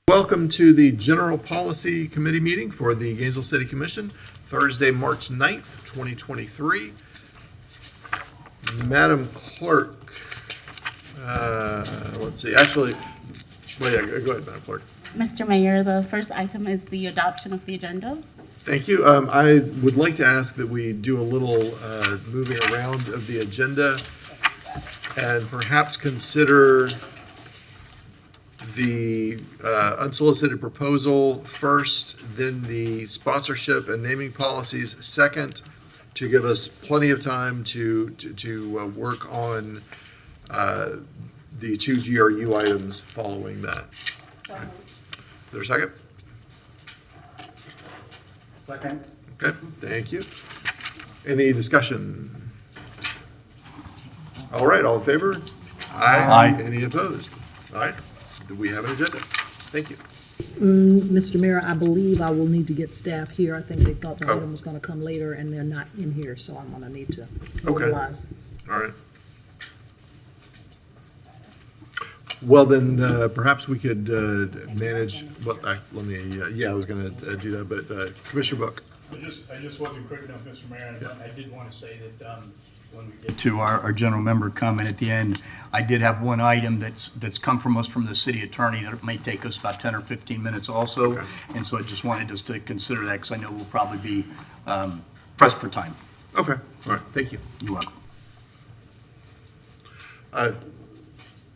Welcome to the General Policy Committee meeting for the Gainesville City Commission, Thursday, March 9th, 2023. Madam Clerk, let's see, actually, well, yeah, go ahead, Madam Clerk. Mr. Mayor, the first item is the adoption of the agenda. Thank you. I would like to ask that we do a little moving around of the agenda and perhaps consider the unsolicited proposal first, then the sponsorship and naming policies second, to give us plenty of time to work on the two GRU items following that. So moved. Is there a second? Second. Okay, thank you. Any discussion? All right, all in favor? Aye. Any opposed? All right, do we have an agenda? Thank you. Mr. Mayor, I believe I will need to get staff here. I think they thought the Oh. item was going to come later, and they're not in here, so I'm going to need to Okay. mobilize. All right. Well, then, perhaps we could manage, let me, I was going to do that, but Commissioner Book. I just wasn't quick enough, Mr. Mayor, and I did want to say that when we get to our general member comment at the end, I did have one item that's come from us from the city attorney that it may take us about 10 or 15 minutes also. Okay. And so I just wanted us to consider that because I know we'll probably be pressed for time. Okay, all right, thank you. You're welcome.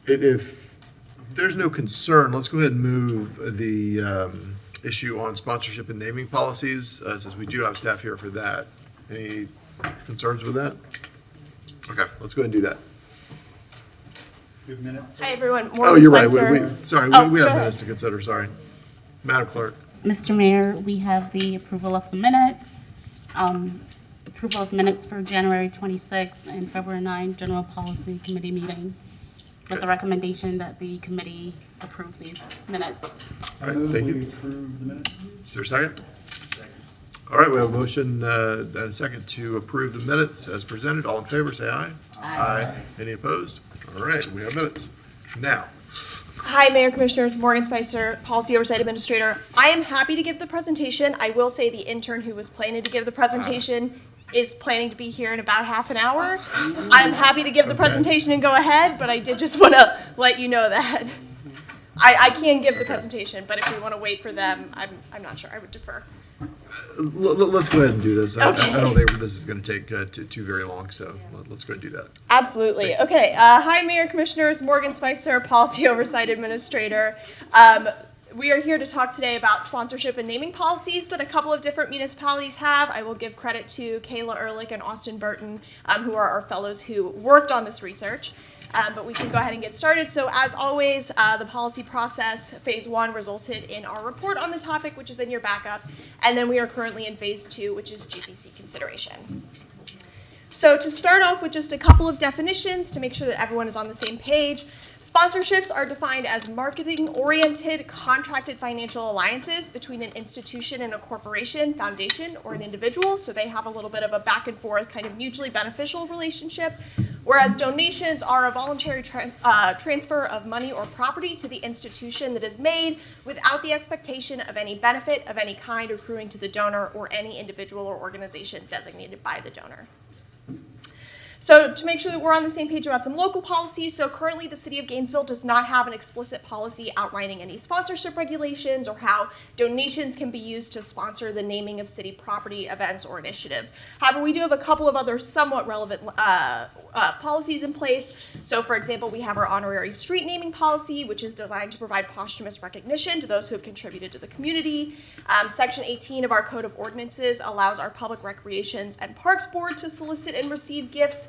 If there's no concern, let's go ahead and move the issue on sponsorship and naming policies, since we do have staff here for that. Any concerns with that? Okay, let's go ahead and do that. Good minutes. Hi, everyone. Oh, Morgan you're right. Spicer. Sorry, Oh, we go have ahead. minutes to consider, sorry. Madam Clerk. Mr. Mayor, we have the approval of the minutes, approval of minutes for January 26th and February 9th General Policy Committee meeting, with the recommendation that the committee approve these minutes. All right, thank you. Approve the minutes. Is there a second? All right, we have a motion and a second to approve the minutes as presented. All in favor, say aye. Aye. Any opposed? All right, we have minutes. Now, Hi, Mayor Commissioners. Morgan Spicer, Policy Oversight Administrator. I am happy to give the presentation. I will say the intern who was planning to give the presentation is planning to be here in about half an hour. I'm happy to give the presentation and go ahead, but I did just want to let you know that. I can give the presentation, but if we want to wait for them, I'm not sure. I would defer. let's go ahead and do this. I Okay. don't think this is going to take too very long, so let's go ahead and do that. Absolutely. Okay. Hi, Mayor Commissioners. Morgan Spicer, Policy Oversight Administrator. We are here to talk today about sponsorship and naming policies that a couple of different municipalities have. I will give credit to Kayla Ehrlich and Austin Burton, who are our fellows who worked on this research. But we can go ahead and get started. So as always, the policy process, phase 1 resulted in our report on the topic, which is in your backup. And then we are currently in phase 2, which is GPC consideration. So to start off with just a couple of definitions to make sure that everyone is on the same page, sponsorships are defined as marketing-oriented contracted financial alliances between an institution and a corporation, foundation, or an individual. So they have a little bit of a back and forth kind of mutually beneficial relationship, whereas donations are a voluntary transfer of money or property to the institution that is made without the expectation of any benefit of any kind accruing to the donor or any individual or organization designated by the donor. So to make sure that we're on the same page about some local policies, so currently the City of Gainesville does not have an explicit policy outlining any sponsorship regulations or how donations can be used to sponsor the naming of city property, events, or initiatives. However, we do have a couple of other somewhat relevant policies in place. So for example, we have our honorary street naming policy, which is designed to provide posthumous recognition to those who have contributed to the community. Section 18 of our Code of Ordinances allows our Public Recreations and Parks Board to solicit and receive gifts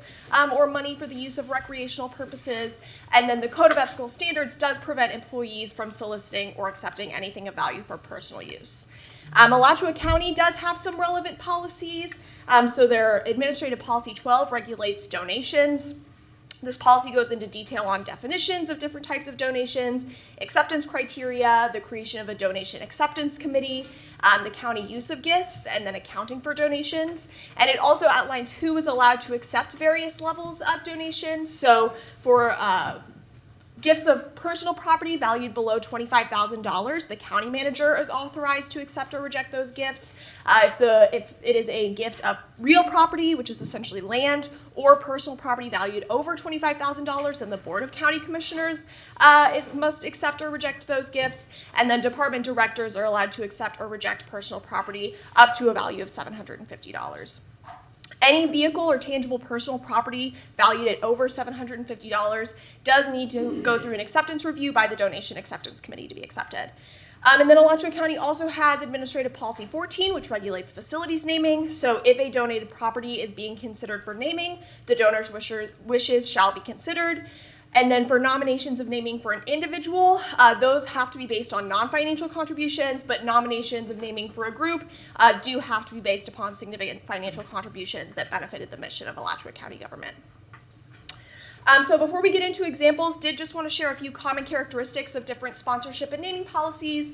or money for the use of recreational purposes. And then the Code of Ethical Standards does prevent employees from soliciting or accepting anything of value for personal use. Alachua County does have some relevant policies. So their Administrative Policy 12 regulates donations. This policy goes into detail on definitions of different types of donations, acceptance criteria, the creation of a donation acceptance committee, the county use of gifts, and then accounting for donations. And it also outlines who is allowed to accept various levels of donations. So for Gifts of personal property valued below $25,000, the county manager is authorized to accept or reject those gifts. If it is a gift of real property, which is essentially land, or personal property valued over $25,000, then the Board of County Commissioners must accept or reject those gifts. And then department directors are allowed to accept or reject personal property up to a value of $750. Any vehicle or tangible personal property valued at over $750 does need to go through an acceptance review by the Donation Acceptance Committee to be accepted. And then Alachua County also has Administrative Policy 14, which regulates facilities naming. So if a donated property is being considered for naming, the donor's wishes shall be considered. And then for nominations of naming for an individual, those have to be based on non-financial contributions, but nominations of naming for a group do have to be based upon significant financial contributions that benefited the mission of Alachua County government. So before we get into examples, did just want to share a few common characteristics of different sponsorship and naming policies.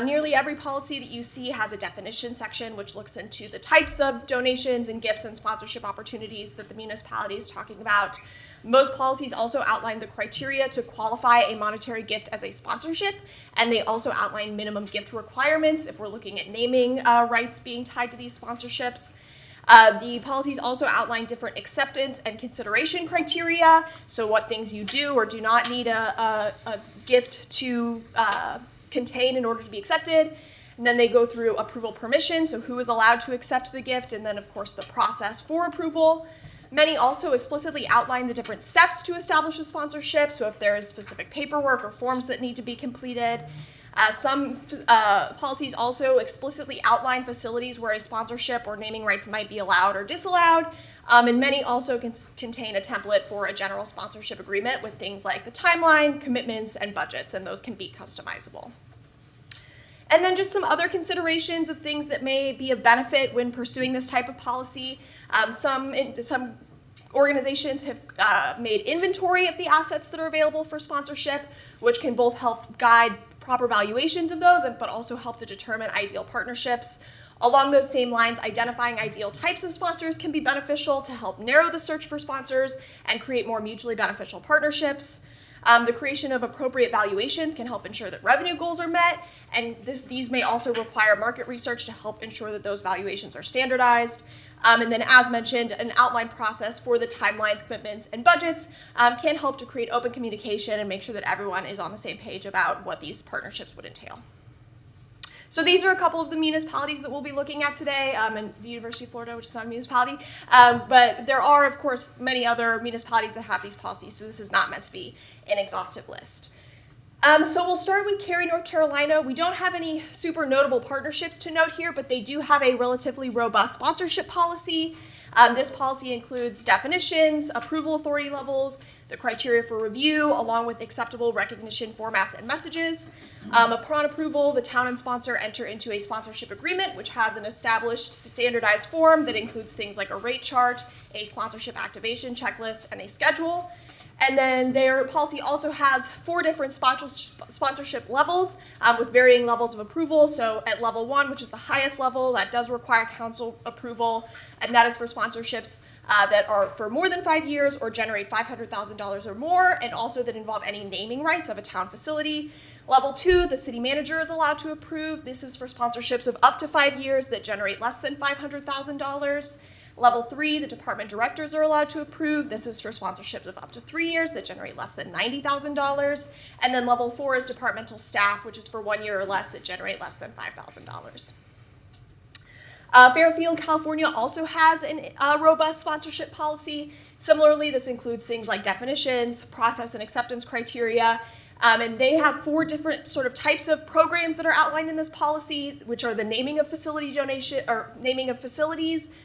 Nearly every policy that you see has a definition section, which looks into the types of donations and gifts and sponsorship opportunities that the municipality is talking about. Most policies also outline the criteria to qualify a monetary gift as a sponsorship, and they also outline minimum gift requirements if we're looking at naming rights being tied to these sponsorships. The policies also outline different acceptance and consideration criteria, so what things you do or do not need a gift to contain in order to be accepted. And then they go through approval permission, so who is allowed to accept the gift, and then of course the process for approval. Many also explicitly outline the different steps to establish a sponsorship, so if there is specific paperwork or forms that need to be completed. Some policies also explicitly outline facilities where a sponsorship or naming rights might be allowed or disallowed, and many also contain a template for a general sponsorship agreement with things like the timeline, commitments, and budgets, and those can be customizable. And then just some other considerations of things that may be of benefit when pursuing this type of policy. Some organizations have made inventory of the assets that are available for sponsorship, which can both help guide proper valuations of those, but also help to determine ideal partnerships. Along those same lines, identifying ideal types of sponsors can be beneficial to help narrow the search for sponsors and create more mutually beneficial partnerships. The creation of appropriate valuations can help ensure that revenue goals are met, and these may also require market research to help ensure that those valuations are standardized. And then, as mentioned, an outline process for the timelines, commitments, and budgets can help to create open communication and make sure that everyone is on the same page about what these partnerships would entail. So these are a couple of the municipalities that we'll be looking at today, and the University of Florida, which is not a municipality. But there are, of course, many other municipalities that have these policies, so this is not meant to be an exhaustive list. So we'll start with Cary, North Carolina. We don't have any super notable partnerships to note here, but they do have a relatively robust sponsorship policy. This policy includes definitions, approval authority levels, the criteria for review, along with acceptable recognition formats and messages. Upon approval, the town and sponsor enter into a sponsorship agreement, which has an established standardized form that includes things like a rate chart, a sponsorship activation checklist, and a schedule. And then their policy also has 4 different sponsorship levels with varying levels of approval. So at level 1, which is the highest level, that does require council approval, and that is for sponsorships that are for more than 5 years or generate $500,000 or more, and also that involve any naming rights of a town facility. Level 2, the city manager is allowed to approve. This is for sponsorships of up to 5 years that generate less than $500,000. Level 3, the department directors are allowed to approve. This is for sponsorships of up to 3 years that generate less than $90,000. And then level 4 is departmental staff, which is for 1 year or less that generate less than $5,000. Fairfield, California also has a robust sponsorship policy. Similarly, this includes things like definitions, process and acceptance criteria, and they have 4 different sort of types of programs that are outlined in this policy, which are the naming of facilities,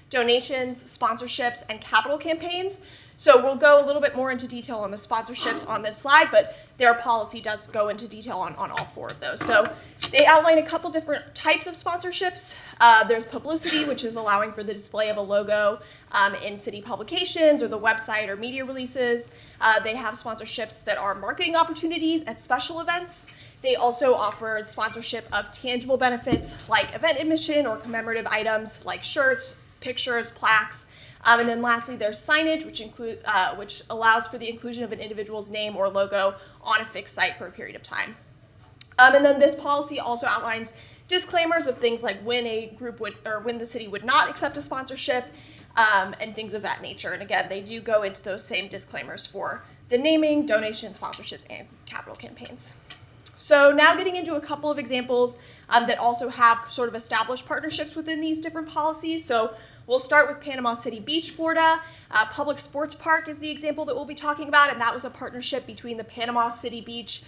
donations, sponsorships, and capital campaigns. So we'll go a little bit more into detail on the sponsorships on this slide, but their policy does go into detail on all 4 of those. So they outline a couple different types of sponsorships. There's publicity, which is allowing for the display of a logo in city publications or the website or media releases. They have sponsorships that are marketing opportunities at special events. They also offer sponsorship of tangible benefits like event admission or commemorative items like shirts, pictures, plaques. And then lastly, there's signage, which allows for the inclusion of an individual's name or logo on a fixed site for a period of time. And then this policy also outlines disclaimers of things like when a group would, or when the city would not accept a sponsorship, and things of that nature. And again, they do go into those same disclaimers for the naming, donation, sponsorships, and capital campaigns. So now getting into a couple of examples that also have sort of established partnerships within these different policies. So we'll start with Panama City Beach, Florida. Public Sports Park is the example that we'll be talking about, and that was a partnership between the Panama City Beach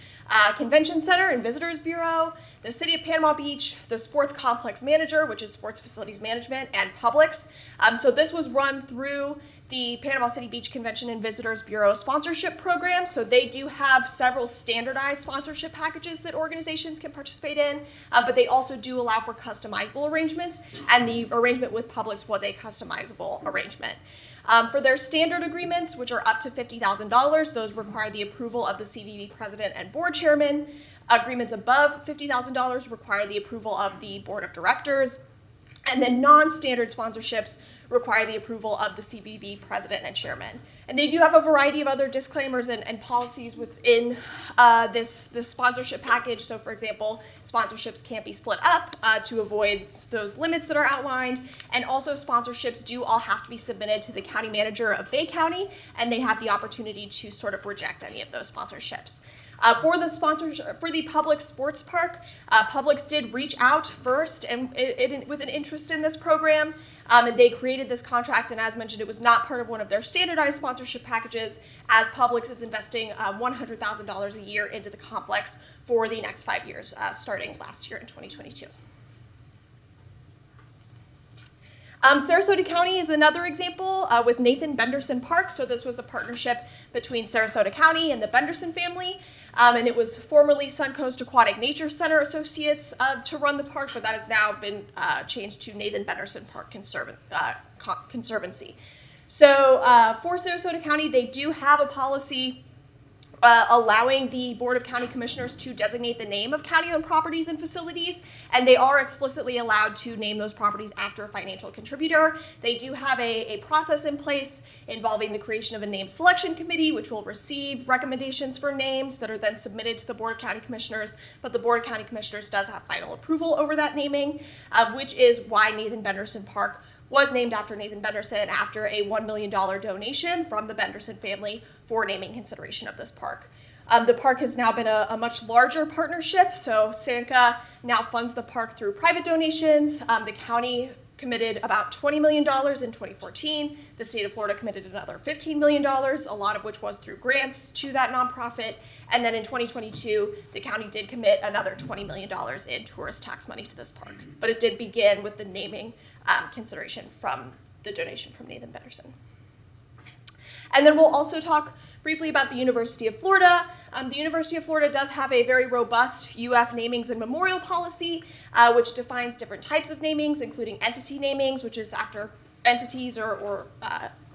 Convention Center and Visitors Bureau, the City of Panama Beach, the Sports Complex Manager, which is Sports Facilities Management, and Publix. So this was run through the Panama City Beach Convention and Visitors Bureau sponsorship program. So they do have several standardized sponsorship packages that organizations can participate in, but they also do allow for customizable arrangements, and the arrangement with Publix was a customizable arrangement. For their standard agreements, which are up to $50,000, those require the approval of the CVB president and board chairman. Agreements above $50,000 require the approval of the board of directors. And then non-standard sponsorships require the approval of the CBB president and chairman. And they do have a variety of other disclaimers and policies within this sponsorship package. So for example, sponsorships can't be split up to avoid those limits that are outlined. And also sponsorships do all have to be submitted to the county manager of Bay County, and they have the opportunity to sort of reject any of those sponsorships. For the Public Sports Park, Publix did reach out first and with an interest in this program, and they created this contract. And as mentioned, it was not part of one of their standardized sponsorship packages, as Publix is investing $100,000 a year into the complex for the next 5 years, starting last year in 2022. Sarasota County is another example with Nathan Benderson Park. So this was a partnership between Sarasota County and the Benderson family. And it was formerly Suncoast Aquatic Nature Center Associates to run the park, but that has now been changed to Nathan Benderson Park Conservancy. So for Sarasota County, they do have a policy allowing the Board of County Commissioners to designate the name of county-owned properties and facilities, and they are explicitly allowed to name those properties after a financial contributor. They do have a process in place involving the creation of a name selection committee, which will receive recommendations for names that are then submitted to the Board of County Commissioners, but the Board of County Commissioners does have final approval over that naming, which is why Nathan Benderson Park was named after Nathan Benderson after a $1 million donation from the Benderson family for naming consideration of this park. The park has now been a much larger partnership, so SANCA now funds the park through private donations. The county committed about $20 million in 2014. The state of Florida committed another $15 million, a lot of which was through grants to that nonprofit. And then in 2022, the county did commit another $20 million in tourist tax money to this park. But it did begin with the naming consideration from the donation from Nathan Benderson. And then we'll also talk briefly about the University of Florida. The University of Florida does have a very robust UF namings and memorial policy, which defines different types of namings, including entity namings, which is after entities or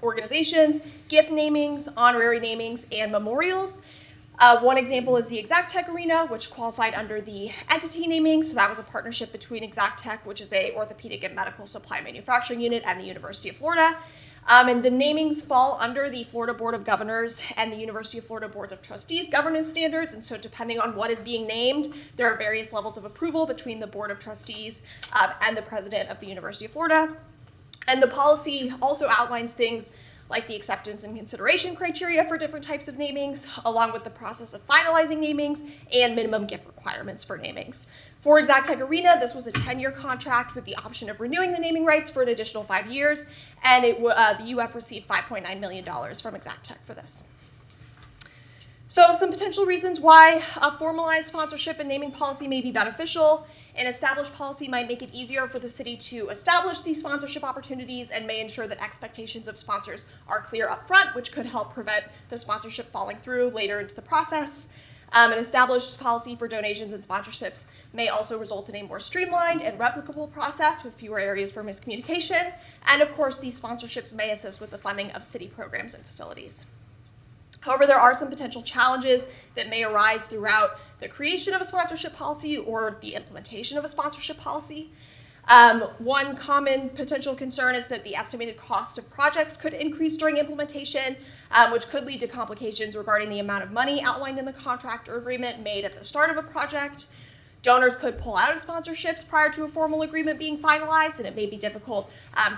organizations, gift namings, honorary namings, and memorials. One example is the Exactech Arena, which qualified under the entity naming. So that was a partnership between Exactech, which is a orthopedic and medical supply manufacturing unit, and the University of Florida. And the namings fall under the Florida Board of Governors and the University of Florida Boards of Trustees governance standards. And so depending on what is being named, there are various levels of approval between the Board of Trustees and the president of the University of Florida. And the policy also outlines things like the acceptance and consideration criteria for different types of namings, along with the process of finalizing namings and minimum gift requirements for namings. For Exactech Arena, this was a 10-year contract with the option of renewing the naming rights for an additional 5 years, and the UF received $5.9 million from Exactech for this. So some potential reasons why a formalized sponsorship and naming policy may be beneficial. An established policy might make it easier for the city to establish these sponsorship opportunities and may ensure that expectations of sponsors are clear up front, which could help prevent the sponsorship falling through later into the process. An established policy for donations and sponsorships may also result in a more streamlined and replicable process with fewer areas for miscommunication. And of course, these sponsorships may assist with the funding of city programs and facilities. However, there are some potential challenges that may arise throughout the creation of a sponsorship policy or the implementation of a sponsorship policy. One common potential concern is that the estimated cost of projects could increase during implementation, which could lead to complications regarding the amount of money outlined in the contract or agreement made at the start of a project. Donors could pull out of sponsorships prior to a formal agreement being finalized, and it may be difficult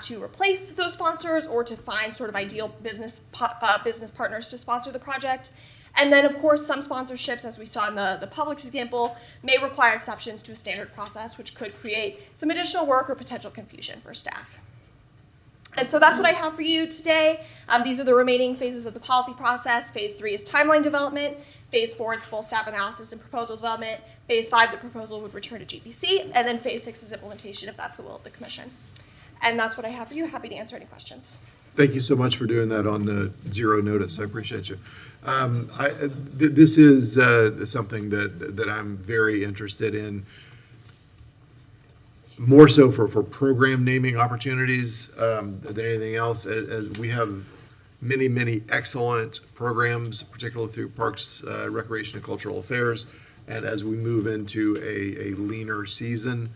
to replace those sponsors or to find sort of ideal business partners to sponsor the project. And then, of course, some sponsorships, as we saw in the Publix example, may require exceptions to a standard process, which could create some additional work or potential confusion for staff. And so that's what I have for you today. These are the remaining phases of the policy process. Phase 3 is timeline development. Phase 4 is full staff analysis and proposal development. Phase 5, the proposal would return to GPC. And then Phase 6 is implementation, if that's the will of the commission. And that's what I have for you. Happy to answer any questions. Thank you so much for doing that on zero notice. I appreciate you. This is something that I'm very interested in, more so for program naming opportunities than anything else, as we have many excellent programs, particularly through Parks, Recreation, and Cultural Affairs. And as we move into a leaner season,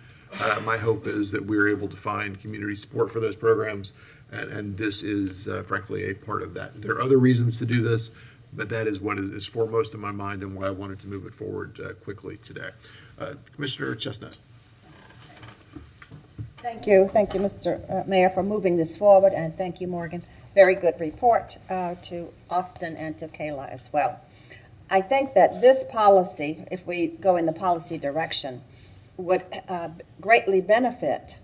my hope is that we're able to find community support for those programs. And this is frankly a part of that. There are other reasons to do this, but that is what is foremost in my mind and why I wanted to move it forward quickly today. Commissioner Chestnut. Thank you, Mr. Mayor, for moving this forward, and thank you, Morgan. Very good report to Austin and to Kayla as well. I think that this policy, if we go in the policy direction, would greatly benefit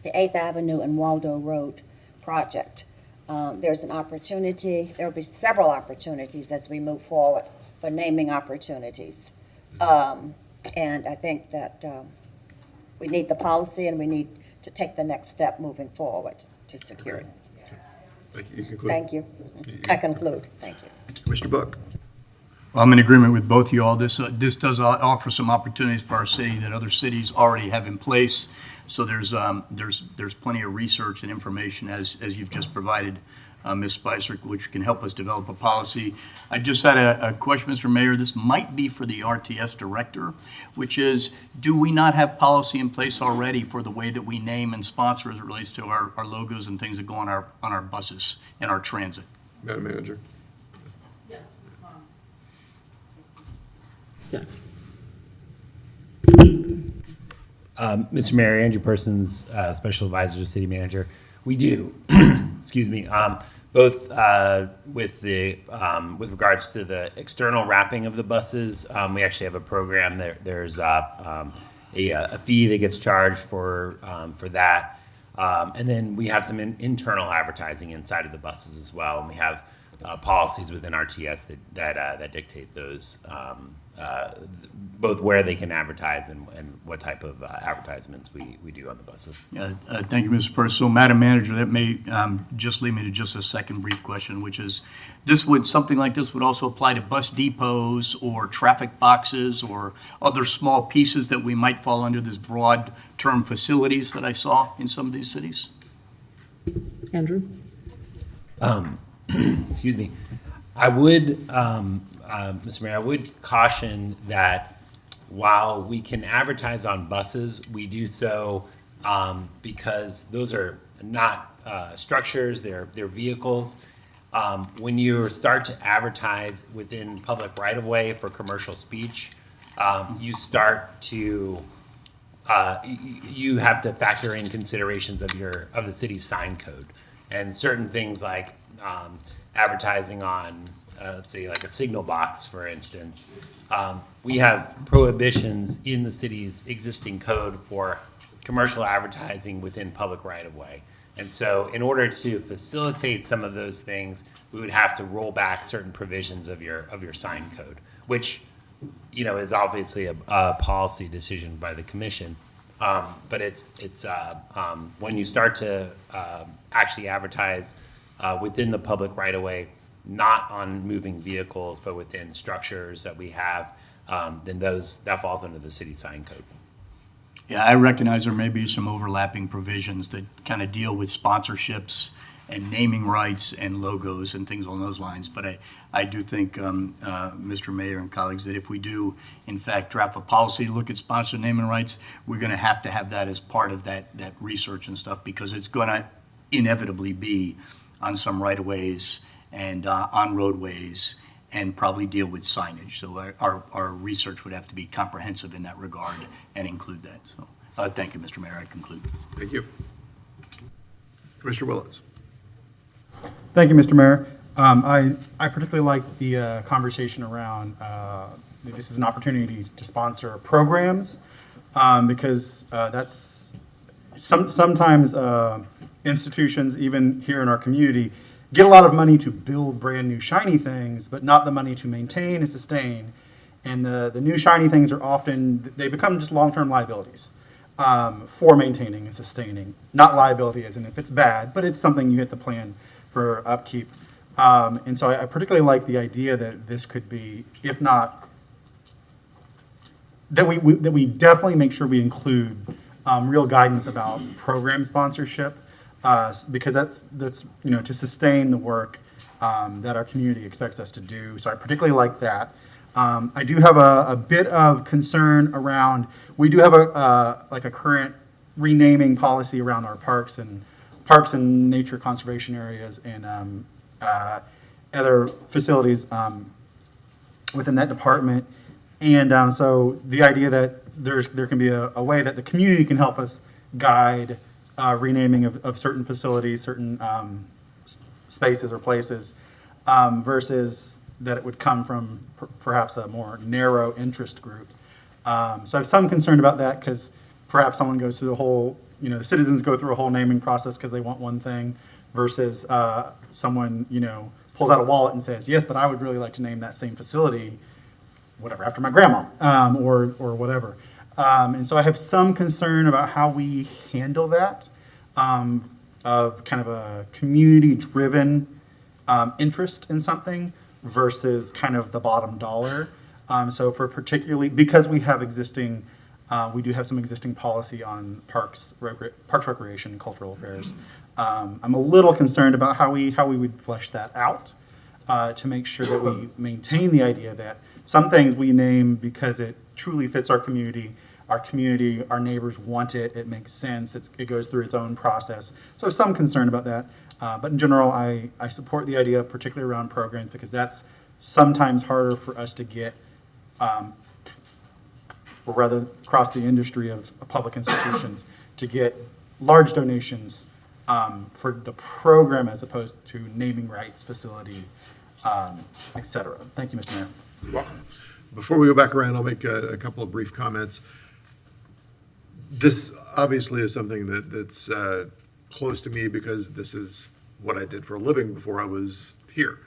the 8th Avenue and Waldo Road project. There's an opportunity, there will be several opportunities as we move forward for naming opportunities. And I think that we need the policy and we need to take the next step moving forward to secure it. Thank you. You conclude. Thank you. I conclude. Thank you. Commissioner Buck. Well, I'm in agreement with both of you all. This does offer some opportunities for our city that other cities already have in place. So there's plenty of research and information as you've just provided, Ms. Spicer, which can help us develop a policy. I just had a question, Mr. Mayor. This might be for the RTS director, which is, do we not have policy in place already for the way that we name and sponsor as it relates to our logos and things that go on our buses and our transit? Madam Manager. Yes. Mr. Mayor, Andrew Persons, Special Advisor to City Manager. We do, excuse me, both with regards to the external wrapping of the buses. We actually have a program. There's a fee that gets charged for that, and then we have some internal advertising inside of the buses as well. And we have policies within RTS that dictate those. Both where they can advertise and what type of advertisements we do on the buses. Thank you, Mr. Purse. So, Madam Manager, that may just lead me to just a second brief question, which is, something like this would also apply to bus depots or traffic boxes or other small pieces that we might fall under this broad term facilities that I saw in some of these cities? Andrew? Excuse me. I would, Mr. Mayor, I would caution that while we can advertise on buses, we do so because those are not structures, they're vehicles. When you start to advertise within public right-of-way for commercial speech, you start to you have to factor in considerations of the city's sign code, and certain things like advertising on, let's say, like a signal box, for instance. We have prohibitions in the city's existing code for commercial advertising within public right-of-way. And so in order to facilitate some of those things, we would have to roll back certain provisions of your sign code, which, is obviously a policy decision by the commission. But it's when you start to actually advertise within the public right-of-way, not on moving vehicles, but within structures that we have, then that falls under the city sign code. Yeah, I recognize there may be some overlapping provisions that kind of deal with sponsorships and naming rights and logos and things along those lines. But I do think, Mr. Mayor and colleagues, that if we do, in fact, draft a policy to look at sponsor naming rights, we're going to have that as part of that research and stuff, because it's going to inevitably be on some right-of-ways and on roadways, and probably deal with signage. So our research would have to be comprehensive in that regard and include that. So thank you, Mr. Mayor. I conclude. Thank you. Commissioner Willetts. Thank you, Mr. Mayor. I particularly like the conversation around this is an opportunity to sponsor programs, because that's sometimes institutions, even here in our community, get a lot of money to build brand new shiny things, but not the money to maintain and sustain. And the new shiny things are often, they become just long-term liabilities for maintaining and sustaining. Not liability as in if it's bad, but it's something you have to plan for upkeep. And so I particularly like the idea that this could be, if not, that we definitely make sure we include real guidance about program sponsorship, because that's to sustain the work that our community expects us to do. So I particularly like that. I do have a bit of concern around, we do have a current renaming policy around our parks and nature conservation areas and other facilities within that department. And so the idea that there can be a way that the community can help us guide renaming of certain facilities, certain spaces or places, versus that it would come from perhaps a more narrow interest group. So I have some concern about that, because perhaps someone goes through the whole, the citizens go through a whole naming process because they want one thing, versus someone, pulls out a wallet and says, yes, but I would really like to name that same facility, whatever, after my grandma, or whatever. And so I have some concern about how we handle that, of kind of a community-driven interest in something versus kind of the bottom dollar. So for particularly, because we have existing, we do have some existing policy on parks, recreation, and cultural affairs. I'm a little concerned about how we would flesh that out to make sure that we maintain the idea that some things we name because it truly fits our community, our neighbors want it, it makes sense, it goes through its own process. So I have some concern about that. But in general, I support the idea, particularly around programs, because that's sometimes harder for us to get, or rather across the industry of public institutions, to get large donations for the program as opposed to naming rights, facility, et cetera. Thank you, Mr. Mayor. You're welcome. Before we go back around, I'll make a couple of brief comments. This obviously is something that's close to me, because this is what I did for a living before I was here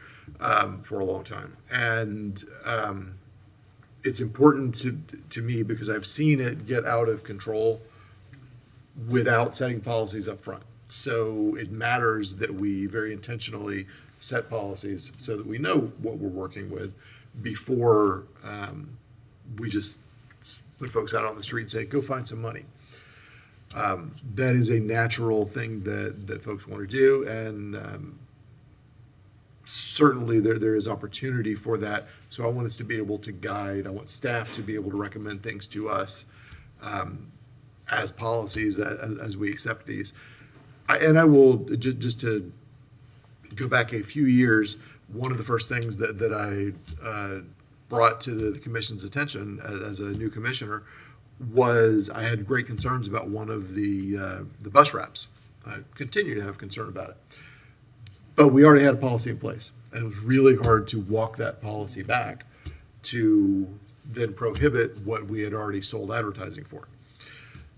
for a long time. And it's important to me because I've seen it get out of control without setting policies up front. So it matters that we very intentionally set policies so that we know what we're working with before we just put folks out on the street and say, go find some money. That is a natural thing that folks want to do, and certainly there is opportunity for that. So I want us to be able to guide, I want staff to be able to recommend things to us as policies as we accept these. I will, just to go back a few years, one of the first things that I brought to the commission's attention as a new commissioner was I had great concerns about one of the bus wraps. I continue to have concern about it. But we already had a policy in place, and it was really hard to walk that policy back to then prohibit what we had already sold advertising for.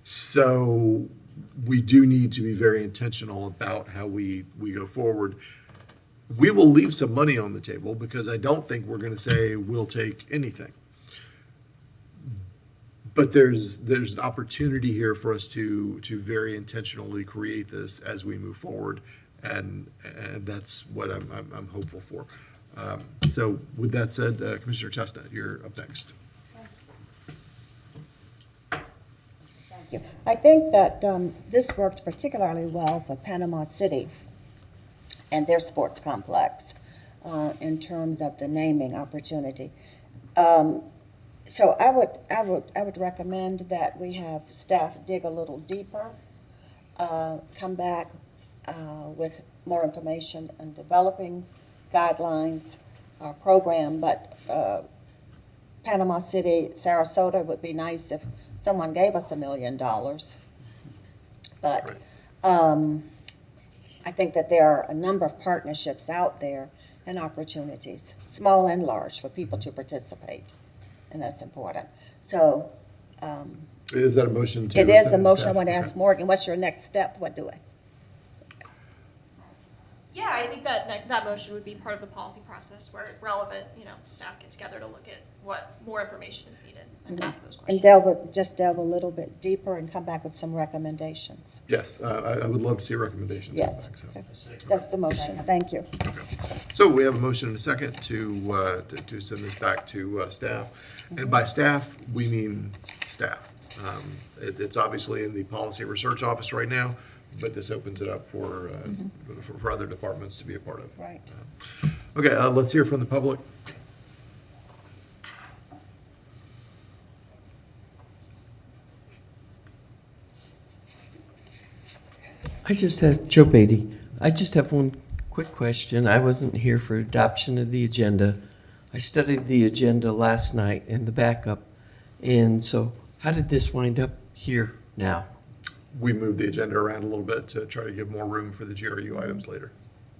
So we do need to be very intentional about how we go forward. We will leave some money on the table because I don't think we're going to say we'll take anything. But there's an opportunity here for us to very intentionally create this as we move forward, and that's what I'm hopeful for. So with that said, Commissioner Chestnut, you're up next. Thank you. I think that this worked particularly well for Panama City. and their sports complex in terms of the naming opportunity. So I would recommend that we have staff dig a little deeper, come back with more information on developing guidelines, our program, but Panama City, Sarasota, would be nice if someone gave us $1 million. But I think that there are a number of partnerships out there and opportunities, small and large, for people to participate, and that's important. So Is that a motion to? it is a send motion. I staff? want to ask Morgan, what's your next step? What do I? Yeah, I think that motion would be part of the policy process where relevant, staff get together to look at what more information is needed and ask those questions. And just delve a little bit deeper and come back with some recommendations. Yes, I would love to see recommendations. Yes, come back, so. okay. That's the motion. Thank you. So we have a motion and a second to send this back to staff. And by staff, we mean staff. It's obviously in the Policy and Research Office right now, but this opens it up for other departments to be a part of. Right. Okay, let's hear from the public. I just have, Joe Beatty, I just have one quick question. I wasn't here for adoption of the agenda. I studied the agenda last night and the backup. And so how did this wind up here now? We moved the agenda around a little bit to try to give more room for the GRU items later.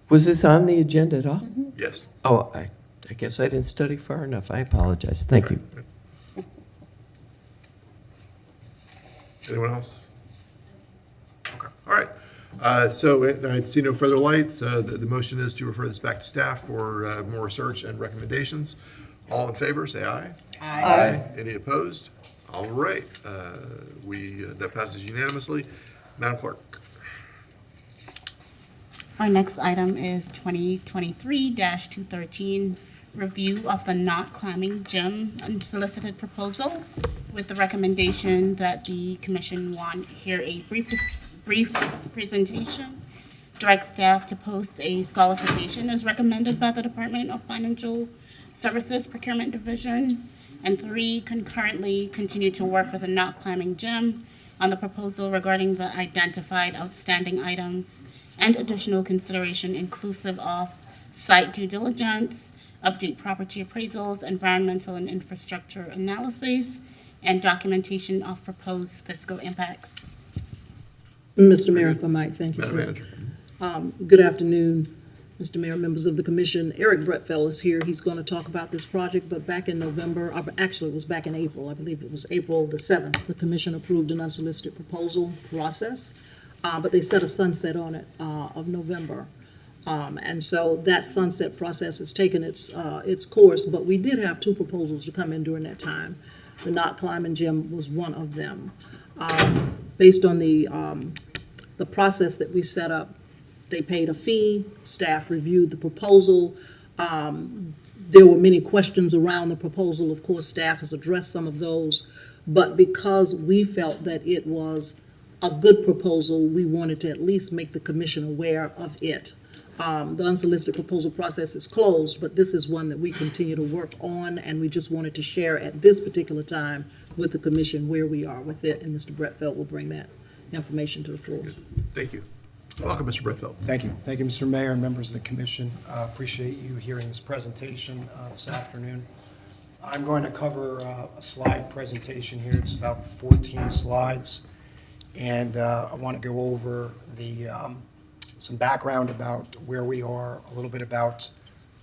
Was this on the agenda at all? Yes. Oh, I guess I didn't study far enough. I apologize. Thank you. Anyone else? Okay, all right. So I see no further lights. The motion is to refer this back to staff for more research and recommendations. All in favor, say aye. Aye. Any opposed? All right, that passes unanimously. Madam Clerk. Our next item is 2023-213, review of the not climbing gym unsolicited proposal with the recommendation that the commission want hear a brief presentation, direct staff to post a solicitation as recommended by the Department of Financial Services Procurement Division, and 3, concurrently continue to work with the Not Climbing Gym on the proposal regarding the identified outstanding items and additional consideration inclusive of site due diligence, update property appraisals, environmental and infrastructure analyses, and documentation of proposed fiscal impacts. Mr. Mayor, if I might, thank you, Madam sir. Manager. Good afternoon, Mr. Mayor, members of the commission. Eric Bretfeld is here. He's going to talk about this project, but back in November, actually it was back in April, I believe it was April the 7th, the commission approved an unsolicited proposal process, but they set a sunset on it of November. And so that sunset process has taken its course, but we did have 2 proposals to come in during that time. The Not Climbing Gym was one of them. Based on the process that we set up, they paid a fee, staff reviewed the proposal. There were many questions around the proposal. Of course, staff has addressed some of those, but because we felt that it was a good proposal, we wanted to at least make the commission aware of it. The unsolicited proposal process is closed, but this is one that we continue to work on, and we just wanted to share at this particular time with the commission where we are with it, and Mr. Bretfeld will bring that information to the floor. Thank you. Welcome, Mr. Bretfeld. Thank you. Thank you, Mr. Mayor and members of the commission. Appreciate you hearing this presentation this afternoon. I'm going to cover a slide presentation here. It's about 14 slides. And I want to go over some background about where we are, a little bit about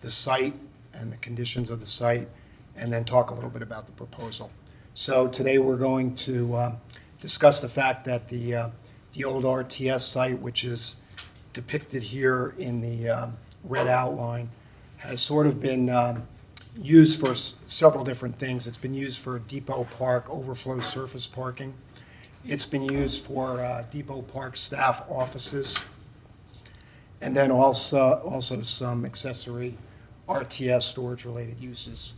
the site and the conditions of the site, and then talk a little bit about the proposal. So today we're going to discuss the fact that the old RTS site, which is depicted here in the red outline, has sort of been used for several different things. It's been used for Depot Park overflow surface parking. It's been used for Depot Park staff offices, and then also some accessory RTS storage-related uses.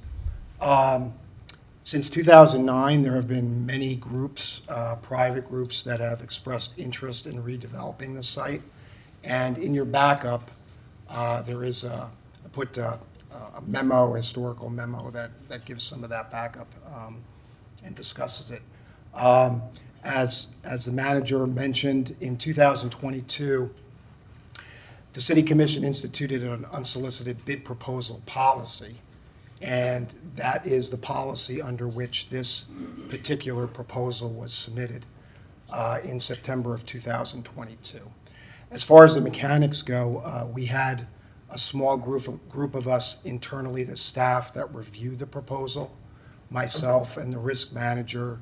Since 2009, there have been many groups, private groups, that have expressed interest in redeveloping the site. And in your backup, There is I put a memo, a historical memo that gives some of that backup and discusses it. As the manager mentioned, in 2022, the City Commission instituted an unsolicited bid proposal policy, and that is the policy under which this particular proposal was submitted in September of 2022. As far as the mechanics go, we had a small group of us internally, the staff that reviewed the proposal, myself and the risk manager,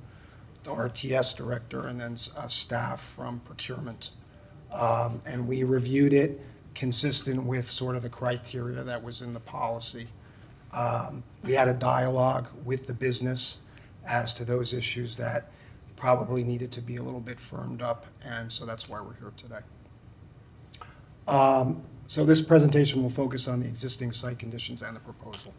the RTS director, and then staff from procurement. And we reviewed it consistent with sort of the criteria that was in the policy. We had a dialogue with the business as to those issues that probably needed to be a little bit firmed up, and so that's why we're here today. So this presentation will focus on the existing site conditions and the proposal.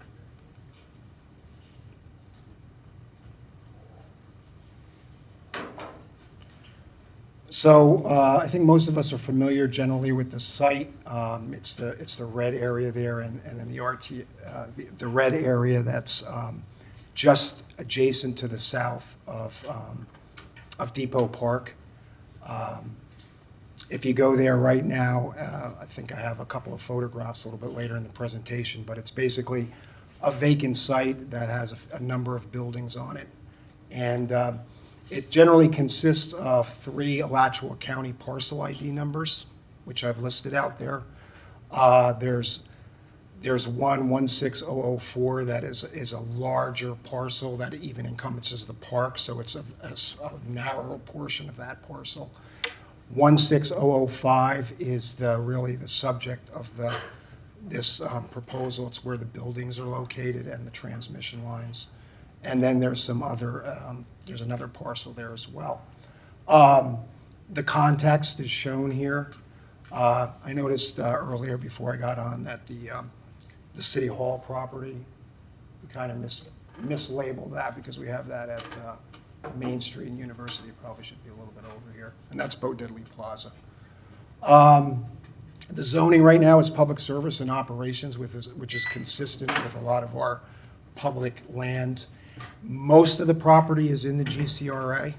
So I think most of us are familiar generally with the site. It's the red area there, and then the red area that's just adjacent to the south of Depot Park. If you go there right now, I think I have a couple of photographs a little bit later in the presentation, but it's basically a vacant site that has a number of buildings on it. And it generally consists of 3 Alachua County parcel ID numbers, which I've listed out there. There's one 16004 that is a larger parcel that even encompasses the park, so it's a narrow portion of that parcel. 16005 is really the subject of this proposal. It's where the buildings are located and the transmission lines. And then there's some other, there's another parcel there as well. The context is shown here. I noticed earlier before I got on that the City Hall property, we kind of mislabeled that because we have that at Main Street and University. Probably should be a little bit over here. And that's Bo Diddley Plaza. The zoning right now is public service and operations, which is consistent with a lot of our public land. Most of the property is in the GCRA.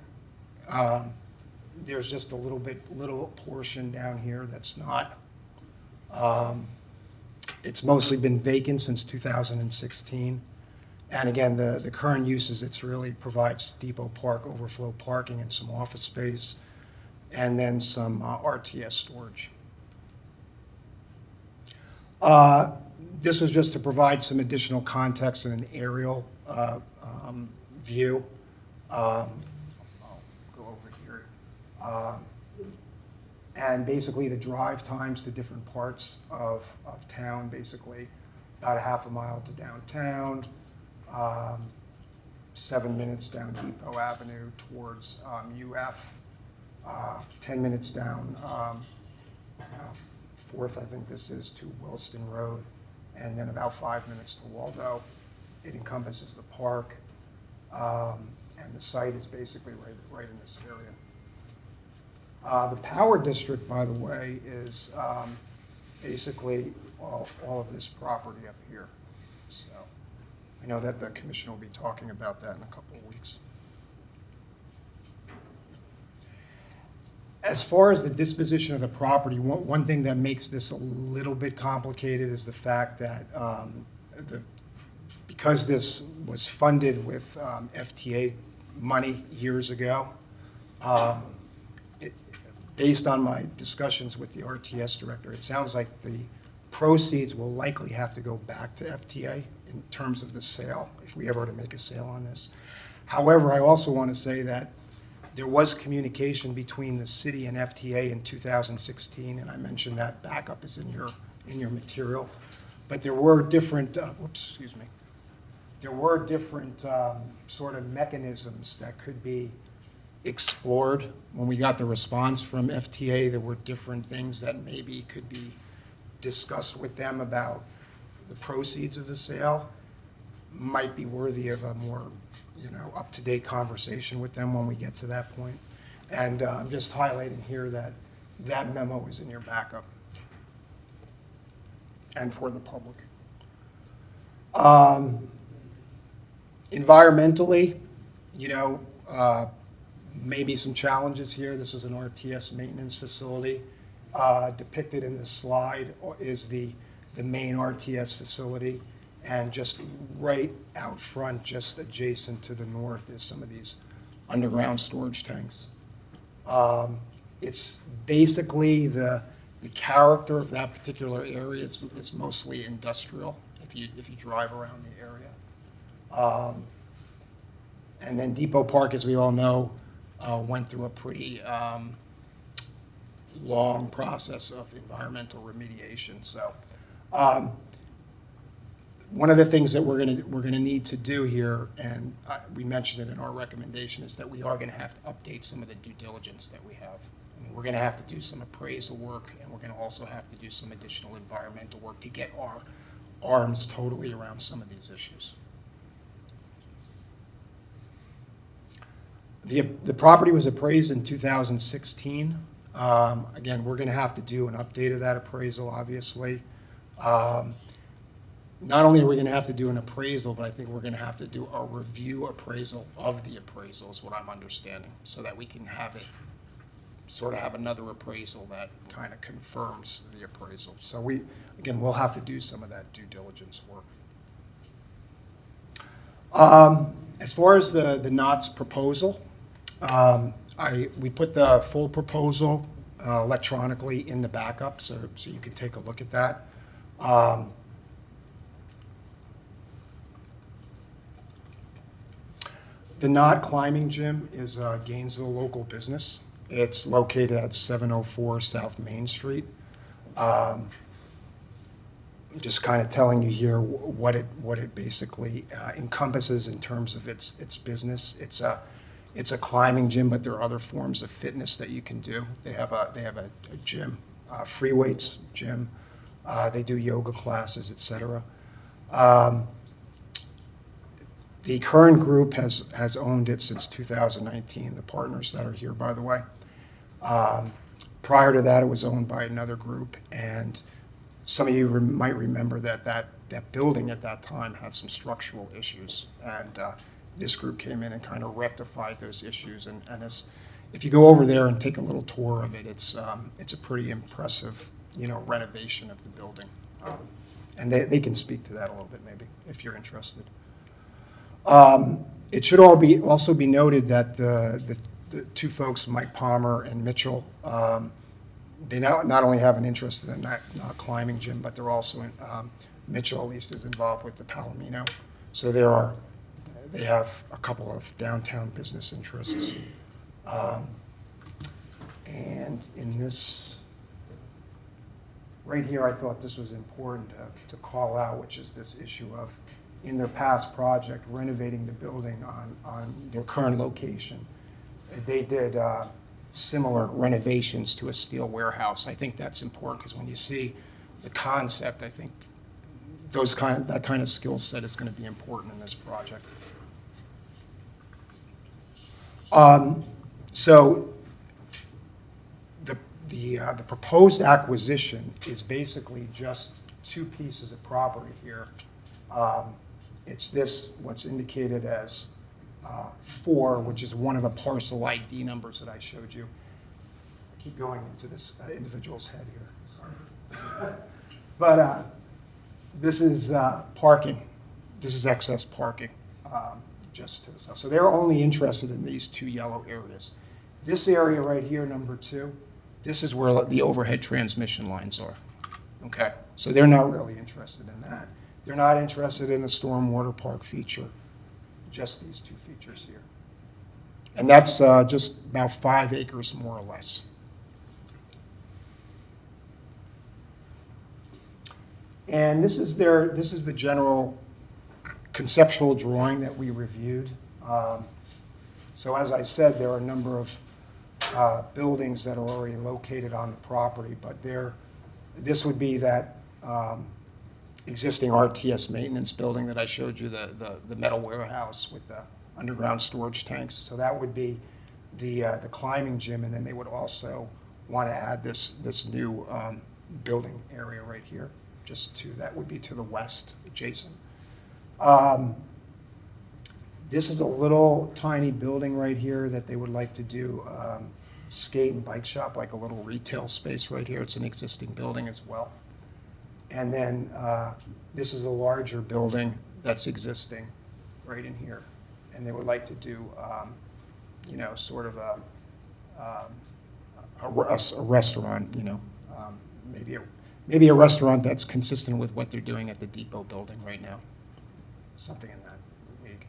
There's just a little portion down here that's not. It's mostly been vacant since 2016. And again, the current uses, it's really provides Depot Park overflow parking and some office space, and then some RTS storage. This was just to provide some additional context and an aerial view. I'll go over here. And basically the drive times to different parts of town, basically about a half a mile to downtown, 7 minutes down Depot Avenue towards UF, 10 minutes down 4th, I think this is, to Williston Road, and then about 5 minutes to Waldo. It encompasses the park, and the site is basically right in this area. The power district, by the way, is basically all of this property up here. So I know that the commission will be talking about that in a couple of weeks. As far as the disposition of the property, one thing that makes this a little bit complicated is the fact that because this was funded with FTA money years ago, based on my discussions with the RTS director, it sounds like the proceeds will likely have to go back to FTA in terms of the sale, if we ever were to make a sale on this. However, I also want to say that there was communication between the city and FTA in 2016, and I mentioned that backup is in your material. But there were different, there were different sort of mechanisms that could be explored. When we got the response from FTA, there were different things that maybe could be discussed with them about the proceeds of the sale. Might be worthy of a more up-to-date conversation with them when we get to that point. And I'm just highlighting here that that memo is in your backup. and for the public. Environmentally, maybe some challenges here. This is an RTS maintenance facility. Depicted in this slide is the main RTS facility. And just right out front, just adjacent to the north, is some of these underground storage tanks. It's basically the character of that particular area is mostly industrial if you drive around the area. And then Depot Park, as we all know, went through a pretty long process of environmental remediation. So one of the things that we're gonna need to do here, and we mentioned it in our recommendation, is that we are gonna have to update some of the due diligence that we have. I mean, we're gonna have to do some appraisal work, and we're gonna also have to do some additional environmental work to get our arms totally around some of these issues. The property was appraised in 2016. Again, we're gonna have to do an update of that appraisal, obviously. Not only are we gonna have to do an appraisal, but I think we're gonna have to do a review appraisal of the appraisal, is what I'm understanding, so that we can have it, sort of have another appraisal that kind of confirms the appraisal. So we'll have to do some of that due diligence work. As far as the KNOTS proposal, we put the full proposal electronically in the backup, so you can take a look at that. The Knott Climbing Gym is a Gainesville local business. It's located at 704 South Main Street. I'm just kind of telling you here what it basically encompasses in terms of its business. It's a climbing gym, but there are other forms of fitness that you can do. They have a gym, free weights gym. They do yoga classes, etc. The current group has owned it since 2019, the partners that are here, by the way. Prior to that, it was owned by another group, and some of you might remember that building at that time had some structural issues, and this group came in and kind of rectified those issues. And if you go over there and take a little tour of it, it's a pretty impressive, renovation of the building. And they can speak to that a little bit, maybe, if you're interested. It should also be noted that the two folks, Mike Palmer and Mitchell, they not only have an interest in that climbing gym, but they're also Mitchell, at least, is involved with the Palomino. So they have a couple of downtown business interests. And in this, right here, I thought this was important to call out, which is this issue of, in their past project, renovating the building on their current location. They did similar renovations to a steel warehouse. I think that's important because when you see the concept, I think that kind of skill set is going to be important in this project. So the proposed acquisition is basically just two pieces of property here. It's what's indicated as 4, which is one of the parcel ID numbers that I showed you. I keep going into this individual's head here, sorry. But this is parking. This is excess parking just to the south. So they're only interested in these 2 yellow areas. This area right here, number 2, this is where the overhead transmission lines are. Okay, so they're not really interested in that. They're not interested in the stormwater park feature, just these 2 features here. And that's just about 5 acres, more or less. And this is the general conceptual drawing that we reviewed. So as I said, there are a number of buildings that are already located on the property, but this would be that existing RTS maintenance building that I showed you, the metal warehouse with the underground storage tanks. So that would be the climbing gym, and then they would also want to add this new building area right here, just to, that would be to the west, adjacent. This is a little tiny building right here that they would like to do skate and bike shop, like a little retail space right here. It's an existing building as well. And then this is a larger building that's existing right in here. And they would like to do, sort of a restaurant, maybe a restaurant that's consistent with what they're doing at the Depot building right now. Something in that league.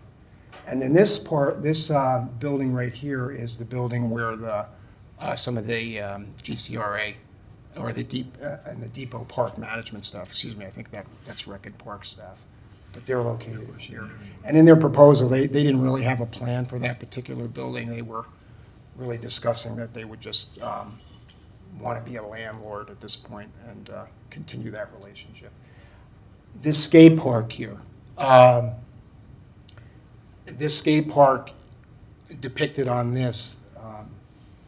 And then this building right here is the building where some of the GCRA or the and the Depot Park management staff, I think that's Rec and Park staff, but they're located here. And in their proposal, they didn't really have a plan for that particular building. They were really discussing that they would just want to be a landlord at this point and continue that relationship. This skate park here, this skate park depicted on this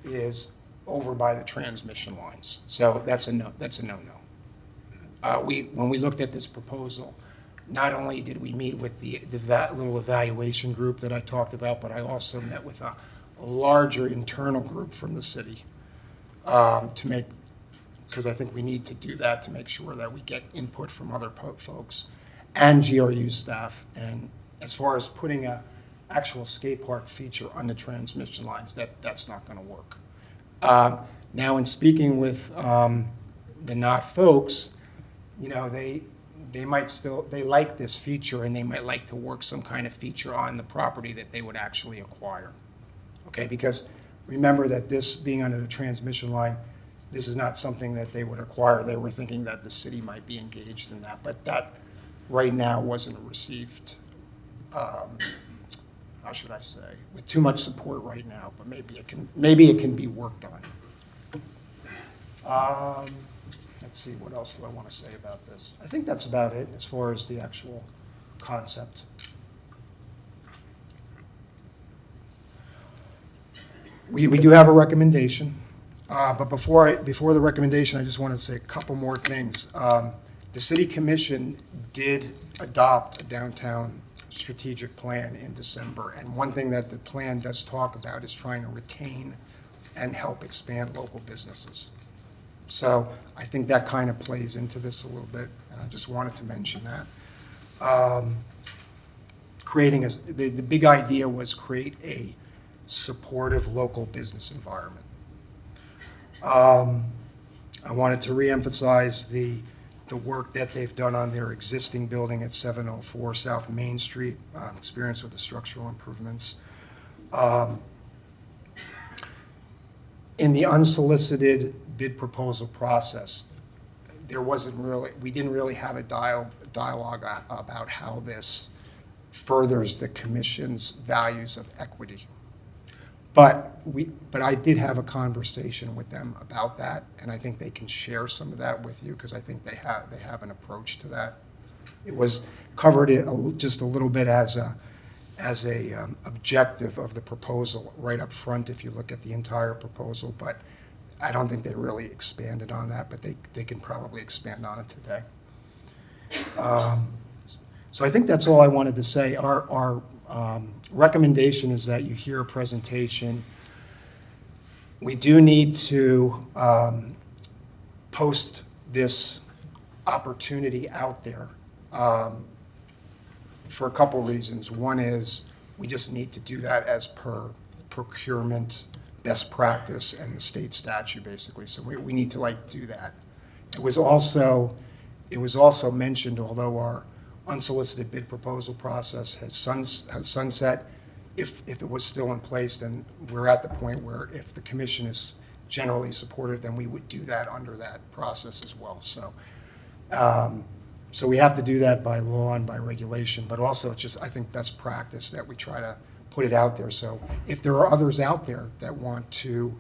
is over by the transmission lines. So that's a no-no. When we looked at this proposal, not only did we meet with the little evaluation group that I talked about, but I also met with a larger internal group from the city because I think we need to do that to make sure that we get input from other folks and GRU staff. And as far as putting a actual skate park feature on the transmission lines, that's not going to work. Now, in speaking with the NOT folks, they like this feature and they might like to work some kind of feature on the property that they would actually acquire. Okay, because remember that this being under the transmission line, this is not something that they would acquire. They were thinking that the city might be engaged in that, but that right now wasn't received, how should I say, with too much support right now, but maybe it can be worked on. Let's see, what else do I want to say about this? I think that's about it as far as the actual concept. We do have a recommendation, but before the recommendation, I just want to say a couple more things. The City Commission did adopt a downtown strategic plan in December, and one thing that the plan does talk about is trying to retain and help expand local businesses. So I think that kind of plays into this a little bit, and I just wanted to mention that. The big idea was create a supportive local business environment. I wanted to reemphasize the work that they've done on their existing building at 704 South Main Street, experience with the structural improvements. In the unsolicited bid proposal process, we didn't really have a dialogue about how this furthers the commission's values of equity. But I did have a conversation with them about that, and I think they can share some of that with you because I think they have an approach to that. It was covered just a little bit as a objective of the proposal right up front if you look at the entire proposal, but I don't think they really expanded on that, but they can probably expand on it today. So I think that's all I wanted to say. Our recommendation is that you hear a presentation. We do need to post this opportunity out there for a couple reasons. One is we just need to do that as per procurement best practice and the state statute, basically. So we need to do that. It was also mentioned, although our unsolicited bid proposal process has sunset, if it was still in place, then we're at the point where if the commission is generally supportive, then we would do that under that process as well. So we have to do that by law and by regulation, but also it's just, I think, best practice that we try to put it out there. So if there are others out there that want to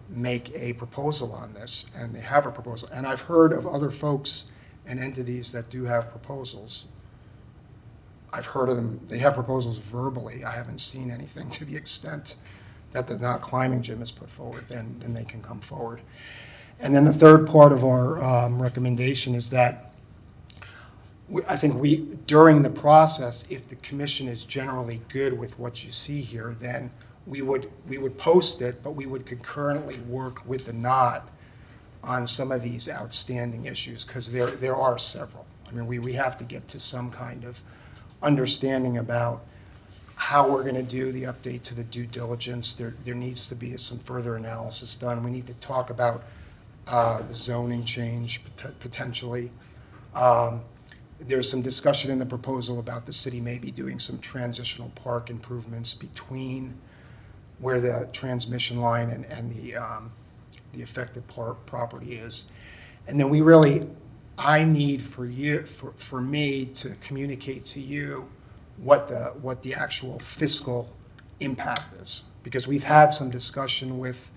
make a proposal on this, and they have a proposal, and I've heard of other folks and entities that do have proposals. I've heard of them, they have proposals verbally. I haven't seen anything to the extent that the Not Climbing Gym has put forward, then they can come forward. And then the third part of our recommendation is that I think during the process, if the commission is generally good with what you see here, then we would post it, but we would concurrently work with the knot on some of these outstanding issues, because there are several. I mean, we have to get to some kind of understanding about how we're going to do the update to the due diligence. There needs to be some further analysis done. We need to talk about the zoning change potentially. There's some discussion in the proposal about the city maybe doing some transitional park improvements between where the transmission line and the affected property is. And then I need for me to communicate to you what the actual fiscal impact is. Because we've had some discussion with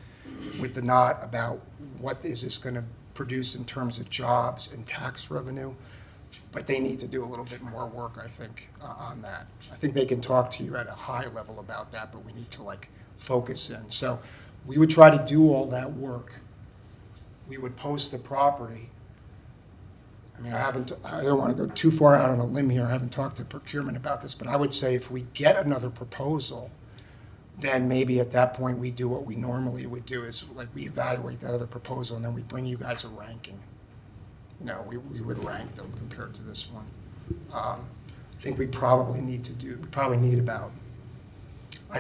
the knot about what is this going to produce in terms of jobs and tax revenue. But they need to do a little bit more work, I think, on that. I think they can talk to you at a high level about that, but we need to focus in. So we would try to do all that work. We would post the property. I mean, I don't want to go too far out on a limb here. I haven't talked to procurement about this, but I would say if we get another proposal, then maybe at that point we do what we normally would do, is we evaluate that other proposal and then we bring you guys a ranking. We would rank them compared to this one. I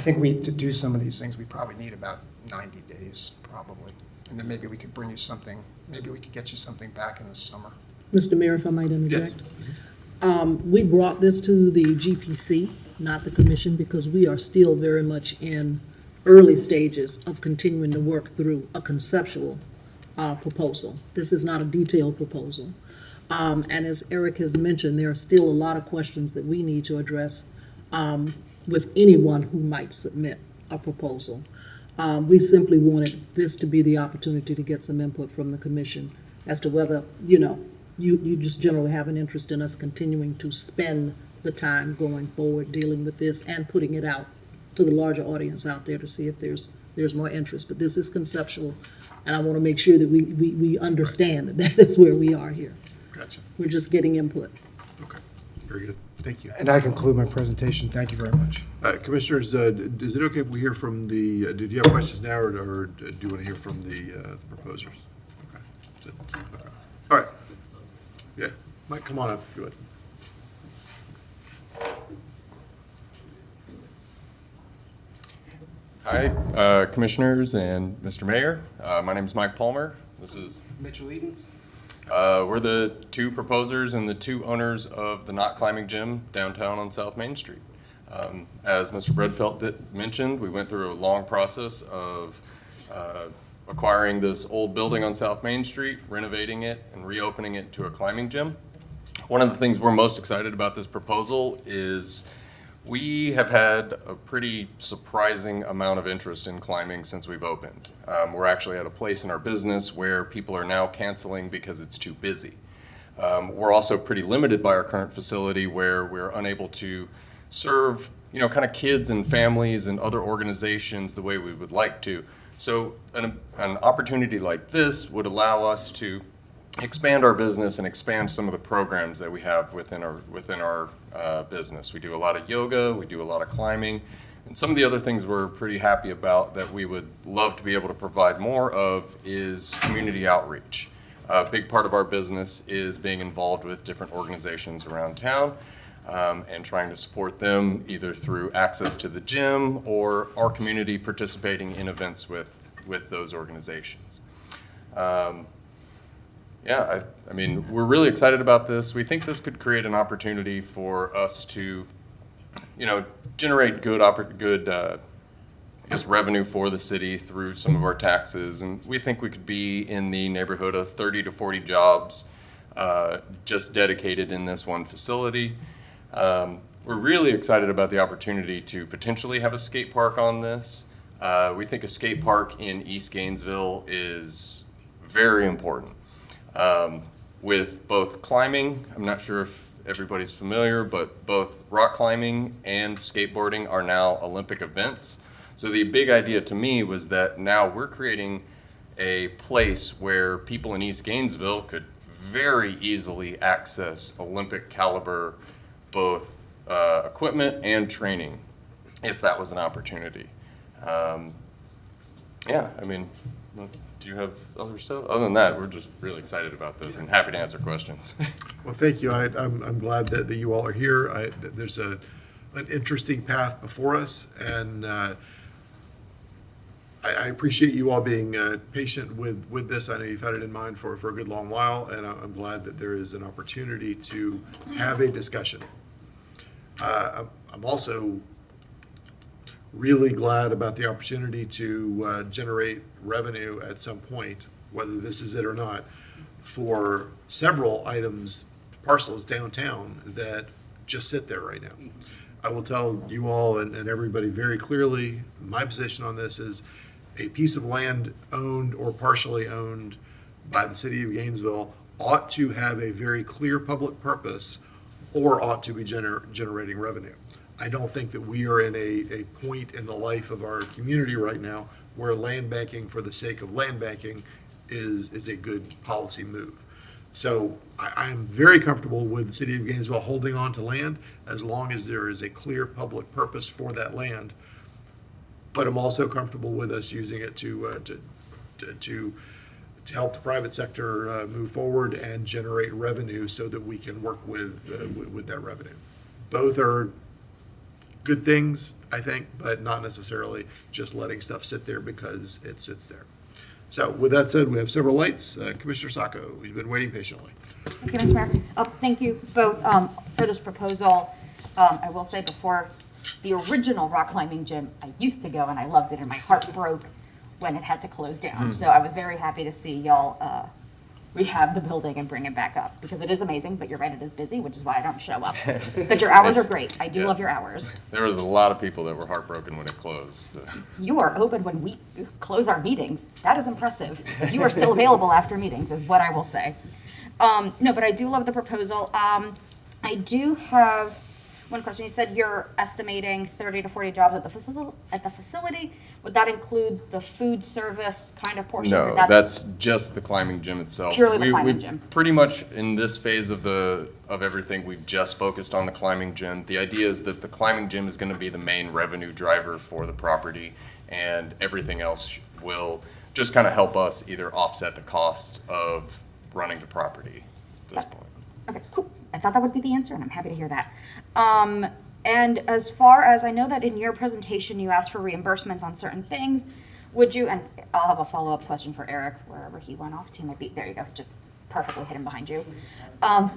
think to do some of these things, we probably need about 90 days, probably. And then maybe we could bring you something, maybe we could get you something back in the summer. Mr. Mayor, if I might interject. We brought this to the GPC, not the commission, because we are still very much in early stages of continuing to work through a conceptual proposal. This is not a detailed proposal. And as Eric has mentioned, there are still a lot of questions that we need to address with anyone who might submit a proposal. We simply wanted this to be the opportunity to get some input from the commission as to whether, you just generally have an interest in us continuing to spend the time going forward dealing with this and putting it out to the larger audience out there to see if there's more interest. But this is conceptual, and I want to make sure that we understand that is where we are here. Gotcha. We're just getting input. Okay, very good. Thank you. And I conclude my presentation. Thank you very much. Commissioners, is it okay if we hear from do you have questions now, or do you want to hear from the proposers? Okay. That's it. Okay. All right. Yeah, Mike, come on up if you would. Hi, Commissioners and Mr. Mayor. My name is Mike Palmer. This is Mitchell Edens. we're the two proposers and the two owners of the Knot Climbing Gym downtown on South Main Street. As Mr. Bredfeld mentioned, we went through a long process of acquiring this old building on South Main Street, renovating it, and reopening it to a climbing gym. One of the things we're most excited about this proposal is we have had a pretty surprising amount of interest in climbing since we've opened. We're actually at a place in our business where people are now canceling because it's too busy. We're also pretty limited by our current facility where we're unable to serve, kind of kids and families and other organizations the way we would like to. So an opportunity like this would allow us to expand our business and expand some of the programs that we have within our business. We do a lot of yoga, we do a lot of climbing, and some of the other things we're pretty happy about that we would love to be able to provide more of is community outreach. A big part of our business is being involved with different organizations around town and trying to support them either through access to the gym or our community participating in events with those organizations. Yeah, I mean, we're really excited about this. We think this could create an opportunity for us to, generate good revenue for the city through some of our taxes. And we think we could be in the neighborhood of 30 to 40 jobs just dedicated in this one facility. We're really excited about the opportunity to potentially have a skate park on this. We think a skate park in East Gainesville is very important. With both climbing, I'm not sure if everybody's familiar, but both rock climbing and skateboarding are now Olympic events. So the big idea to me was that now we're creating a place where people in East Gainesville could very easily access Olympic caliber, both equipment and training, if that was an opportunity. Yeah, I mean, do you have other stuff? Other than that, we're just really excited about this and happy to answer questions. Well, thank you. I'm glad that you all are here. There's an interesting path before us, and I appreciate you all being patient with this. I know you've had it in mind for a good long while, and I'm glad that there is an opportunity to have a discussion. I'm also really glad about the opportunity to generate revenue at some point, whether this is it or not, for several items, parcels downtown that just sit there right now. I will tell you all and everybody very clearly, my position on this is a piece of land owned or partially owned by the city of Gainesville ought to have a very clear public purpose or ought to be generating revenue. I don't think that we are in a point in the life of our community right now where land banking for the sake of land banking is a good policy move. So I'm very comfortable with the city of Gainesville holding on to land as long as there is a clear public purpose for that land. But I'm also comfortable with us using it to help the private sector move forward and generate revenue so that we can work with that revenue. Both are good things, I think, but not necessarily just letting stuff sit there because it sits there. So with that said, we have several lights. Commissioner Sacco, who's been waiting patiently. Thank you, Mr. Mayor. Thank you both for this proposal. I will say before, the original rock climbing gym, I used to go and I loved it, and my heart broke when it had to close down. So I was very happy to see y'all rehab the building and bring it back up, because it is amazing, but you're right, it is busy, which is why I don't show up. But your hours are great. I do love your hours. There was a lot of people that were heartbroken when it closed. So. You are open when we close our meetings. That is impressive. You are still available after meetings, is what I will say. No, but I do love the proposal. I do have one question. You said you're estimating 30 to 40 jobs at the facility. Would that include the food service kind of portion? No, that's just the climbing gym itself. Purely the climbing gym. Pretty much in this phase of everything, we've just focused on the climbing gym. The idea is that the climbing gym is going to be the main revenue driver for the property, and everything else will just kind of help us either offset the costs of running the property at this point. Okay, cool. I thought that would be the answer, and I'm happy to hear that. And as far as I know that in your presentation you asked for reimbursements on certain things, would you, and I'll have a follow-up question for Eric, wherever he went off to, maybe, there you go, just perfectly hidden behind you. I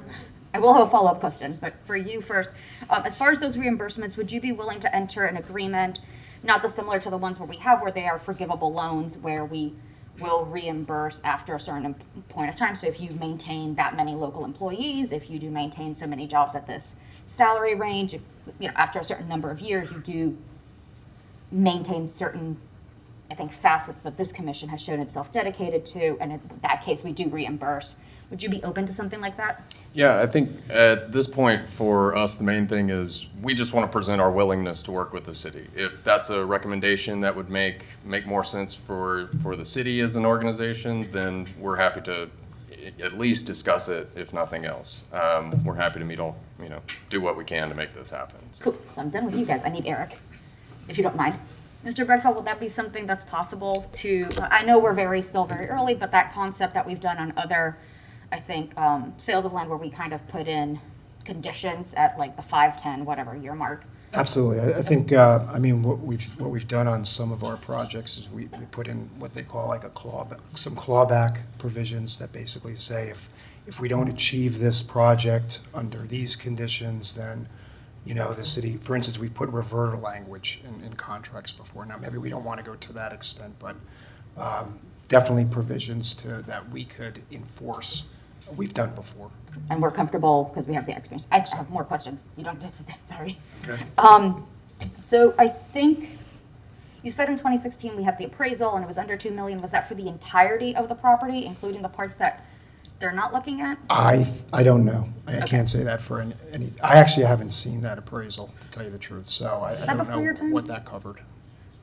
will have a follow-up question, but for you first, as far as those reimbursements, would you be willing to enter an agreement, not dissimilar to the ones where we have, where they are forgivable loans, where we will reimburse after a certain point of time? So if you maintain that many local employees, if you do maintain so many jobs at this salary range, if, after a certain number of years, you do maintain certain, I think, facets that this commission has shown itself dedicated to, and in that case, we do reimburse. Would you be open to something like that? Yeah, I think at this point for us, the main thing is we just want to present our willingness to work with the city. If that's a recommendation that would make more sense for the city as an organization, then we're happy to at least discuss it, if nothing else. We're happy to do what we can to make this happen. So. Cool. So I'm done with you guys. I need Eric, if you don't mind. Mr. Bregfeld, will that be something that's possible to, I know we're still very early, but that concept that we've done on other, I think, sales of land where we kind of put in conditions at like the 5, 10, whatever year mark. Absolutely. I think, what we've done on some of our projects is we put in what they call like some clawback provisions that basically say if we don't achieve this project under these conditions, then, the city, for instance, we put reverter language in contracts before. Now, maybe we don't want to go to that extent, but definitely provisions that we could enforce. We've done before. And we're comfortable because we have the experience. I just have more questions. You don't just, sorry. Okay. So I think you said in 2016 we had the appraisal and it was under $2 million. Was that for the entirety of the property, including the parts that they're not looking at? I don't know. I can't say that for any. I actually haven't seen that appraisal, to tell you the truth. So I don't know what that covered.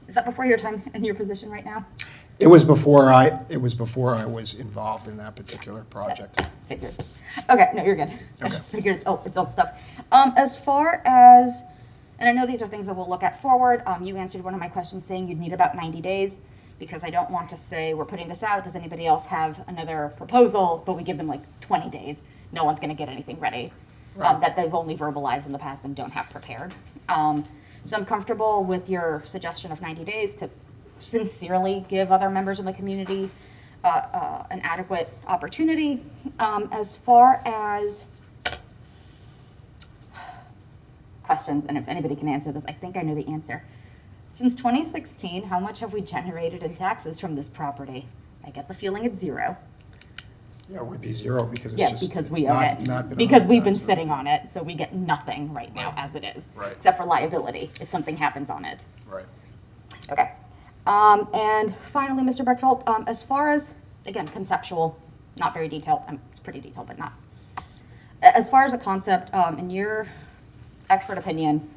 Is that before your time in your position right now? It was before I was involved in that particular project. Figured. Okay, no, you're good. I Okay. just figured it's old stuff. As far as, and I know these are things that we'll look at forward, you answered one of my questions saying you'd need about 90 days, because I don't want to say, we're putting this out, does anybody else have another proposal, but we give them like 20 days. No one's gonna get anything ready, that they've only verbalized in the past and don't have prepared. So I'm comfortable with your suggestion of 90 days to sincerely give other members of the community an adequate opportunity. As far as questions, and if anybody can answer this, I think I know the answer. Since 2016, how much have we generated in taxes from this property? I get the feeling it's zero. Yeah, it would be zero because it's Yeah, just. because it's we own not- it. not been Because we've been advertised, sitting on it, so we get nothing right now as it is. Right. Except for liability, if something happens on it. Right. Okay. And finally, Mr. Beckfeldt, as far as, again, conceptual, not very detailed, it's pretty detailed, but not. As far as a concept, in your expert opinion,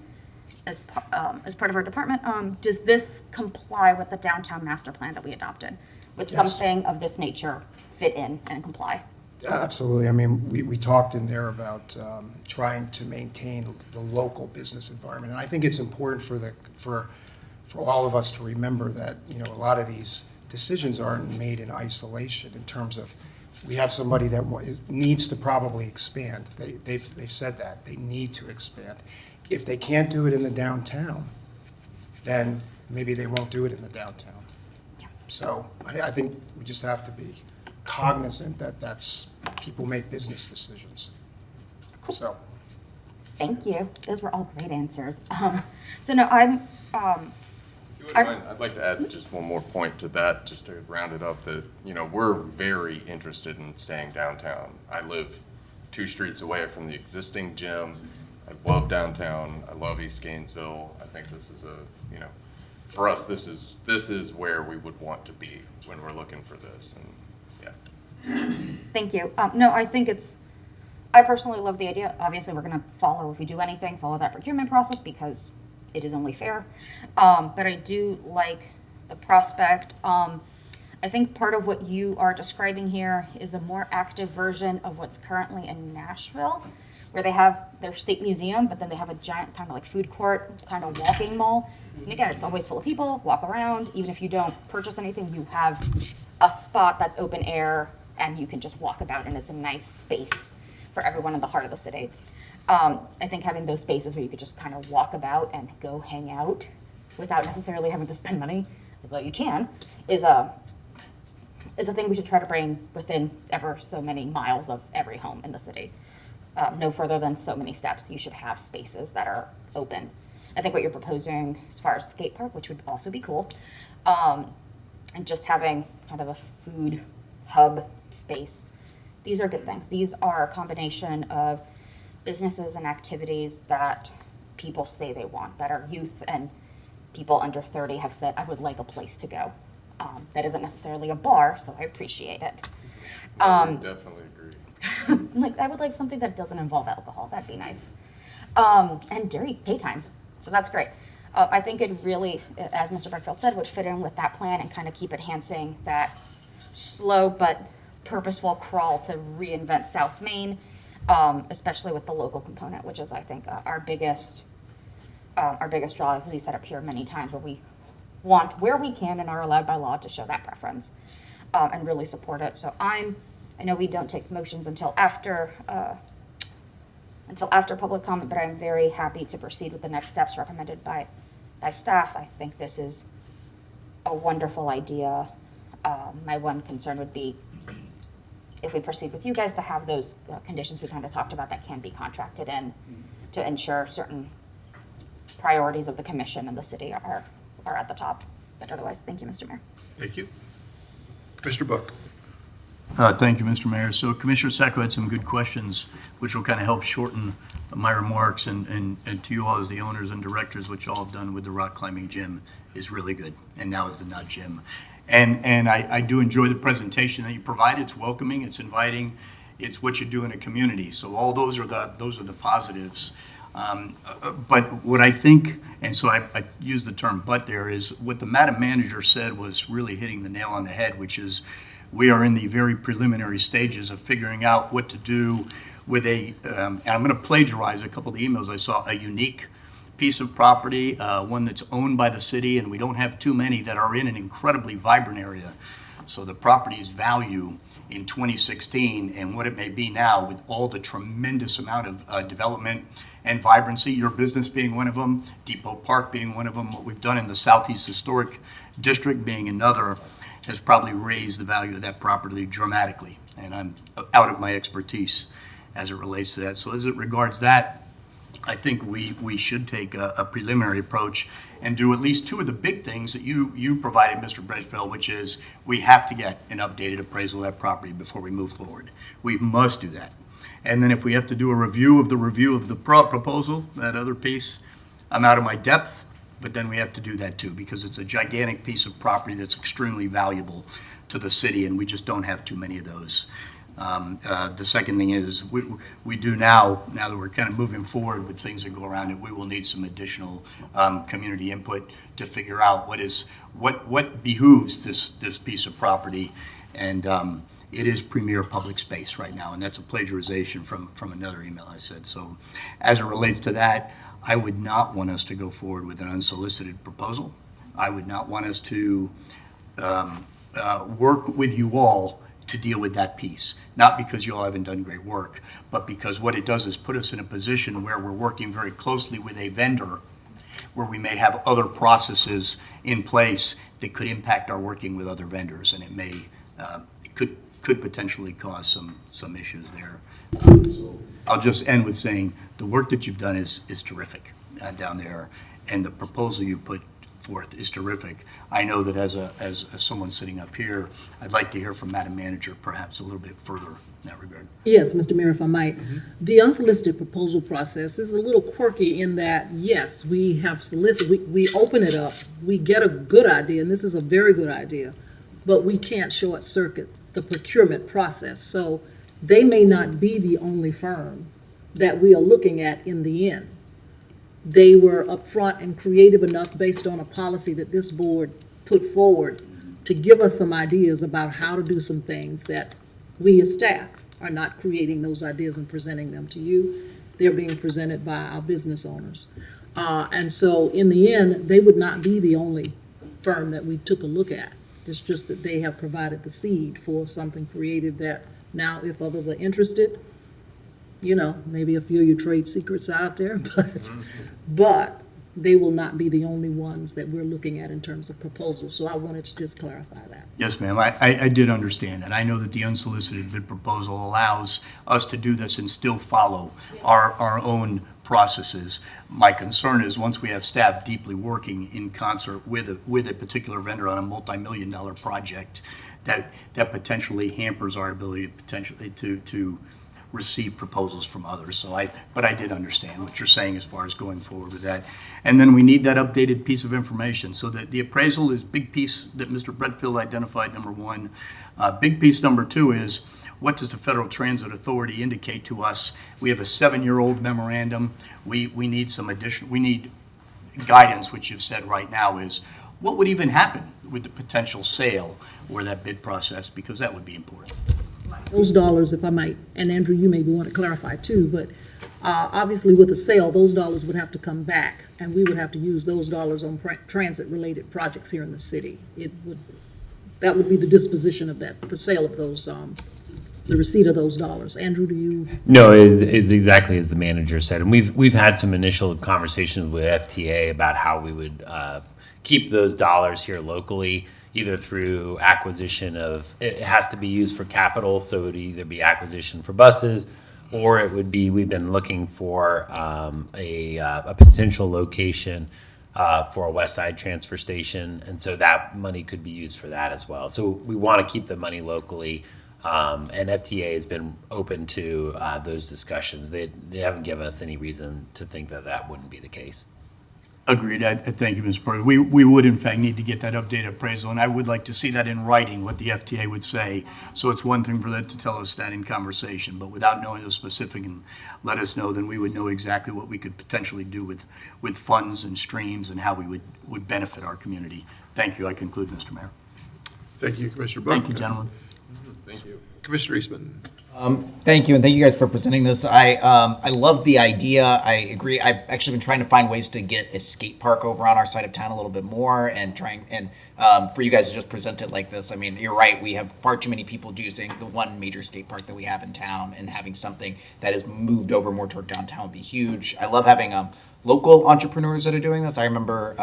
as part of our department, does this comply with the downtown master plan that we adopted? Would Yes. something of this nature fit in and comply? Absolutely. I mean, we talked in there about trying to maintain the local business environment. And I think it's important for all of us to remember that, you know, a lot of these decisions aren't made in isolation in terms of, we have somebody that needs to probably expand. They've said that. They need to expand. If they can't do it in the downtown, then maybe they won't do it in the downtown. So I think we just have to be cognizant that people make business decisions. So, Thank you. Those were all great answers. So no, I'm, If you wouldn't mind, I'd like to add just one more point to that, just to round it up, that, you know, we're very interested in staying downtown. I live 2 streets away from the existing gym. I love downtown. I love East Gainesville. I think this is you know, for us, this is where we would want to be when we're looking for this, and, yeah. Thank you. No, I think I personally love the idea. Obviously, we're going to follow, if we do anything, follow that procurement process because it is only fair. But I do like the prospect. I think part of what you are describing here is a more active version of what's currently in Nashville, where they have their state museum, but then they have a giant kind of like food court, kind of walking mall. And again, it's always full of people, walk around. Even if you don't purchase anything, you have a spot that's open air and you can just walk about, and it's a nice space for everyone in the heart of the city. I think having those spaces where you could just kind of walk about and go hang out without necessarily having to spend money, although you can, is a thing we should try to bring within ever so many miles of every home in the city. No further than so many steps, you should have spaces that are open. I think what you're proposing as far as skate park, which would also be cool, and just having kind of a food hub space. These are good things. These are a combination of businesses and activities that people say they want, that our youth and people under 30 have said, I would like a place to go. That isn't necessarily a bar, so I appreciate it. I definitely agree. Like, I would like something that doesn't involve alcohol. That'd be nice. And daytime. So that's great. I think it really, as Mr. Beckfeldt said, would fit in with that plan and kind of keep enhancing that slow but purposeful crawl to reinvent South Main, especially with the local component, which is, I think, our biggest draw. As we said up here many times, where we want, where we can and are allowed by law, to show that preference and really support it. So I know we don't take motions until after public comment, but I'm very happy to proceed with the next steps recommended by staff. I think this is a wonderful idea. My one concern would be if we proceed with you guys to have those conditions we kind of talked about that can be contracted in to ensure certain priorities of the commission and the city are at the top. But otherwise, thank you, Mr. Mayor. Thank you. Commissioner Book. Thank you, Mr. Mayor. So Commissioner Sacco had some good questions, which will kind of help shorten my remarks, and to you all as the owners and directors, what you all have done with the rock climbing gym is really good, and now is the not gym. And I do enjoy the presentation that you provide. It's welcoming, it's inviting, it's what you do in a community. So all those are the positives. But what I think, And so I use the term "but" there is what the Madam Manager said was really hitting the nail on the head, which is we are in the very preliminary stages of figuring out what to do with and I'm going to plagiarize a couple of the emails I saw, a unique piece of property, one that's owned by the city, and we don't have too many that are in an incredibly vibrant area. So the property's value in 2016 and what it may be now with all the tremendous amount of development and vibrancy, your business being one of them, Depot Park being one of them, what we've done in the Southeast Historic District being another, has probably raised the value of that property dramatically. And I'm out of my expertise as it relates to that. So as it regards that, I think we should take a preliminary approach and do at least two of the big things that you provided, Mr. Bredfeld, which is we have to get an updated appraisal of that property before we move forward. We must do that. And then if we have to do a review of the proposal, that other piece, I'm out of my depth, but then we have to do that too, because it's a gigantic piece of property that's extremely valuable to the city, and we just don't have too many of those. The second thing is we do now that we're kind of moving forward with things that go around it, we will need some additional community input to figure out what behooves this piece of property. And it is premier public space right now, and that's a plagiarization from another email I said. So as it relates to that, I would not want us to go forward with an unsolicited proposal. I would not want us to work with you all to deal with that piece, not because you all haven't done great work, but because what it does is put us in a position where we're working very closely with a vendor where we may have other processes in place that could impact our working with other vendors, and it may could potentially cause some issues there. So I'll just end with saying the work that you've done is terrific down there, and the proposal you put forth is terrific. I know that as someone sitting up here, I'd like to hear from Madam Manager perhaps a little bit further in that regard. Yes, Mr. Mayor, if I might. The unsolicited proposal process is a little quirky in that, yes, we have solicited, we open it up, we get a good idea, and this is a very good idea, but we can't short circuit the procurement process. So they may not be the only firm that we are looking at in the end. They were upfront and creative enough based on a policy that this board put forward to give us some ideas about how to do some things that we as staff are not creating those ideas and presenting them to you. They're being presented by our business owners. And so in the end, they would not be the only firm that we took a look at. It's just that they have provided the seed for something creative that now if others are interested, you know, maybe a few of your trade secrets out there, but they will not be the only ones that we're looking at in terms of proposals. So I wanted to just clarify that. Yes, ma'am. I did understand that. I know that the unsolicited bid proposal allows us to do this and still follow our own processes. My concern is once we have staff deeply working in concert with a particular vendor on a multi-million-dollar project, that potentially hampers our ability to receive proposals from others. But I did understand what you're saying as far as going forward with that. And then we need that updated piece of information. So that the appraisal is big piece that Mr. Bredfield identified, number one. Big piece number two is what does the Federal Transit Authority indicate to us? We have a 7-year-old memorandum. We need some additional, we need guidance, which you've said right now is what would even happen with the potential sale or that bid process, because that would be important. Those dollars, if I might, and Andrew, you maybe want to clarify too, but obviously with a sale, those dollars would have to come back, and we would have to use those dollars on transit-related projects here in the city. That would be the disposition of that, the sale of those, the receipt of those dollars. Andrew, do you? No, it is exactly as the manager said, and we've had some initial conversations with FTA about how we would keep those dollars here locally, either through acquisition of, it has to be used for capital, so it would either be acquisition for buses, or it would be, we've been looking for a potential location for a West Side transfer station, and so that money could be used for that as well. So we want to keep the money locally, and FTA has been open to those discussions. They haven't given us any reason to think that that wouldn't be the case. Agreed. Thank you, Mr. Porter. We would in fact need to get that updated appraisal, and I would like to see that in writing, what the FTA would say. So it's one thing for that to tell us that in conversation, but without knowing the specific and let us know, then we would know exactly what we could potentially do with funds and streams and how we would benefit our community. Thank you. I conclude, Mr. Mayor. Thank you, Commissioner Book. Thank you, gentlemen. Thank you. Commissioner Eastman. Thank you, and thank you guys for presenting this. I love the idea. I agree. I've actually been trying to find ways to get a skate park over on our side of town a little bit more, and for you guys to just present it like this. I mean, you're right. We have far too many people using the one major skate park that we have in town, and having something that is moved over more toward downtown would be huge. I love having local entrepreneurs that are doing this. I remember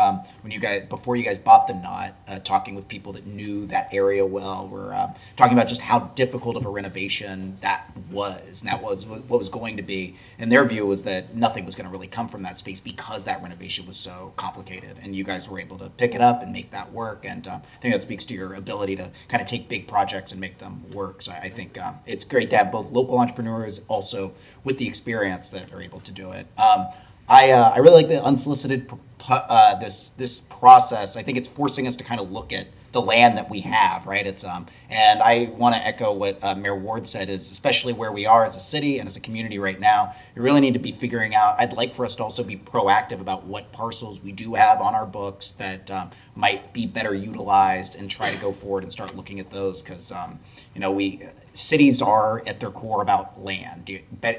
before you guys bought the Knot, talking with people that knew that area well. We're talking about just how difficult of a renovation that was, and that was what was going to be. And their view was that nothing was going to really come from that space because that renovation was so complicated. And you guys were able to pick it up and make that work. And I think that speaks to your ability to kind of take big projects and make them work. So I think it's great to have both local entrepreneurs also with the experience that are able to do it. I really like the unsolicited this process. I think it's forcing us to kind of look at the land that we have, right? It's and I want to echo what Mayor Ward said, is especially where we are as a city and as a community right now, we really need to be figuring out. I'd like for us to also be proactive about what parcels we do have on our books that might be better utilized, and try to go forward and start looking at those, because cities are at their core about land.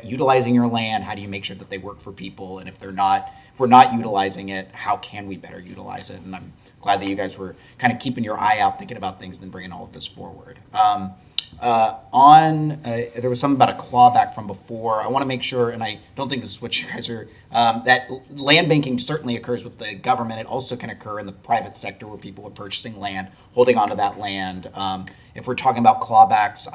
Utilizing your land, how do you make sure that they work for people? And if we're not utilizing it, how can we better utilize it? And I'm glad that you guys were kind of keeping your eye out, thinking about things, and then bringing all of this forward. There was something about a clawback from before. I want to make sure, and I don't think this is what you guys are, that land banking certainly occurs with the government. It also can occur in the private sector, where people are purchasing land, holding onto that land. If we're talking about clawbacks,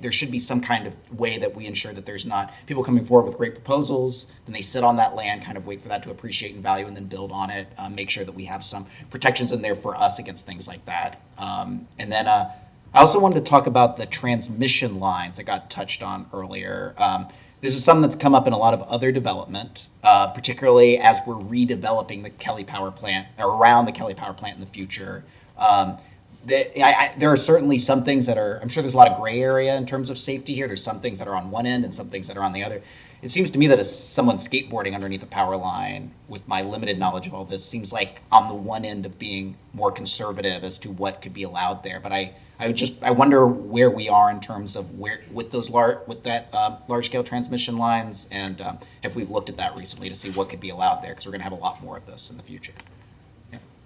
there should be some kind of way that we ensure that there's not people coming forward with great proposals, and they sit on that land, kind of wait for that to appreciate in value, and then build on it. Make sure that we have some protections in there for us against things like that. And then I also wanted to talk about the transmission lines that got touched on earlier. This is something that's come up in a lot of other development, particularly as we're redeveloping the Kelly Power Plant, or around the Kelly Power Plant in the future. There are certainly some things that are, I'm sure there's a lot of gray area in terms of safety here. There's some things that are on one end and some things that are on the other. It seems to me that as someone skateboarding underneath a power line, with my limited knowledge of all this, seems like on the one end of being more conservative as to what could be allowed there. But I wonder where we are in terms of with large scale transmission lines, and if we've looked at that recently to see what could be allowed there, because we're going to have a lot more of this in the future.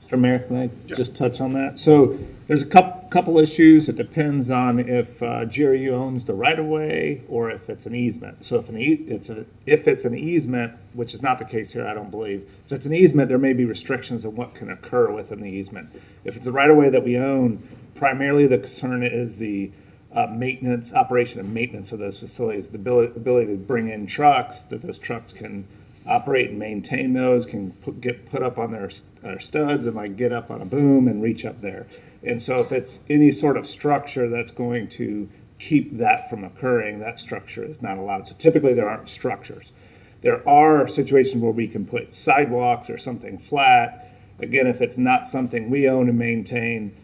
Mr. Mayor, can I just touch on that? So there's a couple issues. It depends on if GRU owns the right of way or if it's an easement. So if it's an easement, which is not the case here, I don't believe. If it's an easement, there may be restrictions on what can occur within the easement. If it's a right of way that we own, primarily the concern is the operation and maintenance of those facilities, the ability to bring in trucks, that those trucks can operate and maintain those, can get put up on their studs and get up on a boom and reach up there. And so if it's any sort of structure that's going to keep that from occurring, that structure is not allowed. So typically there aren't structures. There are situations where we can put sidewalks or something flat. Again, if it's not something we own and maintain,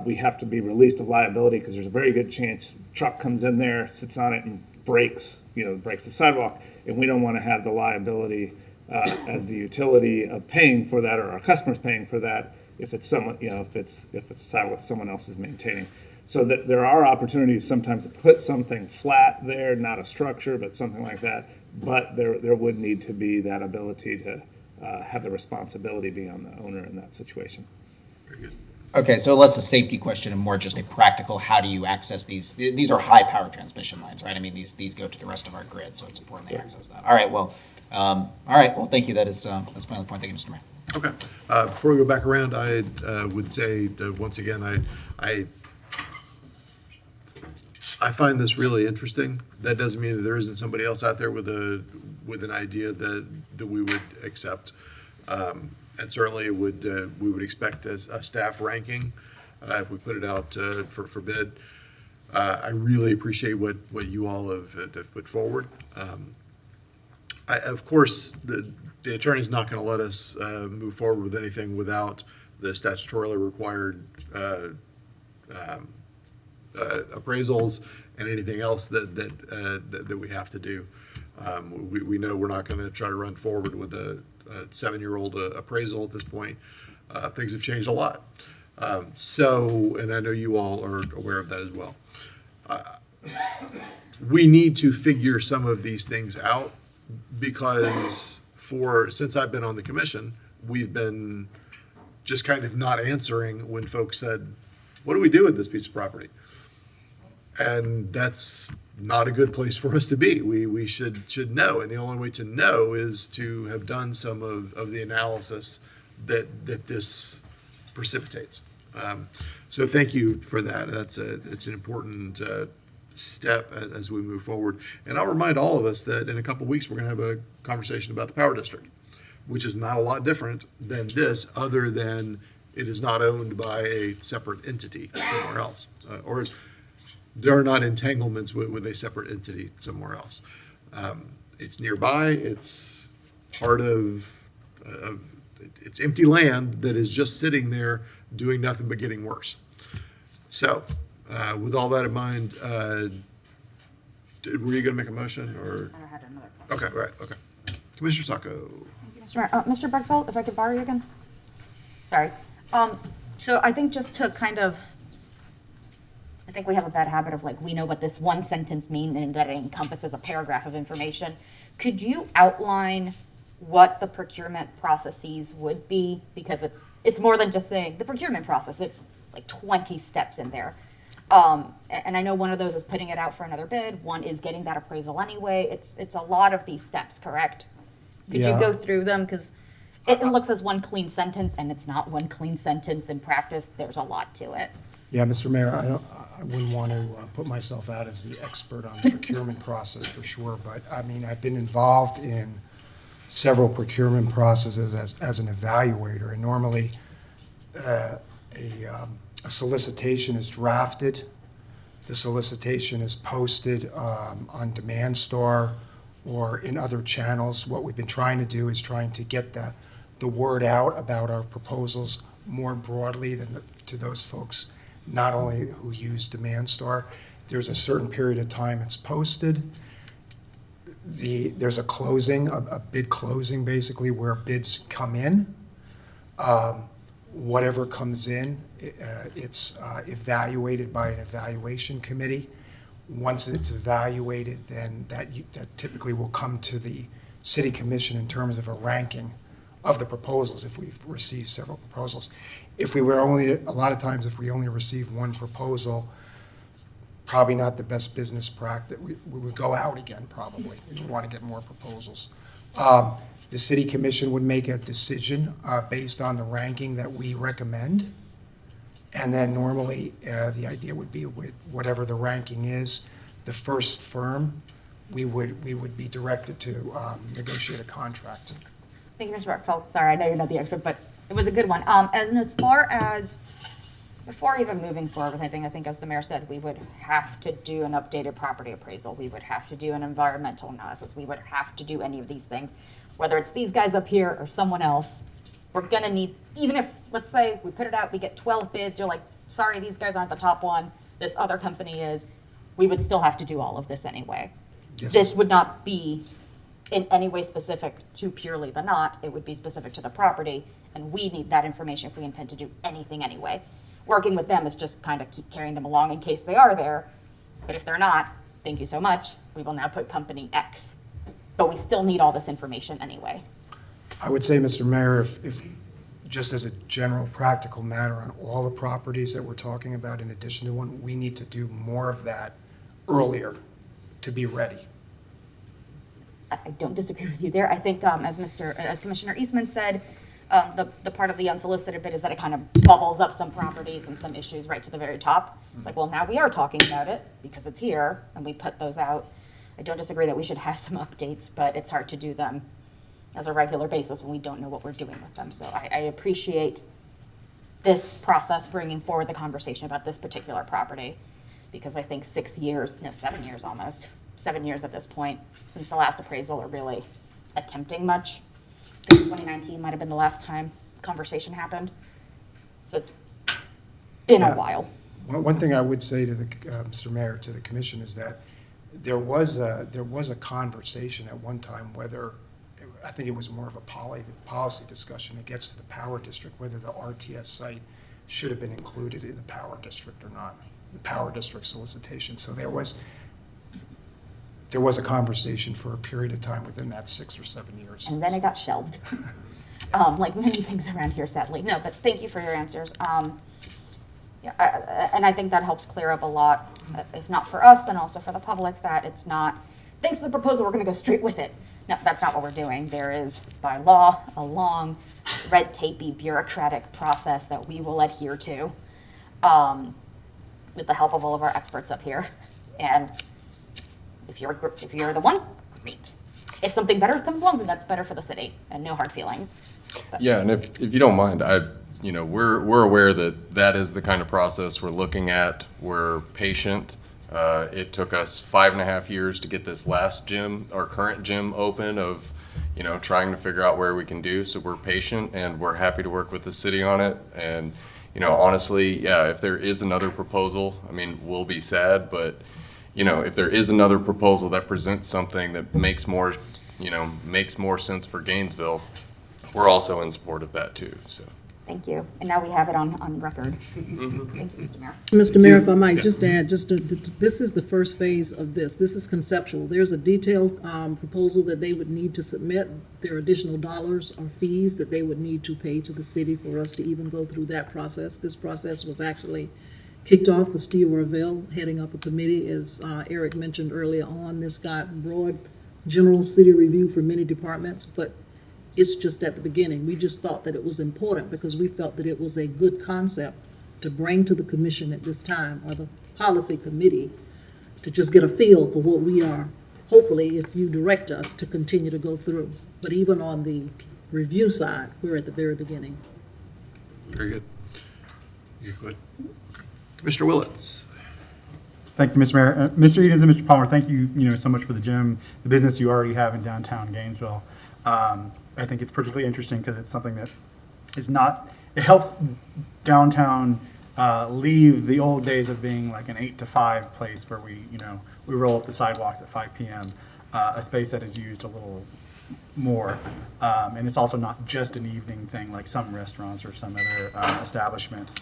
we have to be released of liability, because there's a very good chance truck comes in there, sits on it, and breaks the sidewalk, and we don't want to have the liability as the utility of paying for that, or our customers paying for that, if it's someone, if it's a sidewalk someone else is maintaining. So that there are opportunities sometimes to put something flat there, not a structure, but something like that. But there would need to be that ability to have the responsibility be on the owner in that situation. Very good. Okay, so less a safety question and more just a practical, how do you access these? These are high power transmission lines, right? I mean, these go to the rest of our grid, so it's important to access that. All right, well, thank you. That's my only point. Thank you, Mr. Mayor. Okay. Before we go back around, I would say once again, I find this really interesting. That doesn't mean that there isn't somebody else out there with an idea that we would accept. And certainly we would expect a staff ranking if we put it out for bid. I really appreciate what you all have put forward. Of course, the attorney's not going to let us move forward with anything without the statutorily required appraisals and anything else that we have to do. We know we're not going to try to run forward with a 7-year-old appraisal at this point. Things have changed a lot. And I know you all are aware of that as well. We need to figure some of these things out because since I've been on the commission, we've been just kind of not answering when folks said, what do we do with this piece of property? And that's not a good place for us to be. We should know, and the only way to know is to have done some of the analysis that this precipitates. So thank you for that. It's an important step as we move forward. And I'll remind all of us that in a couple of weeks, we're going to have a conversation about the power district, which is not a lot different than this, other than it is not owned by a separate entity somewhere else, or there are not entanglements with a separate entity somewhere else. It's nearby. It's part of it's empty land that is just sitting there doing nothing but getting worse. So, with all that in mind, were you going to make a motion or? I had another question. Okay, right. Okay. Commissioner Sacco. Mr. Bergfeld, if I could borrow you again? Sorry. So I think just to kind of, I think we have a bad habit of like, we know what this one sentence means and that it encompasses a paragraph of information. Could you outline what the procurement processes would be? Because it's more than just saying the procurement process. It's like 20 steps in there. And I know one of those is putting it out for another bid. One is getting that appraisal anyway. It's a lot of these steps, correct? Could you go through them? Because it looks as one clean sentence, and it's not one clean sentence in practice. There's a lot to it. Yeah, Mr. Mayor, I wouldn't want to put myself out as the expert on the procurement process for sure, but I mean, I've been involved in several procurement processes as an evaluator, and normally a solicitation is drafted. The solicitation is posted on Demand Star or in other channels. What we've been trying to do is trying to get the word out about our proposals more broadly than to those folks, not only who use Demand Star. There's a certain period of time it's posted. There's a closing, a bid closing basically, where bids come in. Whatever comes in, it's evaluated by an evaluation committee. Once it's evaluated, then that typically will come to the city commission in terms of a ranking of the proposals if we've received several proposals. If we were only, a lot of times if we only receive one proposal, probably not the best business practice. We would go out again probably. We would want to get more proposals. The city commission would make a decision based on the ranking that we recommend. And then normally the idea would be with whatever the ranking is, the first firm, we would be directed to negotiate a contract. Thank you, Mr. Bergfeld. Sorry, I know you're not the expert, but it was a good one. And as far as, before even moving forward with anything, I think as the mayor said, we would have to do an updated property appraisal. We would have to do an environmental analysis. We would have to do any of these things. Whether it's these guys up here or someone else, we're going to need, even if, let's say, we put it out, we get 12 bids, you're like, sorry, these guys aren't the top one, this other company is, we would still have to do all of this anyway. Yes. This would not be in any way specific to purely the knot, it would be specific to the property, and we need that information if we intend to do anything anyway. Working with them is just kind of keep carrying them along in case they are there, but if they're not, thank you so much, we will now put company X. But we still need all this information anyway. I would say, Mr. Mayor, if just as a general practical matter on all the properties that we're talking about in addition to one, we need to do more of that earlier to be ready. I don't disagree with you there. I think as Commissioner Eastman said, the part of the unsolicited bid is that it kind of bubbles up some properties and some issues right to the very top. Like, well, now we are talking about it because it's here and we put those out. I don't disagree that we should have some updates, but it's hard to do them as a regular basis when we don't know what we're doing with them. So I appreciate this process bringing forward the conversation about this particular property, because I think 7 years almost, 7 years at this point, since the last appraisal are really attempting much. I think 2019 might have been the last time conversation happened. So it's been a while. One thing I would say to the, Mr. Mayor, to the commission is that there was a conversation at one time whether, I think it was more of a policy discussion, it gets to the power district, whether the RTS site should have been included in the power district or not, the power district solicitation. So there was a conversation for a period of time within that 6 or 7 years. And then it got shelved. Like many things around here, sadly. No, but thank you for your answers. Yeah, and I think that helps clear up a lot, if not for us, then also for the public, that it's not, thanks for the proposal, we're going to go straight with it. No, that's not what we're doing. There is, by law, a long, red tapey, bureaucratic process that we will adhere to with the help of all of our experts up here. And if you're the one, great. If something better comes along, then that's better for the city, and no hard feelings. But Yeah, and if you don't mind, we're aware that that is the kind of process we're looking at. We're patient. It took us 5.5 years to get this last gym, our current gym, open of, trying to figure out where we can do. So we're patient and we're happy to work with the city on it. And, honestly, yeah, if there is another proposal, we'll be sad, but, if there is another proposal that presents something that makes more sense for Gainesville, we're also in support of that too, so. thank you. And now we have it on record. Thank you, Mr. Mayor. Mr. Mayor, if I might just add, this is the first phase of this. This is conceptual. There's a detailed proposal that they would need to submit. There are additional dollars or fees that they would need to pay to the city for us to even go through that process. This process was actually kicked off with Steve Ravel heading up a committee, as Eric mentioned earlier on. This got broad general city review for many departments, but it's just at the beginning. We just thought that it was important because we felt that it was a good concept to bring to the commission at this time, or the policy committee, to just get a feel for what we are, hopefully, if you direct us, to continue to go through. But even on the review side, we're at the very beginning. Very good. You're good. Okay. Commissioner Willets. Thank you, Mr. Mayor. Mr. Edens and Mr. Palmer, thank you, so much for the gym, the business you already have in downtown Gainesville. I think it's particularly interesting because it's something that is not, it helps downtown leave the old days of being like an 8 to 5 place where we roll up the sidewalks at 5 p.m., a space that is used a little more. And it's also not just an evening thing like some restaurants or some other establishments.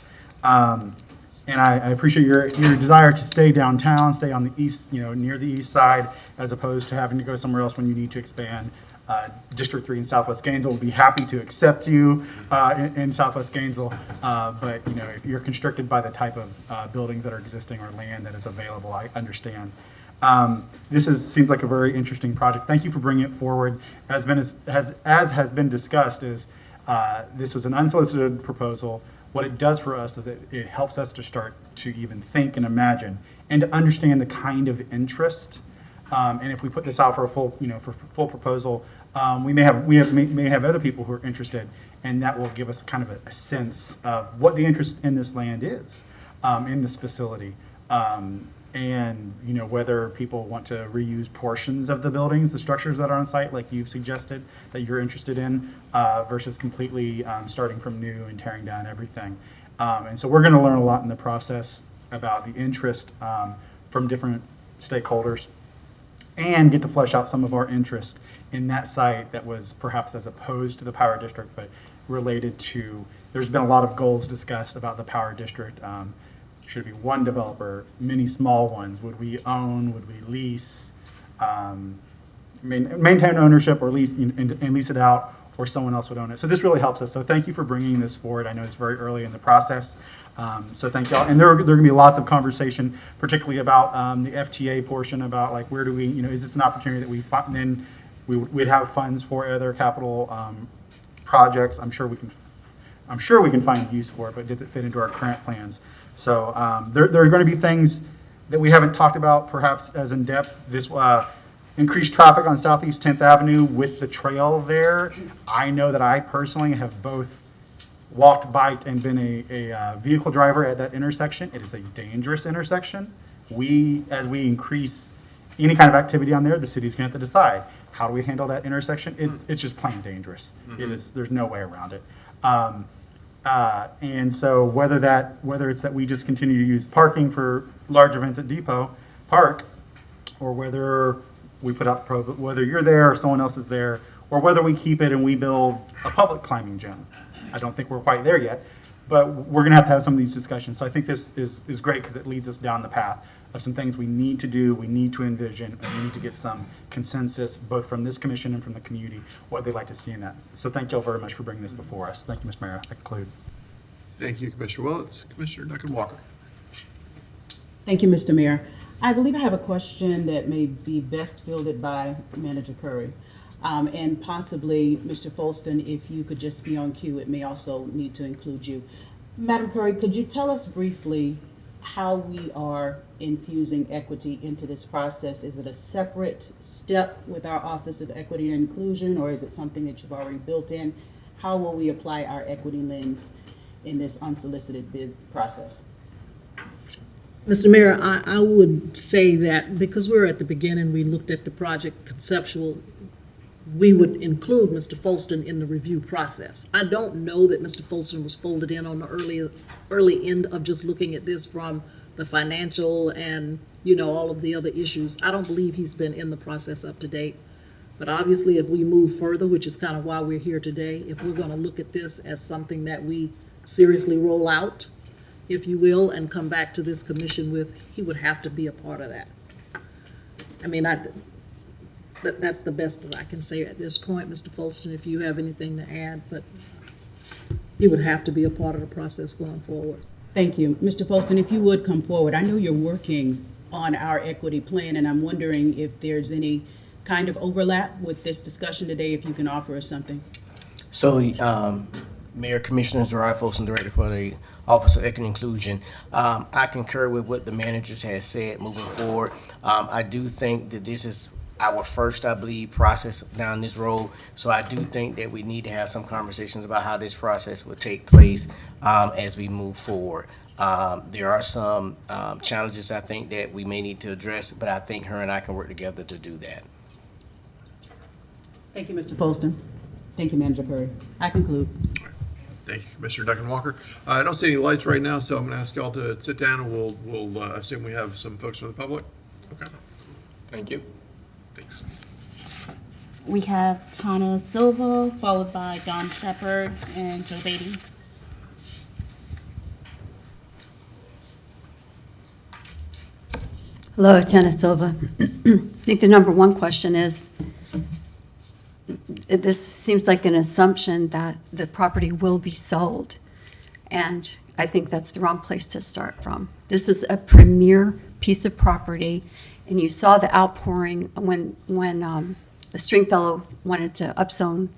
And I appreciate your desire to stay downtown, stay on the east, near the east side, as opposed to having to go somewhere else when you need to expand. District 3 in Southwest Gainesville will be happy to accept you in Southwest Gainesville, but if you're constricted by the type of buildings that are existing or land that is available, I understand. This seems like a very interesting project. Thank you for bringing it forward. As has been discussed, this was an unsolicited proposal. What it does for us is it helps us to start to even think and imagine and to understand the kind of interest. And if we put this out for a full proposal, we may have other people who are interested, and that will give us kind of a sense of what the interest in this land is, in this facility, and whether people want to reuse portions of the buildings, the structures that are on site, like you've suggested that you're interested in, versus completely starting from new and tearing down everything. And so we're going to learn a lot in the process about the interest from different stakeholders, and get to flesh out some of our interest in that site that was perhaps as opposed to the power district, but related to, there's been a lot of goals discussed about the power district. Should it be one developer, many small ones? Would we own, would we lease, maintain ownership or lease and lease it out, or someone else would own it? So this really helps us. So thank you for bringing this forward. I know it's very early in the process. So thank y'all. And there are going to be lots of conversation, particularly about the FTA portion, about like where do we, is this an opportunity that we find, then we'd have funds for other capital projects. I'm sure we can find use for it, but does it fit into our current plans? So there are going to be things that we haven't talked about perhaps as in depth. This increased traffic on Southeast 10th Avenue with the trail there. I know that I personally have both walked, biked, and been a vehicle driver at that intersection. It is a dangerous intersection. As we increase any kind of activity on there, the city's going to have to decide how do we handle that intersection? It's just plain dangerous. It is, there's no way around it. And so whether it's that we just continue to use parking for large events at Depot Park, or whether we put out whether you're there or someone else is there, or whether we keep it and we build a public climbing gym. I don't think we're quite there yet, but we're gonna have some of these discussions. So I think this is great because it leads us down the path of some things we need to do, we need to envision, and we need to get some consensus, both from this commission and from the community, what they'd like to see in that. So thank you all very much for bringing this before us. Thank you, Mr. Mayor. I conclude. Thank you, Commissioner Willets. Commissioner Duncan Walker. Thank you, Mr. Mayor. I believe I have a question that may be best fielded by Manager Curry. And possibly, Mr. Folston, if you could just be on cue, it may also need to include you. Madam Curry, could you tell us briefly how we are infusing equity into this process? Is it a separate step with our Office of Equity and Inclusion, or is it something that you've already built in? How will we apply our equity lens in this unsolicited bid process? Mr. Mayor, I would say that because we're at the beginning, we looked at the project conceptual, we would include Mr. Folston in the review process. I don't know that Mr. Folston was folded in on the early end of just looking at this from the financial and, all of the other issues. I don't believe he's been in the process up to date. But obviously, if we move further, which is kind of why we're here today, if we're going to look at this as something that we seriously roll out, if you will, and come back to this commission with, he would have to be a part of that. I mean, that's the best that I can say at this point, Mr. Folston, if you have anything to add, but he would have to be a part of the process going forward. Thank you. Mr. Folston, if you would come forward, I know you're working on our equity plan, and I'm wondering if there's any kind of overlap with this discussion today, if you can offer us something. So, Mayor, Commissioners, Gerard Folston, Director for the Office of Equity and Inclusion. I concur with what the managers has said moving forward. I do think that this is our first, I believe, process down this road. So I do think that we need to have some conversations about how this process will take place as we move forward. There are some challenges I think that we may need to address, but I think her and I can work together to do that. Thank you, Mr. Folston. Thank you, Manager Curry. I conclude. Thank you, Commissioner Duncan Walker. I don't see any lights right now, so I'm going to ask y'all to sit down, and we'll assume we have some folks from the public. Okay. Thank you. Thanks. We have Tana Silva, followed by Don Shepard and Joe Beatty. Hello, Tana Silva. I think the number one question is, this seems like an assumption that the property will be sold. And I think that's the wrong place to start from. This is a premier piece of property, and you saw the outpouring when the Stringfellow wanted to upzone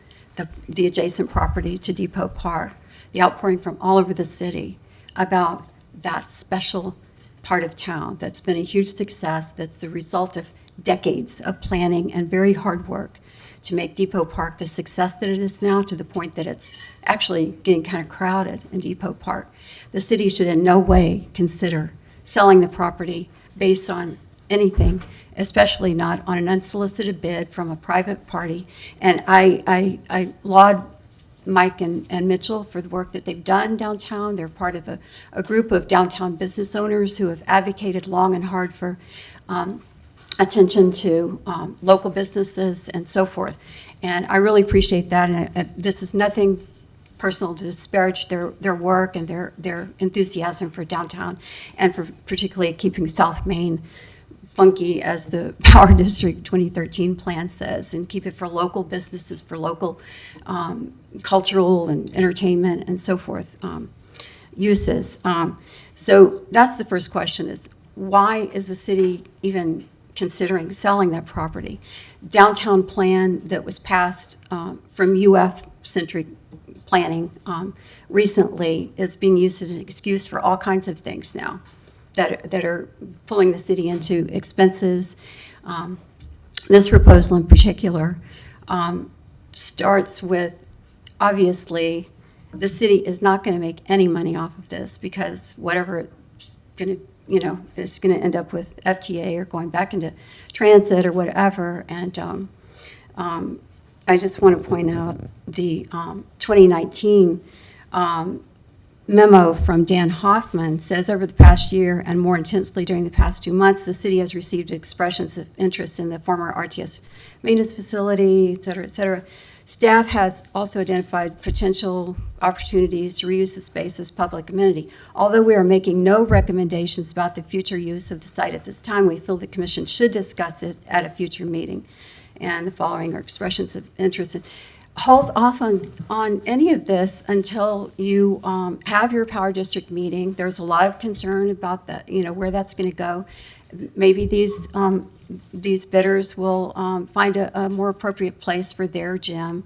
the adjacent property to Depot Park, the outpouring from all over the city about that special part of town that's been a huge success, that's the result of decades of planning and very hard work to make Depot Park the success that it is now, to the point that it's actually getting kind of crowded in Depot Park. The city should in no way consider selling the property based on anything, especially not on an unsolicited bid from a private party. And I laud Mike and Mitchell for the work that they've done downtown. They're part of a group of downtown business owners who have advocated long and hard for attention to local businesses and so forth. And I really appreciate that. And this is nothing personal to disparage their work and their enthusiasm for downtown, and for particularly keeping South Main funky, as the Power District 2013 plan says, and keep it for local businesses, for local cultural and entertainment and so forth uses. So that's the first question, is why is the city even considering selling that property? Downtown plan that was passed from UF-centric planning recently is being used as an excuse for all kinds of things now that are pulling the city into expenses. This proposal in particular starts with, obviously, the city is not going to make any money off of this, because whatever it's going to, it's going to end up with FTA or going back into transit or whatever. And I just want to point out the 2019 memo from Dan Hoffman says, over the past year and more intensely during the past 2 months, the city has received expressions of interest in the former RTS maintenance facility, et cetera, et cetera. Staff has also identified potential opportunities to reuse the space as public amenity. Although we are making no recommendations about the future use of the site at this time, we feel the commission should discuss it at a future meeting. And the following are expressions of interest. And hold off on any of this until you have your power district meeting. There's a lot of concern about that, where that's going to go. Maybe these bidders will find a more appropriate place for their gym,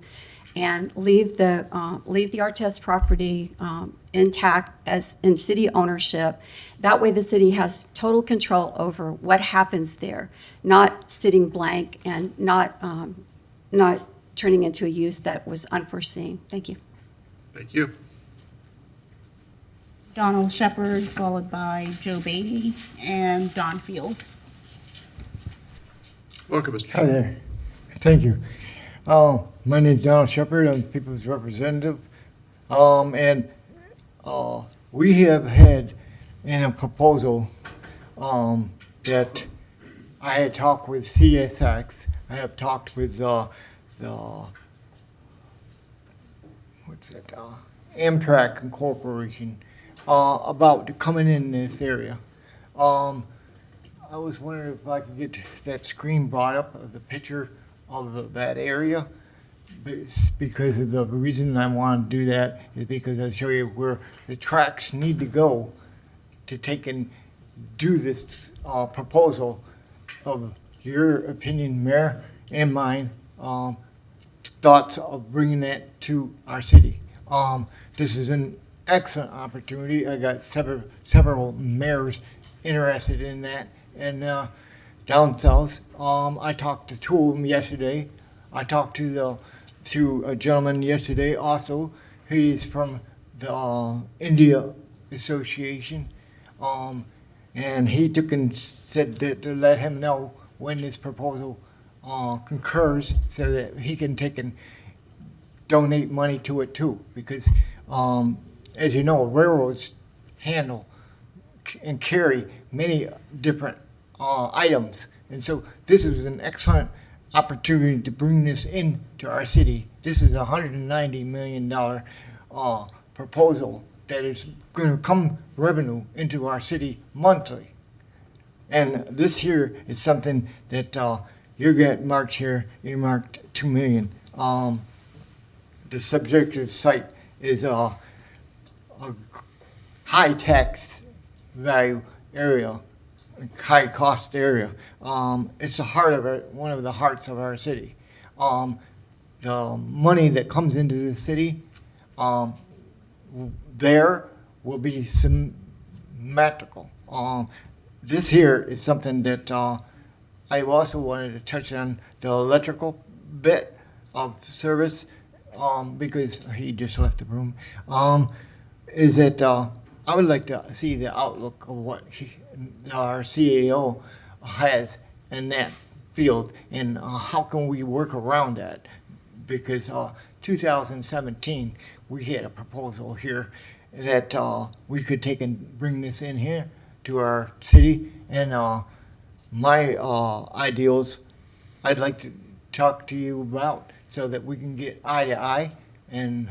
and leave the RTS property intact as in city ownership. That way, the city has total control over what happens there, not sitting blank and not turning into a use that was unforeseen. Thank you. Thank you. Donald Shepard, followed by Joe Beatty and Don Fields. Welcome, Mr. Hi Chairman. there. Thank you. My name is Donald Shepard. I'm the People's Representative. We have had in a proposal that I had talked with CSX. I have talked with Amtrak Corporation about coming in this area. I was wondering if I could get that screen brought up of the picture of that area, because of the reason I want to do that is because I'll show you where the tracks need to go to take and do this proposal of your opinion, Mayor, and mine, thoughts of bringing that to our city. This is an excellent opportunity. I got several mayors interested in that. And down south, I talked to two of them yesterday. I talked to a gentleman yesterday also. He's from the India Association. And he took and said that to let him know when this proposal concurs, so that he can take and donate money to it too. Because as you know, railroads handle and carry many different items. And so this is an excellent opportunity to bring this into our city. This is a $190 million proposal that is going to come revenue into our city monthly. And this here is something that you're getting marked here, you marked $2 million. The subjective site is a high tax value area, high cost area. It's the heart of it, one of the hearts of our city. The money that comes into the city, there will be symmetrical. This here is something that I also wanted to touch on, the electrical bit of service, because he just left the room, is that I would like to see the outlook of what our CAO has in that field, and how can we work around that? Because 2017, we had a proposal here that we could take and bring this in here to our city, and my ideals I'd like to talk to you about, so that we can get eye to eye, and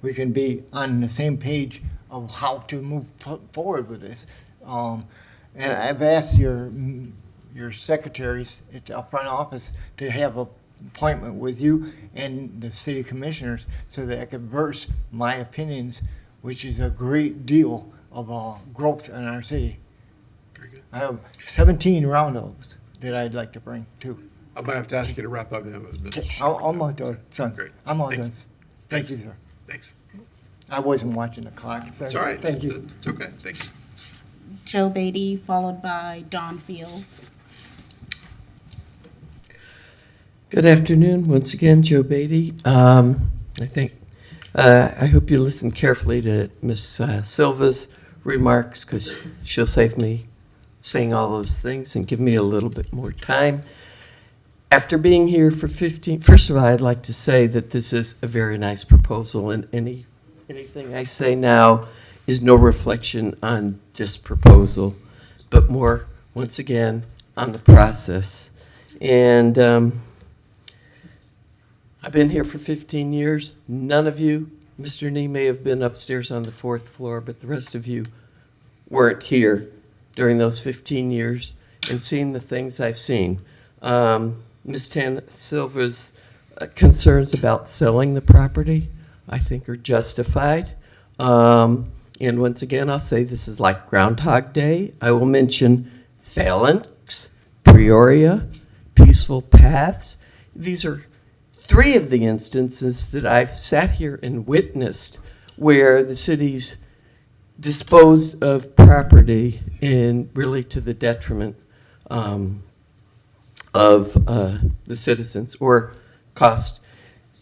we can be on the same page of how to move forward with this. And I've asked your secretaries at the front office to have an appointment with you and the city commissioners, so that I can verse my opinions, which is a great deal of growth in our city. Very good. I have 17 roundabouts that I'd like to bring too. I might have to ask you to wrap up now, Mr. I'm all done, son. Great. I'm all Thank done. you. Thank you, sir. Thanks. I wasn't watching the clock. Sorry. It's all right. Thank you. It's okay. Thank you. Joe Beatty, followed by Don Fields. Good afternoon, once again, Joe Beatty. I hope you listened carefully to Ms. Silva's remarks, because she'll save me saying all those things and give me a little bit more time. After being here for 15, first of all, I'd like to say that this is a very nice proposal, and anything I say now is no reflection on this proposal, but more, once again, on the process. And I've been here for 15 years. None of you, Mr. Nee may have been upstairs on the 4th floor, but the rest of you weren't here during those 15 years and seen the things I've seen. Ms. Tan Silva's concerns about selling the property, I think, are justified. And once again, I'll say this is like Groundhog Day. I will mention Phalanx, Peoria, Peaceful Paths. These are 3 of the instances that I've sat here and witnessed where the city's disposed of property and really to the detriment of the citizens or cost.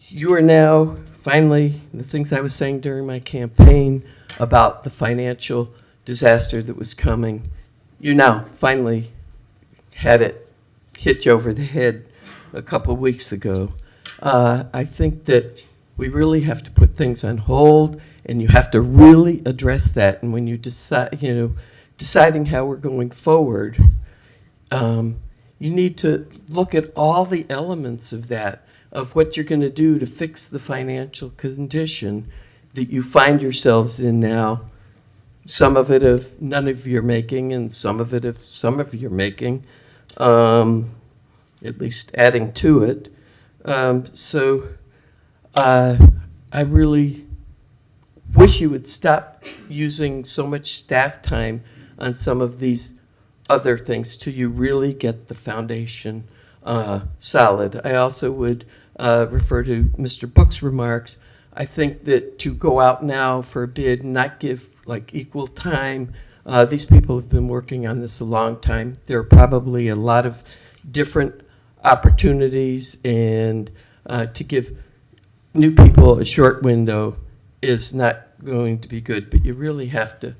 You are now finally, the things I was saying during my campaign about the financial disaster that was coming, you now finally had it hit you over the head a couple of weeks ago. I think that we really have to put things on hold, and you have to really address that. And when you decide, deciding how we're going forward, you need to look at all the elements of that, of what you're going to do to fix the financial condition that you find yourselves in now. Some of it of none of your making, and some of it of some of your making, at least adding to it. I really wish you would stop using so much staff time on some of these other things till you really get the foundation solid. I also would refer to Mr. Book's remarks. I think that to go out now for a bid and not give like equal time, these people have been working on this a long time. There are probably a lot of different opportunities, and to give new people a short window is not going to be good, but you really have to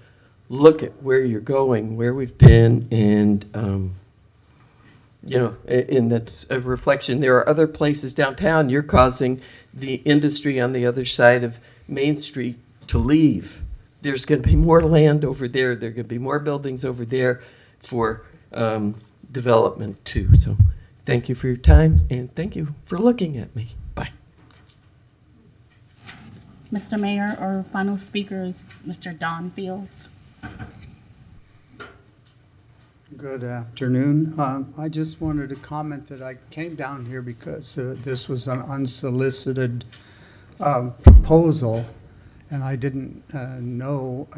look at where you're going, where we've been, and and that's a reflection. There are other places downtown. You're causing the industry on the other side of Main Street to leave. There's going to be more land over there. There are going to be more buildings over there for development too. So thank you for your time, and thank you for looking at me. Bye. Mr. Mayor, our final speaker is Mr. Don Fields. Good afternoon. I just wanted to comment that I came down here because this was an unsolicited proposal, and I didn't know,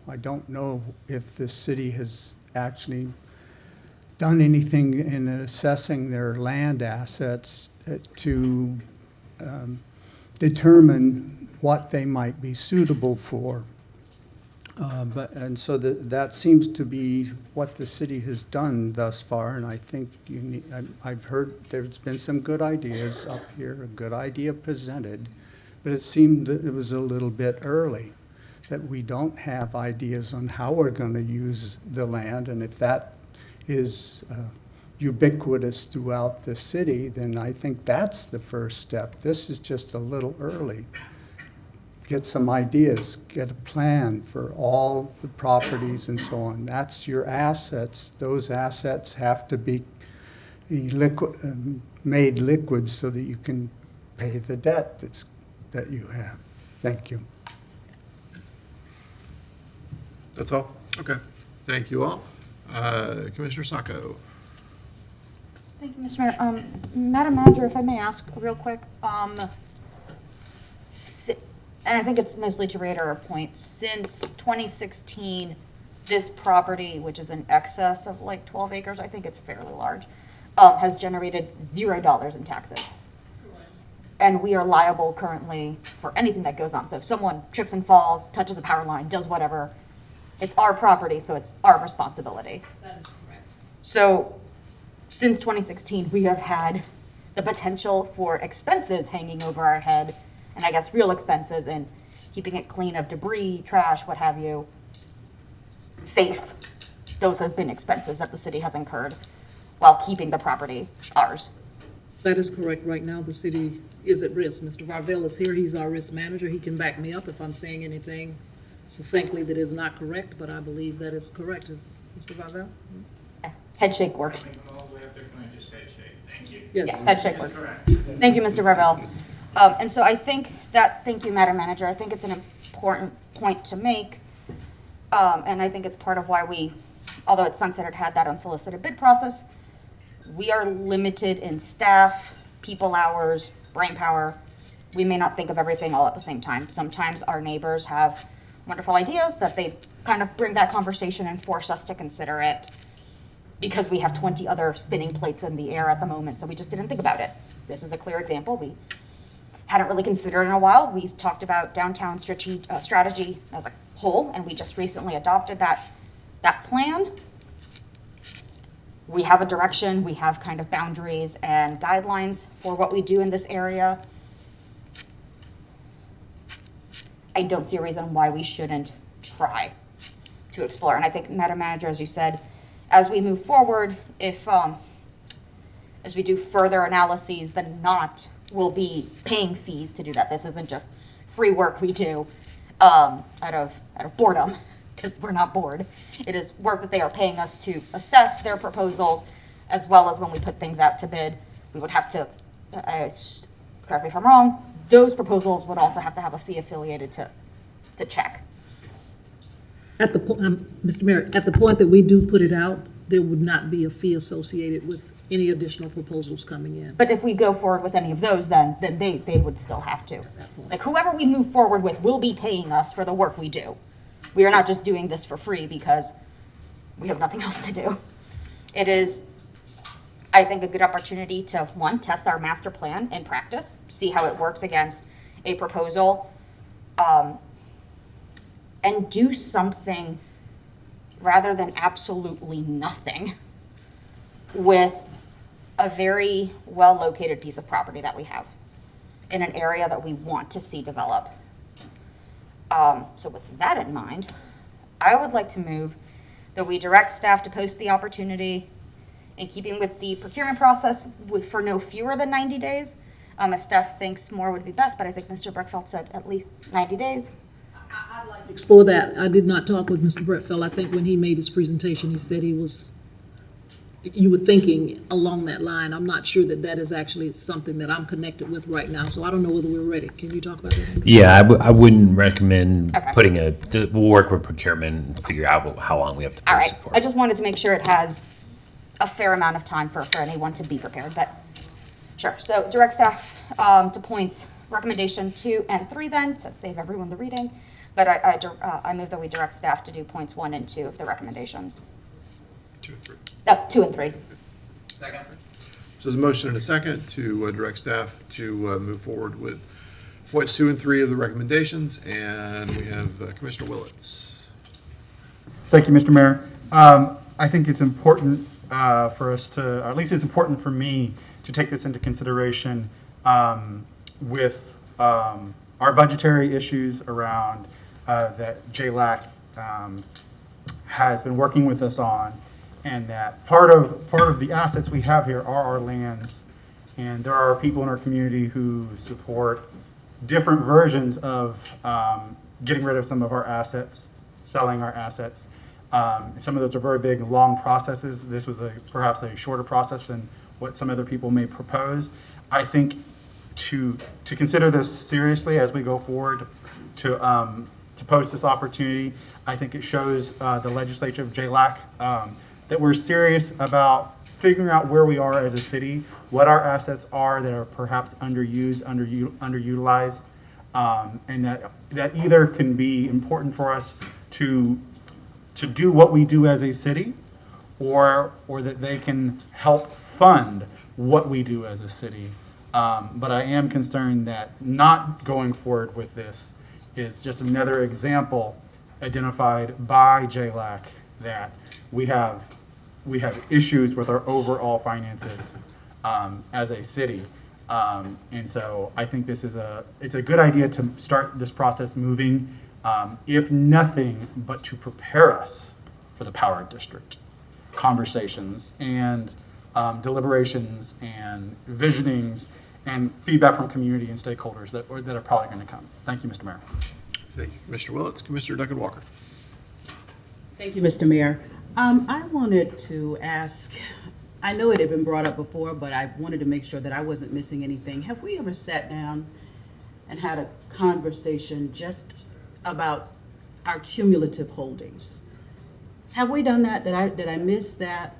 I don't know if the city has actually done anything in assessing their land assets to determine what they might be suitable for. So that seems to be what the city has done thus far, and I think I've heard there's been some good ideas up here, a good idea presented, but it seemed that it was a little bit early, that we don't have ideas on how we're going to use the land, and if that is ubiquitous throughout the city, then I think that's the first step. This is just a little early. Get some ideas, get a plan for all the properties and so on. That's your assets. Those assets have to be made liquid so that you can pay the debt that you have. Thank you. That's all? Okay. Thank you all. Commissioner Sacco. Thank you, Mr. Mayor. Madam Manager, if I may ask real quick, and I think it's mostly to reiterate our point, since 2016, this property, which is in excess of like 12 acres, I think it's fairly large, has generated $0 in taxes. And we are liable currently for anything that goes on. So if someone trips and falls, touches a power line, does whatever, it's our property, so it's our responsibility. That is correct. So since 2016, we have had the potential for expenses hanging over our head, and I guess real expenses, and keeping it clean of debris, trash, what have you, safe. Those have been expenses that the city has incurred while keeping the property ours. That is correct. Right now, the city is at risk. Mr. Varvel is here. He's our risk manager. He can back me up if I'm saying anything succinctly that is not correct, but I believe that is correct. Is Mr. Varvel? Head shake works. Yes. Yes, head shake works. Thank you, Mr. Ravel. And so I think that, thank you, Madam Manager. I think it's an important point to make. And I think it's part of why we, although at Sunset it had that unsolicited bid process, we are limited in staff, people hours, brain power. We may not think of everything all at the same time. Sometimes our neighbors have wonderful ideas that they kind of bring that conversation and force us to consider it because we have 20 other spinning plates in the air at the moment, so we just didn't think about it. This is a clear example. We hadn't really considered in a while. We've talked about downtown strategy as a whole, and we just recently adopted that plan. We have a direction, we have kind of boundaries and guidelines for what we do in this area. I don't see a reason why we shouldn't try to explore. And I think, Madam Manager, as you said, as we move forward, if as we do further analyses, then not will be paying fees to do that. This isn't just free work we do out of boredom, because we're not bored. It is work that they are paying us to assess their proposals, as well as when we put things out to bid, we would have to, correct me if I'm wrong, those proposals would also have to have a fee affiliated to check. At the Mr. Mayor, at the point that we do put it out, there would not be a fee associated with any additional proposals coming in. But if we go forward with any of those, then they would still have to. Like, whoever we move forward with will be paying us for the work we do. We are not just doing this for free because we have nothing else to do. It is, I think, a good opportunity to, one, test our master plan in practice, see how it works against a proposal, and do something rather than absolutely nothing with a very well-located piece of property that we have in an area that we want to see develop. So with that in mind, I would like to move that we direct staff to post the opportunity in keeping with the procurement process for no fewer than 90 days. If staff thinks more would be best, but I think Mr. Breckfeld said at least 90 days. Explore that. I did not talk with Mr. Brettfeld. I think when he made his presentation, he said you were thinking along that line. I'm not sure that is actually something that I'm connected with right now, so I don't know whether we're ready. Can you talk about that? Yeah, I wouldn't recommend putting we'll work with procurement and figure out how long we have to post it for. I just wanted to make sure it has a fair amount of time for anyone to be prepared, but sure. So direct staff to points recommendation 2 and 3 then, to save everyone the reading. But I move that we direct staff to do points 1 and 2 of the recommendations. 2 and 3. 2 and 3. Second. So there's a motion and a second to direct staff to move forward with points 2 and 3 of the recommendations, and we have Commissioner Willits. Thank you, Mr. Mayor. I think it's important for us to, or at least it's important for me to take this into consideration with our budgetary issues around that JLAC has been working with us on, and that part of the assets we have here are our lands, and there are people in our community who support different versions of getting rid of some of our assets, selling our assets. Some of those are very big, long processes. This was perhaps a shorter process than what some other people may propose. I think to consider this seriously as we go forward to post this opportunity, I think it shows the legislature of JLAC that we're serious about figuring out where we are as a city, what our assets are that are perhaps underused, underutilized, and that either can be important for us to do what we do as a city, or that they can help fund what we do as a city. But I am concerned that not going forward with this is just another example identified by JLAC that we have issues with our overall finances as a city. And so I think it's a good idea to start this process moving, if nothing but to prepare us for the power district conversations and deliberations and visionings and feedback from community and stakeholders that are probably going to come. Thank you, Mr. Mayor. Thank you, Commissioner Willets. Commissioner Duncan Walker. Thank you, Mr. Mayor. I wanted to ask, I know it had been brought up before, but I wanted to make sure that I wasn't missing anything. Have we ever sat down and had a conversation just about our cumulative holdings? Have we done that? Did I miss that?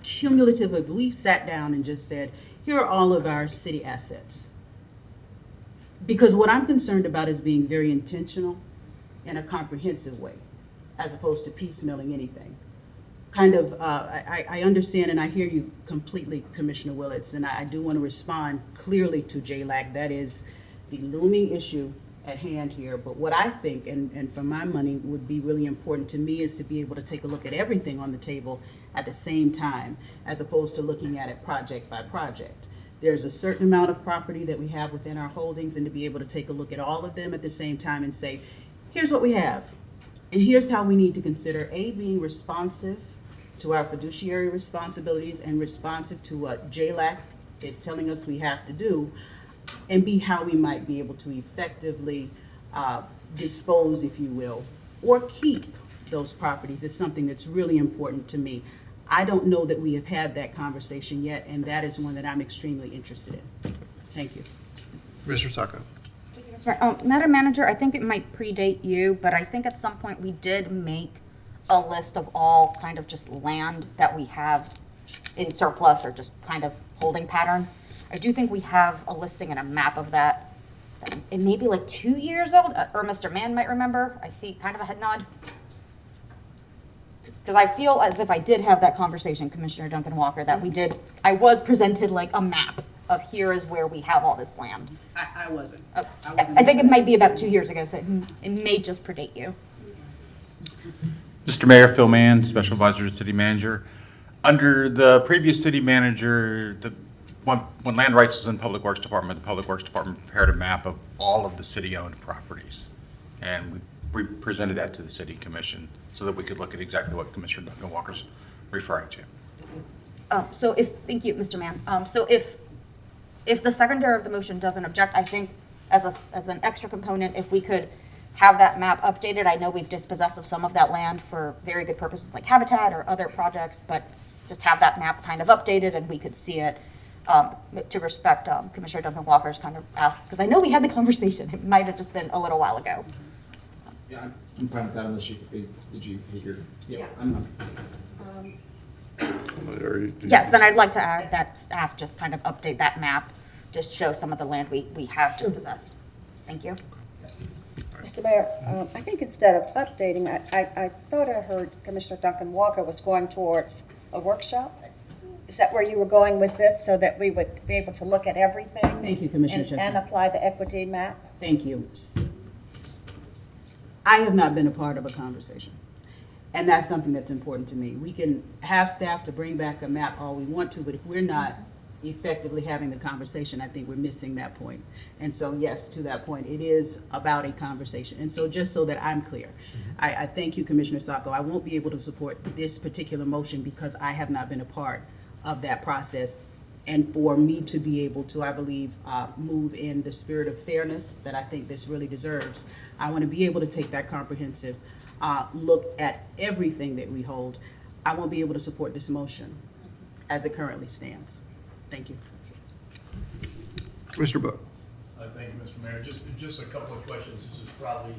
Cumulative, we sat down and just said, here are all of our city assets. Because what I'm concerned about is being very intentional in a comprehensive way, as opposed to piecemealing anything. Kind of, I understand and I hear you completely, Commissioner Willets, and I do want to respond clearly to JLAC. That is the looming issue at hand here. But what I think, and for my money, would be really important to me is to be able to take a look at everything on the table at the same time, as opposed to looking at it project by project. There's a certain amount of property that we have within our holdings, and to be able to take a look at all of them at the same time and say, here's what we have. And here's how we need to consider A, being responsive to our fiduciary responsibilities and responsive to what JLAC is telling us we have to do, and B, how we might be able to effectively dispose, if you will, or keep those properties is something that's really important to me. I don't know that we have had that conversation yet, and that is one that I'm extremely interested in. Thank you. Commissioner Sacco. Madam Manager, I think it might predate you, but I think at some point we did make a list of all kind of just land that we have in surplus or just kind of holding pattern. I do think we have a listing and a map of that. It may be like 2 years old, or Mr. Mann might remember. I see kind of a head nod. Because I feel as if I did have that conversation, Commissioner Duncan Walker, that I was presented like a map of here is where we have all this land. I wasn't. I think it might be about 2 years ago, so it may just predate you. Mr. Mayor, Phil Mann, Special Advisor to City Manager. Under the previous city manager, when land rights was in Public Works Department, the Public Works Department prepared a map of all of the city-owned properties. And we presented that to the City Commission so that we could look at exactly what Commissioner Duncan Walker's referring to. Thank you, Mr. Mann. So if the seconder of the motion doesn't object, I think as an extra component, if we could have that map updated. I know we've dispossessed of some of that land for very good purposes like habitat or other projects, but just have that map kind of updated and we could see it to respect Commissioner Duncan Walker's kind of ask, because I know we had the conversation. It might have just been a little while ago. Yeah, I'm fine with that unless did you hear? Yeah. Yes, and I'd like to add that staff just kind of update that map, just show some of the land we have dispossessed. Thank you. Mr. Mayor, I think instead of updating, I thought I heard Commissioner Duncan Walker was going towards a workshop. Is that where you were going with this, so that we would be able to look at everything? Thank you, Commissioner and Chestnut. apply the equity map? Thank you. I have not been a part of a conversation, and that's something that's important to me. We can have staff to bring back a map all we want to, but if we're not effectively having the conversation, I think we're missing that point. And so, yes, to that point, it is about a conversation. And so just so that I'm clear, I thank you, Commissioner Sacco. I won't be able to support this particular motion because I have not been a part of that process. And for me to be able to, I believe, move in the spirit of fairness that I think this really deserves, I want to be able to take that comprehensive look at everything that we hold. I won't be able to support this motion as it currently stands. Thank you. Mr. Book. Thank you, Mr. Mayor. Just a couple of questions. This is probably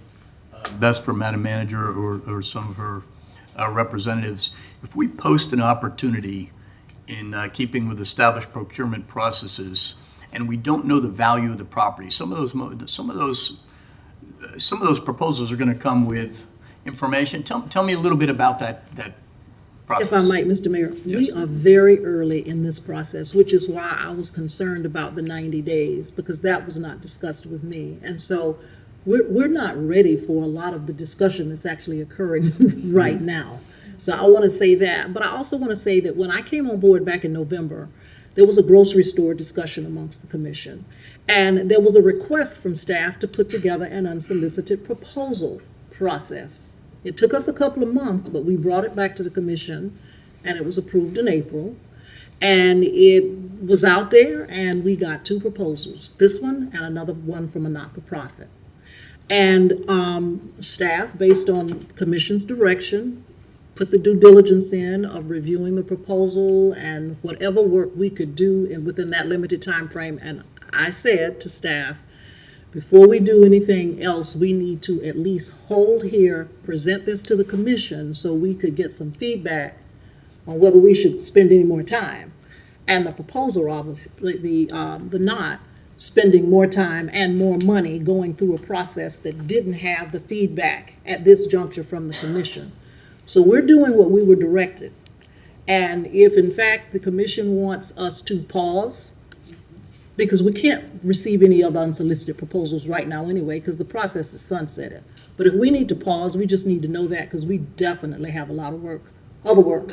best for Madam Manager or some of her representatives. If we post an opportunity in keeping with established procurement processes, and we don't know the value of the property, some of those proposals are going to come with information. Tell me a little bit about that process. If I might, Mr. Mayor, Yes. we are very early in this process, which is why I was concerned about the 90 days, because that was not discussed with me. And so we're not ready for a lot of the discussion that's actually occurring right now. So I want to say that. But I also want to say that when I came on board back in November, there was a grocery store discussion amongst the commission. And there was a request from staff to put together an unsolicited proposal process. It took us a couple of months, but we brought it back to the commission and it was approved in April. And it was out there, and we got 2 proposals, this one and another one from a not-for-profit. And staff, based on commission's direction, put the due diligence in of reviewing the proposal and whatever work we could do within that limited time frame. And I said to staff, before we do anything else, we need to at least hold here, present this to the commission so we could get some feedback on whether we should spend any more time. And the proposal, obviously, the not spending more time and more money going through a process that didn't have the feedback at this juncture from the commission. So we're doing what we were directed. And if in fact the commission wants us to pause, because we can't receive any other unsolicited proposals right now anyway, because the process is sunsetted. But if we need to pause, we just need to know that, because we definitely have a lot of work, other work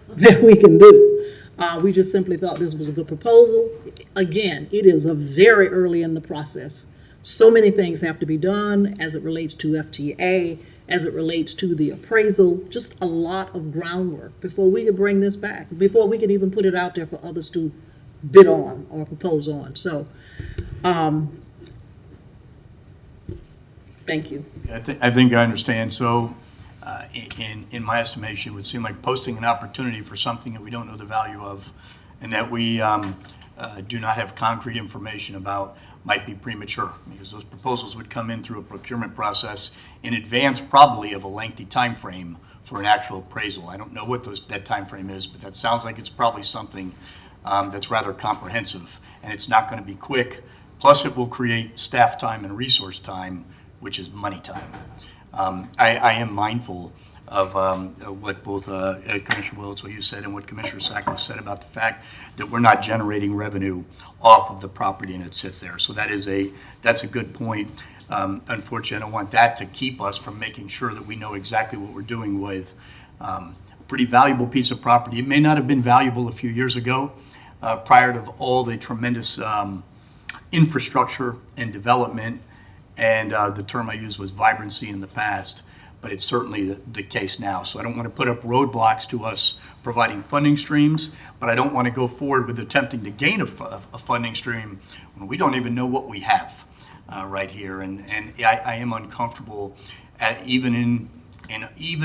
that we can do. We just simply thought this was a good proposal. Again, it is very early in the process. So many things have to be done as it relates to FTA, as it relates to the appraisal, just a lot of groundwork before we could bring this back, before we could even put it out there for others to bid on or propose on. So, thank you. I think I understand. So, in my estimation, it would seem like posting an opportunity for something that we don't know the value of and that we do not have concrete information about might be premature, because those proposals would come in through a procurement process in advance probably of a lengthy time frame for an actual appraisal. I don't know what that time frame is, but that sounds like it's probably something that's rather comprehensive, and it's not going to be quick. Plus, it will create staff time and resource time, which is money time. I am mindful of what both Commissioner Willis, what you said, and what Commissioner Sacco said about the fact that we're not generating revenue off of the property and it sits there. So that's a good point. Unfortunately, I don't want that to keep us from making sure that we know exactly what we're doing with a pretty valuable piece of property. It may not have been valuable a few years ago, prior to all the tremendous infrastructure and development, and the term I used was vibrancy in the past, but it's certainly the case now. So I don't want to put up roadblocks to us providing funding streams, but I don't want to go forward with attempting to gain a funding stream when we don't even know what we have right here. And I am uncomfortable, even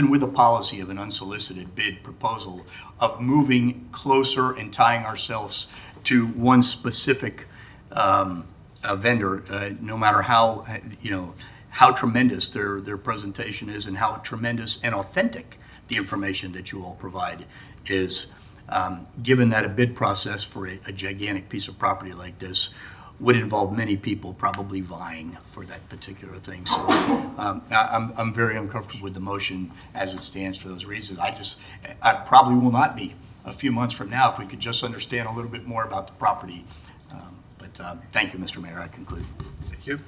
with a policy of an unsolicited bid proposal, of moving closer and tying ourselves to one specific vendor, no matter how tremendous their presentation is and how tremendous and authentic the information that you all provide is. Given that a bid process for a gigantic piece of property like this would involve many people probably vying for that particular thing. So I'm very uncomfortable with the motion as it stands for those reasons. I probably will not be a few months from now if we could just understand a little bit more about the property. But thank you, Mr. Mayor. I conclude. Thank you.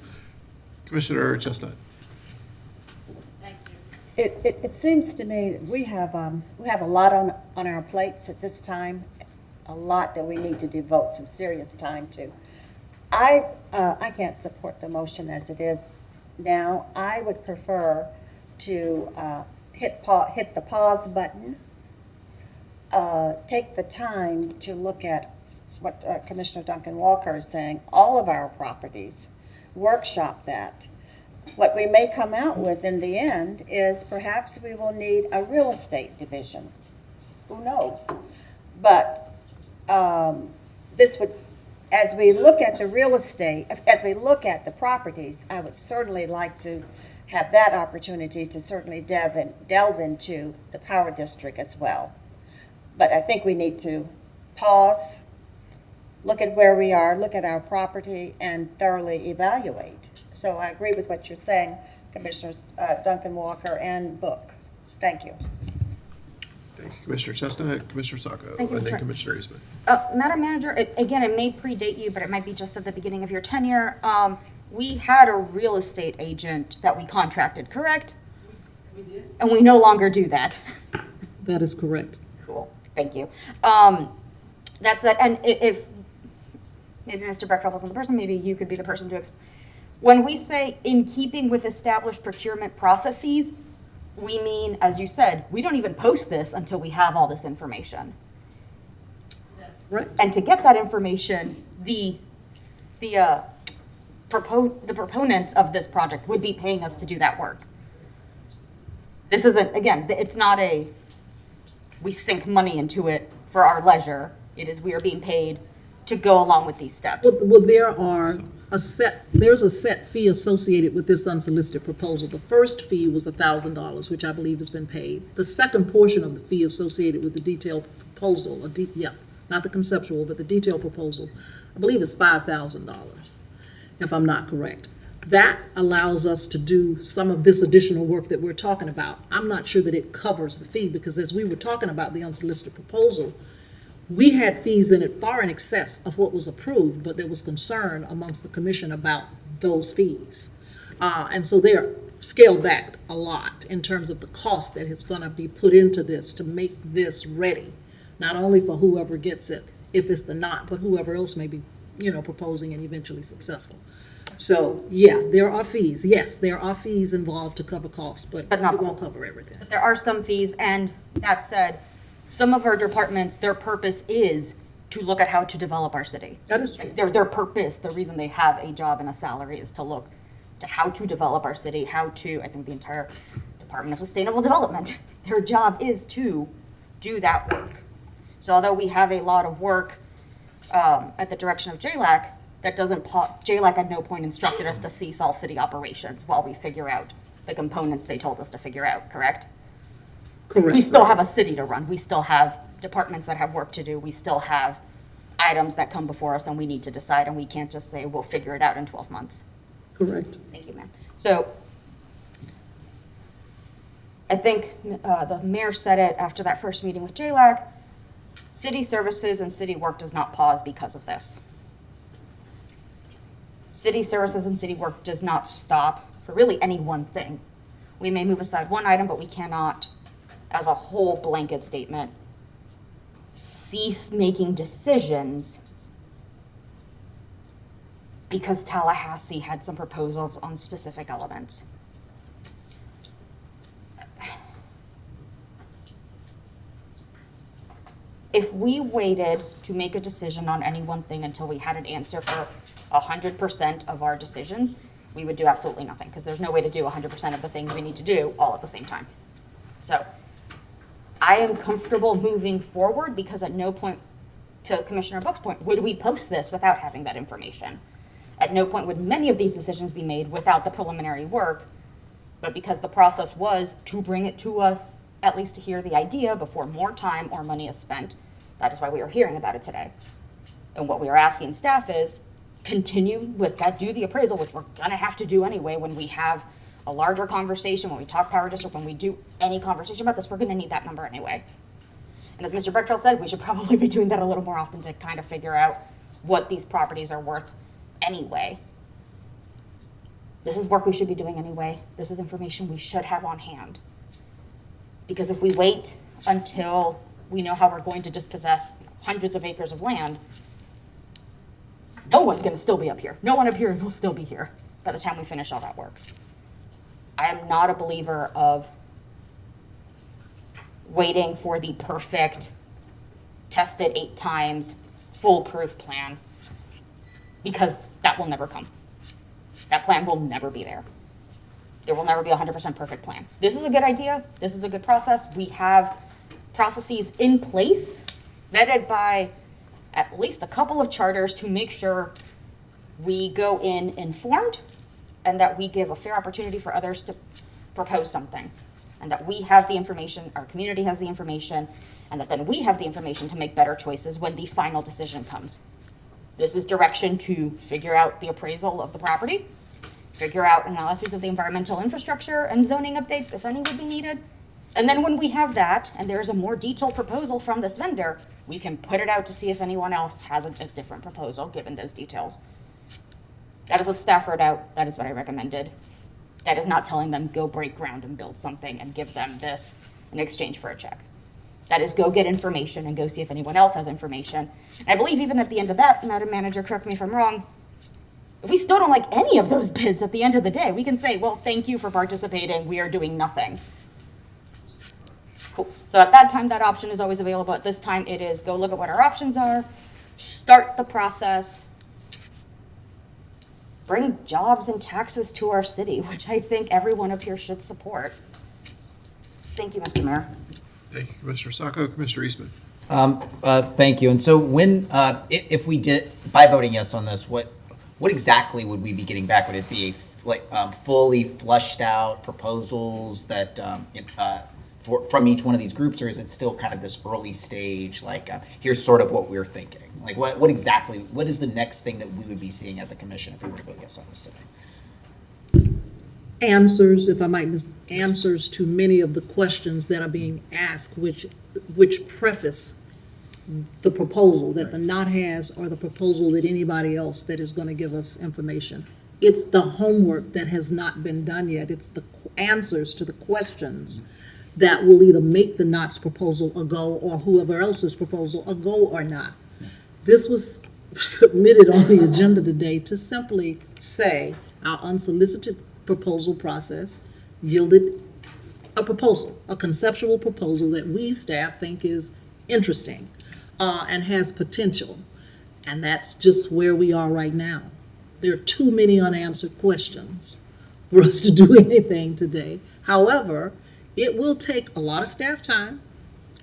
Commissioner Chestnut. It seems to me that we have a lot on our plates at this time, a lot that we need to devote some serious time to. I can't support the motion as it is now. I would prefer to hit the pause button, take the time to look at what Commissioner Duncan Walker is saying, all of our properties, workshop that. What we may come out with in the end is perhaps we will need a real estate division. Who knows? But this would, as we look at the real estate, as we look at the properties, I would certainly like to have that opportunity to certainly delve into the power district as well. But I think we need to pause, look at where we are, look at our property, and thoroughly evaluate. So I agree with what you're saying, Commissioners Duncan Walker and Book. Thank you. Thank you, Commissioner Chestnut. Commissioner Sacco, Thank you, and then Mr. Commissioner Eastman. Madam Manager, again, it may predate you, but it might be just at the beginning of your tenure. We had a real estate agent that we contracted, correct? We did. And we no longer do that. That is correct. Cool, thank you. That's that, and if maybe Mr. Breckfeld wasn't the person, maybe you could be the person to when we say in keeping with established procurement processes, we mean, as you said, we don't even post this until we have all this information. Right. And to get that information, the proponents of this project would be paying us to do that work. This isn't, again, it's not we sink money into it for our leisure. It is we are being paid to go along with these steps. Well, there's a set fee associated with this unsolicited proposal. The first fee was $1,000, which I believe has been paid. The second portion of the fee associated with the detailed proposal, not the conceptual, but the detailed proposal, I believe is $5,000, if I'm not correct. That allows us to do some of this additional work that we're talking about. I'm not sure that it covers the fee, because as we were talking about the unsolicited proposal, we had fees in it far in excess of what was approved, but there was concern amongst the commission about those fees. And so they're scaled back a lot in terms of the cost that is going to be put into this to make this ready, not only for whoever gets it, if it's the not, but whoever else may be, proposing and eventually successful. So, yeah, there are fees. Yes, there are fees involved to cover costs, but not it won't cover everything. But there are some fees, and that said, some of our departments, their purpose is to look at how to develop our city. That is true. Their purpose, the reason they have a job and a salary, is to look to how to develop our city, I think the entire Department of Sustainable Development, their job is to do that work. So although we have a lot of work at the direction of JLAC, JLAC at no point instructed us to cease all city operations while we figure out the components they told us to figure out, correct? Correct. We still have a city to run. We still have departments that have work to do. We still have items that come before us and we need to decide, and we can't just say, we'll figure it out in 12 months. Correct. Thank you, ma'am. So I think the mayor said it after that first meeting with JLAC, city services and city work does not pause because of this. City services and city work does not stop for really any one thing. We may move aside one item, but we cannot, as a whole blanket statement, cease making decisions because Tallahassee had some proposals on specific elements. If we waited to make a decision on any one thing until we had an answer for 100% of our decisions, we would do absolutely nothing, because there's no way to do 100% of the things we need to do all at the same time. So I am comfortable moving forward, because at no point, to Commissioner Book's point, would we post this without having that information. At no point would many of these decisions be made without the preliminary work, but because the process was to bring it to us, at least to hear the idea before more time or money is spent, that is why we are hearing about it today. And what we are asking staff is, continue with that, do the appraisal, which we're gonna have to do anyway when we have a larger conversation, when we talk power district, when we do any conversation about this, we're gonna need that number anyway. And as Mr. Breckfeld said, we should probably be doing that a little more often to kind of figure out what these properties are worth anyway. This is work we should be doing anyway. This is information we should have on hand. Because if we wait until we know how we're going to dispossess hundreds of acres of land, no one's going to still be up here. No one up here will still be here by the time we finish all that work. I am not a believer of waiting for the perfect, tested 8 times, foolproof plan, because that will never come. That plan will never be there. There will never be a 100% perfect plan. This is a good idea. This is a good process. We have processes in place, vetted by at least a couple of charters to make sure we go in informed and that we give a fair opportunity for others to propose something, and that we have the information, our community has the information, and that then we have the information to make better choices when the final decision comes. This is direction to figure out the appraisal of the property, figure out analyses of the environmental infrastructure and zoning updates, if any would be needed. And then when we have that, and there's a more detailed proposal from this vendor, we can put it out to see if anyone else has a different proposal, given those details. That is what staff wrote out. That is what I recommended. That is not telling them, go break ground and build something and give them this in exchange for a check. That is go get information and go see if anyone else has information. And I believe even at the end of that, Madam Manager, correct me if I'm wrong, if we still don't like any of those bids at the end of the day, we can say, well, thank you for participating. We are doing nothing. Cool. So at that time, that option is always available. At this time, it is go look at what our options are, start the process, bring jobs and taxes to our city, which I think everyone up here should support. Thank you, Mr. Mayor. Thank you, Commissioner Sacco. Commissioner Eastman. Thank you. And so when, if we did, by voting yes on this, what exactly would we be getting back? Would it be fully flushed out proposals that, from each one of these groups, or is it still kind of this early stage, here's sort of what we're thinking? Like what exactly, what is the next thing that we would be seeing as a commission if we were to vote yes on this today? Answers, if I might, answers to many of the questions that are being asked, which preface the proposal that the NOT has or the proposal that anybody else that is going to give us information. It's the homework that has not been done yet. It's the answers to the questions that will either make the NOT's proposal a go or whoever else's proposal a go or not. This was submitted on the agenda today to simply say our unsolicited proposal process yielded a proposal, a conceptual proposal that we staff think is interesting and has potential. And that's just where we are right now. There are too many unanswered questions for us to do anything today. However, it will take a lot of staff time.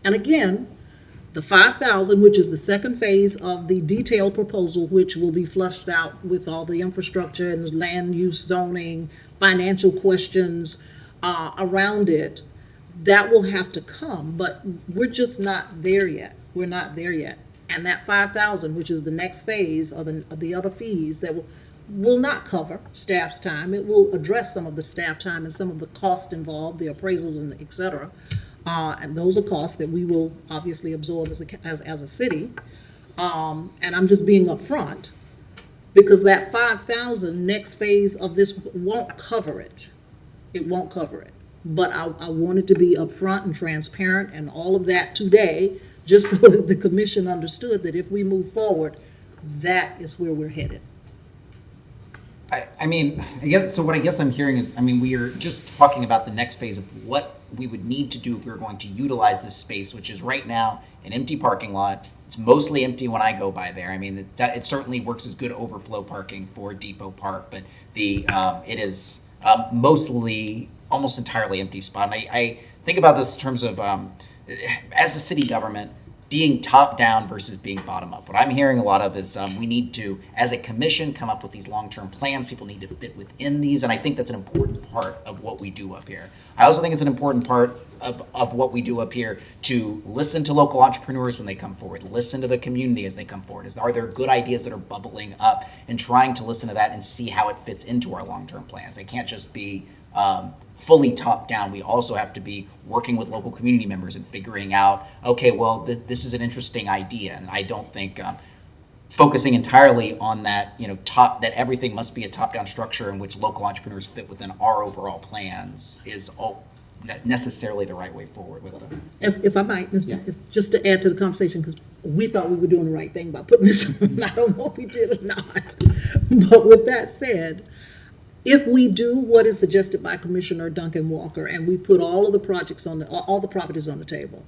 And again, the 5,000, which is the second phase of the detailed proposal, which will be flushed out with all the infrastructure and land use zoning, financial questions around it, that will have to come, but we're just not there yet. We're not there yet. And that 5,000, which is the next phase of the other fees that will not cover staff's time. It will address some of the staff time and some of the cost involved, the appraisals and et cetera. And those are costs that we will obviously absorb as a city. And I'm just being upfront because that 5,000 next phase of this won't cover it. It won't cover it. But I wanted to be upfront and transparent and all of that today, just so that the commission understood that if we move forward, that is where we're headed. I mean, what I guess I'm hearing is, we are just talking about the next phase of what we would need to do if we were going to utilize this space, which is right now an empty parking lot. It's mostly empty when I go by there. It certainly works as good overflow parking for Depot Park, but it is mostly, almost entirely empty spot. And I think about this in terms of, as a city government, being top down versus being bottom up. What I'm hearing a lot of is we need to, as a commission, come up with these long-term plans. People need to fit within these, and I think that's an important part of what we do up here. I also think it's an important part of what we do up here to listen to local entrepreneurs when they come forward, listen to the community as they come forward. Are there good ideas that are bubbling up, and trying to listen to that and see how it fits into our long-term plans. It can't just be fully top down. We also have to be working with local community members and figuring out, okay, well, this is an interesting idea. And I don't think focusing entirely on that, that everything must be a top-down structure in which local entrepreneurs fit within our overall plans is necessarily the right way forward with them. If I might, just to add to the conversation, because we thought we were doing the right thing by putting this on. I don't know if we did or not. But with that said, if we do what is suggested by Commissioner Duncan Walker and we put all of the projects all the properties on the table,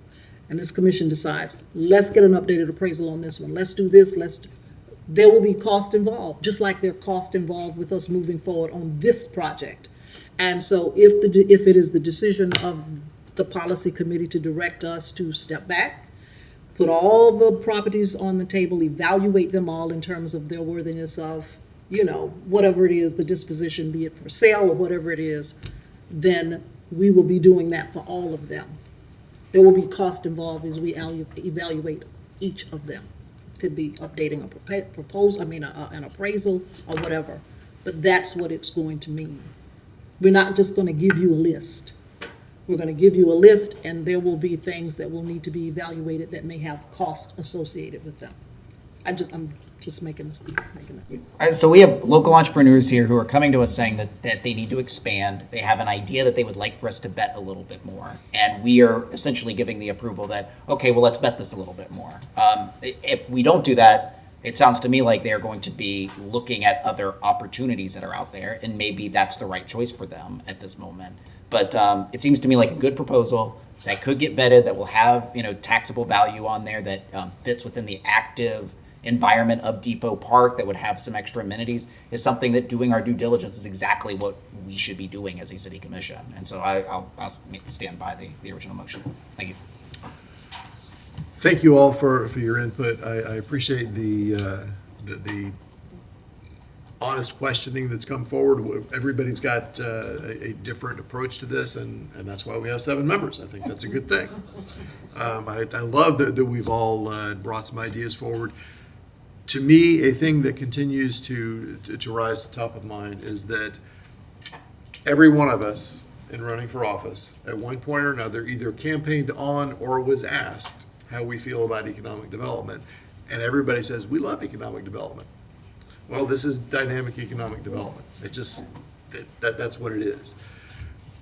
and this commission decides, let's get an updated appraisal on this one, let's do this, there will be cost involved, just like there are cost involved with us moving forward on this project. And so if it is the decision of the policy committee to direct us to step back, put all the properties on the table, evaluate them all in terms of their worthiness of, whatever it is, the disposition, be it for sale or whatever it is, then we will be doing that for all of them. There will be cost involved as we evaluate each of them. Could be updating a proposal, an appraisal or whatever, but that's what it's going to mean. We're not just going to give you a list. We're going to give you a list, and there will be things that will need to be evaluated that may have cost associated with them. I'm just making it. So we have local entrepreneurs here who are coming to us saying that they need to expand. They have an idea that they would like for us to bet a little bit more. And we are essentially giving the approval that, okay, well, let's bet this a little bit more. If we don't do that, it sounds to me like they're going to be looking at other opportunities that are out there, and maybe that's the right choice for them at this moment. But it seems to me like a good proposal. that could get vetted, that will have, taxable value on there, that fits within the active environment of Depot Park, that would have some extra amenities, is something that doing our due diligence is exactly what we should be doing as a city commission. And so I'll stand by the original motion. Thank you. Thank you all for your input. I appreciate the honest questioning that's come forward. Everybody's got a different approach to this, and that's why we have 7 members. I think that's a good thing. I love that we've all brought some ideas forward. To me, a thing that continues to rise to the top of mind is that every one of us in running for office at one point or another either campaigned on or was asked how we feel about economic development. And everybody says, we love economic development. Well, this is dynamic economic development. That's what it is.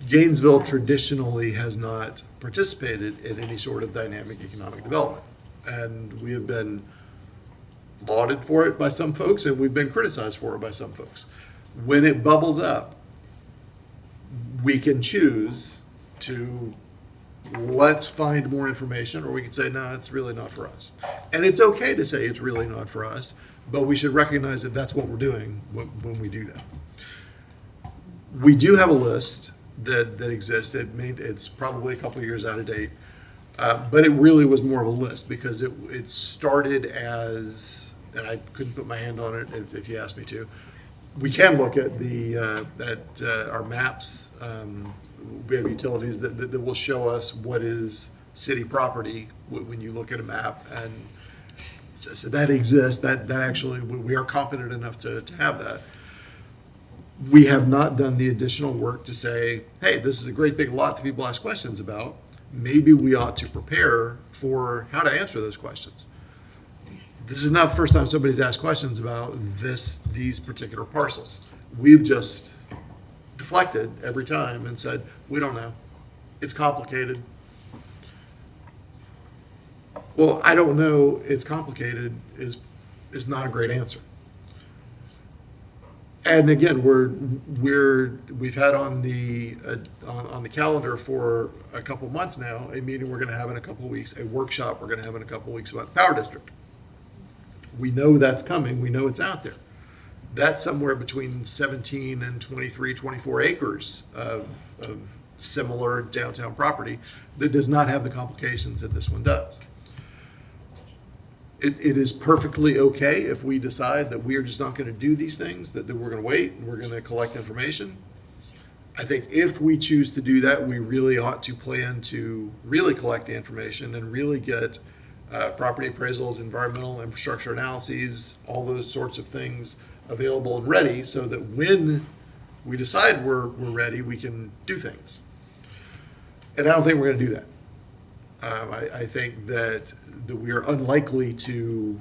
Gainesville traditionally has not participated in any sort of dynamic economic development. And we have been lauded for it by some folks, and we've been criticized for it by some folks. When it bubbles up, we can choose to let's find more information, or we can say, no, it's really not for us. And it's okay to say it's really not for us, but we should recognize that that's what we're doing when we do that. We do have a list that exists. It's probably a couple of years out of date, but it really was more of a list because it started as, and I couldn't put my hand on it if you asked me to. We can look at our maps. We have utilities that will show us what is city property when you look at a map, and so that exists. That actually we are competent enough to have that. We have not done the additional work to say, hey, this is a great big lot that people ask questions about. Maybe we ought to prepare for how to answer those questions. This is not the first time somebody's asked questions about these particular parcels. We've just deflected every time and said, we don't know. It's complicated. Well, I don't know, it's complicated is not a great answer. And again, we've had on the calendar for a couple months now, a meeting we're going to have in a couple of weeks, a workshop we're going to have in a couple of weeks about the Power District. We know that's coming. We know it's out there. That's somewhere between 17 and 23, 24 acres of similar downtown property that does not have the complications that this one does. It is perfectly okay if we decide that we are just not going to do these things, that we're going to wait and we're going to collect information. I think if we choose to do that, we really ought to plan to really collect the information and really get property appraisals, environmental infrastructure analyses, all those sorts of things available and ready so that when we decide we're ready, we can do things. And I don't think we're going to do that. I think that we are unlikely to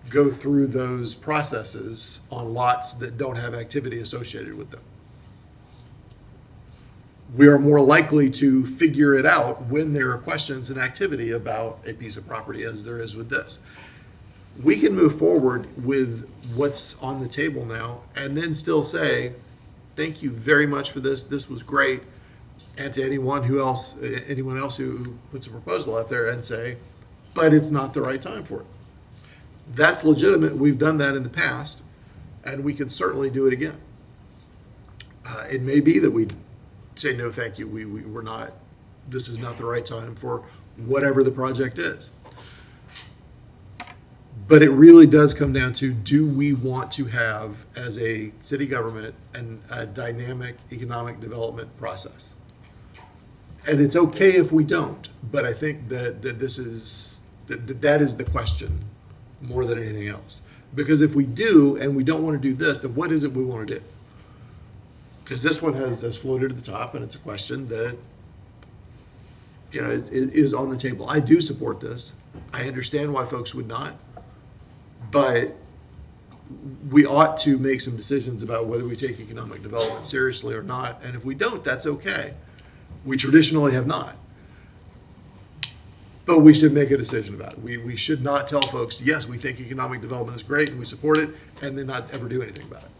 go through those processes on lots that don't have activity associated with them. We are more likely to figure it out when there are questions and activity about a piece of property as there is with this. We can move forward with what's on the table now and then still say, thank you very much for this. This was great. And to anyone else who puts a proposal out there and say, but it's not the right time for it. That's legitimate. We've done that in the past, and we can certainly do it again. It may be that we say, no, thank you. We're not, this is not the right time for whatever the project is. But it really does come down to, do we want to have, as a city government, a dynamic economic development process? And it's okay if we don't, but I think that that is the question more than anything else. Because if we do, and we don't want to do this, then what is it we want to do? Because this one has floated to the top, and it's a question that is on the table. I do support this. I understand why folks would not, but we ought to make some decisions about whether we take economic development seriously or not. And if we don't, that's okay. We traditionally have not. But we should make a decision about it. We should not tell folks, yes, we think economic development is great and we support it, and then not ever do anything about it.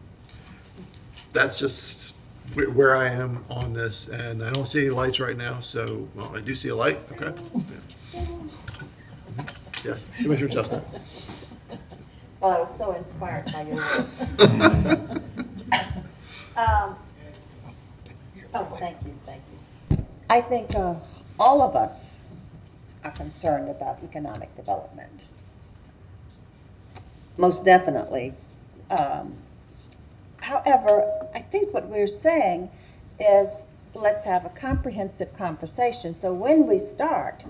That's just where I am on this, and I don't see any lights right now, so, well, I do see a light, okay. Yes, Commissioner Chestnut. Well, I was so inspired by your words. Thank you. I think all of us are concerned about economic development. Most definitely. However, I think what we're saying is let's have a comprehensive conversation. So when we start,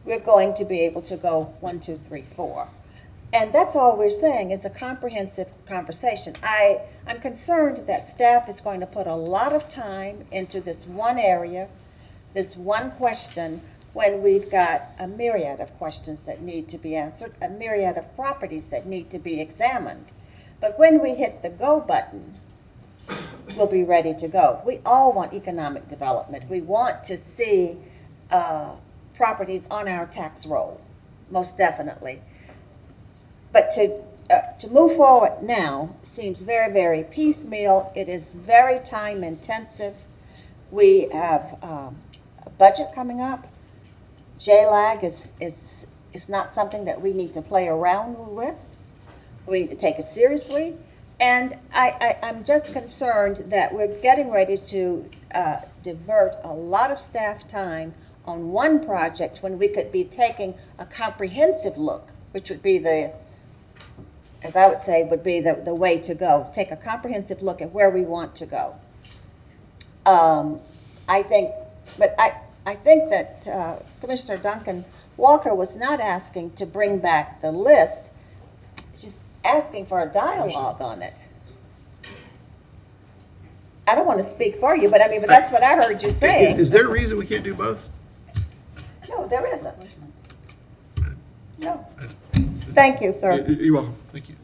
we're going to be able to go 1, 2, 3, 4. And that's all we're saying is a comprehensive conversation. I'm concerned that staff is going to put a lot of time into this one area, this one question, when we've got a myriad of questions that need to be answered, a myriad of properties that need to be examined. But when we hit the go button, we'll be ready to go. We all want economic development. We want to see properties on our tax roll, most definitely. But to move forward now seems very, very piecemeal. It is very time intensive. We have a budget coming up. JLAG is not something that we need to play around with. We need to take it seriously. And I'm just concerned that we're getting ready to divert a lot of staff time on one project when we could be taking a comprehensive look, which would be as I would say, would be the way to go. Take a comprehensive look at where we want to go. I think that Commissioner Duncan Walker was not asking to bring back the list. She's asking for a dialogue on it. I don't want to speak for you, but but that's what I heard you saying. Is there a reason we can't do both? No, there isn't. No. Thank you, sir. You're welcome. Thank you.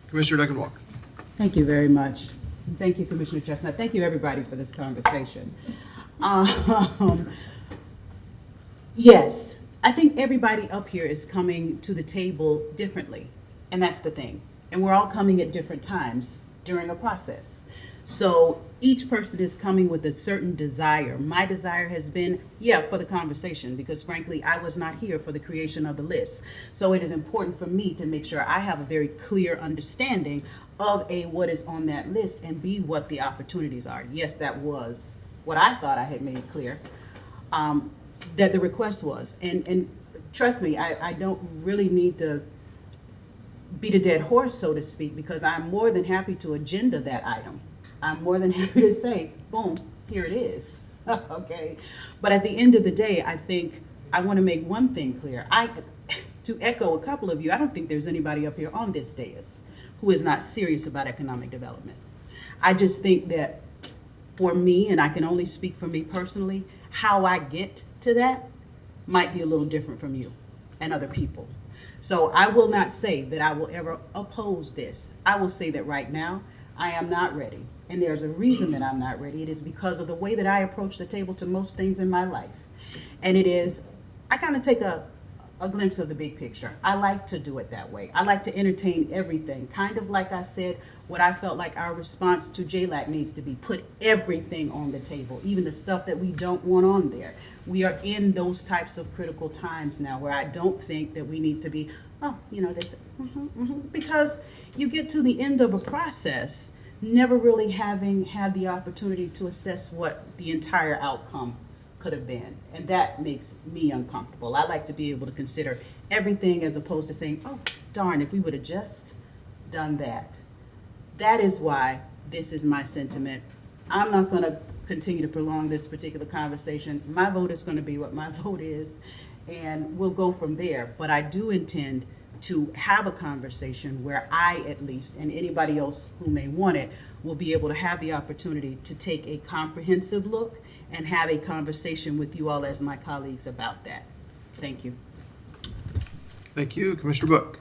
Commissioner Duncan Walker. Thank you very much. Thank you, Commissioner Chestnut. Thank you, everybody, for this conversation. Yes, I think everybody up here is coming to the table differently, and that's the thing. And we're all coming at different times during a process. So each person is coming with a certain desire. My desire has been, for the conversation, because frankly, I was not here for the creation of the list. So it is important for me to make sure I have a very clear understanding of A, what is on that list, and B, what the opportunities are. Yes, that was what I thought I had made clear, that the request was. And trust me, I don't really need to beat a dead horse, so to speak, because I'm more than happy to agenda that item. I'm more than happy to say, boom, here it is. Okay. But at the end of the day, I think I want to make one thing clear. To echo a couple of you, I don't think there's anybody up here on this dais who is not serious about economic development. I just think that for me, and I can only speak for me personally, how I get to that might be a little different from you and other people. So I will not say that I will ever oppose this. I will say that right now, I am not ready. And there's a reason that I'm not ready. It is because of the way that I approach the table to most things in my life. And it is, I kind of take a glimpse of the big picture. I like to do it that way. I like to entertain everything. Kind of like I said, what I felt like our response to JLAC needs to be, put everything on the table, even the stuff that we don't want on there. We are in those types of critical times now where I don't think that we need to be, because you get to the end of a process never really having had the opportunity to assess what the entire outcome could have been. And that makes me uncomfortable. I like to be able to consider everything as opposed to saying, oh, darn, if we would have just done that. That is why this is my sentiment. I'm not going to continue to prolong this particular conversation. My vote is going to be what my vote is, and we'll go from there. But I do intend to have a conversation where I, at least, and anybody else who may want it, will be able to have the opportunity to take a comprehensive look and have a conversation with you all as my colleagues about that. Thank you. Thank you. Commissioner Book.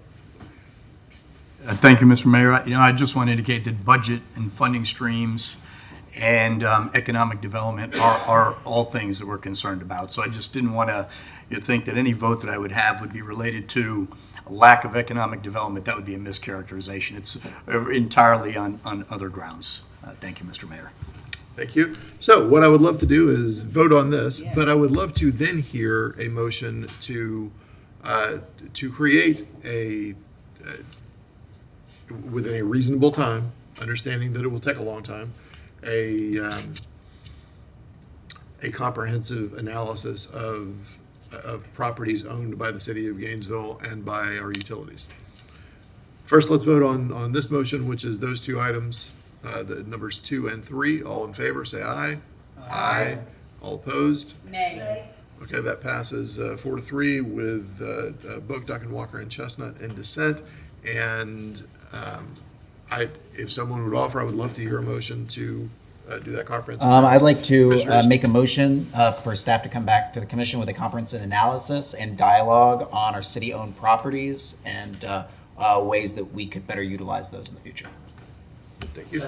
Thank you, Mr. Mayor. I just want to indicate that budget and funding streams and economic development are all things that we're concerned about. So I just didn't want to think that any vote that I would have would be related to a lack of economic development. That would be a mischaracterization. It's entirely on other grounds. Thank you, Mr. Mayor. Thank you. So what I would love to do is vote on this, but I would love to then hear a motion to create within a reasonable time, understanding that it will take a long time, a comprehensive analysis of properties owned by the city of Gainesville and by our utilities. First, let's vote on this motion, which is those two items, the numbers 2 and 3. All in favor, say aye. Aye. All opposed? Nay. Okay, that passes 4-3 with Book, Duck, and Walker, and Chestnut in dissent. And if someone would offer, I would love to hear a motion to do that comprehensive. I'd like to Commissioners? make a motion for staff to come back to the commission with a comprehensive analysis and dialogue on our city-owned properties and ways that we could better utilize those in the future. Thank you.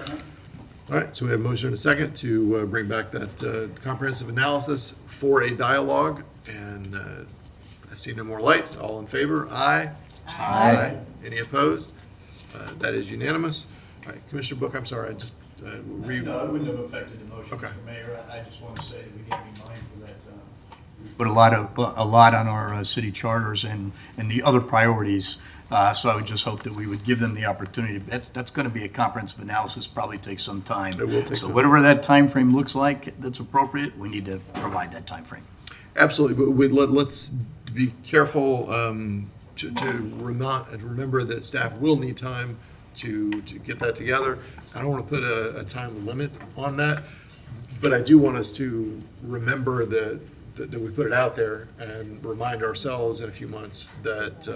All right, so we have a motion and a second to bring back that comprehensive analysis for a dialogue. And I see no more lights. All in favor? Aye. Aye. Any opposed? That is unanimous. All right, Commissioner Book, I'm sorry, I just No, it wouldn't have affected the motion, Okay. Mr. Mayor. I just want to say that we need to be mindful that we put a lot on our city charters and the other priorities. So I would just hope that we would give them the opportunity. That's going to be a comprehensive analysis, probably take some time. It will take So time. whatever that time frame looks like that's appropriate, we need to provide that time frame. Absolutely, but let's be careful to remember that staff will need time to get that together. I don't want to put a time limit on that, but I do want us to remember that we put it out there and remind ourselves in a few months that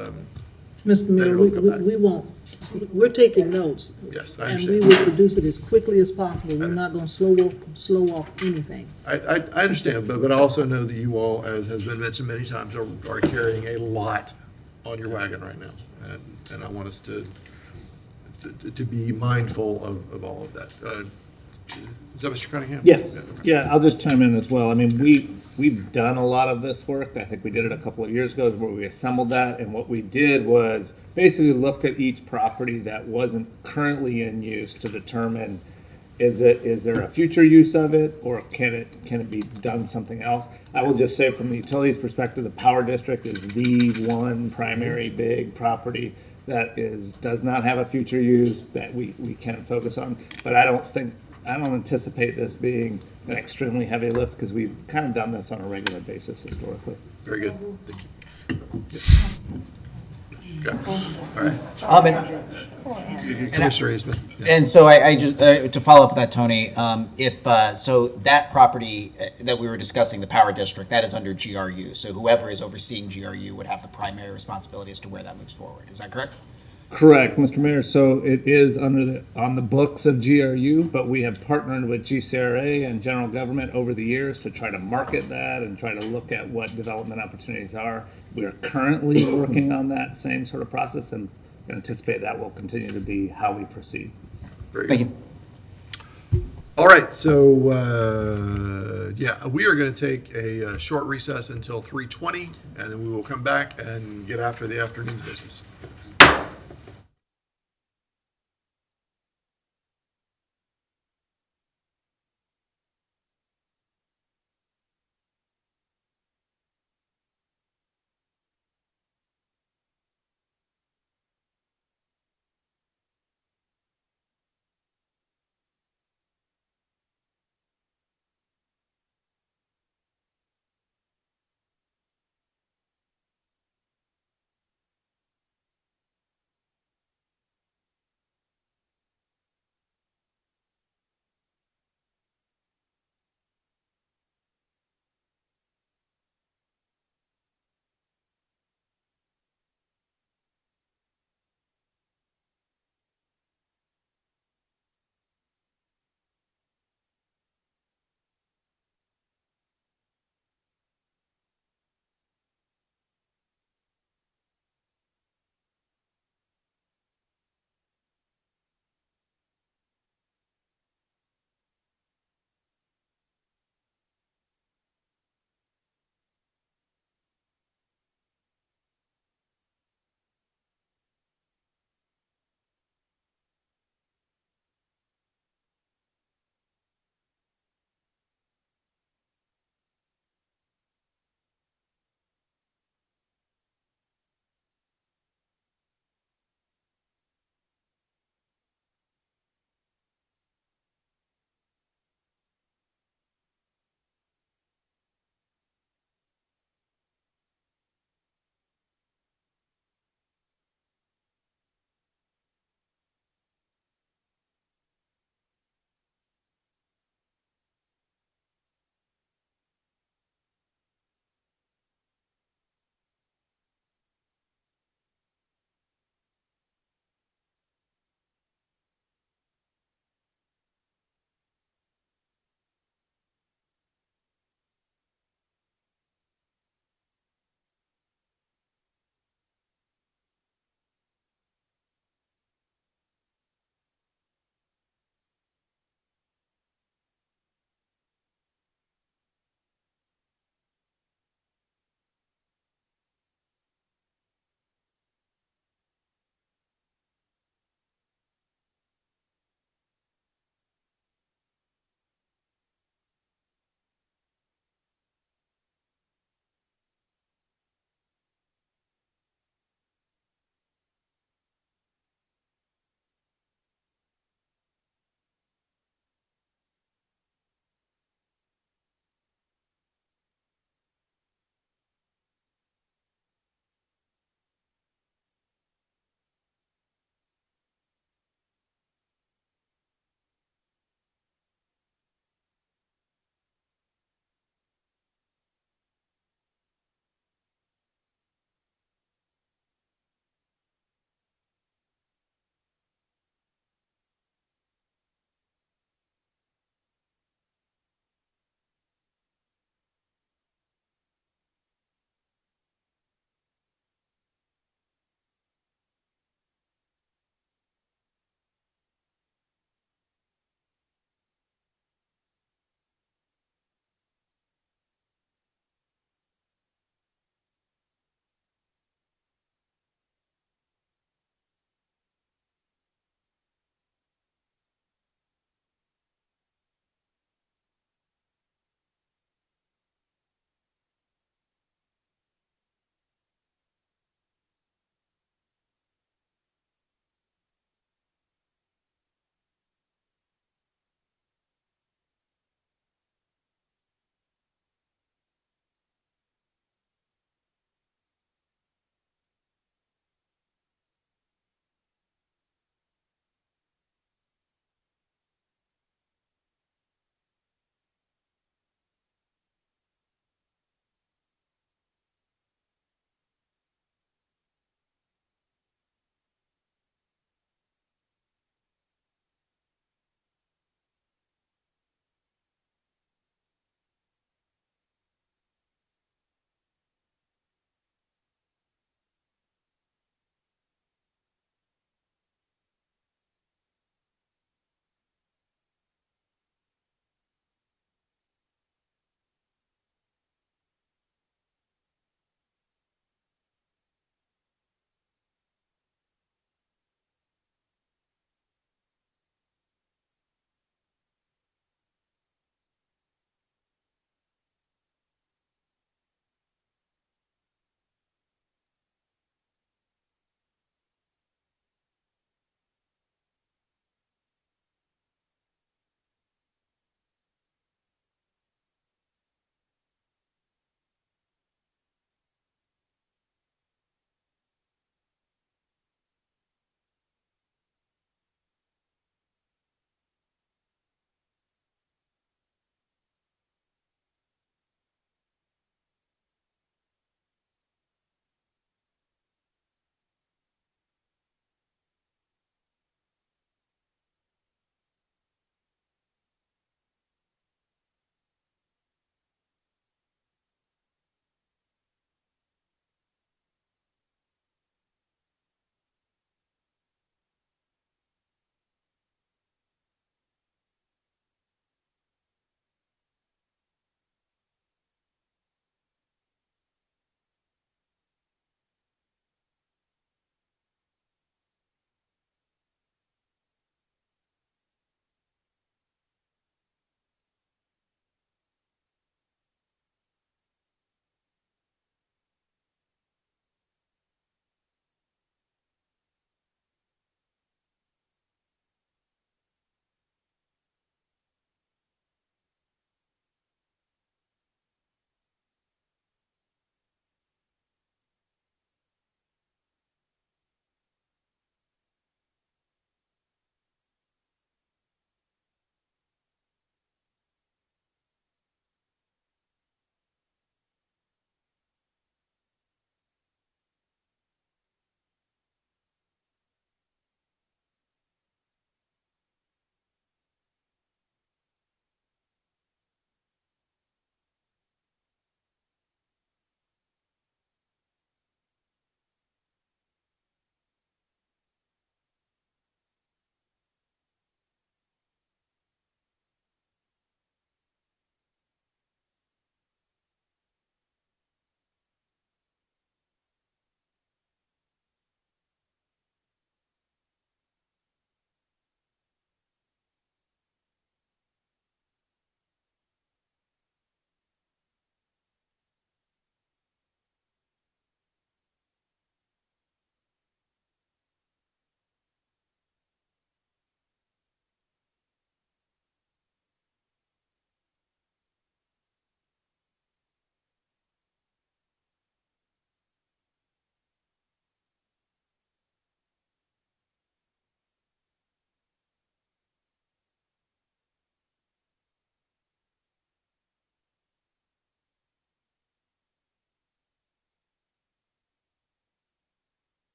Mr. Mayor, it'll come back. we won't, we're taking notes. Yes, I And we understand. will produce it as quickly as possible. We're not going to slow walk anything. I understand, but I also know that you all, as has been mentioned many times, are carrying a lot on your wagon right now. And I want us to be mindful of all of that. Is that Mr. Cunningham? Yes, Yeah, okay. yeah, I'll just chime in as well. I mean, we've done a lot of this work. I think we did it a couple of years ago where we assembled that. And what we did was basically looked at each property that wasn't currently in use to determine, is there a future use of it, or can it be done something else? I will just say from the utilities perspective, the power district is the one primary big property that does not have a future use that we can focus on. But I don't anticipate this being an extremely heavy lift because we've kind of done this on a regular basis historically. Very good. Thank you. Okay. All right. Commissioner Eastman. And so I just, to follow up with that, Tony, so that property that we were discussing, the power district, that is under GRU. So whoever is overseeing GRU would have the primary responsibility as to where that moves forward. Is that correct? Correct, Mr. Mayor. So it is on the books of GRU, but we have partnered with GCRA and general government over the years to try to market that and try to look at what development opportunities are. We are currently working on that same sort of process and anticipate that will continue to be how we proceed. Very Thank good. you. All right, so, we are going to take a short recess until 3:20, and then we will come back and get after the afternoon's business.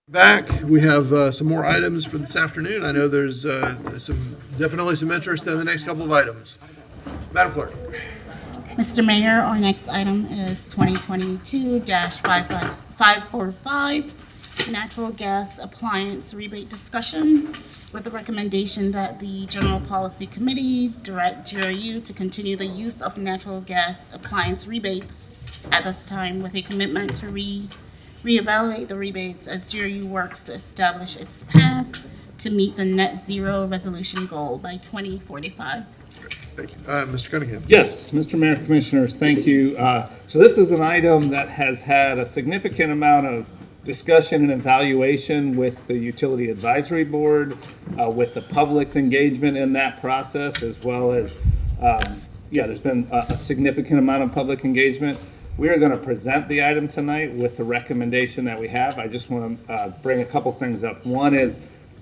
Back, we have some more items for this afternoon. I know there's definitely some interest in the next couple of items. Madam Clerk. Mr. Mayor, our next item is 2022-545, natural gas appliance rebate discussion, with the recommendation that the General Policy Committee direct GRU to continue the use of natural gas appliance rebates at this time, with a commitment to reevaluate the rebates as GRU works to establish its path to meet the net zero resolution goal by 2045. Thank you. Mr. Cunningham. Yes, Mr. Mayor, Commissioners, thank you. So this is an item that has had a significant amount of discussion and evaluation with the Utility Advisory Board, with the public's engagement in that process, as well as, there's been a significant amount of public engagement. We are going to present the item tonight with the recommendation that we have. I just want to bring a couple things up. One is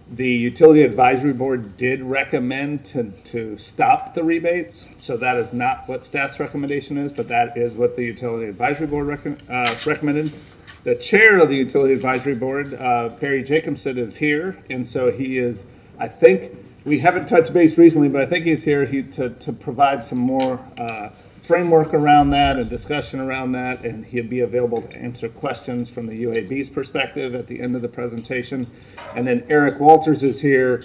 the Utility Advisory Board did recommend to stop the rebates. So that is not what staff's recommendation is, but that is what the Utility Advisory Board recommended. The chair of the Utility Advisory Board, Perry Jacobson, is here. And so he is, I think, we haven't touched base recently, but I think he's here to provide some more framework around that and discussion around that, and he'll be available to answer questions from the UAB's perspective at the end of the presentation. And then Eric Walters is here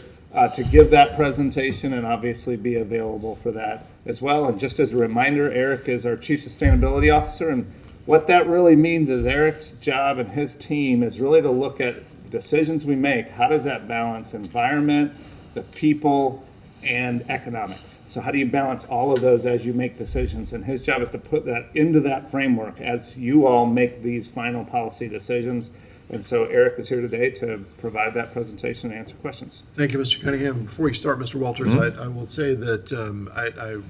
to give that presentation and obviously be available for that as well. And just as a reminder, Eric is our Chief Sustainability Officer, and what that really means is Eric's job and his team is really to look at decisions we make. How does that balance environment, the people, and economics? So how do you balance all of those as you make decisions? And his job is to put that into that framework as you all make these final policy decisions. And so Eric is here today to provide that presentation and answer questions. Thank you, Mr. Cunningham. Before you start, Mr. Walters, I will say that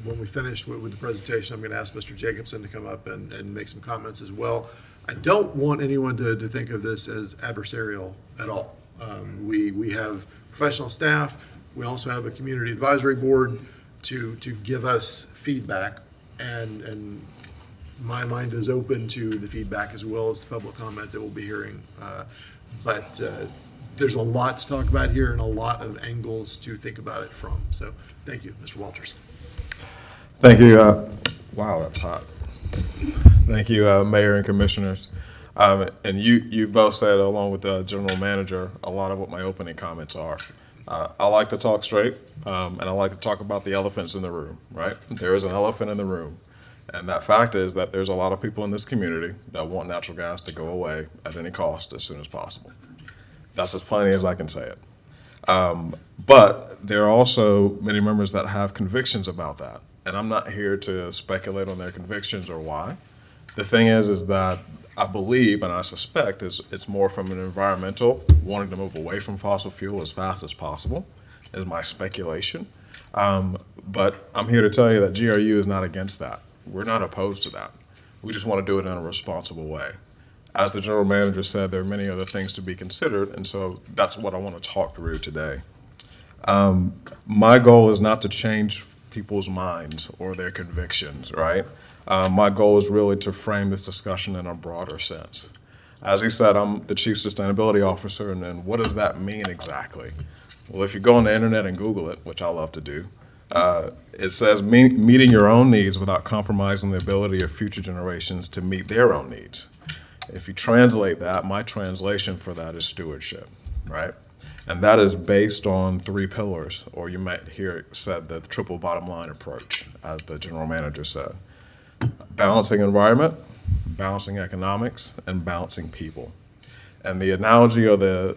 when we finish with the presentation, I'm going to ask Mr. Jacobson to come up and make some comments as well. I don't want anyone to think of this as adversarial at all. We have professional staff. We also have a community advisory board to give us feedback, and my mind is open to the feedback as well as the public comment that we'll be hearing. But there's a lot to talk about here and a lot of angles to think about it from. So thank you, Mr. Walters. Thank you. Wow, that's hot. Thank you, Mayor and Commissioners. And you both said, along with the General Manager, a lot of what my opening comments are. I like to talk straight, and I like to talk about the elephants in the room, right? There is an elephant in the room, and that fact is that there's a lot of people in this community that want natural gas to go away at any cost as soon as possible. That's as plainly as I can say it. But there are also many members that have convictions about that, and I'm not here to speculate on their convictions or why. The thing is that I believe, and I suspect, it's more from an environmental, wanting to move away from fossil fuel as fast as possible, is my speculation. But I'm here to tell you that GRU is not against that. We're not opposed to that. We just want to do it in a responsible way. As the General Manager said, there are many other things to be considered, and so that's what I want to talk through today. My goal is not to change people's minds or their convictions, right? My goal is really to frame this discussion in a broader sense. As he said, I'm the Chief Sustainability Officer, and then what does that mean exactly? Well, if you go on the internet and Google it, which I love to do, it says meeting your own needs without compromising the ability of future generations to meet their own needs. If you translate that, my translation for that is stewardship, right? And that is based on 3 pillars, or you might hear it said the triple bottom line approach, as the General Manager said. Balancing environment, balancing economics, and balancing people. And the analogy or the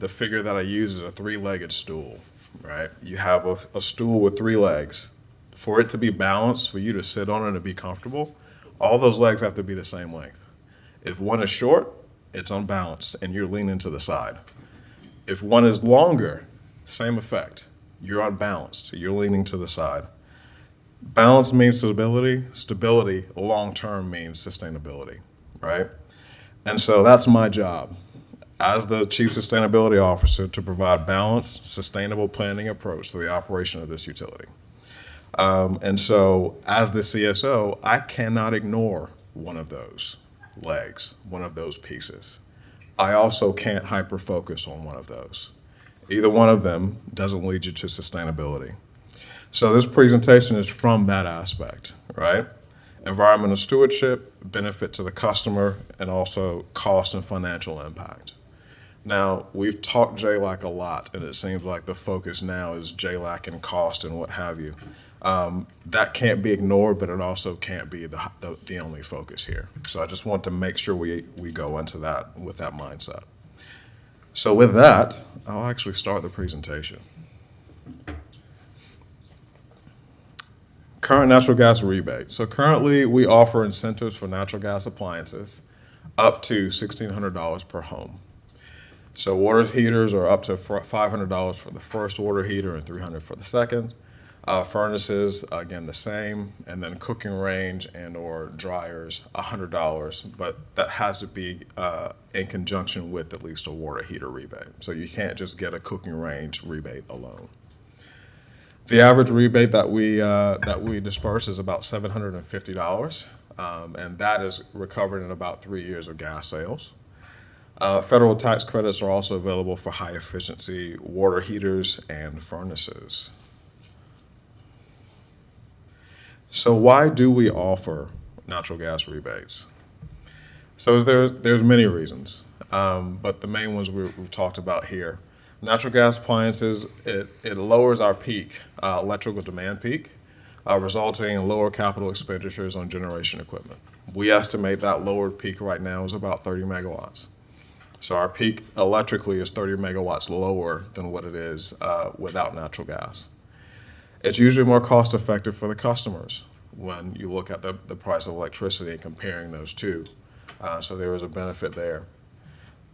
figure that I use is a 3-legged stool, right? You have a stool with 3 legs. For it to be balanced, for you to sit on it and to be comfortable, all those legs have to be the same length. If one is short, it's unbalanced and you're leaning to the side. If one is longer, same effect. You're unbalanced, you're leaning to the side. Balance means stability. Stability, long-term, means sustainability, right? And so that's my job as the Chief Sustainability Officer, to provide balanced, sustainable planning approach to the operation of this utility. And so as the CSO, I cannot ignore one of those legs, one of those pieces. I also can't hyper-focus on one of those. Either one of them doesn't lead you to sustainability. So this presentation is from that aspect, right? Environmental stewardship, benefit to the customer, and also cost and financial impact. Now, we've talked JLAC a lot, and it seems like the focus now is JLAC and cost and what have you. That can't be ignored, but it also can't be the only focus here. So I just want to make sure we go into that with that mindset. So with that, I'll actually start the presentation. Current natural gas rebate. So currently, we offer incentives for natural gas appliances up to $1,600 per home. So water heaters are up to $500 for the first water heater and $300 for the second. Furnaces, again, the same. And then cooking range and or dryers, $100. But that has to be in conjunction with at least a water heater rebate. So you can't just get a cooking range rebate alone. The average rebate that we disperse is about $750, and that is recovered in about 3 years of gas sales. Federal tax credits are also available for high efficiency water heaters and furnaces. So why do we offer natural gas rebates? So there's many reasons, but the main ones we've talked about here. Natural gas appliances, it lowers our peak, electrical demand peak, resulting in lower capital expenditures on generation equipment. We estimate that lowered peak right now is about 30 megawatts. So our peak electrically is 30 megawatts lower than what it is without natural gas. It's usually more cost effective for the customers when you look at the price of electricity and comparing those two. So there is a benefit there.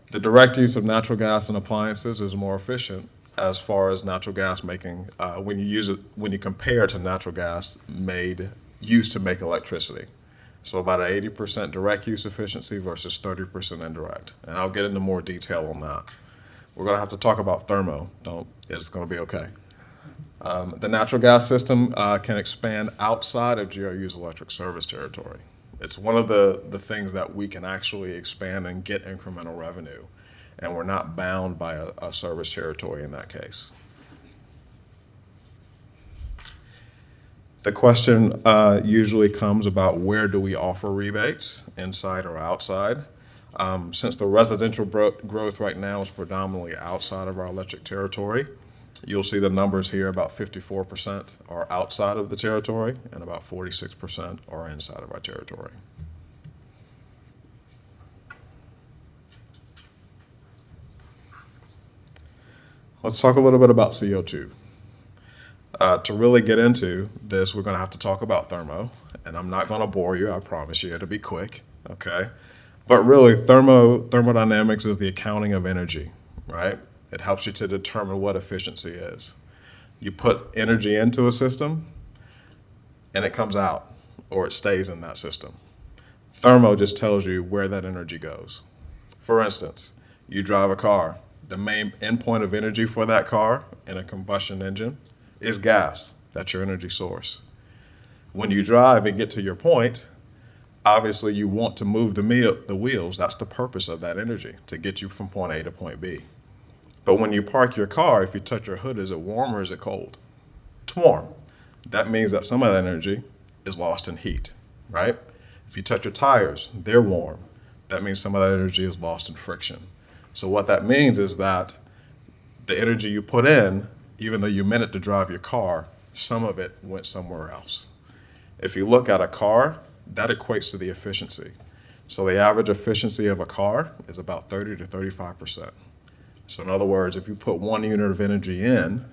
The direct use of natural gas in appliances is more efficient as far as natural gas making, when you compare it to natural gas used to make electricity. So about an 80% direct use efficiency versus 30% indirect. And I'll get into more detail on that. We're gonna have to talk about thermo, it's gonna be okay. The natural gas system can expand outside of GRU's electric service territory. It's one of the things that we can actually expand and get incremental revenue, and we're not bound by a service territory in that case. The question usually comes about where do we offer rebates, inside or outside? Since the residential growth right now is predominantly outside of our electric territory, you'll see the numbers here, about 54% are outside of the territory and about 46% are inside of our territory. Let's talk a little bit about CO2. To really get into this, we're gonna have to talk about thermo, and I'm not gonna bore you, I promise you, it'll be quick, okay? But really, thermodynamics is the accounting of energy, right? It helps you to determine what efficiency is. You put energy into a system, and it comes out, or it stays in that system. Thermo just tells you where that energy goes. For instance, you drive a car. The main endpoint of energy for that car in a combustion engine is gas. That's your energy source. When you drive and get to your point, obviously you want to move the wheels. That's the purpose of that energy, to get you from point A to point B. But when you park your car, if you touch your hood, is it warm or is it cold? It's warm. That means that some of that energy is lost in heat, right? If you touch your tires, they're warm. That means some of that energy is lost in friction. So what that means is that the energy you put in, even though you meant it to drive your car, some of it went somewhere else. If you look at a car, that equates to the efficiency. So the average efficiency of a car is about 30 to 35%. So in other words, if you put 1 unit of energy in,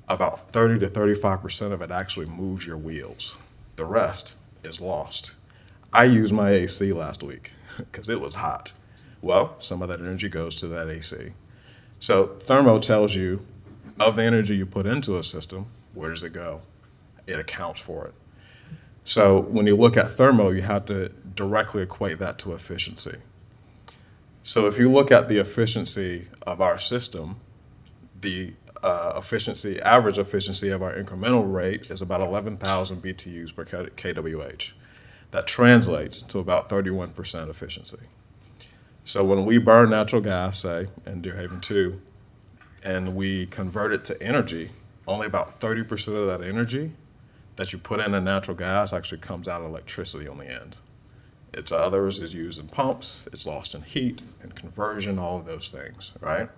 about 30 to 35% of it actually moves your wheels. The rest is lost. I used my AC last week because it was hot. Well, some of that energy goes to that AC. So thermo tells you of the energy you put into a system, where does it go? It accounts for it. So when you look at thermo, you have to directly equate that to efficiency. So if you look at the efficiency of our system, the average efficiency of our incremental rate is about 11,000 BTUs per kWh. That translates to about 31% efficiency. So when we burn natural gas, say, in Deer Haven 2, and we convert it to energy, only about 30% of that energy that you put in natural gas actually comes out of electricity on the end. It's others is used in pumps, it's lost in heat and conversion, all of those things, right?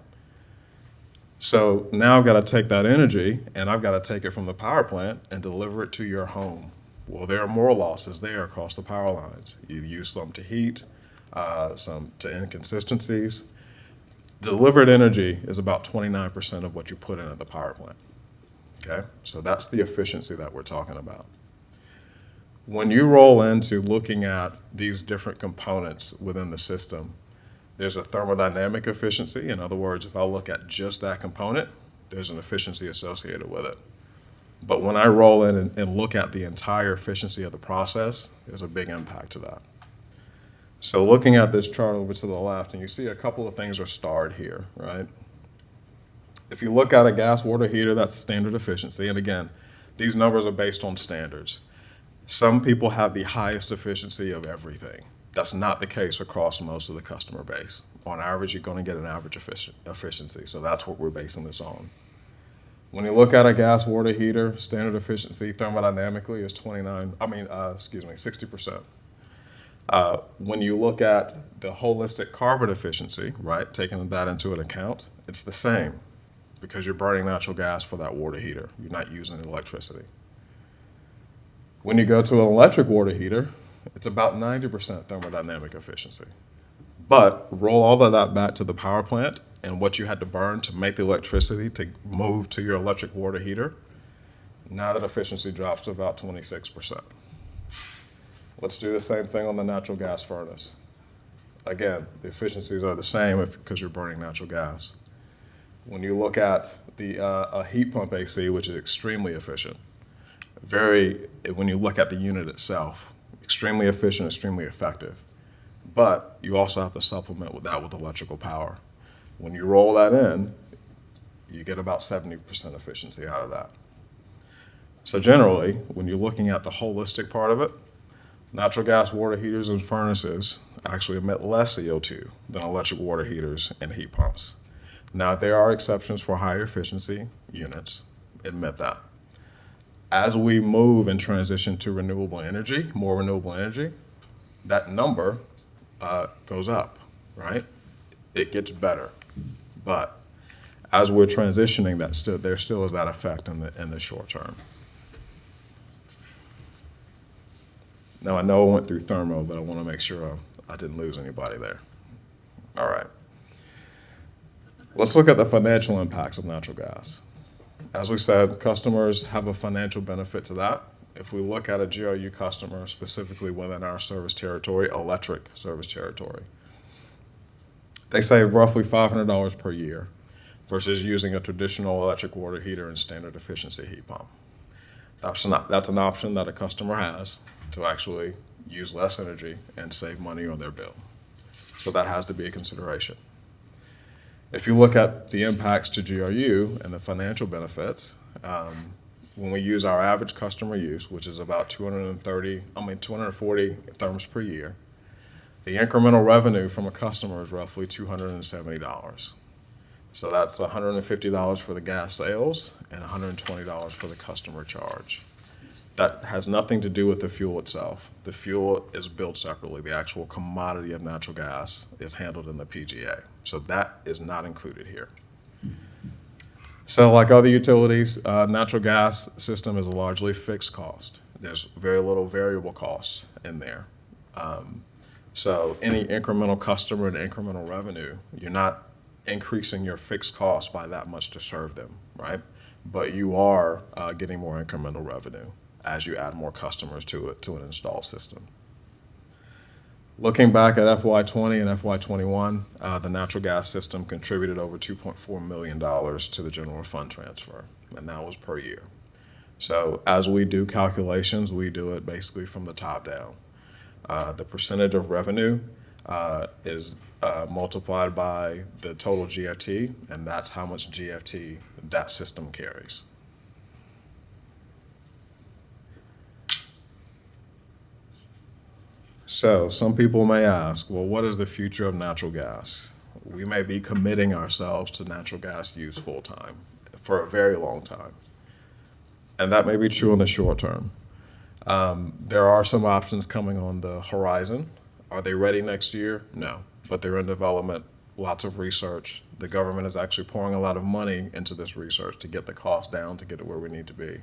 So now I've got to take that energy and I've got to take it from the power plant and deliver it to your home. Well, there are more losses there across the power lines. You use some to heat, some to inconsistencies. Delivered energy is about 29% of what you put in at the power plant. Okay, so that's the efficiency that we're talking about. When you roll into looking at these different components within the system, there's a thermodynamic efficiency. In other words, if I look at just that component, there's an efficiency associated with it. But when I roll in and look at the entire efficiency of the process, there's a big impact to that. So looking at this chart over to the left, and you see a couple of things are starred here, right? If you look at a gas water heater, that's standard efficiency. And again, these numbers are based on standards. Some people have the highest efficiency of everything. That's not the case across most of the customer base. On average, you're going to get an average efficiency. So that's what we're basing this on. When you look at a gas water heater, standard efficiency thermodynamically is 60%. When you look at the holistic carbon efficiency, right, taking that into an account, it's the same because you're burning natural gas for that water heater. You're not using electricity. When you go to an electric water heater, it's about 90% thermodynamic efficiency. But roll all of that back to the power plant and what you had to burn to make the electricity to move to your electric water heater, now that efficiency drops to about 26%. Let's do the same thing on the natural gas furnace. Again, the efficiencies are the same because you're burning natural gas. When you look at the a heat pump AC, which is extremely efficient, when you look at the unit itself, extremely efficient, extremely effective. But you also have to supplement with that with electrical power. When you roll that in, you get about 70% efficiency out of that. So generally, when you're looking at the holistic part of it, natural gas water heaters and furnaces actually emit less CO2 than electric water heaters and heat pumps. Now, there are exceptions for higher efficiency units, admit that. As we move and transition to renewable energy, more renewable energy, that number goes up, right? It gets better. But as we're transitioning, there still is that effect in the short term. Now, I know I went through thermo, but I want to make sure I didn't lose anybody there. All right. Let's look at the financial impacts of natural gas. As we said, customers have a financial benefit to that. If we look at a GRU customer specifically within our service territory, electric service territory, they save roughly $500 per year versus using a traditional electric water heater and standard efficiency heat pump. That's an option that a customer has to actually use less energy and save money on their bill. So that has to be a consideration. If you look at the impacts to GRU and the financial benefits, when we use our average customer use, which is about 240 therms per year, the incremental revenue from a customer is roughly $270. So that's $150 for the gas sales and $120 for the customer charge. That has nothing to do with the fuel itself. The fuel is billed separately. The actual commodity of natural gas is handled in the PGA. So that is not included here. So like other utilities, natural gas system is a largely fixed cost. There's very little variable costs in there. So any incremental customer and incremental revenue, you're not increasing your fixed costs by that much to serve them, right? But you are getting more incremental revenue as you add more customers to an installed system. Looking back at FY20 and FY21, the natural gas system contributed over $2.4 million to the general fund transfer, and that was per year. So as we do calculations, we do it basically from the top down. The percentage of revenue is multiplied by the total GFT, and that's how much GFT that system carries. So some people may ask, well, what is the future of natural gas? We may be committing ourselves to natural gas use full-time for a very long time. And that may be true in the short term. There are some options coming on the horizon. Are they ready next year? No, but they're in development, lots of research. The government is actually pouring a lot of money into this research to get the cost down, to get it where we need to be.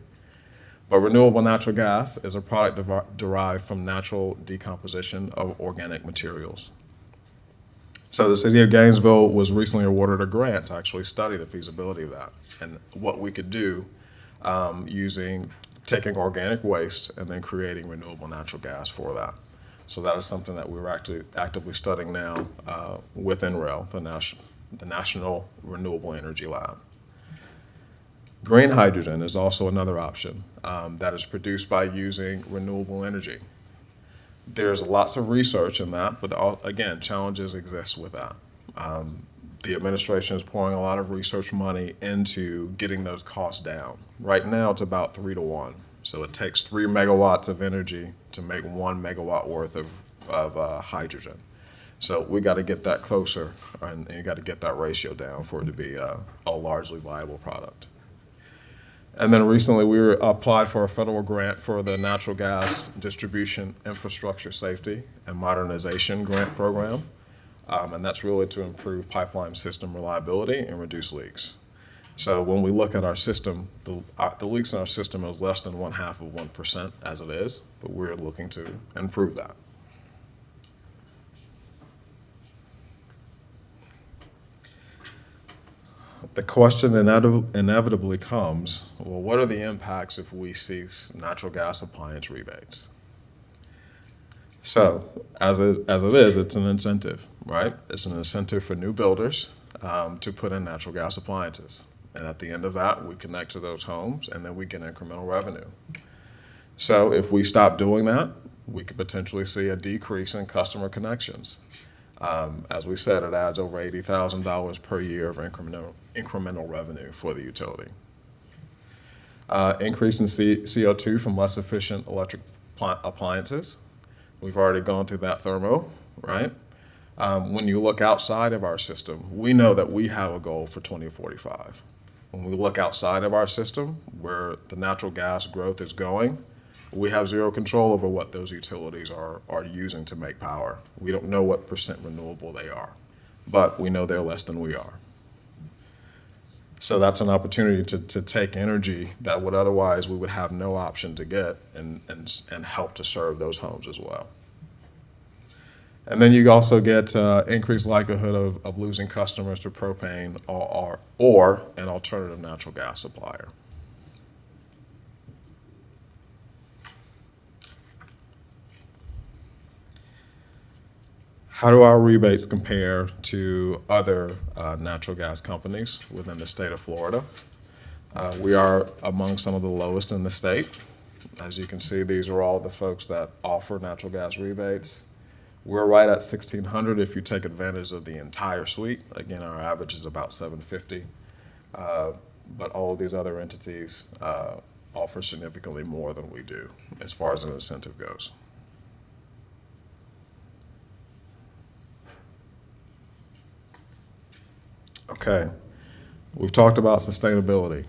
But renewable natural gas is a product derived from natural decomposition of organic materials. So the city of Gainesville was recently awarded a grant to actually study the feasibility of that and what we could do using taking organic waste and then creating renewable natural gas for that. So that is something that we're actually actively studying now with NREL, the National Renewable Energy Lab. Green hydrogen is also another option that is produced by using renewable energy. There's lots of research in that, but again, challenges exist with that. The administration is pouring a lot of research money into getting those costs down. Right now, it's about 3 to 1. So it takes 3 megawatts of energy to make 1 megawatt worth of hydrogen. So we got to get that closer, and you got to get that ratio down for it to be a largely viable product. And then recently we applied for a federal grant for the Natural Gas Distribution Infrastructure Safety and Modernization Grant Program. And that's really to improve pipeline system reliability and reduce leaks. So when we look at our system, the leaks in our system is less than 0.5% as it is, but we're looking to improve that. The question inevitably comes, well, what are the impacts if we cease natural gas appliance rebates? So, as it is, it's an incentive, right? It's an incentive for new builders to put in natural gas appliances. And at the end of that, we connect to those homes, and then we get incremental revenue. So if we stop doing that, we could potentially see a decrease in customer connections. As we said, it adds over $80,000 per year of incremental revenue for the utility. Increase in CO2 from less efficient electric appliances. We've already gone through that thermo, right? When you look outside of our system, we know that we have a goal for 2045. When we look outside of our system, where the natural gas growth is going, we have zero control over what those utilities are using to make power. We don't know what percent renewable they are, but we know they're less than we are. So that's an opportunity to take energy that would otherwise we would have no option to get and help to serve those homes as well. And then you also get increased likelihood of losing customers to propane or an alternative natural gas supplier. How do our rebates compare to other natural gas companies within the state of Florida? We are among some of the lowest in the state. As you can see, these are all the folks that offer natural gas rebates. We're right at $1,600 if you take advantage of the entire suite. Again, our average is about $750. But all of these other entities offer significantly more than we do as far as an incentive goes. Okay, we've talked about sustainability.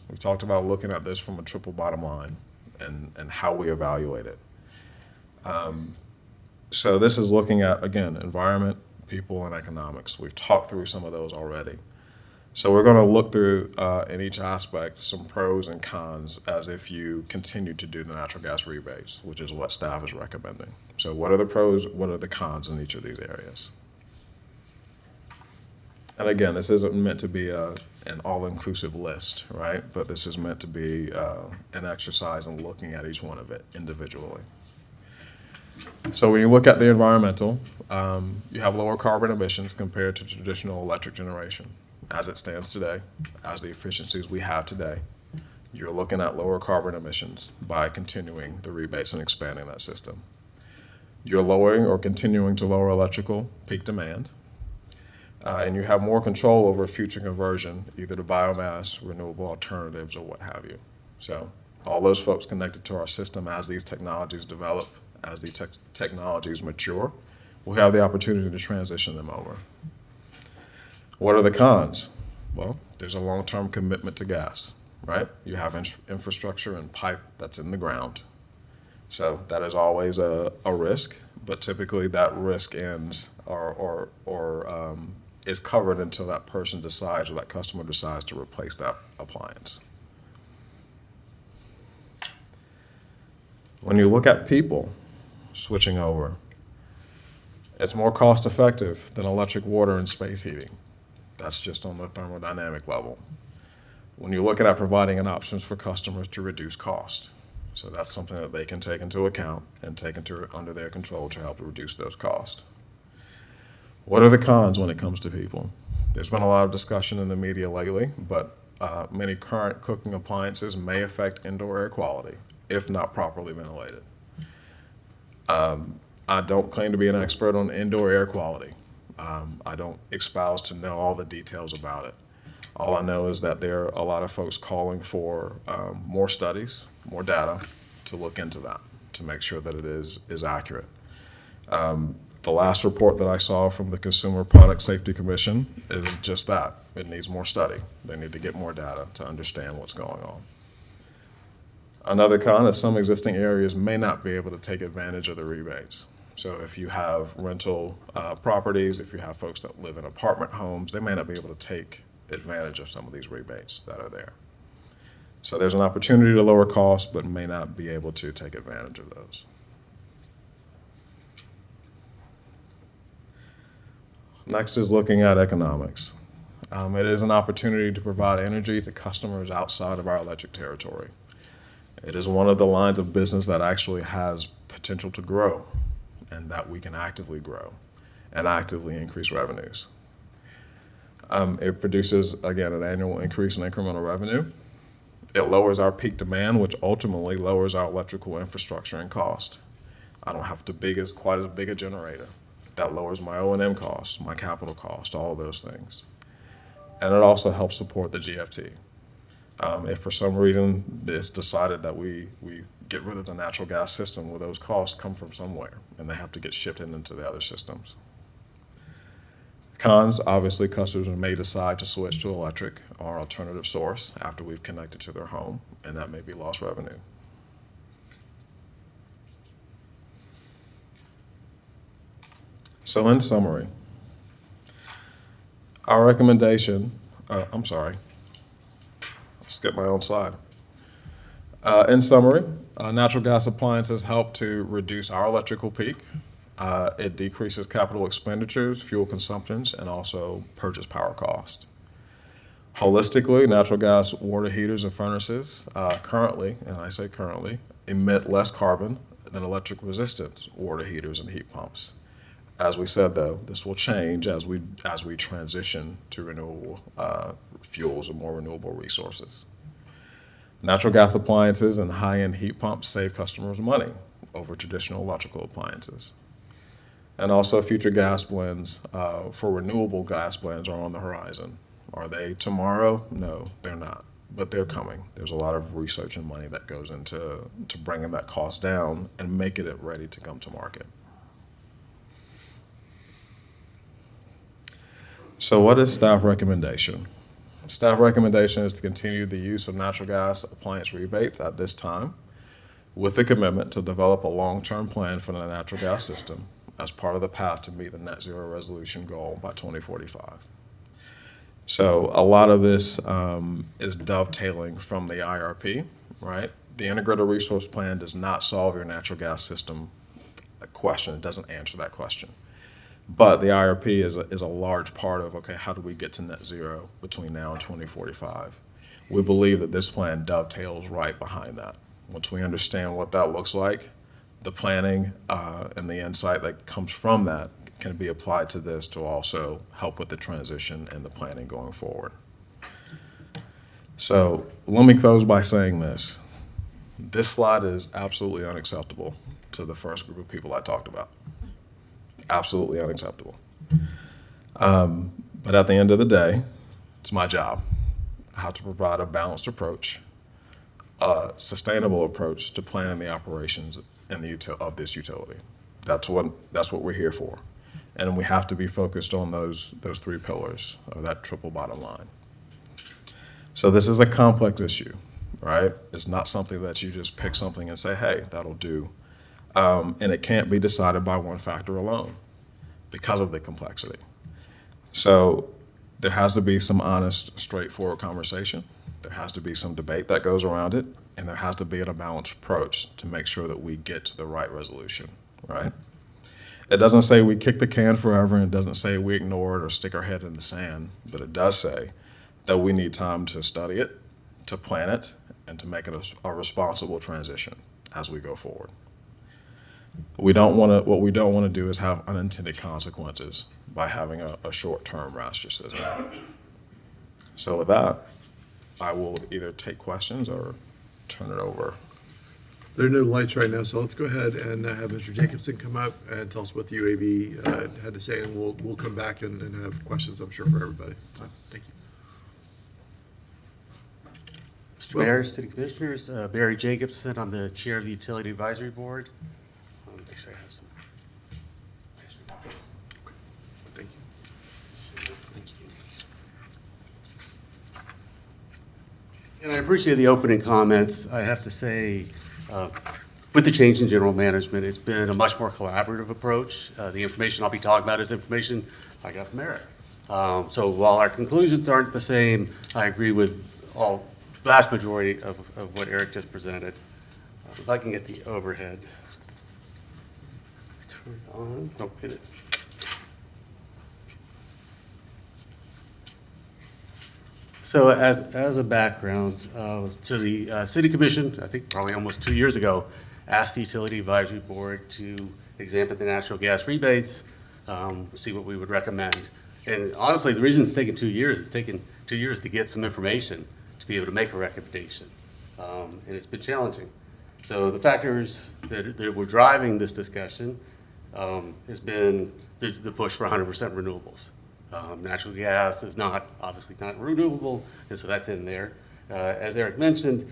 We've talked about looking at this from a triple bottom line and how we evaluate it. So this is looking at, again, environment, people, and economics. We've talked through some of those already. So we're going to look through, in each aspect, some pros and cons as if you continue to do the natural gas rebates, which is what staff is recommending. So what are the pros, what are the cons in each of these areas? And again, this isn't meant to be an all-inclusive list, right? But this is meant to be an exercise in looking at each one of it individually. So when you look at the environmental, you have lower carbon emissions compared to traditional electric generation. As it stands today, as the efficiencies we have today, you're looking at lower carbon emissions by continuing the rebates and expanding that system. You're lowering or continuing to lower electrical peak demand. And you have more control over future conversion, either to biomass, renewable alternatives, or what have you. So all those folks connected to our system as these technologies develop, as the technologies mature, we'll have the opportunity to transition them over. What are the cons? Well, there's a long-term commitment to gas, right? You have infrastructure and pipe that's in the ground. So that is always a risk, but typically that risk ends or is covered until that person decides or that customer decides to replace that appliance. When you look at people switching over, it's more cost effective than electric, water, and space heating. That's just on the thermodynamic level. When you're looking at providing options for customers to reduce cost. So that's something that they can take into account and take under their control to help reduce those costs. What are the cons when it comes to people? There's been a lot of discussion in the media lately, but many current cooking appliances may affect indoor air quality if not properly ventilated. I don't claim to be an expert on indoor air quality. I don't espouse to know all the details about it. All I know is that there are a lot of folks calling for more studies, more data to look into that, to make sure that it is accurate. The last report that I saw from the Consumer Product Safety Commission is just that. It needs more study. They need to get more data to understand what's going on. Another con is some existing areas may not be able to take advantage of the rebates. So if you have rental properties, if you have folks that live in apartment homes, they may not be able to take advantage of some of these rebates that are there. So there's an opportunity to lower costs, but may not be able to take advantage of those. Next is looking at economics. It is an opportunity to provide energy to customers outside of our electric territory. It is one of the lines of business that actually has potential to grow and that we can actively grow and actively increase revenues. It produces, again, an annual increase in incremental revenue. It lowers our peak demand, which ultimately lowers our electrical infrastructure and cost. I don't have to quite as big a generator. That lowers my O&M costs, my capital cost, all of those things. And it also helps support the GFT. If for some reason it's decided that we get rid of the natural gas system, well, those costs come from somewhere and they have to get shipped into the other systems. Cons, obviously customers may decide to switch to electric or alternative source after we've connected to their home, and that may be lost revenue. So in summary, our recommendation, skip my own slide. In summary, natural gas appliances help to reduce our electrical peak. It decreases capital expenditures, fuel consumptions, and also purchase power cost. Holistically, natural gas water heaters and furnaces currently, and I say currently, emit less carbon than electric resistance water heaters and heat pumps. As we said, though, this will change as we transition to renewable fuels and more renewable resources. Natural gas appliances and high-end heat pumps save customers money over traditional electrical appliances. And also future gas blends for renewable gas blends are on the horizon. Are they tomorrow? No, they're not, but they're coming. There's a lot of research and money that goes into bringing that cost down and making it ready to come to market. So what is staff recommendation? Staff recommendation is to continue the use of natural gas appliance rebates at this time with the commitment to develop a long-term plan for the natural gas system as part of the path to meet the net zero resolution goal by 2045. So a lot of this is dovetailing from the IRP, right? The integrated resource plan does not solve your natural gas system question. It doesn't answer that question. But the IRP is a large part of, okay, how do we get to net zero between now and 2045? We believe that this plan dovetails right behind that. Once we understand what that looks like, the planning and the insight that comes from that can be applied to this to also help with the transition and the planning going forward. So let me close by saying this. This slide is absolutely unacceptable to the first group of people I talked about. Absolutely unacceptable. But at the end of the day, it's my job. I have to provide a balanced approach, a sustainable approach to planning the operations of this utility. That's what we're here for. And we have to be focused on those three pillars of that triple bottom line. So this is a complex issue, right? It's not something that you just pick something and say, hey, that'll do. And it can't be decided by one factor alone because of the complexity. So there has to be some honest, straightforward conversation. There has to be some debate that goes around it, and there has to be a balanced approach to make sure that we get to the right resolution, right? It doesn't say we kick the can forever, and it doesn't say we ignore it or stick our head in the sand, but it does say that we need time to study it, to plan it, and to make it a responsible transition as we go forward. What we don't want to do is have unintended consequences by having a short-term rash decision. So with that, I will either take questions or turn it over. There are no lights right now, so let's go ahead and have Mr. Jacobson come up and tell us what the UAB had to say, and we'll come back and have questions, I'm sure, for everybody. So, thank you. Mr. Mayor, City Commissioners, Barry Jacobson, I'm the Chair of the Utility Advisory Board. Actually, I have some. Thank you. Thank you. And I appreciate the opening comments. I have to say, with the change in general management, it's been a much more collaborative approach. The information I'll be talking about is information I got from Eric. So while our conclusions aren't the same, I agree with vast majority of what Eric just presented. If I can get the overhead. Turn it on. Nope, it is. So as a background, so the City Commission, I think probably almost 2 years ago, asked the Utility Advisory Board to examine the natural gas rebates, see what we would recommend. And honestly, the reason it's taken 2 years, it's taken 2 years to get some information to be able to make a recommendation. And it's been challenging. So the factors that were driving this discussion has been the push for 100% renewables. Natural gas is obviously not renewable, and so that's in there. As Eric mentioned,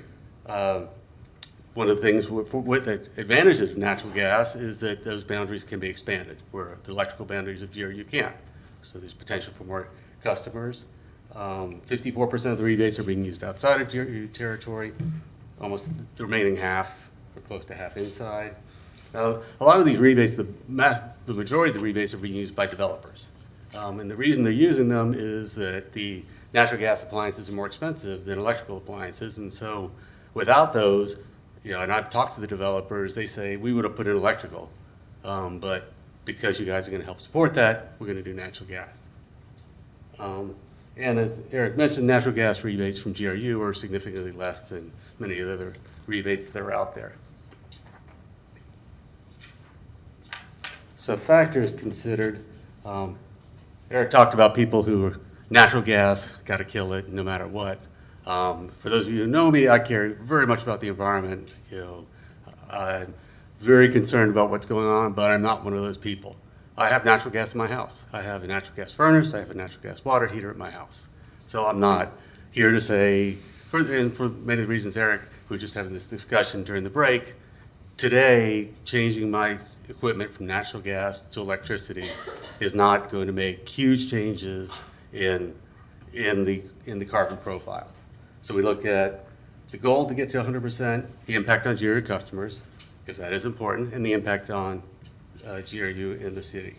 one of the things with the advantages of natural gas is that those boundaries can be expanded, where the electrical boundaries of GRU can't. So there's potential for more customers. 54% of the rebates are being used outside of GRU territory, almost the remaining half, or close to half inside. A lot of these rebates, the majority of the rebates are being used by developers. And the reason they're using them is that the natural gas appliances are more expensive than electrical appliances. And so without those, and I've talked to the developers, they say, we would have put in electrical. But because you guys are going to help support that, we're going to do natural gas. And as Eric mentioned, natural gas rebates from GRU are significantly less than many of the other rebates that are out there. So factors considered. Eric talked about people who are natural gas, got to kill it no matter what. For those of you who know me, I care very much about the environment. I'm very concerned about what's going on, but I'm not one of those people. I have natural gas in my house. I have a natural gas furnace. I have a natural gas water heater at my house. So I'm not here to say, for many of the reasons Eric, we were just having this discussion during the break, today changing my equipment from natural gas to electricity is not going to make huge changes in the carbon profile. So we look at the goal to get to 100%, the impact on GRU customers, because that is important, and the impact on GRU in the city.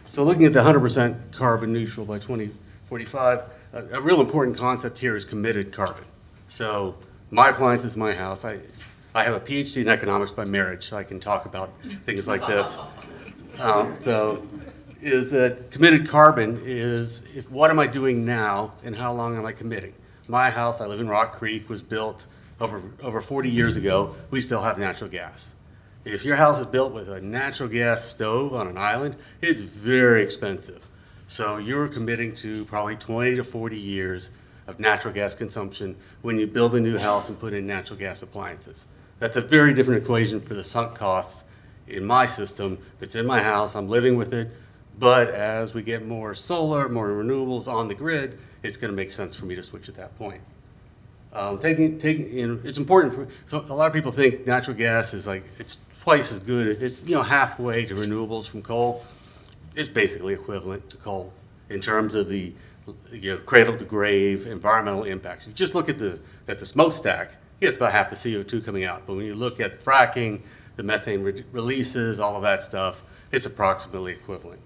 So looking at the 100% carbon neutral by 2045, a real important concept here is committed carbon. So my appliance is my house. I have a PhD in economics by marriage, so I can talk about things like this. Is that committed carbon is what am I doing now and how long am I committing? My house, I live in Rock Creek, was built over 40 years ago. We still have natural gas. If your house is built with a natural gas stove on an island, it's very expensive. So you're committing to probably 20 to 40 years of natural gas consumption when you build a new house and put in natural gas appliances. That's a very different equation for the sunk costs in my system that's in my house. I'm living with it, but as we get more solar, more renewables on the grid, it's going to make sense for me to switch at that point. It's important for a lot of people think natural gas is like it's twice as good. It's halfway to renewables from coal. It's basically equivalent to coal in terms of the cradle to grave environmental impacts. If you just look at the smokestack, it's about half the CO2 coming out. But when you look at the fracking, the methane releases, all of that stuff, it's approximately equivalent.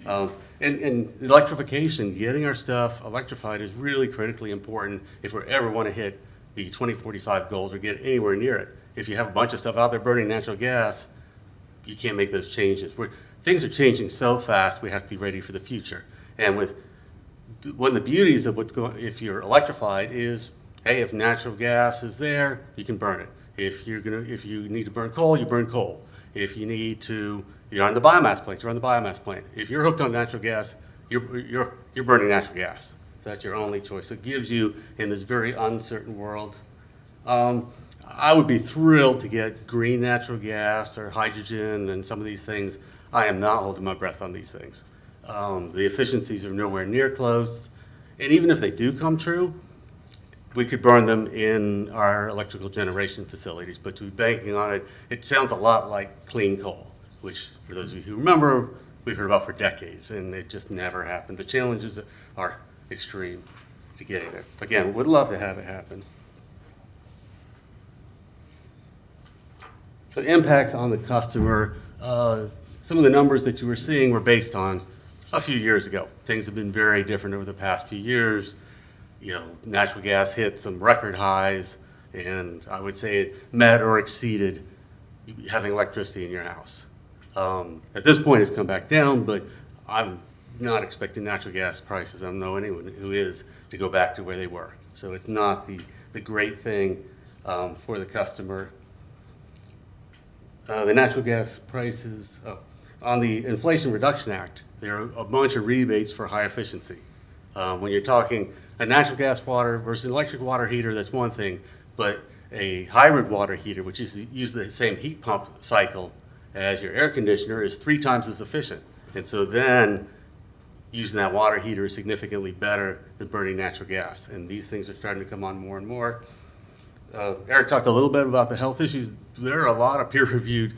And electrification, getting our stuff electrified is really critically important if we ever want to hit the 2045 goals or get anywhere near it. If you have a bunch of stuff out there burning natural gas, you can't make those changes. Things are changing so fast, we have to be ready for the future. And one of the beauties of what's going, if you're electrified, is, hey, if natural gas is there, you can burn it. If you need to burn coal, you burn coal. If you need to, you're on the biomass plant, you're on the biomass plant. If you're hooked on natural gas, you're burning natural gas. So that's your only choice. It gives you, in this very uncertain world, I would be thrilled to get green natural gas or hydrogen and some of these things. I am not holding my breath on these things. The efficiencies are nowhere near close. And even if they do come true, we could burn them in our electrical generation facilities. But to be banking on it, it sounds a lot like clean coal, which, for those of you who remember, we've heard about for decades, and it just never happened. The challenges are extreme to getting there. Again, would love to have it happen. So impacts on the customer. Some of the numbers that you were seeing were based on a few years ago. Things have been very different over the past few years. Natural gas hit some record highs, and I would say it met or exceeded having electricity in your house. At this point, it's come back down, but I'm not expecting natural gas prices, I don't know anyone who is, to go back to where they were. So it's not the great thing for the customer. The natural gas prices, on the Inflation Reduction Act, there are a bunch of rebates for high efficiency. When you're talking a natural gas water versus an electric water heater, that's one thing, but a hybrid water heater, which uses the same heat pump cycle as your air conditioner, is 3 times as efficient. And so then using that water heater is significantly better than burning natural gas. And these things are starting to come on more and more. Eric talked a little bit about the health issues. There are a lot of peer-reviewed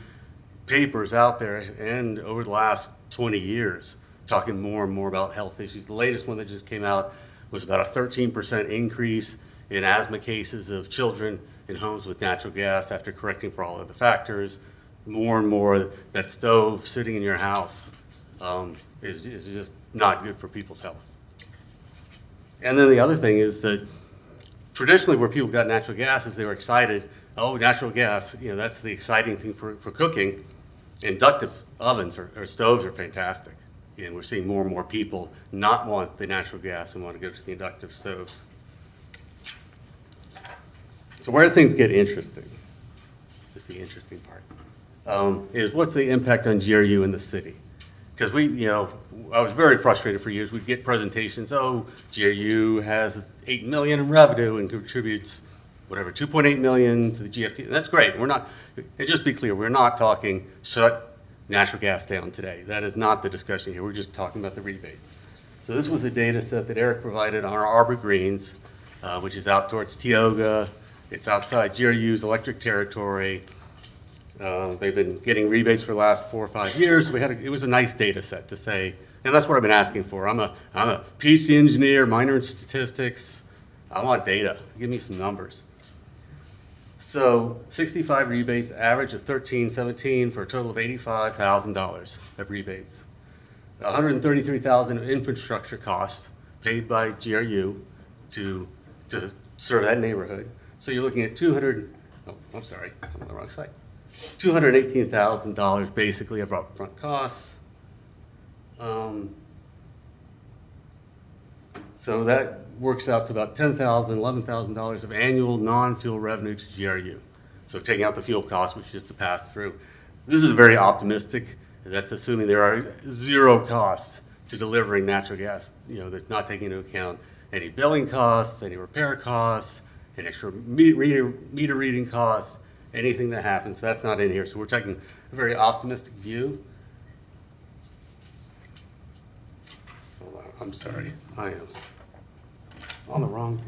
papers out there, and over the last 20 years, talking more and more about health issues. The latest one that just came out was about a 13% increase in asthma cases of children in homes with natural gas after correcting for all of the factors. More and more, that stove sitting in your house is just not good for people's health. And then the other thing is that traditionally where people got natural gas is they were excited, oh, natural gas, that's the exciting thing for cooking. Inductive ovens or stoves are fantastic. And we're seeing more and more people not want the natural gas and want to go to the inductive stoves. So where things get interesting, is the interesting part, is what's the impact on GRU in the city? Because I was very frustrated for years. We'd get presentations, oh, GRU has $8 million in revenue and contributes, whatever, $2.8 million to the GFT. And that's great. And just be clear, we're not talking shut natural gas down today. That is not the discussion here. We're just talking about the rebates. So this was a data set that Eric provided on our Arbor Greens, which is out towards Tioga. It's outside GRU's electric territory. They've been getting rebates for the last 4 or 5 years. So it was a nice data set to say, and that's what I've been asking for. I'm a PhD engineer, minor in statistics. I want data. Give me some numbers. So 65 rebates, average of 17 for a total of $85,000 of rebates. 133,000 of infrastructure costs paid by GRU to serve that neighborhood. So you're looking at I'm on the wrong side. $218,000 basically of upfront costs. So that works out to about $10,000, $11,000 of annual non-fuel revenue to GRU. So taking out the fuel costs, which is just a pass through. This is very optimistic. That's assuming there are 0 costs to delivering natural gas. That's not taking into account any billing costs, any repair costs, any extra meter reading costs, anything that happens. That's not in here. So we're taking a very optimistic view. Hold on, I'm sorry. I am on the wrong page.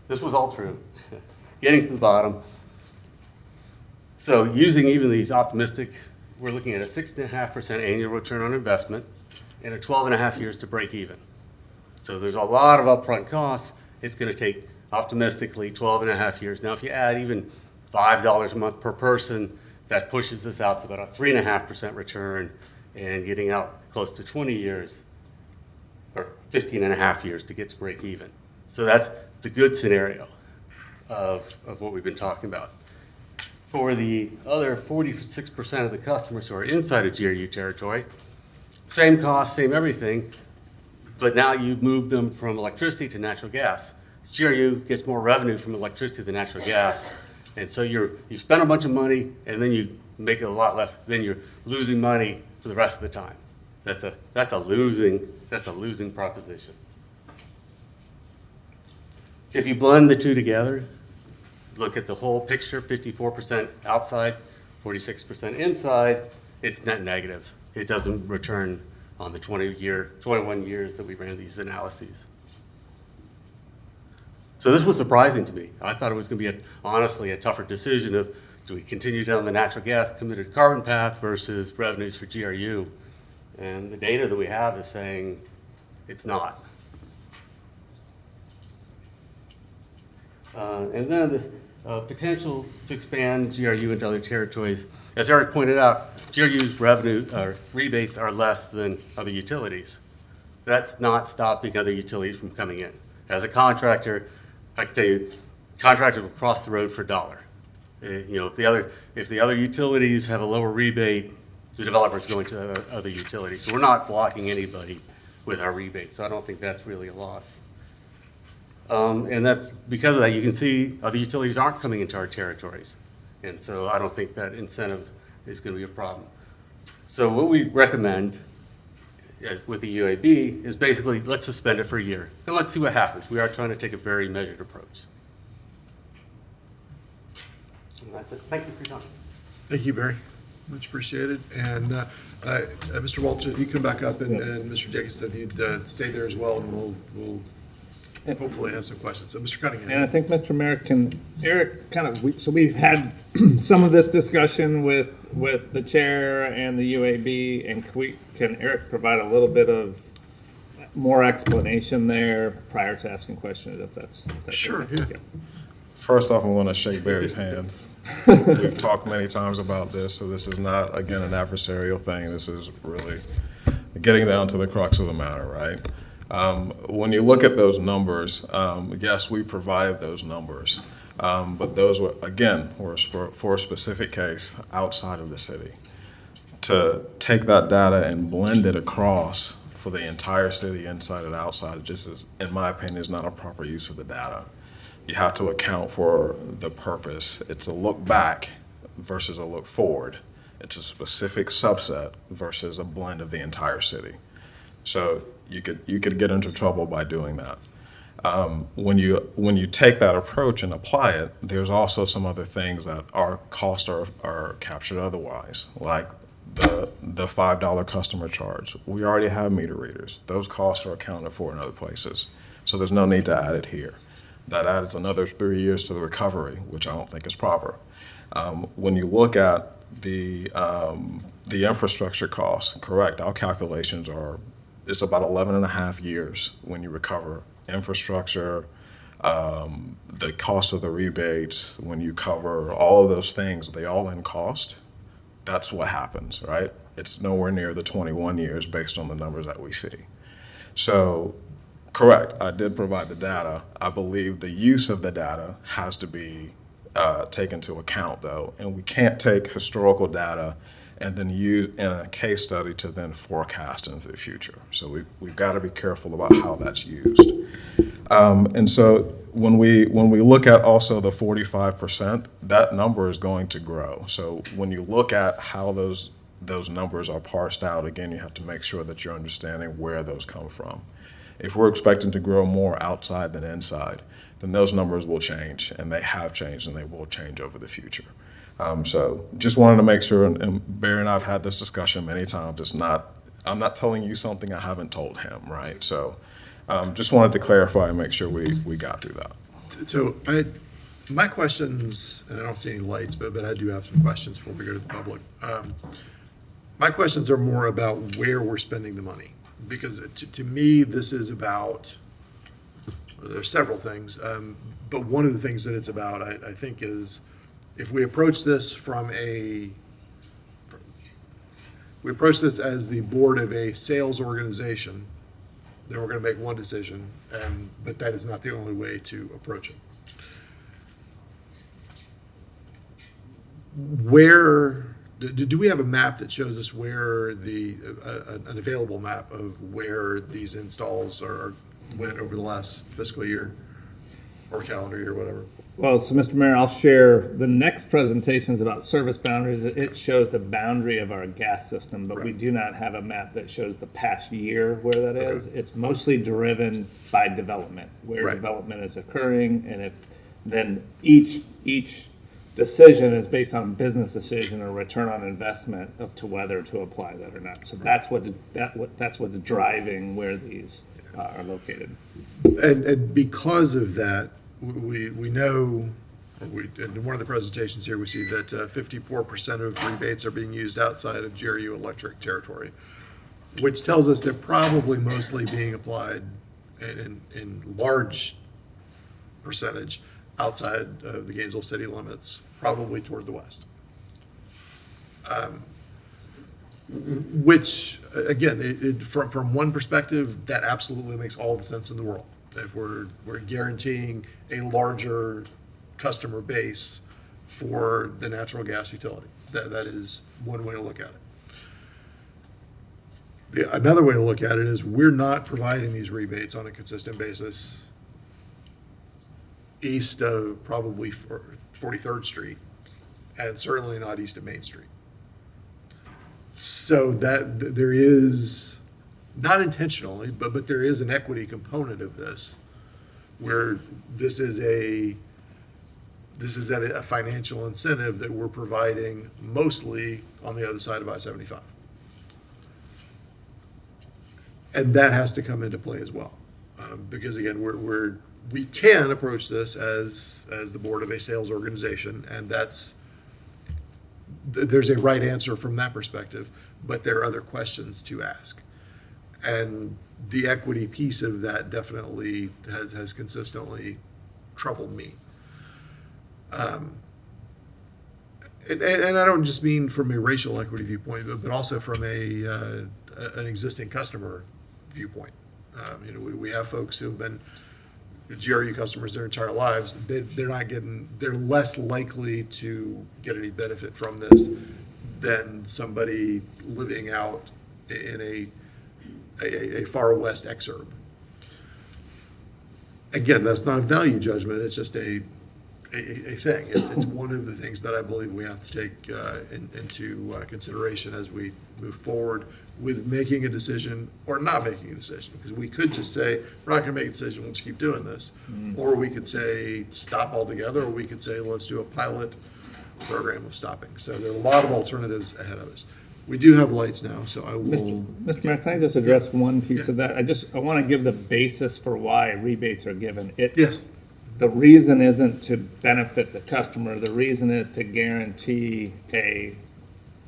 This was all true. Getting to the bottom. So using even these optimistic, we're looking at a 6.5% annual return on investment and a 12.5 years to break even. So there's a lot of upfront costs. It's going to take optimistically 12.5 years. Now, if you add even $5 a month per person, that pushes this out to about a 3.5% return and getting out close to 20 years or 15.5 years to get to break even. So that's the good scenario of what we've been talking about. For the other 46% of the customers who are inside of GRU territory, same cost, same everything, but now you've moved them from electricity to natural gas. GRU gets more revenue from electricity than natural gas. And so you spend a bunch of money and then you make it a lot less. Then you're losing money for the rest of the time. That's a losing proposition. If you blend the two together, look at the whole picture, 54% outside, 46% inside, it's net negative. It doesn't return on the 21 years that we ran these analyses. So this was surprising to me. I thought it was going to be, honestly, a tougher decision of do we continue down the natural gas committed carbon path versus revenues for GRU? And the data that we have is saying it's not. And then this potential to expand GRU into other territories. As Eric pointed out, GRU's revenue or rebates are less than other utilities. That's not stopping other utilities from coming in. As a contractor, I can tell you, contractors will cross the road for a dollar. If the other utilities have a lower rebate, the developer's going to other utilities. So we're not blocking anybody with our rebates. So I don't think that's really a loss. And that's because of that, you can see other utilities aren't coming into our territories. And so I don't think that incentive is going to be a problem. So what we recommend with the UAB is basically let's suspend it for a year and let's see what happens. We are trying to take a very measured approach. And that's it. Thank you for your time. Thank you, Barry. Much appreciated. And Mr. Walsh, if you come back up, and Mr. Jacobson, if you'd stay there as well, and we'll hopefully ask some questions. So, Mr. Cunningham. And I think Mr. Mayor Eric so we've had some of this discussion with the chair and the UAB, and can Eric provide a little bit of more explanation there prior to asking questions, if that's sure. Okay. Yeah. First off, I want to shake Barry's hand. We've talked many times about this, so this is not, again, an adversarial thing. This is really getting down to the crux of the matter, right? When you look at those numbers, yes, we provided those numbers, but those were for a specific case outside of the city. To take that data and blend it across for the entire city, inside and outside, just is, in my opinion, is not a proper use of the data. You have to account for the purpose. It's a look back versus a look forward. It's a specific subset versus a blend of the entire city. So you could get into trouble by doing that. When you take that approach and apply it, there's also some other things that our costs are captured otherwise, like the $5 customer charge. We already have meter readers. Those costs are accounted for in other places. So there's no need to add it here. That adds another 3 years to the recovery, which I don't think is proper. When you look at the infrastructure costs, correct, our calculations are, it's about 11.5 years when you recover infrastructure, the cost of the rebates, when you cover all of those things, they all in cost. That's what happens, right? It's nowhere near the 21 years based on the numbers that we see. So, correct, I did provide the data. I believe the use of the data has to be taken into account, though, and we can't take historical data and then use in a case study to then forecast into the future. So we've got to be careful about how that's used. And so when we look at also the 45%, that number is going to grow. So when you look at how those numbers are parsed out, again, you have to make sure that you're understanding where those come from. If we're expecting to grow more outside than inside, then those numbers will change, and they have changed, and they will change over the future. So just wanted to make sure, and Barry and I have had this discussion many times, I'm not telling you something I haven't told him, right? So just wanted to clarify and make sure we got through that. So my questions, and I don't see any lights, but I do have some questions before we go to the public. My questions are more about where we're spending the money. Because to me, this is about, there's several things, but one of the things that it's about, I think, is if we approach this we approach this as the board of a sales organization, then we're going to make one decision, but that is not the only way to approach it. Where do we have a map that shows us where an available map of where these installs went over the last fiscal year or calendar year, whatever? Well, so Mr. Mayor, I'll share the next presentation is about service boundaries. It shows the boundary of our gas system, but we do not have a map that shows the past year where that is. It's mostly driven by development, where development is occurring, and if then each decision is based on a business decision or return on investment to whether to apply that or not. So that's what's driving where these are located. And because of that, we know, in one of the presentations here, we see that 54% of rebates are being used outside of GRU electric territory, which tells us they're probably mostly being applied in large percentage outside of the Gainesville city limits, probably toward the west. Which, again, from one perspective, that absolutely makes all the sense in the world. If we're guaranteeing a larger customer base for the natural gas utility, that is one way to look at it. Another way to look at it is we're not providing these rebates on a consistent basis east of probably 43rd Street, and certainly not east of Main Street. So that there is, not intentionally, but there is an equity component of this, where this is a financial incentive that we're providing mostly on the other side of I-75. And that has to come into play as well. Because again, we can approach this as the board of a sales organization, and there's a right answer from that perspective, but there are other questions to ask. And the equity piece of that definitely has consistently troubled me. And I don't just mean from a racial equity viewpoint, but also from an existing customer viewpoint. We have folks who have been GRU customers their entire lives. They're less likely to get any benefit from this than somebody living out in a far west exurb. Again, that's not a value judgment. It's just a thing. It's one of the things that I believe we have to take into consideration as we move forward with making a decision or not making a decision. Because we could just say, we're not going to make a decision, we'll just keep doing this. Or we could say, stop altogether, or we could say, let's do a pilot program of stopping. So there are a lot of alternatives ahead of us. We do have lights now, so I will. Mr. Mayor, can I just address one piece of that? I want to give the basis for why rebates are given. Yes. The reason isn't to benefit the customer. The reason is to guarantee a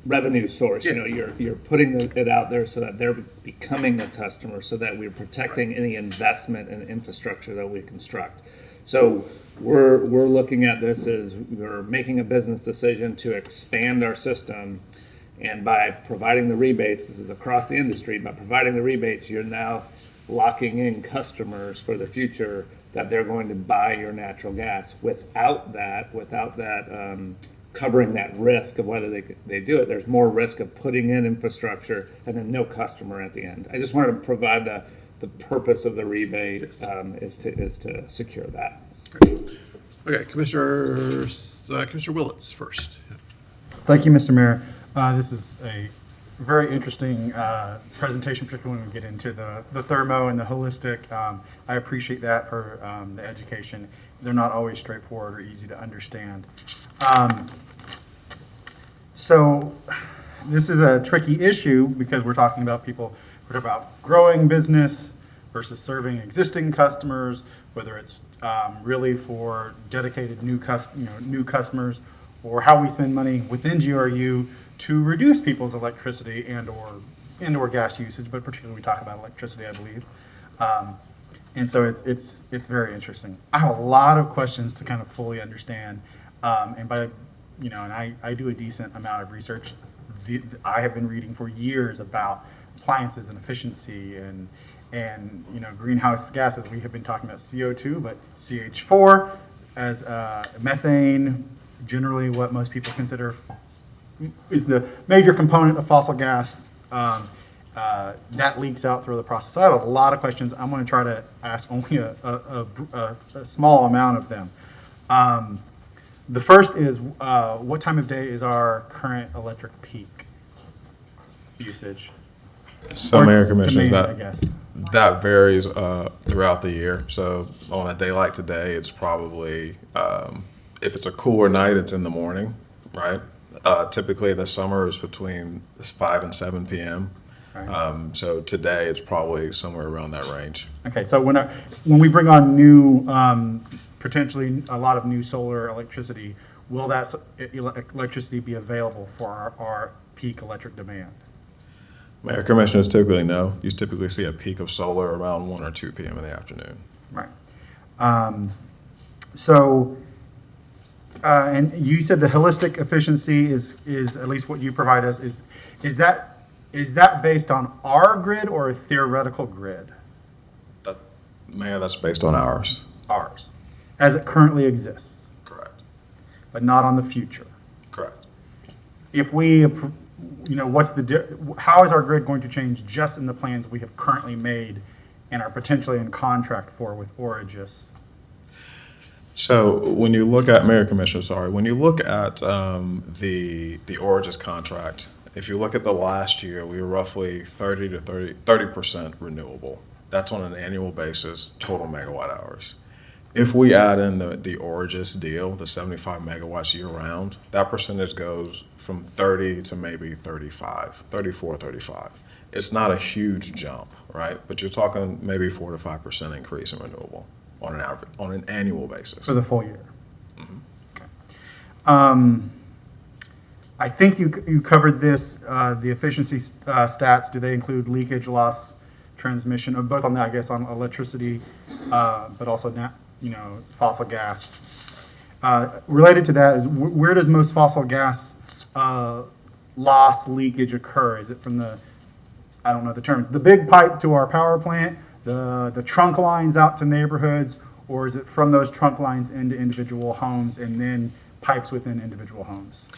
revenue source. Yeah. You're putting it out there so that they're becoming a customer, so that we're protecting any investment in infrastructure that we construct. So we're looking at this as we're making a business decision to expand our system. And by providing the rebates, this is across the industry, by providing the rebates, you're now locking in customers for the future that they're going to buy your natural gas. Without that covering that risk of whether they do it, there's more risk of putting in infrastructure and then no customer at the end. I just wanted to provide the purpose of the rebate is to secure that. Okay, Commissioner Willits first. Thank you, Mr. Mayor. This is a very interesting presentation, particularly when we get into the thermo and the holistic. I appreciate that for the education. They're not always straightforward or easy to understand. So this is a tricky issue because we're talking about growing business versus serving existing customers, whether it's really for dedicated new customers, or how we spend money within GRU to reduce people's electricity and/or gas usage, but particularly we talk about electricity, I believe. And so it's very interesting. I have a lot of questions to kind of fully understand, and by and I do a decent amount of research. I have been reading for years about appliances and efficiency and greenhouse gases. We have been talking about CO2, but CH4 as methane, generally what most people consider is the major component of fossil gas. That leaks out through the process. So I have a lot of questions. I'm going to try to ask only a small amount of them. The first is, what time of day is our current electric peak usage? So, Or Mayor Commissioners, demand, I guess. that varies throughout the year. So on a day like today, it's probably, if it's a cooler night, it's in the morning, right? Typically, the summer is between 5 and 7 p.m. So today, it's probably somewhere around that range. Okay, so when we bring on new, potentially a lot of new solar electricity, will that electricity be available for our peak electric demand? Mayor Commissioners typically no. You typically see a peak of solar around 1 or 2 p.m. in the afternoon. Right. And you said the holistic efficiency is at least what you provide us. Is that based on our grid or a theoretical grid? Mayor, that's based on ours. Ours, as it currently exists. Correct. But not on the future. Correct. If we, how is our grid going to change just in the plans we have currently made and are potentially in contract for with Origis? So when you look at, Mayor Commissioner, when you look at the Origis contract, if you look at the last year, we were roughly 30% renewable. That's on an annual basis, total megawatt hours. If we add in the Origis deal, the 75 megawatts year round, that percentage goes from 30 to maybe 35, 34, 35. It's not a huge jump, right? But you're talking maybe 4 to 5% increase in renewable on an annual basis. For the full year? Okay. I think you covered this, the efficiency stats. Do they include leakage, loss, transmission, or both on that, I guess, on electricity, but also fossil gas? Related to that is where does most fossil gas loss leakage occur? Is it from I don't know the terms, the big pipe to our power plant, the trunk lines out to neighborhoods, or is it from those trunk lines into individual homes and then pipes within individual homes?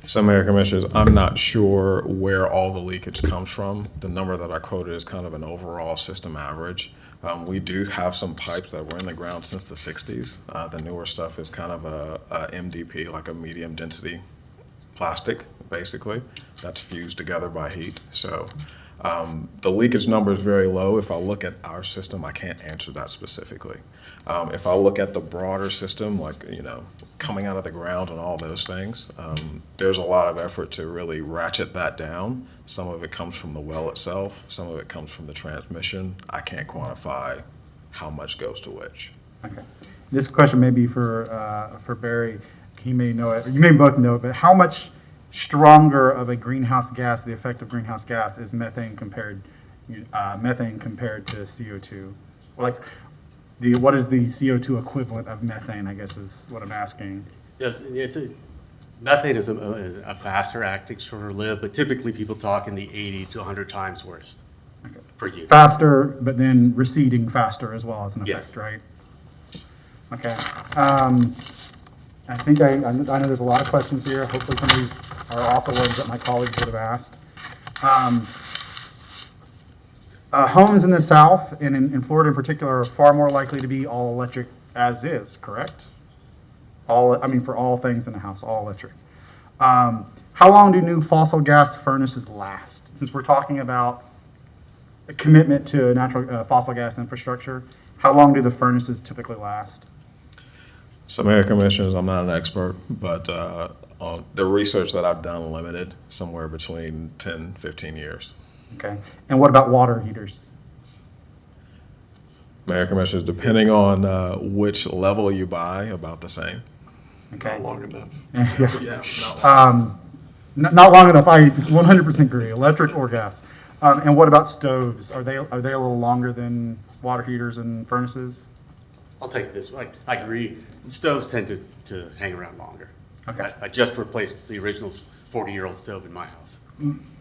So, Mayor Commissioners, I'm not sure where all the leakage comes from. The number that I quoted is kind of an overall system average. We do have some pipes that were in the ground since the 60s. The newer stuff is kind of a MDP, like a medium density plastic, basically, that's fused together by heat. So the leakage number is very low. If I look at our system, I can't answer that specifically. If I look at the broader system, like, coming out of the ground and all those things, there's a lot of effort to really ratchet that down. Some of it comes from the well itself. Some of it comes from the transmission. I can't quantify how much goes to which. Okay. This question may be for Barry. He may know it. You may both know it, but how much stronger of a greenhouse gas, the effect of greenhouse gas, is methane compared to CO2? Like, what is the CO2 equivalent of methane, I guess is what I'm asking. Yes, methane is a faster acting, shorter lived, but typically people talk in the 80 to 100 times worse per unit. Faster, but then receding faster as well as an effect, Yes. right? Okay. I think I know there's a lot of questions here. Hopefully some of these are also ones that my colleagues would have asked. Homes in the South, and in Florida in particular, are far more likely to be all electric as is, correct? For all things in the house, all electric. How long do new fossil gas furnaces last? Since we're talking about a commitment to natural fossil gas infrastructure, how long do the furnaces typically last? So, Mayor Commissioners, I'm not an expert, but on the research that I've done limited, somewhere between 10, 15 years. Okay. And what about water heaters? Mayor Commissioners, depending on which level you buy, about the same. Okay. Not long enough. Yeah. Not long enough. I 100% agree. Electric or gas. And what about stoves? Are they a little longer than water heaters and furnaces? I'll take this one. I agree. Stoves tend to hang around longer. Okay. I just replaced the original 40-year-old stove in my house.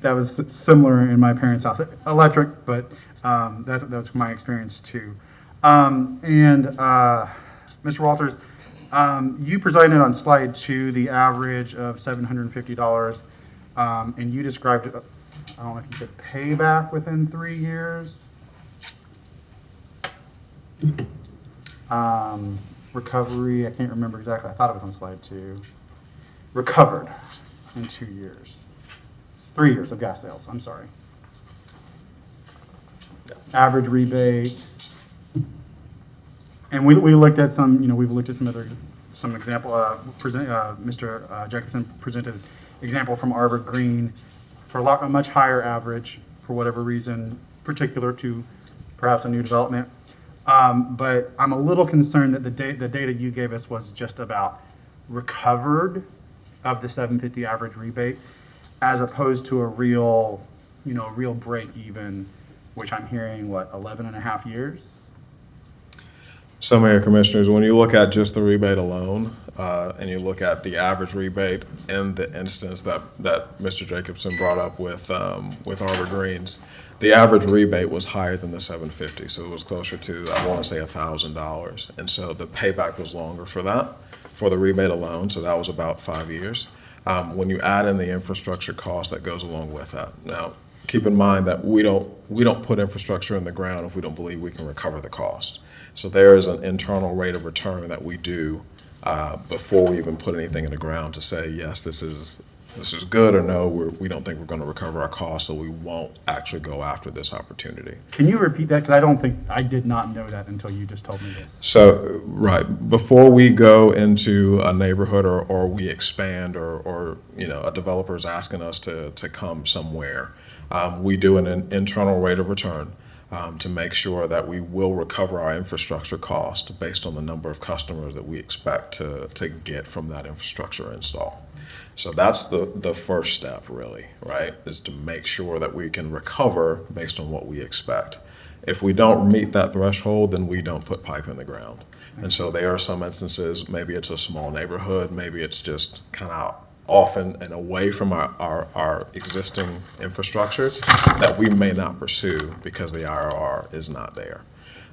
That was similar in my parents' house. Electric, but that's my experience too. Mr. Walters, you presented on slide 2 the average of $750, and you described it, I don't know if you said payback within 3 years. Recovery, I can't remember exactly. I thought it was on slide 2. Recovered in 2 years. 3 years of gas sales, I'm sorry. Average rebate. And we looked at some, we've looked at some example, Mr. Jacobson presented example from Arbor Green for a much higher average, for whatever reason, particular to perhaps a new development. But I'm a little concerned that the data you gave us was just about recovered of the 750 average rebate, as opposed to a real break even, which I'm hearing, 11 and a half years? So, Mayor Commissioners, when you look at just the rebate alone, and you look at the average rebate in the instance that Mr. Jacobson brought up with Arbor Greens, the average rebate was higher than the 750, so it was closer to, I want to say, $1,000. And so the payback was longer for that, for the rebate alone, so that was about 5 years. When you add in the infrastructure cost that goes along with that. Now, keep in mind that we don't put infrastructure in the ground if we don't believe we can recover the cost. So there is an internal rate of return that we do before we even put anything in the ground to say, yes, this is good, or no, we don't think we're going to recover our costs, so we won't actually go after this opportunity. Can you repeat that? Because I did not know that until you just told me this. So, right, before we go into a neighborhood or we expand or a developer is asking us to come somewhere, we do an internal rate of return to make sure that we will recover our infrastructure cost based on the number of customers that we expect to get from that infrastructure install. So that's the first step, really, right, is to make sure that we can recover based on what we expect. If we don't meet that threshold, then we don't put pipe in the ground. And so there are some instances, maybe it's a small neighborhood, maybe it's just kind of often and away from our existing infrastructure that we may not pursue because the IRR is not there.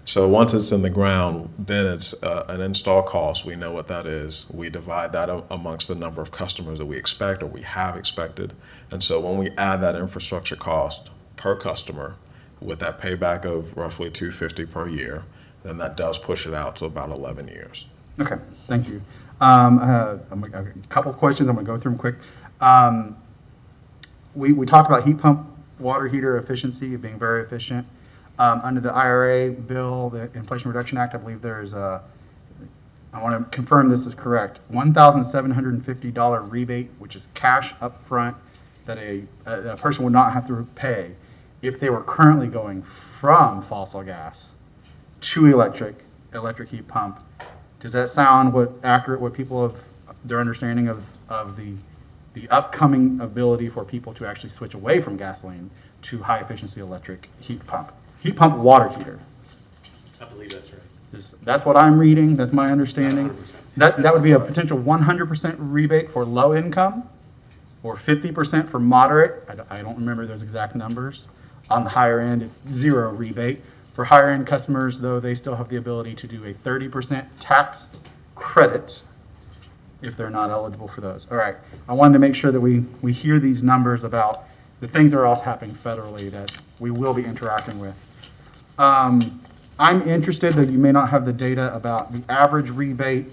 So once it's in the ground, then it's an install cost. We know what that is. We divide that amongst the number of customers that we expect or we have expected. And so when we add that infrastructure cost per customer with that payback of roughly $250 per year, then that does push it out to about 11 years. Okay, thank you. I have a couple of questions. I'm going to go through them quick. We talked about heat pump water heater efficiency being very efficient. Under the IRA bill, the Inflation Reduction Act, I believe there's I want to confirm this is correct, $1,750 rebate, which is cash up front that a person would not have to pay if they were currently going from fossil gas to electric heat pump. Does that sound accurate what people have their understanding of the upcoming ability for people to actually switch away from gasoline to high efficiency electric heat pump water heater? I believe that's right. That's what I'm reading. That's my understanding. That would be a potential 100% rebate for low income, or 50% for moderate. I don't remember those exact numbers. On the higher end, it's 0 rebate. For higher end customers, though, they still have the ability to do a 30% tax credit if they're not eligible for those. All right. I wanted to make sure that we hear these numbers about the things that are all happening federally that we will be interacting with. I'm interested, though you may not have the data, about the average rebate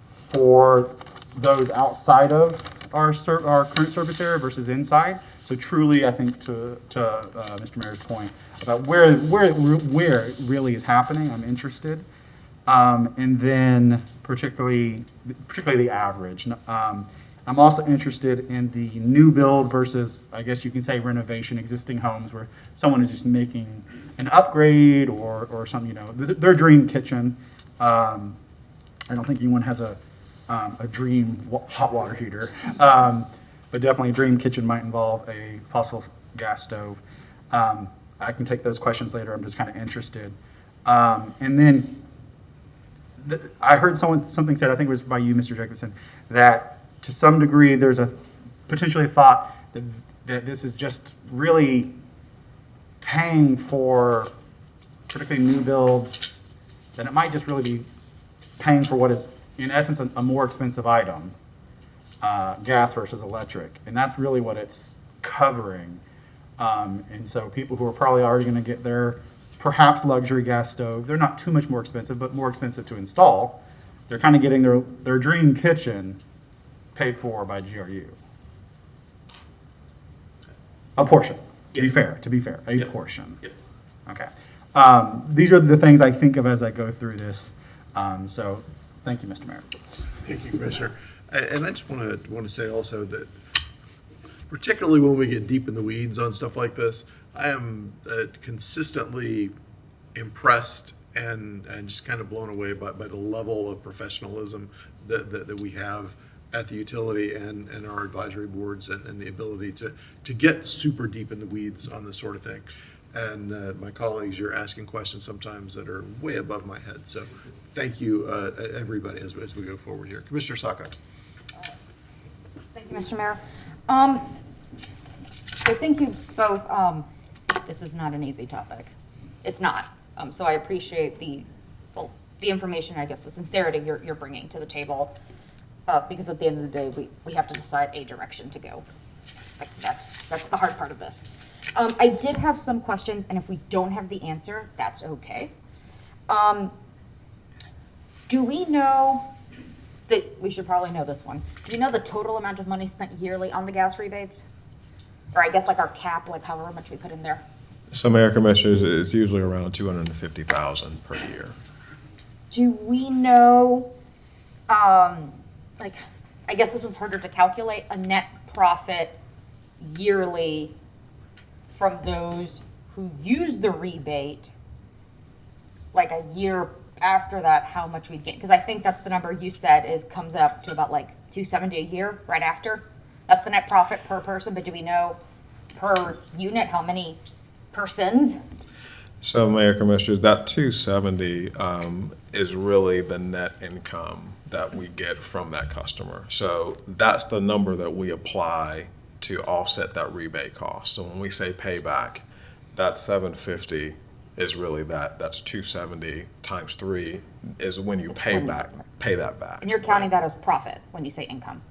for those outside of our current service area versus inside. So truly, I think to Mr. Mayor's point about where it really is happening, I'm interested. And then particularly the average. I'm also interested in the new build versus, I guess you can say, renovation, existing homes where someone is just making an upgrade or some, their dream kitchen. I don't think anyone has a dream hot water heater, but definitely a dream kitchen might involve a fossil gas stove. I can take those questions later. I'm just kind of interested. And then I heard something said, I think it was by you, Mr. Jacobson, that to some degree there's potentially a thought that this is just really paying for particularly new builds, then it might just really be paying for what is, in essence, a more expensive item, gas versus electric. And that's really what it's covering. And so people who are probably already going to get their perhaps luxury gas stove, they're not too much more expensive, but more expensive to install. They're kind of getting their dream kitchen paid for by GRU. A portion, to be fair, a portion. Yes. Okay. These are the things I think of as I go through this. So thank you, Mr. Mayor. Thank you, Commissioner. And I just want to say also that particularly when we get deep in the weeds on stuff like this, I am consistently impressed and just kind of blown away by the level of professionalism that we have at the utility and our advisory boards and the ability to get super deep in the weeds on this sort of thing. And my colleagues, you're asking questions sometimes that are way above my head. So thank you, everybody, as we go forward here. Commissioner Saka. Thank you, Mr. Mayor. So thank you both. This is not an easy topic. It's not. So I appreciate the information, I guess, the sincerity you're bringing to the table. Because at the end of the day, we have to decide a direction to go. Like that's the hard part of this. I did have some questions, and if we don't have the answer, that's okay. Do we know that we should probably know this one? Do we know the total amount of money spent yearly on the gas rebates? Or I guess like our cap, like however much we put in there? So, Mayor, Commissioners, it's usually around $250,000 per year. Do we know, like, I guess this one's harder to calculate, a net profit yearly from those who use the rebate, like a year after that, how much we'd get? Because I think that's the number you said comes up to about like $270 a year right after. That's the net profit per person, but do we know per unit how many persons? So, Mayor, Commissioners, that 270 is really the net income that we get from that customer. So that's the number that we apply to offset that rebate cost. So when we say payback, that 750 is really that's 270 times 3 is when you pay that back. And you're counting that as profit when you say income?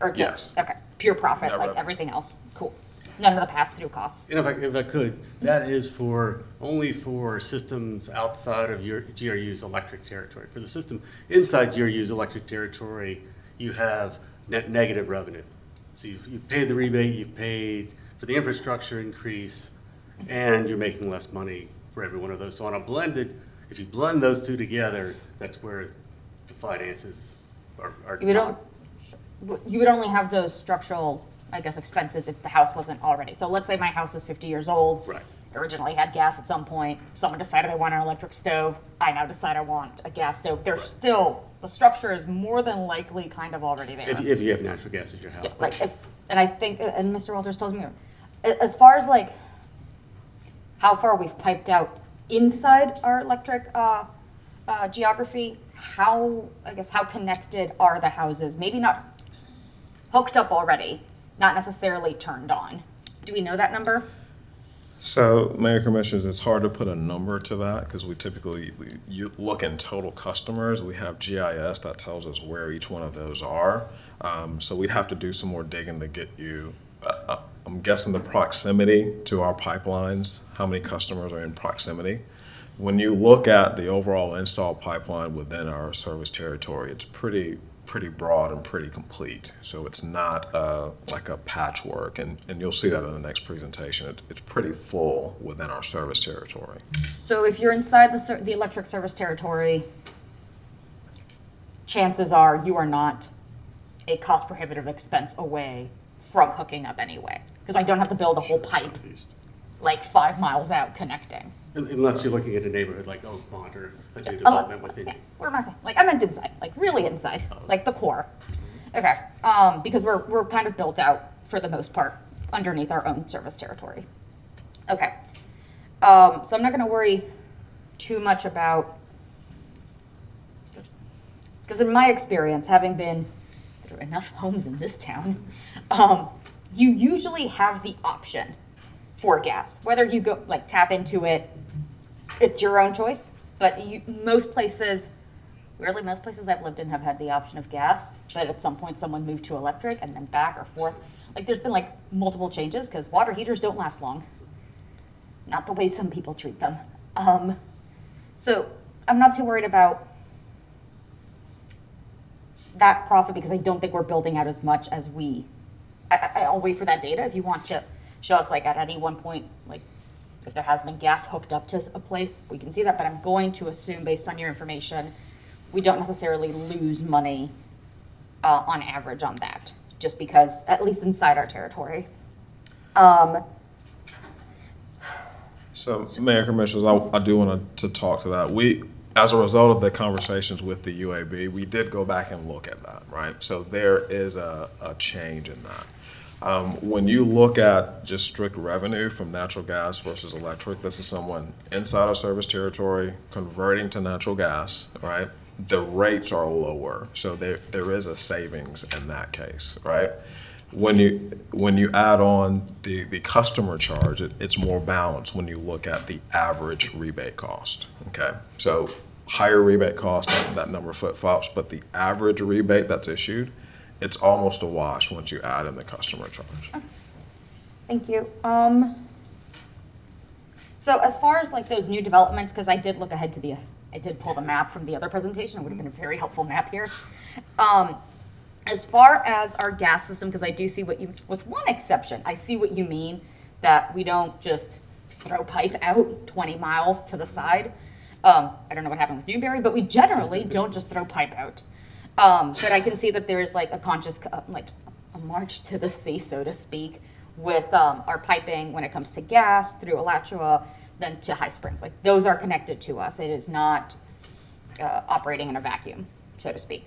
Or just, yes. Okay, pure profit, Net like revenue. everything else. Cool. None of the pass-through costs. And if I could, that is only for systems outside of your GRU's electric territory. For the system inside GRU's electric territory, you have net negative revenue. So you've paid the rebate, you've paid for the infrastructure increase, and you're making less money for every one of those. So on a blended, if you blend those two together, that's where the finances are You would only have those structural, I guess, expenses if the house wasn't already. So let's say my house is 50 years old. Right. Originally had gas at some point. Someone decided they want an electric stove. I now decide I want a gas stove. There's still, the structure is more than likely kind of already there. if you have natural gas at your house. Yeah, like, and I think, and Mr. Walters tells me, as far as like how far we've piped out inside our electric geography, how connected are the houses? Maybe not hooked up already, not necessarily turned on. Do we know that number? So, Mayor, Commissioners, it's hard to put a number to that because we typically you look in total customers. We have GIS that tells us where each one of those are. So we'd have to do some more digging to get you, I'm guessing, the proximity to our pipelines, how many customers are in proximity. When you look at the overall install pipeline within our service territory, it's pretty broad and pretty complete. So it's not like a patchwork, and you'll see that in the next presentation. It's pretty full within our service territory. So if you're inside the electric service territory, chances are you are not a cost prohibitive expense away from hooking up anyway, because I don't have to build a whole pipe like 5 miles out connecting. Unless you're looking at a neighborhood like Oak Mont or a new development within. We're not, like, I meant inside, like really inside, like the core. Okay, because we're kind of built out for the most part underneath our own service territory. Okay, so I'm not gonna worry too much about, because in my experience, having been through enough homes in this town, you usually have the option for gas. Whether you go, like, tap into it, it's your own choice, but most places I've lived in have had the option of gas, but at some point someone moved to electric and then back or forth. Like, there's been like multiple changes because water heaters don't last long. Not the way some people treat them. So I'm not too worried about that profit because I don't think we're building out as much as I'll wait for that data if you want to show us, like, at any one point, like, if there has been gas hooked up to a place, we can see that, but I'm going to assume, based on your information, we don't necessarily lose money on average on that, just because, at least inside our territory. So, Mayor, Commissioners, I do want to talk to that. As a result of the conversations with the UAB, we did go back and look at that, right? So there is a change in that. When you look at just strict revenue from natural gas versus electric, this is someone inside our service territory converting to natural gas, right? The rates are lower, so there is a savings in that case, right? When you add on the customer charge, it's more balanced when you look at the average rebate cost, okay? So higher rebate cost, that number flip-flops, but the average rebate that's issued, it's almost a wash once you add in the customer charge. Thank you. So as far as, like, those new developments, because I did look ahead to I did pull the map from the other presentation. It would have been a very helpful map here. As far as our gas system, because I do see with one exception, I see what you mean, that we don't just throw pipe out 20 miles to the side. I don't know what happened with Newberry, but we generally don't just throw pipe out. But I can see that there is, like, a conscious, like, a march to the sea, so to speak, with our piping when it comes to gas through Alachua, then to High Springs. Like, those are connected to us. It is not operating in a vacuum, so to speak.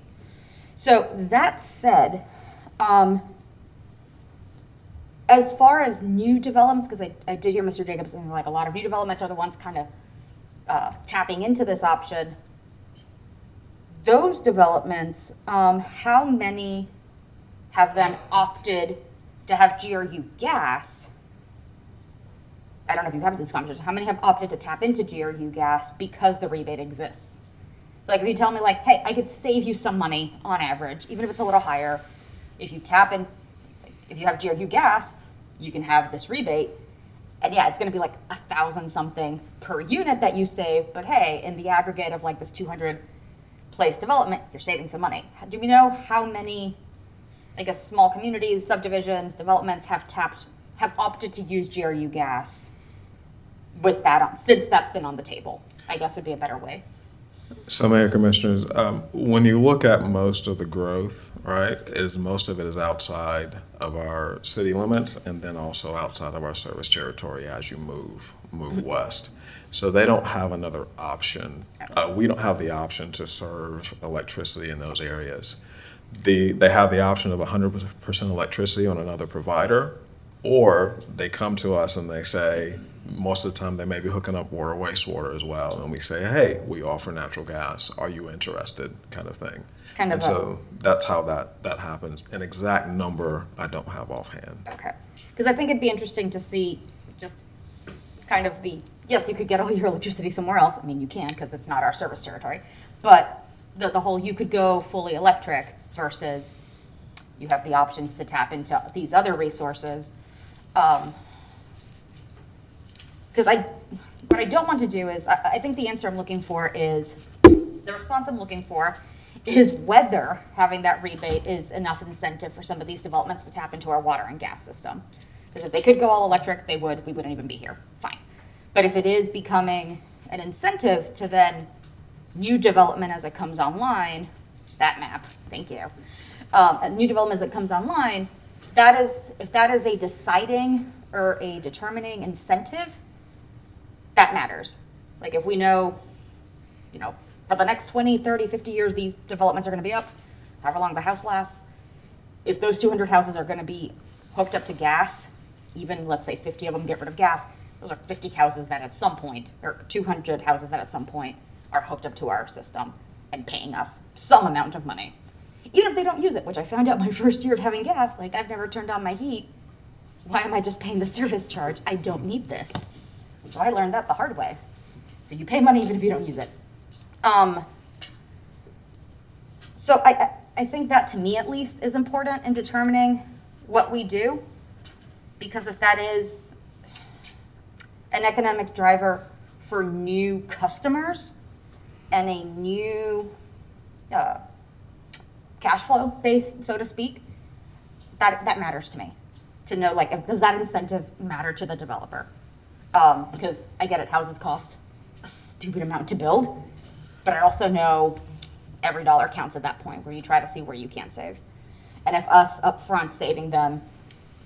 So that said, as far as new developments, because I did hear Mr. Jacobs saying, like, a lot of new developments are the ones kind of tapping into this option. Those developments, how many have then opted to have GRU gas? I don't know if you've had this conversation. How many have opted to tap into GRU gas because the rebate exists? Like, if you tell me, like, hey, I could save you some money on average, even if it's a little higher, if you tap in, if you have GRU gas, you can have this rebate. And yeah, it's going to be like 1,000 something per unit that you save. But hey, in the aggregate of, like, this 200 place development, you're saving some money. Do we know how many, I guess, small communities, subdivisions, developments have opted to use GRU gas with that on, since that's been on the table? I guess would be a better way. So, Mayor, Commissioners, when you look at most of the growth, right, most of it is outside of our city limits and then also outside of our service territory as you move west. So they don't have another option. We don't have the option to serve electricity in those areas. They have the option of 100% electricity on another provider, or they come to us and they say, most of the time they may be hooking up water, wastewater as well, and we say, hey, we offer natural gas, are you interested, kind of thing. Kind of so that's how that happens. An exact number I don't have offhand. Okay, because I think it'd be interesting to see just kind of yes, you could get all your electricity somewhere else. I mean, you can, because it's not our service territory, but the whole, you could go fully electric versus you have the options to tap into these other resources. Because what I don't want to do is, I think the answer I'm looking for is, the response I'm looking for is whether having that rebate is enough incentive for some of these developments to tap into our water and gas system. Because if they could go all electric, we wouldn't even be here, fine. But if it is becoming an incentive to then new development as it comes online, that map, thank you. A new development as it comes online, if that is a deciding or a determining incentive, that matters. Like if we know, for the next 20, 30, 50 years, these developments are going to be up, however long the house lasts, if those 200 houses are going to be hooked up to gas, even let's say 50 of them get rid of gas, those are 50 houses that at some point, or 200 houses that at some point are hooked up to our system and paying us some amount of money. Even if they don't use it, which I found out my first year of having gas, like I've never turned on my heat. Why am I just paying the service charge? I don't need this. So I learned that the hard way. So you pay money even if you don't use it. So I think that to me at least is important in determining what we do, because if that is an economic driver for new customers and a new cash flow base, so to speak, that matters to me. To know, like, does that incentive matter to the developer? Because I get it, houses cost a stupid amount to build, but I also know every dollar counts at that point where you try to see where you can save. And if us up front saving them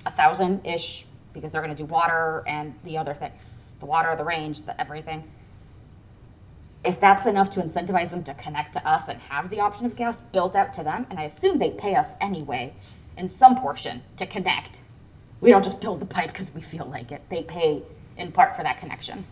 $1,000-ish because they're going to do water and the other thing, the water, the range, the everything, if that's enough to incentivize them to connect to us and have the option of gas built out to them, and I assume they pay us anyway in some portion to connect. We don't just build the pipe because we feel like it. They pay in part for that connection.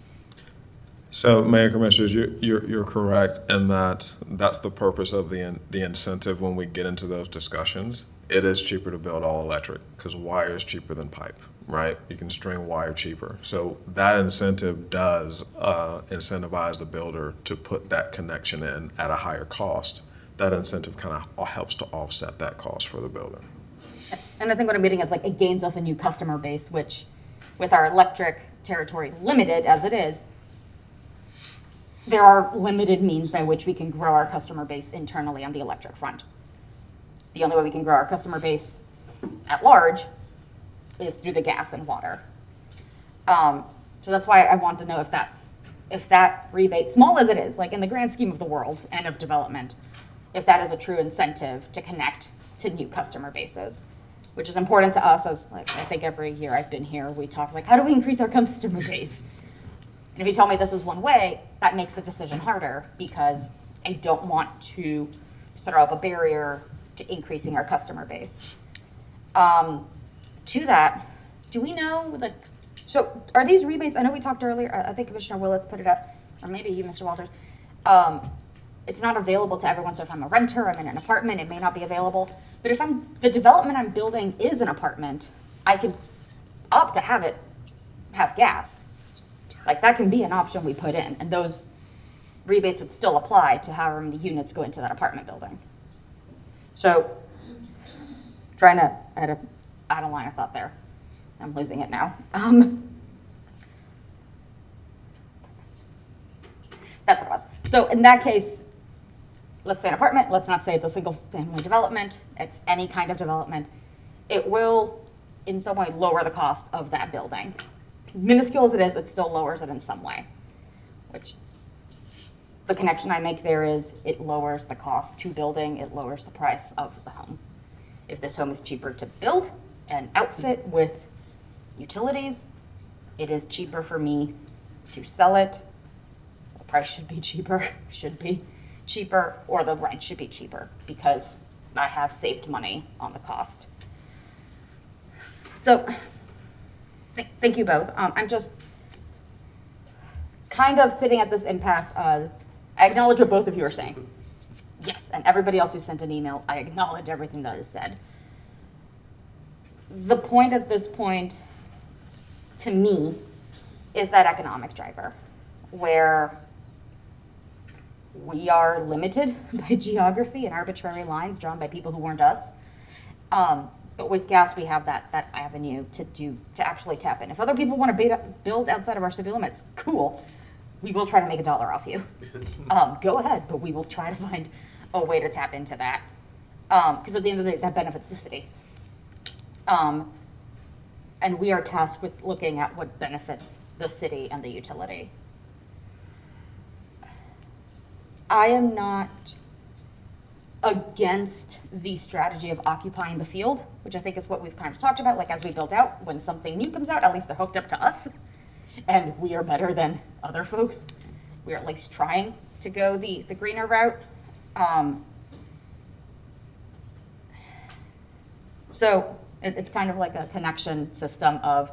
So, Mayor, Commissioners, you're correct in that that's the purpose of the incentive when we get into those discussions. It is cheaper to build all electric because wire is cheaper than pipe, right? You can string wire cheaper. So that incentive does incentivize the builder to put that connection in at a higher cost. That incentive kind of helps to offset that cost for the builder. And I think what I'm getting is like it gains us a new customer base, which with our electric territory limited as it is, there are limited means by which we can grow our customer base internally on the electric front. The only way we can grow our customer base at large is through the gas and water. So that's why I want to know if that rebate, small as it is, like in the grand scheme of the world and of development, if that is a true incentive to connect to new customer bases, which is important to us as, like, I think every year I've been here, we talk like, how do we increase our customer base? And if you tell me this is one way, that makes the decision harder because I don't want to throw up a barrier to increasing our customer base. To that, do we know, like, so are these rebates, I know we talked earlier, I think Commissioner Willits put it up, or maybe you, Mr. Walters, it's not available to everyone. So if I'm a renter, I'm in an apartment, it may not be available. But if the development I'm building is an apartment, I could opt to have gas. Like that can be an option we put in, and those rebates would still apply to however many units go into that apartment building. So trying to add a line of thought there. I'm losing it now. That's what it was. So in that case, let's say an apartment, let's not say it's a single family development, it's any kind of development. It will in some way lower the cost of that building. Minuscule as it is, it still lowers it in some way, which the connection I make there is it lowers the cost to building, it lowers the price of the home. If this home is cheaper to build and outfit with utilities, it is cheaper for me to sell it. The price should be cheaper, or the rent should be cheaper because I have saved money on the cost. So thank you both. I'm just kind of sitting at this impasse. I acknowledge what both of you are saying. Yes, and everybody else who sent an email, I acknowledge everything that is said. The point at this point, to me, is that economic driver, where we are limited by geography and arbitrary lines drawn by people who weren't us. But with gas, we have that avenue to actually tap in. If other people want to build outside of our city limits, cool. We will try to make $1 off you. Go ahead, but we will try to find a way to tap into that. Because at the end of the day, that benefits the city. And we are tasked with looking at what benefits the city and the utility. I am not against the strategy of occupying the field, which I think is what we've kind of talked about. Like as we build out, when something new comes out, at least they're hooked up to us, and we are better than other folks. We are at least trying to go the greener route. So it's kind of like a connection system of,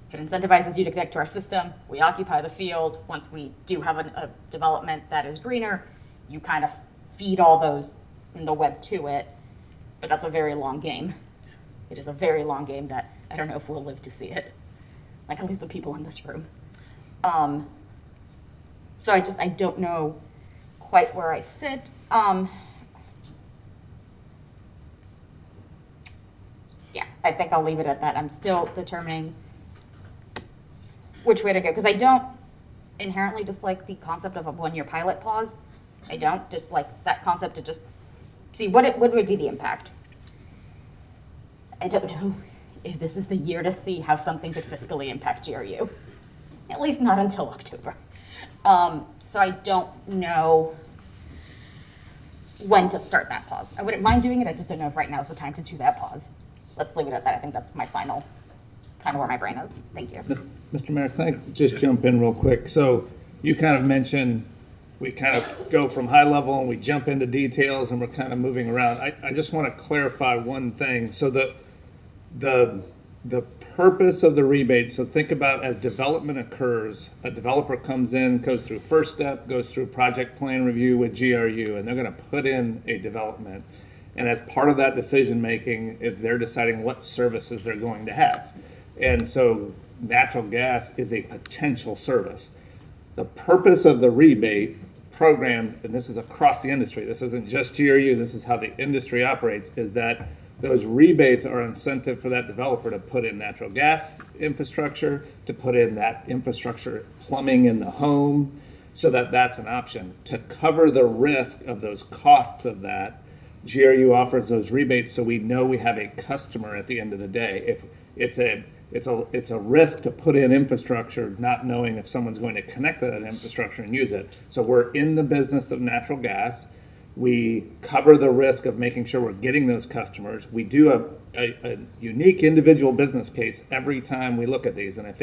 if it incentivizes you to connect to our system, we occupy the field. Once we do have a development that is greener, you kind of feed all those in the web to it. But that's a very long game. It is a very long game that I don't know if we'll live to see it. Like at least the people in this room. So I don't know quite where I sit. Yeah, I think I'll leave it at that. I'm still determining which way to go, because I don't inherently dislike the concept of a 1-year pilot pause. I don't dislike that concept to just see what would be the impact. I don't know if this is the year to see how something could fiscally impact GRU. At least not until October. So I don't know when to start that pause. I wouldn't mind doing it, I just don't know if right now is the time to do that pause. Let's leave it at that. I think that's my final, kind of where my brain is. Thank you. Mr. Mayor, can I just jump in real quick? So you kind of mentioned we kind of go from high level and we jump into details and we're kind of moving around. I just want to clarify one thing. So the purpose of the rebate, so think about as development occurs, a developer comes in, goes through first step, goes through project plan review with GRU, and they're going to put in a development. And as part of that decision making, if they're deciding what services they're going to have. And so natural gas is a potential service. The purpose of the rebate program, and this is across the industry, this isn't just GRU, this is how the industry operates, is that those rebates are incentive for that developer to put in natural gas infrastructure, to put in that infrastructure plumbing in the home, so that that's an option. To cover the risk of those costs of that, GRU offers those rebates so we know we have a customer at the end of the day. If it's a risk to put in infrastructure, not knowing if someone's going to connect to that infrastructure and use it. So we're in the business of natural gas. We cover the risk of making sure we're getting those customers. We do a unique individual business case every time we look at these. And if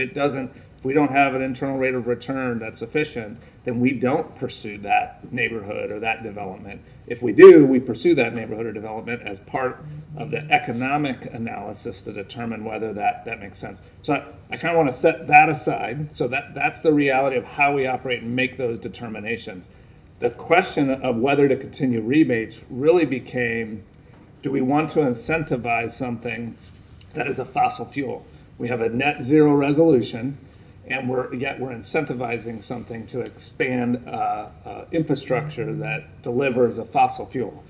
we don't have an internal rate of return that's sufficient, then we don't pursue that neighborhood or that development. If we do, we pursue that neighborhood or development as part of the economic analysis to determine whether that makes sense. So I kind of want to set that aside. So that's the reality of how we operate and make those determinations. The question of whether to continue rebates really became, do we want to incentivize something that is a fossil fuel? We have a net zero resolution, and we're incentivizing something to expand infrastructure that delivers a fossil fuel.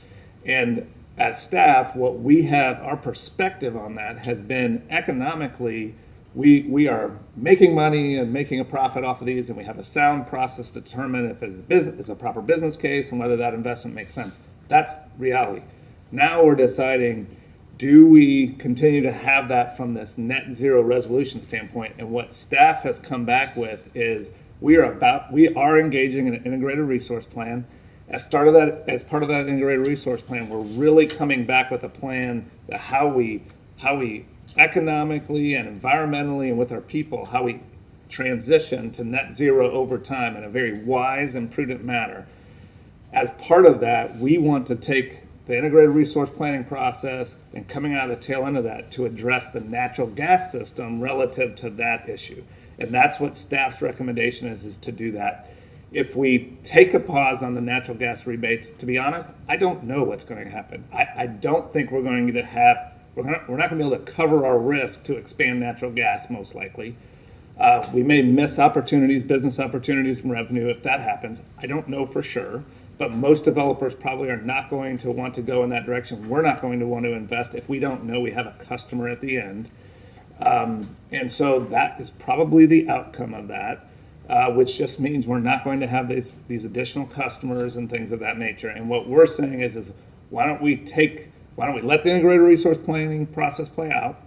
And as staff, what we have, our perspective on that has been economically, we are making money and making a profit off of these, and we have a sound process to determine if it's a proper business case and whether that investment makes sense. That's reality. Now we're deciding, do we continue to have that from this net zero resolution standpoint? And what staff has come back with is we are engaging in an integrated resource plan. As part of that integrated resource plan, we're really coming back with a plan that how we economically and environmentally and with our people, how we transition to net zero over time in a very wise and prudent manner. As part of that, we want to take the integrated resource planning process and coming out of the tail end of that to address the natural gas system relative to that issue. And that's what staff's recommendation is to do that. If we take a pause on the natural gas rebates, to be honest, I don't know what's going to happen. I don't think we're going to have we're not going to be able to cover our risk to expand natural gas, most likely. We may miss opportunities, business opportunities from revenue if that happens. I don't know for sure, but most developers probably are not going to want to go in that direction. We're not going to want to invest if we don't know we have a customer at the end. And so that is probably the outcome of that, which just means we're not going to have these additional customers and things of that nature. And what we're saying is why don't we let the integrated resource planning process play out?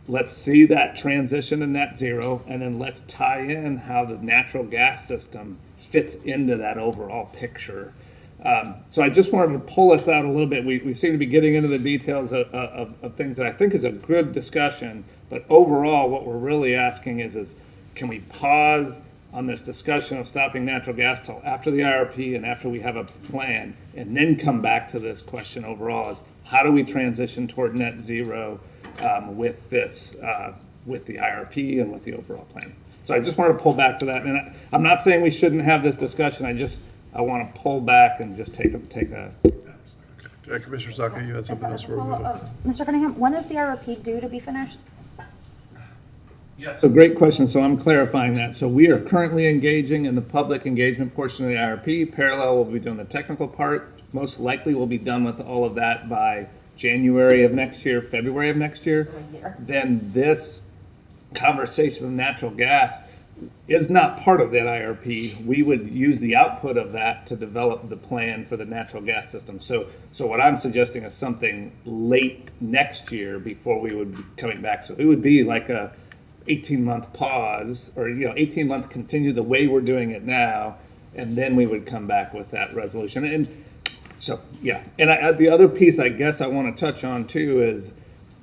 Let's see that transition to net zero, and then let's tie in how the natural gas system fits into that overall picture. So I just wanted to pull us out a little bit. We seem to be getting into the details of things that I think is a good discussion, but overall, what we're really asking is can we pause on this discussion of stopping natural gas till after the IRP and after we have a plan, and then come back to this question overall is how do we transition toward net zero with this, with the IRP and with the overall plan. So I just want to pull back to that. And I'm not saying we shouldn't have this discussion. I want to pull back and just take a. Commissioner Sacco, you had something else? Mr. Cunningham, when is the IRP due to be finished? Yes. So great question. So I'm clarifying that. So we are currently engaging in the public engagement portion of the IRP. Parallel, we'll be doing the technical part. Most likely we'll be done with all of that by January of next year, February of next year. Then this conversation of natural gas is not part of that IRP. We would use the output of that to develop the plan for the natural gas system. So what I'm suggesting is something late next year before we would be coming back. So it would be like a 18-month pause, or 18-month continue the way we're doing it now, and then we would come back with that resolution. And so yeah, and the other piece I guess I want to touch on too is,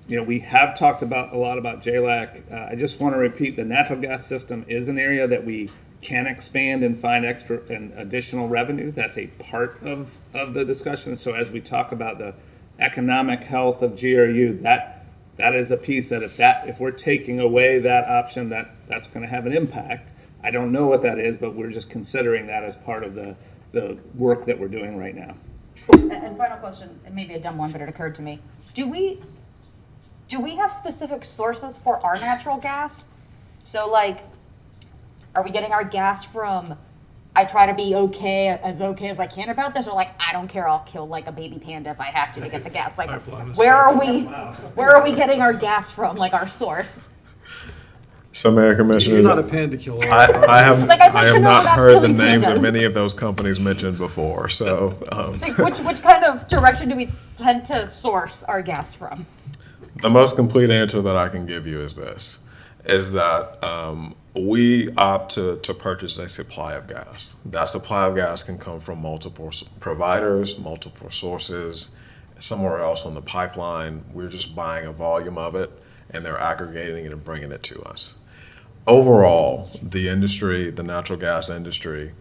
we have talked a lot about JLAC. I just want to repeat the natural gas system is an area that we can expand and find extra and additional revenue. That's a part of the discussion. So as we talk about the economic health of GRU, that is a piece that if we're taking away that option, that's going to have an impact. I don't know what that is, but we're just considering that as part of the work that we're doing right now. And final question, it may be a dumb one, but it occurred to me. Do we have specific sources for our natural gas? So like, are we getting our gas from, I try to be okay as I can about this, or like, I don't care, I'll kill like a baby panda if I have to get the gas? Like, where are we getting our gas from, like our source? So, Mayor Commissioners, You're not a panda killer. I have not heard the killing names of pandas. many of those companies mentioned before. So, Like, which kind of direction do we tend to source our gas from? the most complete answer that I can give you is this: is that we opt to purchase a supply of gas. That supply of gas can come from multiple providers, multiple sources, somewhere else on the pipeline. We're just buying a volume of it, and they're aggregating it and bringing it to us. Overall, the industry, the natural gas industry,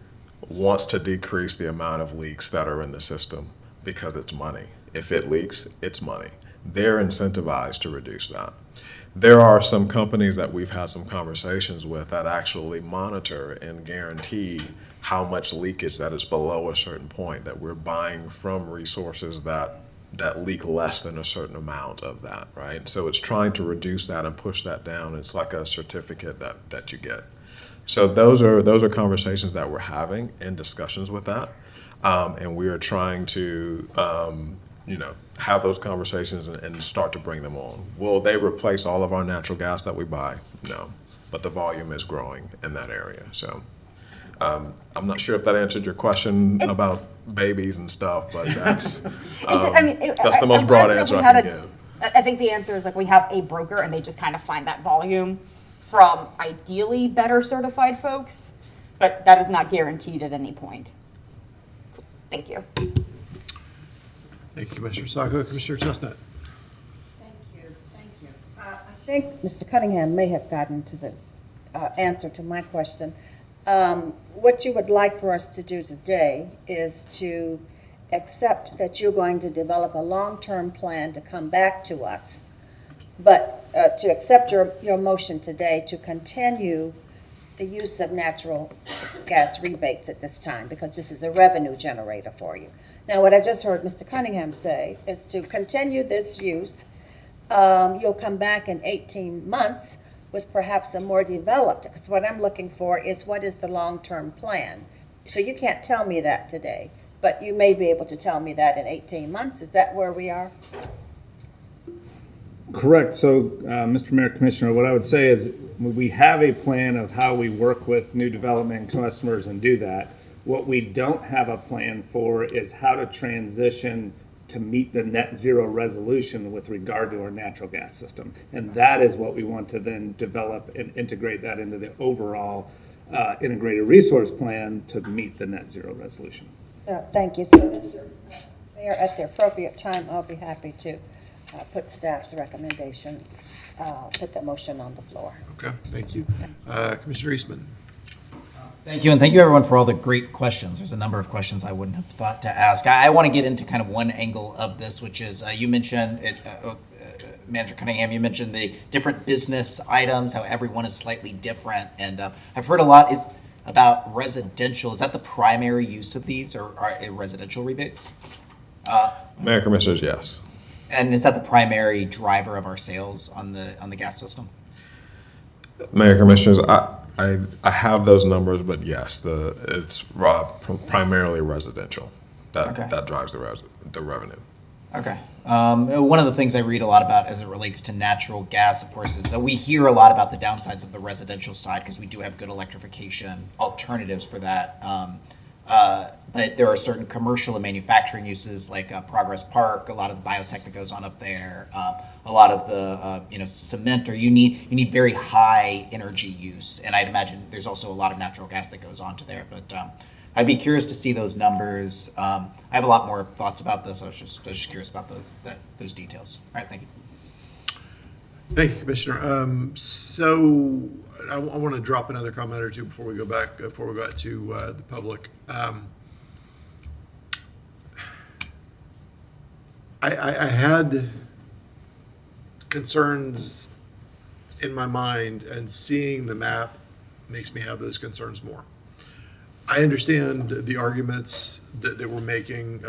wants to decrease the amount of leaks that are in the system because it's money. If it leaks, it's money. They're incentivized to reduce that. There are some companies that we've had some conversations with that actually monitor and guarantee how much leakage that is below a certain point, that we're buying from resources that leak less than a certain amount of that, right? So it's trying to reduce that and push that down. It's like a certificate that you get. So those are conversations that we're having and discussions with that. And we are trying to, have those conversations and start to bring them on. Will they replace all of our natural gas that we buy? No, but the volume is growing in that area. So I'm not sure if that answered your question about babies and stuff, but that's that's the most broad answer I can give. I think the answer is like we have a broker and they just kind of find that volume from ideally better certified folks, but that is not guaranteed at any point. Thank you. Thank you, Commissioner Sacco. Commissioner Chestnut. Thank you. I think Mr. Cunningham may have gotten to the answer to my question. What you would like for us to do today is to accept that you're going to develop a long-term plan to come back to us, but to accept your motion today to continue the use of natural gas rebates at this time, because this is a revenue generator for you. Now, what I just heard Mr. Cunningham say is to continue this use. You'll come back in 18 months with perhaps a more developed, because what I'm looking for is what is the long-term plan. So you can't tell me that today, but you may be able to tell me that in 18 months. Is that where we are? Correct. So, Mr. Mayor, Commissioner, what I would say is we have a plan of how we work with new development customers and do that. What we don't have a plan for is how to transition to meet the net zero resolution with regard to our natural gas system. And that is what we want to then develop and integrate that into the overall integrated resource plan to meet the net zero resolution. Thank you. So, Mr. Mayor, at the appropriate time, I'll be happy to put staff's recommendation, put the motion on the floor. Okay, thank you. Commissioner Eastman. Thank you, and thank you everyone for all the great questions. There's a number of questions I wouldn't have thought to ask. I want to get into kind of one angle of this, which is you mentioned it, Manager Cunningham, you mentioned the different business items, how everyone is slightly different, and I've heard a lot about residential. Is that the primary use of these, or are residential rebates? Mayor Commissioners, yes. And is that the primary driver of our sales on the gas system? Mayor Commissioners, I have those numbers, but yes, it's primarily residential that drives the revenue. Okay. One of the things I read a lot about as it relates to natural gas, of course, is that we hear a lot about the downsides of the residential side because we do have good electrification alternatives for that. But there are certain commercial and manufacturing uses like Progress Park, a lot of the biotech that goes on up there, a lot of the cement, or you need very high energy use, and I'd imagine there's also a lot of natural gas that goes onto there. But I'd be curious to see those numbers. I have a lot more thoughts about this. I was just curious about those details. All right, thank you. Thank you, Commissioner. So I want to drop another comment or two before we go back to the public. I had concerns in my mind, and seeing the map makes me have those concerns more. I understand the arguments that we're making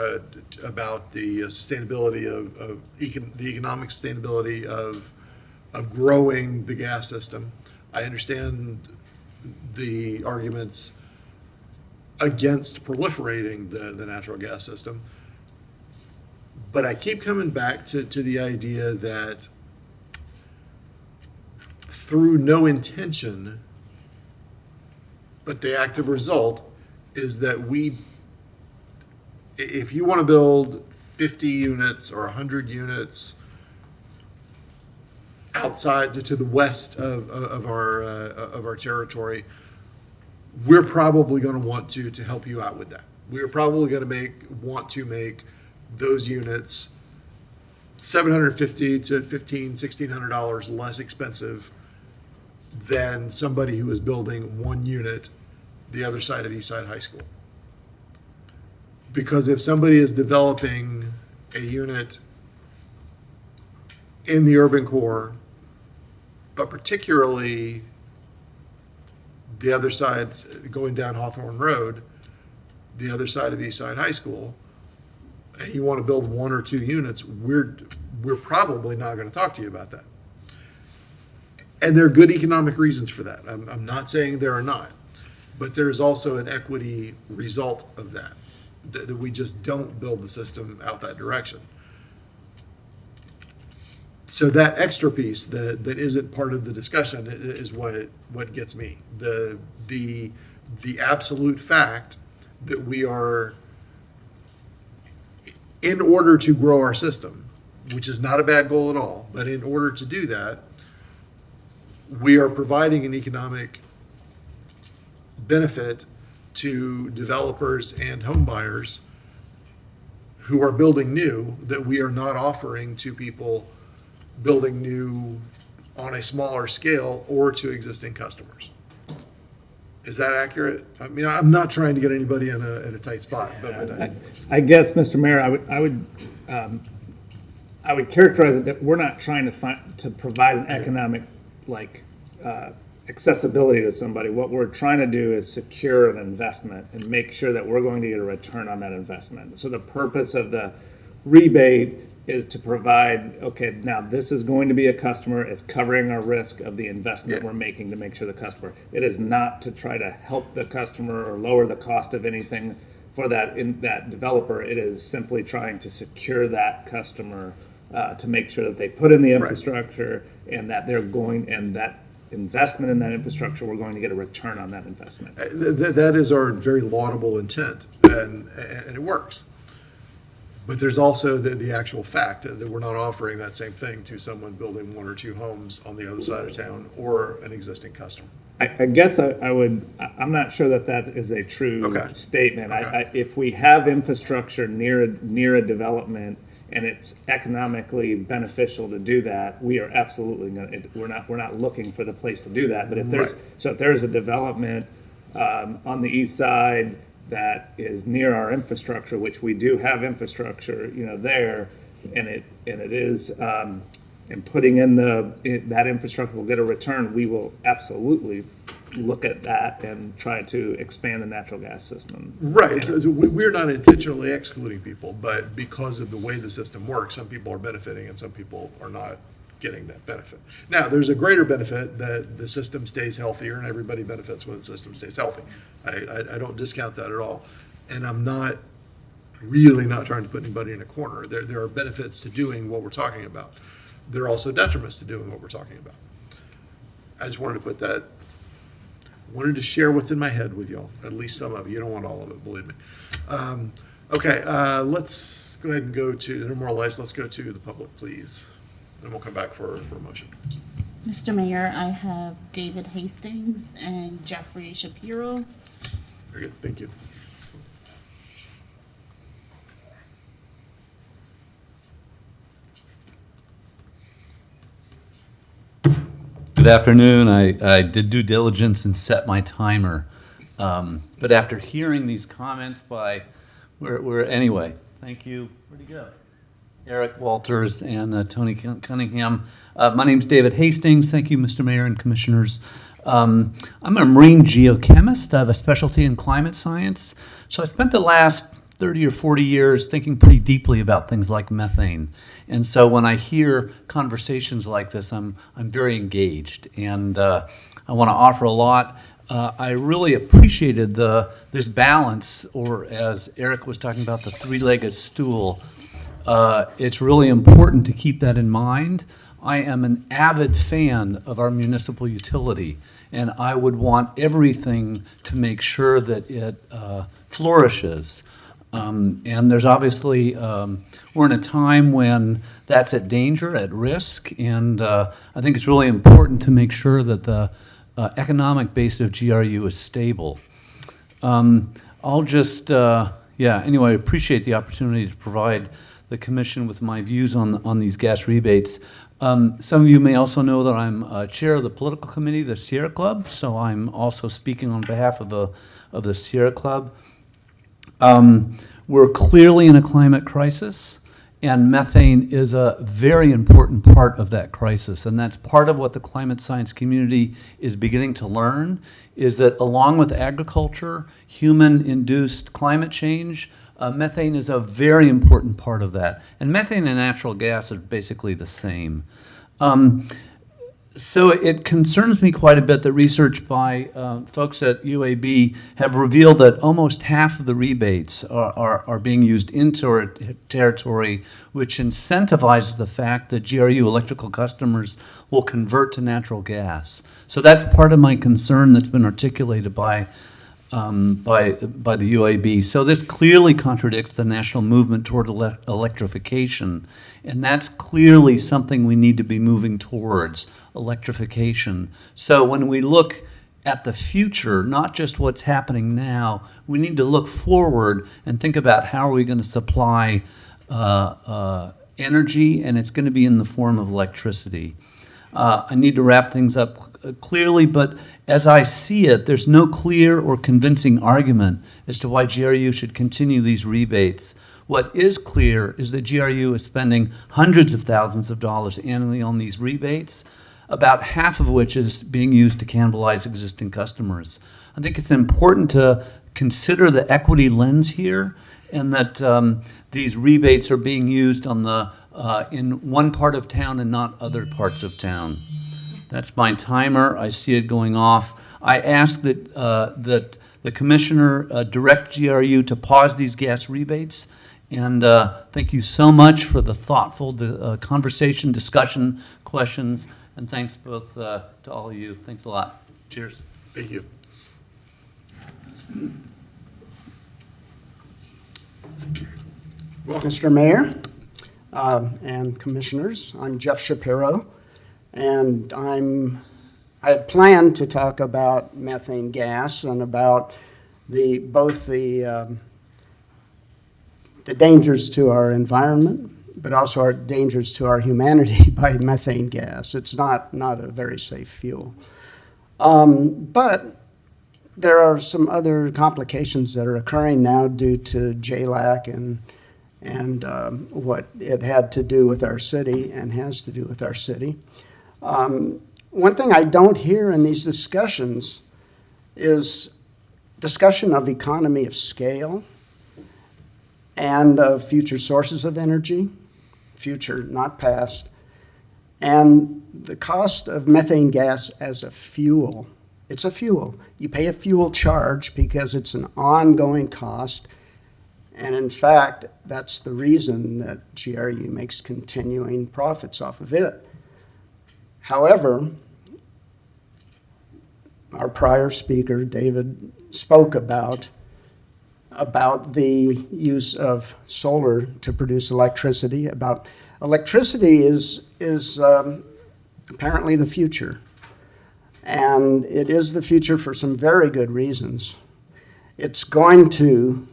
about the sustainability of the economic sustainability of growing the gas system. I understand the arguments against proliferating the natural gas system. But I keep coming back to the idea that through no intention, but the active result is that if you want to build 50 units or 100 units outside to the west of our territory, we're probably going to want to help you out with that. We're probably going to want to make those units $750 to $1,500, $1,600 less expensive than somebody who is building one unit the other side of Eastside High School. Because if somebody is developing a unit in the urban core, but particularly the other side, going down Hawthorne Road, the other side of Eastside High School, and you want to build one or two units, we're probably not going to talk to you about that. And there are good economic reasons for that. I'm not saying there are not, but there's also an equity result of that we just don't build the system out that direction. So that extra piece that isn't part of the discussion is what gets me. The absolute fact that we are, in order to grow our system, which is not a bad goal at all, but in order to do that, we are providing an economic benefit to developers and home buyers who are building new that we are not offering to people building new on a smaller scale or to existing customers. Is that accurate? I mean, I'm not trying to get anybody in a tight spot, but I guess, Mr. Mayor, I would characterize it that we're not trying to provide an economic accessibility to somebody. What we're trying to do is secure an investment and make sure that we're going to get a return on that investment. So the purpose of the rebate is to provide, okay, now this is going to be a customer, it's covering our risk of the investment we're making to make sure the customer. It is not to try to help the customer or lower the cost of anything for that developer. It is simply trying to secure that customer to make sure that they put in the infrastructure and that they're going, and that investment in that infrastructure, we're going to get a return on that investment. that is our very laudable intent, and it works. But there's also the actual fact that we're not offering that same thing to someone building 1 or 2 homes on the other side of town or an existing customer. I guess I'm not sure that is a true statement. If we have infrastructure near a development and it's economically beneficial to do that, we are absolutely we're not looking for the place to do that. But if there's a development on the east side that is near our infrastructure, which we do have infrastructure, there, and it is, and putting in that infrastructure will get a return, we will absolutely look at that and try to expand the natural gas system. Right. So we're not intentionally excluding people, but because of the way the system works, some people are benefiting and some people are not getting that benefit. Now, there's a greater benefit that the system stays healthier and everybody benefits when the system stays healthy. I don't discount that at all. And I'm really not trying to put anybody in a corner. There are benefits to doing what we're talking about. There are also detriments to doing what we're talking about. I just wanted to share what's in my head with y'all, at least some of it. You don't want all of it, believe me. Okay, let's go ahead and go to, no more lights, let's go to the public, please. And we'll come back for a motion. Mr. Mayor, I have David Hastings and Jeffrey Shapiro. Very good, thank you. Good afternoon. I did due diligence and set my timer. But after hearing these comments by, anyway, thank you. Where'd he go? Eric Walters and Tony Cunningham. My name's David Hastings. Thank you, Mr. Mayor and Commissioners. I'm a marine geochemist. I have a specialty in climate science. So I spent the last 30 or 40 years thinking pretty deeply about things like methane. And so when I hear conversations like this, I'm very engaged. And I want to offer a lot. I really appreciated this balance, or as Eric was talking about, the three-legged stool. It's really important to keep that in mind. I am an avid fan of our municipal utility, and I would want everything to make sure that it flourishes. And there's obviously, we're in a time when that's at danger, at risk, and I think it's really important to make sure that the economic base of GRU is stable. I'll just, anyway, I appreciate the opportunity to provide the Commission with my views on these gas rebates. Some of you may also know that I'm chair of the political committee, the Sierra Club, so I'm also speaking on behalf of the Sierra Club. We're clearly in a climate crisis, and methane is a very important part of that crisis. And that's part of what the climate science community is beginning to learn, is that along with agriculture, human-induced climate change, methane is a very important part of that. And methane and natural gas are basically the same. So it concerns me quite a bit that research by folks at UAB have revealed that almost half of the rebates are being used into our territory, which incentivizes the fact that GRU electrical customers will convert to natural gas. So that's part of my concern that's been articulated by the UAB. So this clearly contradicts the national movement toward electrification, and that's clearly something we need to be moving towards, electrification. So when we look at the future, not just what's happening now, we need to look forward and think about how are we going to supply energy, and it's going to be in the form of electricity. I need to wrap things up clearly, but as I see it, there's no clear or convincing argument as to why GRU should continue these rebates. What is clear is that GRU is spending hundreds of thousands of dollars annually on these rebates, about half of which is being used to cannibalize existing customers. I think it's important to consider the equity lens here, and that these rebates are being used on in one part of town and not other parts of town. That's my timer. I see it going off. I ask that the Commissioner direct GRU to pause these gas rebates. And thank you so much for the thoughtful conversation, discussion, questions, and thanks both to all of you. Thanks a lot. Cheers. Thank you. Mr. Mayor and Commissioners, I'm Jeff Shapiro, and I had planned to talk about methane gas and about both the dangers to our environment, but also our dangers to our humanity by methane gas. It's not a very safe fuel. But there are some other complications that are occurring now due to JLAC and what it had to do with our city and has to do with our city. One thing I don't hear in these discussions is discussion of economy of scale and of future sources of energy, future, not past, and the cost of methane gas as a fuel. It's a fuel. You pay a fuel charge because it's an ongoing cost. And in fact, that's the reason that GRU makes continuing profits off of it. However, our prior speaker, David, spoke about the use of solar to produce electricity. Electricity is apparently the future. And it is the future for some very good reasons. It's going to,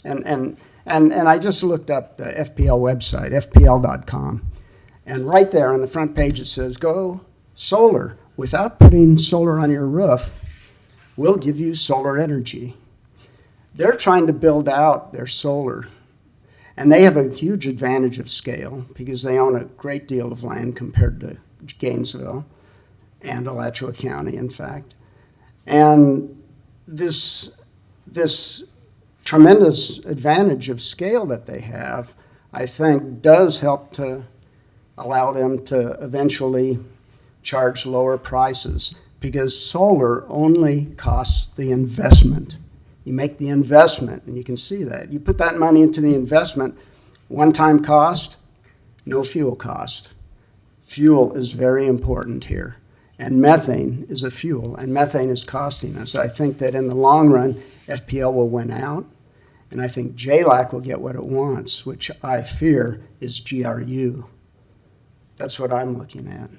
and I just looked up the FPL website, fpl.com, and right there on the front page it says, go solar. Without putting solar on your roof, we'll give you solar energy. They're trying to build out their solar, and they have a huge advantage of scale because they own a great deal of land compared to Gainesville and Alachua County, in fact. And this tremendous advantage of scale that they have, I think, does help to allow them to eventually charge lower prices because solar only costs the investment. You make the investment, and you can see that. You put that money into the investment, one-time cost, no fuel cost. Fuel is very important here. And methane is a fuel, and methane is costing us. I think that in the long run, FPL will win out, and I think JLAC will get what it wants, which I fear is GRU. That's what I'm looking at.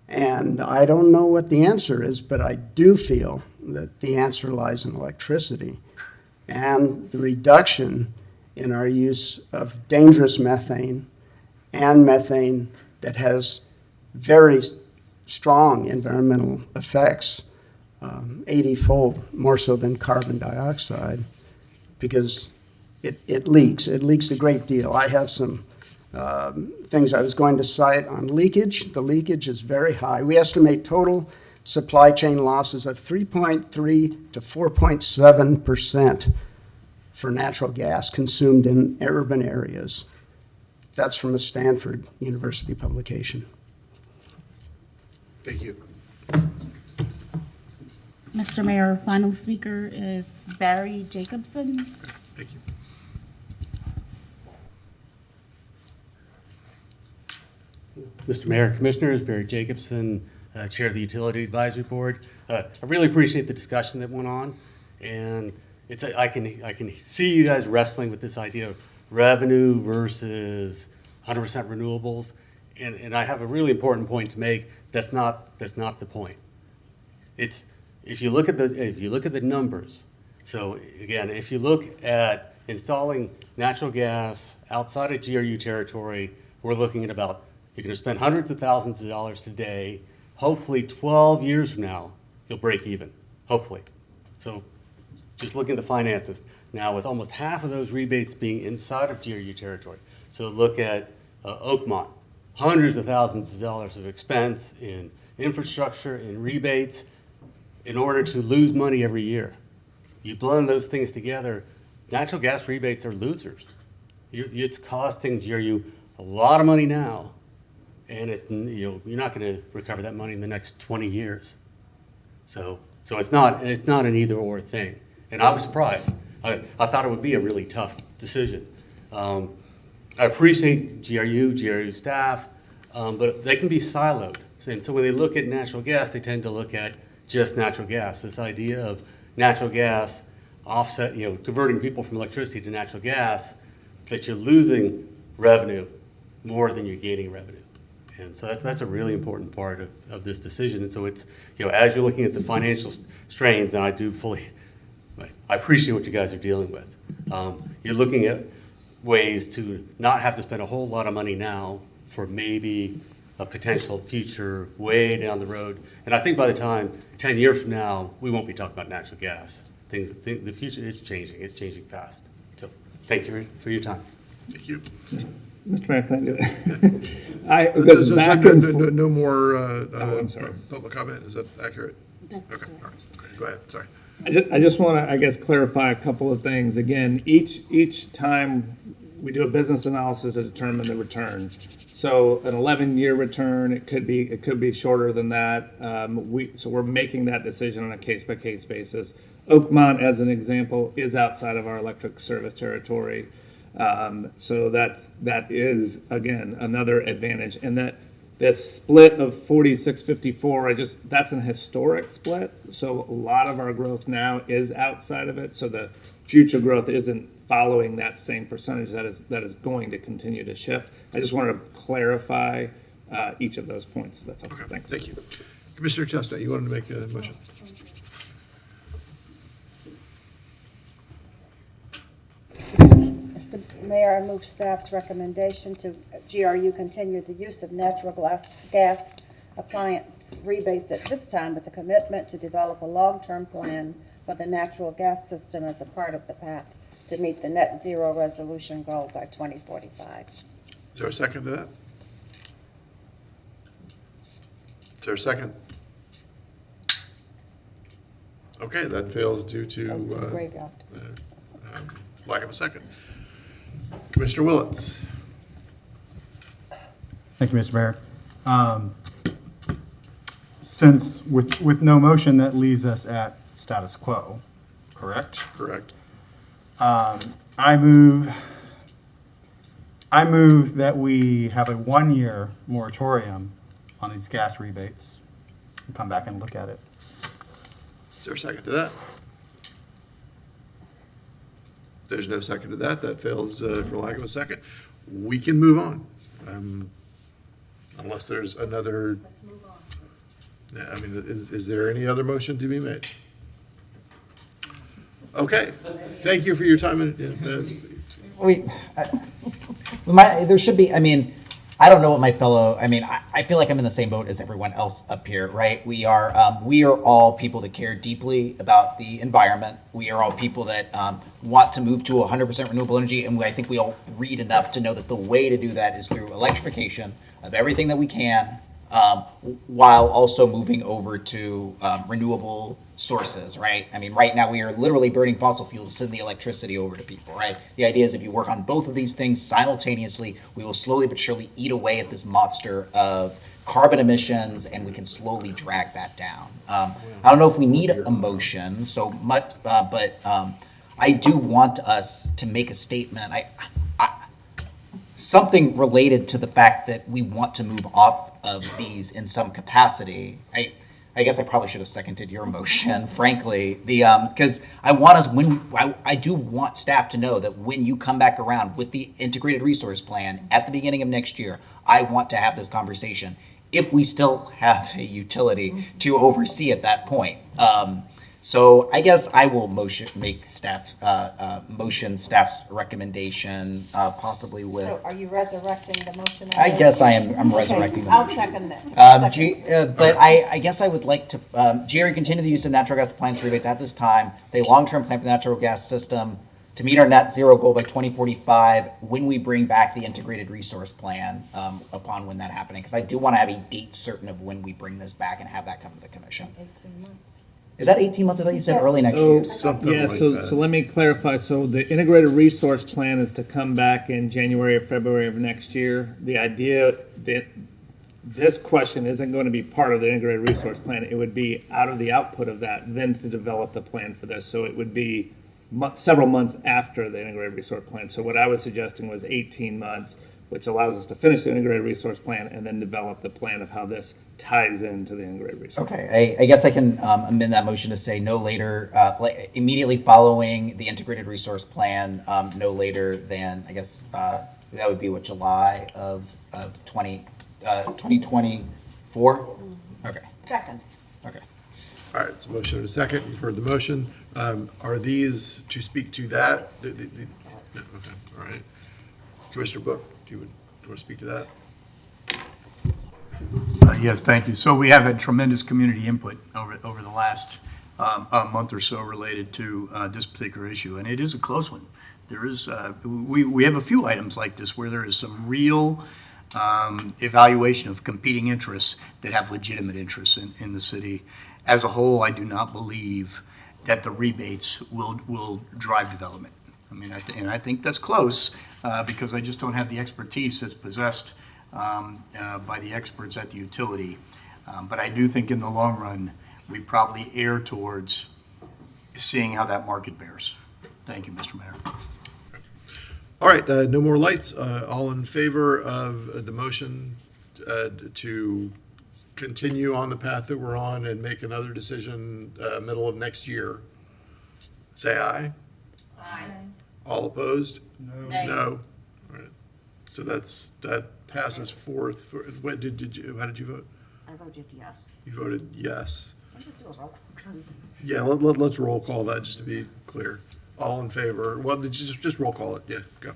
And I don't know what the answer is, but I do feel that the answer lies in electricity and the reduction in our use of dangerous methane and methane that has very strong environmental effects, 80-fold more so than carbon dioxide, because it leaks. It leaks a great deal. I have some things I was going to cite on leakage. The leakage is very high. We estimate total supply chain losses of 3.3 to 4.7% for natural gas consumed in urban areas. That's from a Stanford University publication. Thank you. Mr. Mayor, final speaker is Barry Jacobson. Thank you. Mr. Mayor, Commissioners, Barry Jacobson, Chair of the Utility Advisory Board. I really appreciate the discussion that went on, and I can see you guys wrestling with this idea of revenue versus 100% renewables, and I have a really important point to make. That's not the point. It's if you look at the numbers. So again, if you look at installing natural gas outside of GRU territory, we're looking at about, you're going to spend hundreds of thousands of dollars today. Hopefully 12 years from now, you'll break even, hopefully. So just looking at the finances. Now with almost half of those rebates being inside of GRU territory. So look at Oakmont, hundreds of thousands of dollars of expense in infrastructure, in rebates, in order to lose money every year. You blend those things together, natural gas rebates are losers. It's costing GRU a lot of money now, and you're not going to recover that money in the next 20 years. So it's not an either or thing. And I was surprised. I thought it would be a really tough decision. I appreciate GRU staff, but they can be siloed. And so when they look at natural gas, they tend to look at just natural gas. This idea of natural gas offset, converting people from electricity to natural gas, that you're losing revenue more than you're gaining revenue. And so that's a really important part of this decision. And so it's, as you're looking at the financial strains, and I appreciate what you guys are dealing with. You're looking at ways to not have to spend a whole lot of money now for maybe a potential future way down the road. And I think by the time, 10 years from now, we won't be talking about natural gas. The future is changing. It's changing fast. So thank you for your time. Thank you. Mr. Mayor, can I do it? It goes back and forth. No more, I'm sorry. public comment, is that accurate? Okay, all right. Go ahead, sorry. I just want to, I guess, clarify a couple of things. Again, each time we do a business analysis to determine the return. So an 11-year return, it could be shorter than that. So we're making that decision on a case-by-case basis. Oakmont, as an example, is outside of our electric service territory. So that is, again, another advantage. And that this split of 46-54, that's an historic split. So a lot of our growth now is outside of it. So the future growth isn't following that same percentage. That is going to continue to shift. I just wanted to clarify each of those points. That's all. Okay, Thanks. thank you. Commissioner Chestnut, you wanted to make a motion? Mr. Mayor, I move staff's recommendation to GRU continue the use of natural gas appliance rebates at this time with a commitment to develop a long-term plan for the natural gas system as a part of the path to meet the net zero resolution goal by 2045. Is there a second to that? Is there a second? Okay, that fails due to Goes to the graveyard. lack of a second. Commissioner Willets. Thank you, Mr. Mayor. Since with no motion, that leaves us at status quo, correct? Correct. I move that we have a 1-year moratorium on these gas rebates and come back and look at it. Is there a second to that? There's no second to that. That fails for lack of a second. We can move on. Unless there's another. Let's move on. Yeah, I mean, is there any other motion to be made? Okay. Thank you for your time. There should be, I don't know what my fellow, I feel like I'm in the same boat as everyone else up here, right? We are all people that care deeply about the environment. We are all people that want to move to 100% renewable energy, and I think we all read enough to know that the way to do that is through electrification of everything that we can, while also moving over to renewable sources, right? Right now we are literally burning fossil fuels to send the electricity over to people, right? The idea is if you work on both of these things simultaneously, we will slowly but surely eat away at this monster of carbon emissions, and we can slowly drag that down. I don't know if we need a motion so much, but I do want us to make a statement. Something related to the fact that we want to move off of these in some capacity. I guess I probably should have seconded your motion, frankly. Because I do want staff to know that when you come back around with the integrated resource plan at the beginning of next year, I want to have this conversation if we still have a utility to oversee at that point. So I guess I will make staff's recommendation, possibly with. So are you resurrecting the motion? I guess I am. I'm resurrecting the I'll motion. second that. But I guess I would like to continue the use of natural gas appliance rebates at this time. The long-term plan for the natural gas system to meet our net zero goal by 2045 when we bring back the integrated resource plan upon when that happening. Because I do want to have a date certain of when we bring this back and have that come to the commission. 18 months. Is that 18 months? I thought you said early next year. So let me clarify. So the integrated resource plan is to come back in January or February of next year. The idea that this question isn't going to be part of the integrated resource plan. It would be out of the output of that, then to develop the plan for this. So it would be several months after the integrated resource plan. So what I was suggesting was 18 months, which allows us to finish the integrated resource plan and then develop the plan of how this ties into the integrated resource. Okay, I guess I can amend that motion to say no later, like immediately following the integrated resource plan, no later than, I guess, that would be what, July of 2024? Okay, Second. okay. All right, so motion and a second. You've heard the motion. Are these to speak to that? No, okay, all right. Commissioner Book, do you want to speak to that? Yes, thank you. So we have had tremendous community input over the last month or so related to this particular issue, and it is a close one. There is, we have a few items like this where there is some real evaluation of competing interests that have legitimate interests in the city. As a whole, I do not believe that the rebates will drive development. I mean, I think that's close because I just don't have the expertise that's possessed by the experts at the utility. But I do think in the long run, we probably err towards seeing how that market bears. Thank you, Mr. Mayor. All right, no more lights. All in favor of the motion to continue on the path that we're on and make another decision middle of next year? Say aye. Aye. All opposed? Nay. No. All right. So that passes fourth. What did you? How did you vote? I voted yes. You voted yes. Let's just do a roll because Yeah, let's roll call that just to be clear. All in favor? Well, just roll call it. Yeah, go.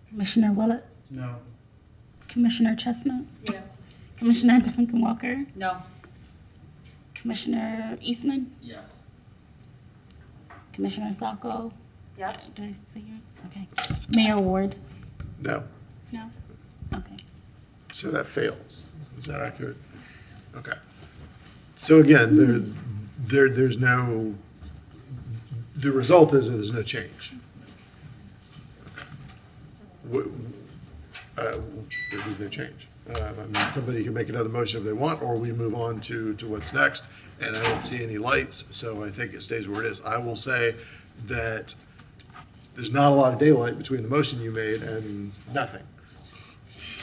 Commissioner Willett? No. Commissioner Chestnut? Yes. Commissioner Duncan Walker? No. Commissioner Eastman? Yes. Commissioner Sacco? yes. Did I say your? Okay. Mayor Ward? No. No? Okay. So that fails. Is that accurate? Okay. So again, there's no, the result is there's no change. There's no change. I mean, somebody can make another motion if they want, or we move on to what's next. And I don't see any lights, so I think it stays where it is. I will say that there's not a lot of daylight between the motion you made and nothing.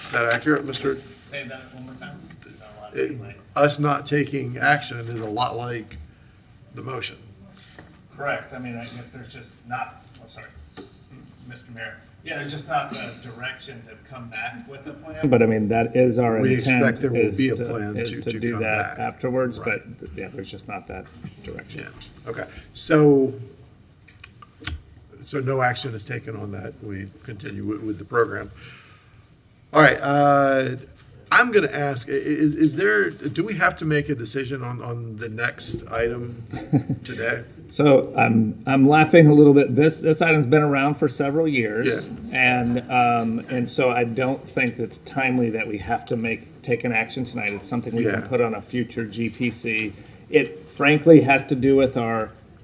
Is that accurate, Mr.? Say that one more time. Us not taking action is a lot like the motion. Correct. I mean, I guess there's just not, I'm sorry, Mr. Mayor. Yeah, there's just not the direction to come back with a plan. But I mean, that is our We intent, expect there will is be a to, plan is to to do come that back. afterwards, Right. but yeah, there's just not that direction. Yeah, okay. So no action is taken on that. We continue with the program. All right, I'm going to ask, is there, do we have to make a decision on the next item today? So I'm laughing a little bit. This item's been around for several years, and so I don't think it's timely that we have to take an action tonight. It's something we can put on a future GPC. It frankly has to do with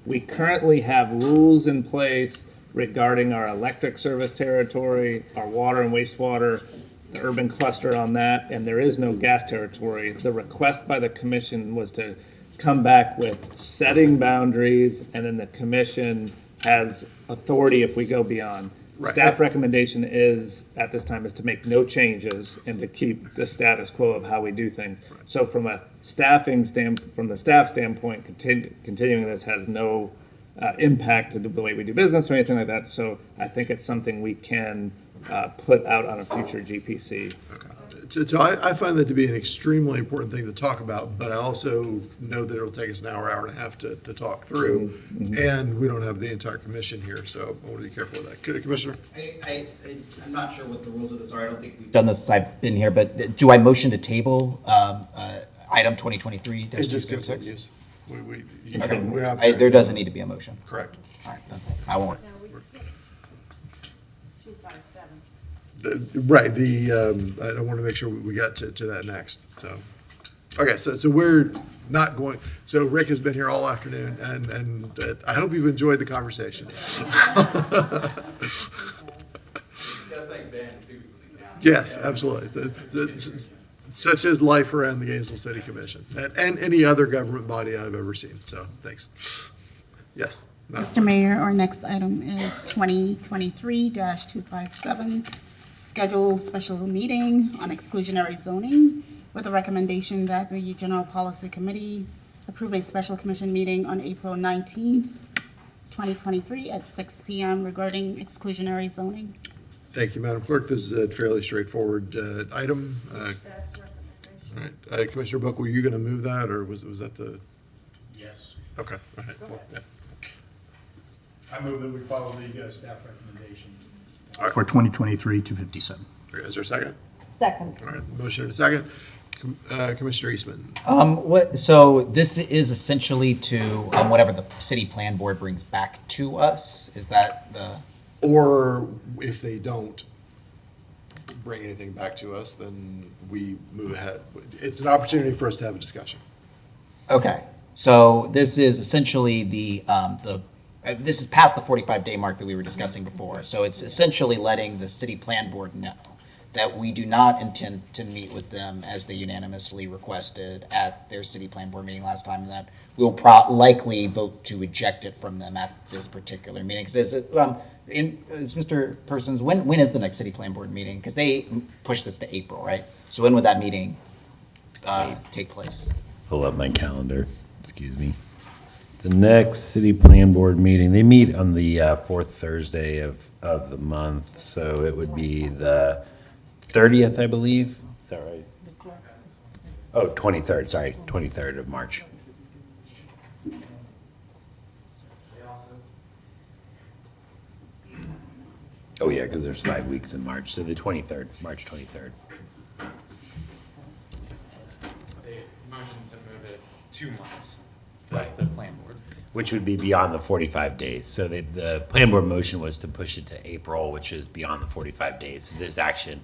we currently have rules in place regarding our electric service territory, our water and wastewater, the urban cluster on that, and there is no gas territory. The request by the commission was to come back with setting boundaries, and then the commission has authority if we go beyond. Right. Staff recommendation is, at this time, is to make no changes and to keep the status quo of how we do things. So from the staff standpoint, continuing this has no impact to the way we do business or anything like that. So I think it's something we can put out on a future GPC. Okay. So I find that to be an extremely important thing to talk about, but I also know that it'll take us an hour and a half to talk through, and we don't have the entire commission here, so I want to be careful with that. Commissioner? I'm not sure what the rules of this are. I don't think we've done this since I've been here, but do I motion to table item 2023-206? There doesn't need to be a motion. Correct. All right, then I won't. Right, I want to make sure we got to that next, so. Okay, so we're not going, so Rick has been here all afternoon, and I hope you've enjoyed the conversation. Yes, absolutely. Such is life around the Gainesville City Commission, and any other government body I've ever seen, so, thanks. Yes. Mr. Mayor, our next item is 2023-257, schedule special meeting on exclusionary zoning with a recommendation that the General Policy Committee approve a special commission meeting on April 19th, 2023 at 6 p.m. regarding exclusionary zoning. Thank you, Madam Clerk. This is a fairly straightforward item. All right. Commissioner Book, were you going to move that, or was that the? Yes. Okay. All right. Well, yeah. I move that we follow the staff recommendation. All right. For 2023-257. Is there a second? Second. All right. Motion and a second. Commissioner Eastman. So this is essentially to whatever the city plan board brings back to us. Is that the? Or if they don't bring anything back to us, then we move ahead. It's an opportunity for us to have a discussion. Okay, so this is essentially this is past the 45-day mark that we were discussing before. So it's essentially letting the city plan board know that we do not intend to meet with them as they unanimously requested at their city plan board meeting last time, and that we'll likely vote to eject it from them at this particular meeting. Because Mr. Persons, when is the next city plan board meeting? Because they pushed this to April, right? So when would that meeting take place? Pull up my calendar, excuse me. The next city plan board meeting, they meet on the fourth Thursday of the month, so it would be the 30th, I believe. Is that right? Oh, 23rd, sorry, 23rd of March. Oh, yeah, because there's 5 weeks in March, so the 23rd, March 23rd. They motioned to move it 2 months, the plan board. Which would be beyond the 45 days. So the plan board motion was to push it to April, which is beyond the 45 days. So this action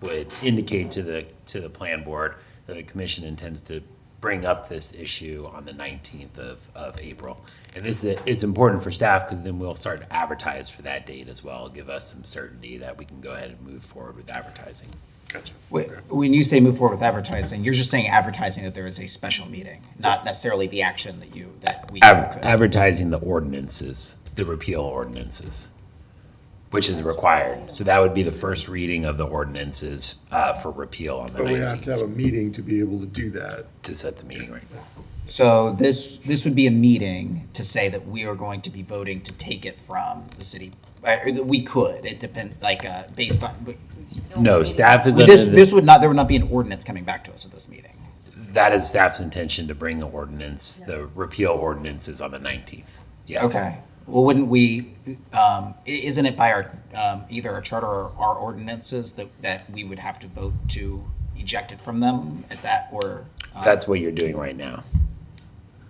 would indicate to the plan board that the commission intends to bring up this issue on the 19th of April. And it's important for staff because then we'll start to advertise for that date as well, give us some certainty that we can go ahead and move forward with advertising. Gotcha. When you say move forward with advertising, you're just saying advertising that there is a special meeting, not necessarily the action that we. Advertising the ordinances, the repeal ordinances, which is required. So that would be the first reading of the ordinances for repeal on the 19th. But we have to have a meeting to be able to do that. To set the meeting right now. So this would be a meeting to say that we are going to be voting to take it from the city. We could. It depends, based on. No, staff is. There would not be an ordinance coming back to us at this meeting. That is staff's intention to bring the ordinance, the repeal ordinances on the 19th. Yes. Okay. Well, wouldn't we? Isn't it by our either our charter or our ordinances that we would have to vote to eject it from them at that, or? That's what you're doing right now.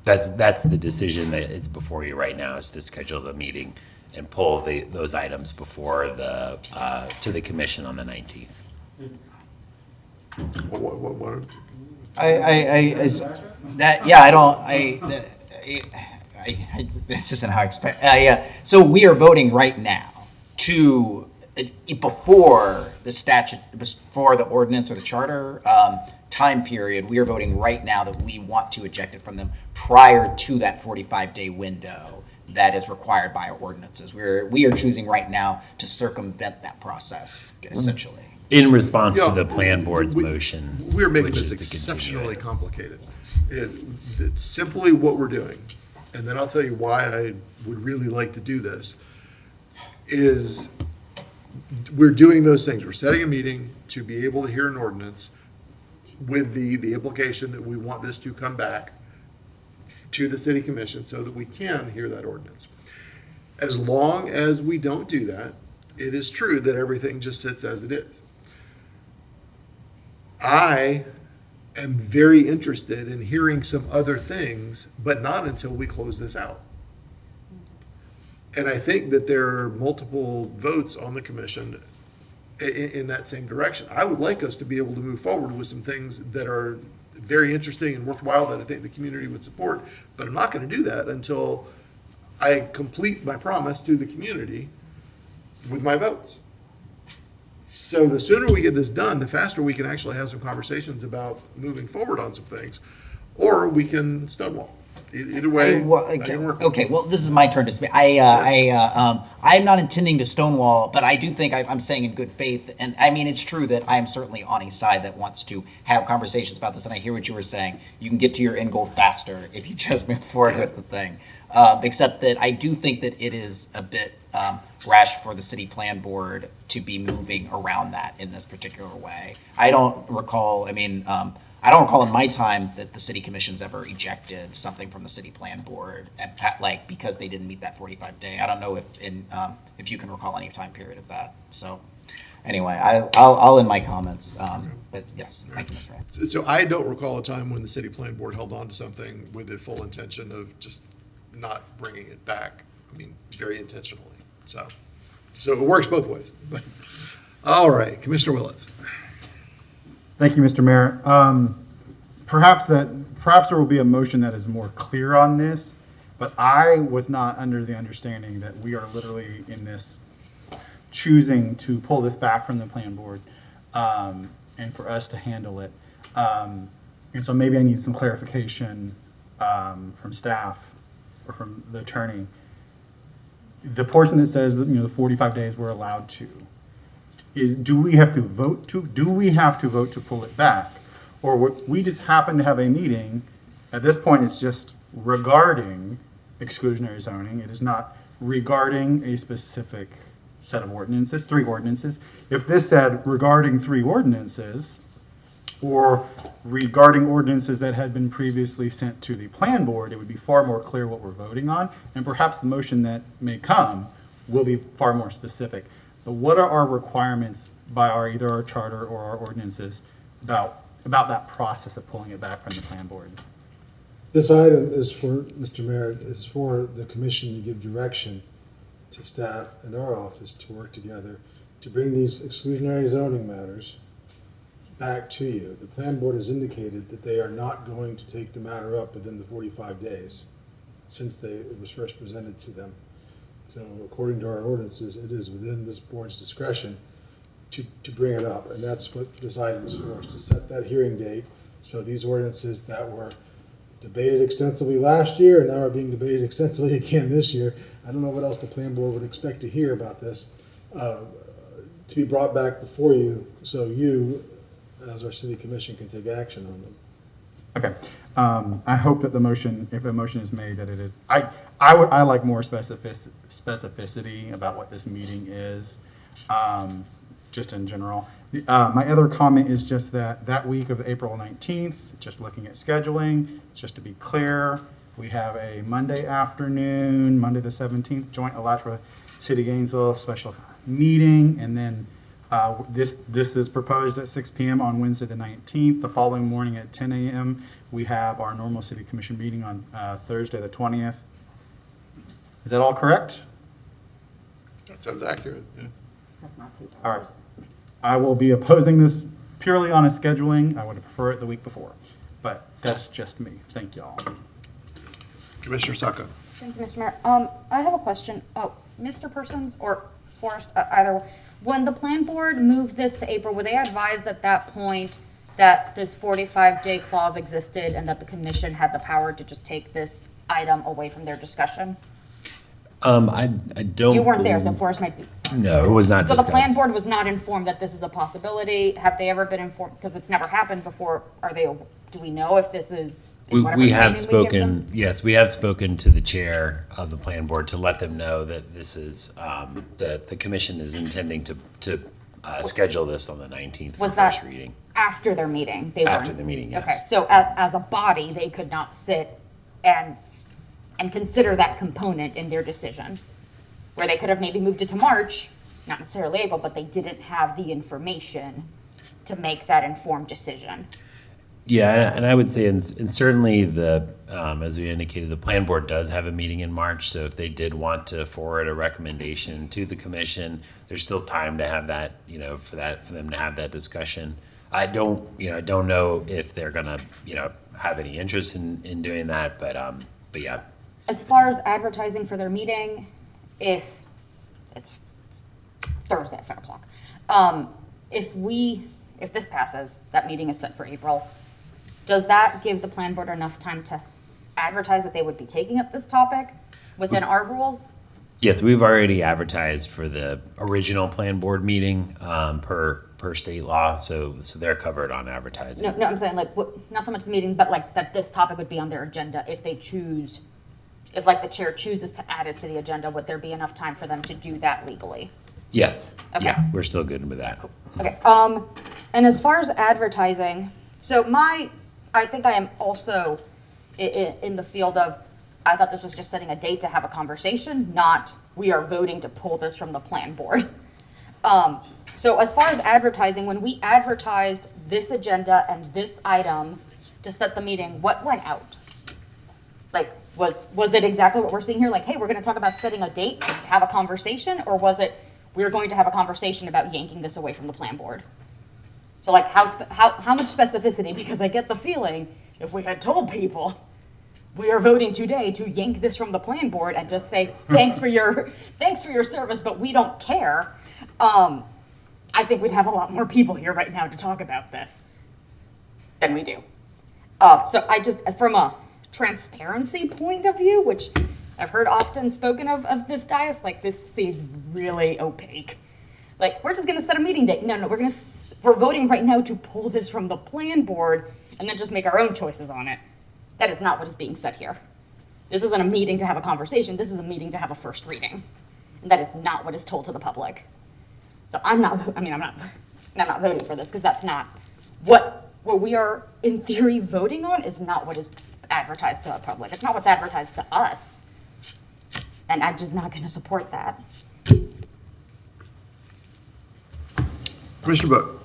That's the decision that is before you right now, is to schedule the meeting and pull those items before to the commission on the 19th. This isn't how I expect. So we are voting right now to before the statute, before the ordinance or the charter time period. We are voting right now that we want to eject it from them prior to that 45-day window that is required by our ordinances. We are choosing right now to circumvent that process, essentially. In response to the plan board's motion. We're making this exceptionally complicated. It's simply what we're doing, and then I'll tell you why I would really like to do this, is we're doing those things. We're setting a meeting to be able to hear an ordinance with the implication that we want this to come back to the city commission so that we can hear that ordinance. As long as we don't do that, it is true that everything just sits as it is. I am very interested in hearing some other things, but not until we close this out. And I think that there are multiple votes on the commission in that same direction. I would like us to be able to move forward with some things that are very interesting and worthwhile that I think the community would support, but I'm not going to do that until I complete my promise to the community with my votes. So the sooner we get this done, the faster we can actually have some conversations about moving forward on some things, or we can stonewall. Either way, Okay, well, this is my turn to speak. I'm not intending to stonewall, but I do think I'm saying in good faith, and I mean, it's true that I'm certainly on a side that wants to have conversations about this, and I hear what you were saying. You can get to your end goal faster if you just move forward with the thing. Except that I do think that it is a bit rash for the city plan board to be moving around that in this particular way. I don't recall in my time that the city commission's ever ejected something from the city plan board because they didn't meet that 45-day. I don't know if you can recall any time period of that. So anyway, I'll end my comments. But yes, thank you, Mr. Mayor. So I don't recall a time when the city plan board held on to something with the full intention of just not bringing it back. I mean, very intentionally. So it works both ways. But, all right, Commissioner Willets. Thank you, Mr. Mayor. Perhaps there will be a motion that is more clear on this, but I was not under the understanding that we are literally in this choosing to pull this back from the plan board and for us to handle it. And so maybe I need some clarification from staff or from the attorney. The portion that says that, the 45 days we're allowed to, do we have to vote to pull it back? Or we just happen to have a meeting, at this point it's just regarding exclusionary zoning, it is not regarding a specific set of ordinances, 3 ordinances. If this said regarding 3 ordinances, or regarding ordinances that had been previously sent to the plan board, it would be far more clear what we're voting on, and perhaps the motion that may come will be far more specific. But what are our requirements by either our charter or our ordinances about that process of pulling it back from the plan board? This item is for, Mr. Mayor, is for the commission to give direction to staff and our office to work together to bring these exclusionary zoning matters back to you. The plan board has indicated that they are not going to take the matter up within the 45 days since it was first presented to them. So according to our ordinances, it is within this board's discretion to bring it up. And that's what this item is for, is to set that hearing date. So these ordinances that were debated extensively last year and now are being debated extensively again this year, I don't know what else the plan board would expect to hear about this, to be brought back before you so you, as our city commission, can take action on them. Okay. I hope that the motion, if a motion is made, that it is, I like more specificity about what this meeting is, just in general. My other comment is just that week of April 19th, just looking at scheduling, just to be clear, we have a Monday afternoon, Monday the 17th, joint Alachua City Gainesville special meeting, and then this is proposed at 6 p.m. on Wednesday the 19th. The following morning at 10 a.m. we have our normal city commission meeting on Thursday the 20th. Is that all correct? That sounds accurate. Yeah. That's not too All right. I will be opposing this purely on a scheduling. I would prefer it the week before, but that's just me. Thank y'all. Commissioner Sacco. Thank you, Mr. Mayor. I have a question. Oh, Mr. Persons or Forrest, either. When the plan board moved this to April, were they advised at that point that this 45-day clause existed and that the commission had the power to just take this item away from their discussion? I don't. You weren't there, so Forrest might be. No, it was not So discussed. the plan board was not informed that this is a possibility. Have they ever been informed? Because it's never happened before. Do we know if this is? We have spoken, yes, we have spoken to the chair of the plan board to let them know that this is, that the commission is intending to schedule this on the 19th for Was that first reading. after their meeting? After the meeting, yes. Okay, so as a body, they could not sit and consider that component in their decision, where they could have maybe moved it to March, not necessarily April, but they didn't have the information to make that informed decision. Yeah, and I would say, and certainly as we indicated, the plan board does have a meeting in March. So if they did want to forward a recommendation to the commission, there's still time to have that, for them to have that discussion. I don't know if they're gonna, have any interest in doing that, but yeah. As far as advertising for their meeting, if it's Thursday at 5 o'clock, if this passes, that meeting is set for April. Does that give the plan board enough time to advertise that they would be taking up this topic within our rules? Yes, we've already advertised for the original plan board meeting per state law, so they're covered on advertising. No, I'm saying like, not so much the meeting, but like that this topic would be on their agenda if they choose, if like the chair chooses to add it to the agenda, would there be enough time for them to do that legally? Yes, Okay. yeah, we're still good with that. Okay, and as far as advertising, so I think I am also in the field of, I thought this was just setting a date to have a conversation, not we are voting to pull this from the plan board. So as far as advertising, when we advertised this agenda and this item to set the meeting, what went out? Like, was it exactly what we're seeing here? Like, hey, we're gonna talk about setting a date to have a conversation, or was it, we're going to have a conversation about yanking this away from the plan board? So like, how much specificity? Because I get the feeling if we had told people, we are voting today to yank this from the plan board and just say, thanks for your service, but we don't care. I think we'd have a lot more people here right now to talk about this than we do. So I just, from a transparency point of view, which I've heard often spoken of this dais, like this seems really opaque. Like, we're just gonna set a meeting date. No, we're voting right now to pull this from the plan board and then just make our own choices on it. That is not what is being said here. This isn't a meeting to have a conversation. This is a meeting to have a first reading. And that is not what is told to the public. So I'm not voting for this because that's not what we are in theory voting on is not what is advertised to the public. It's not what's advertised to us. And I'm just not going to support that. Commissioner Book.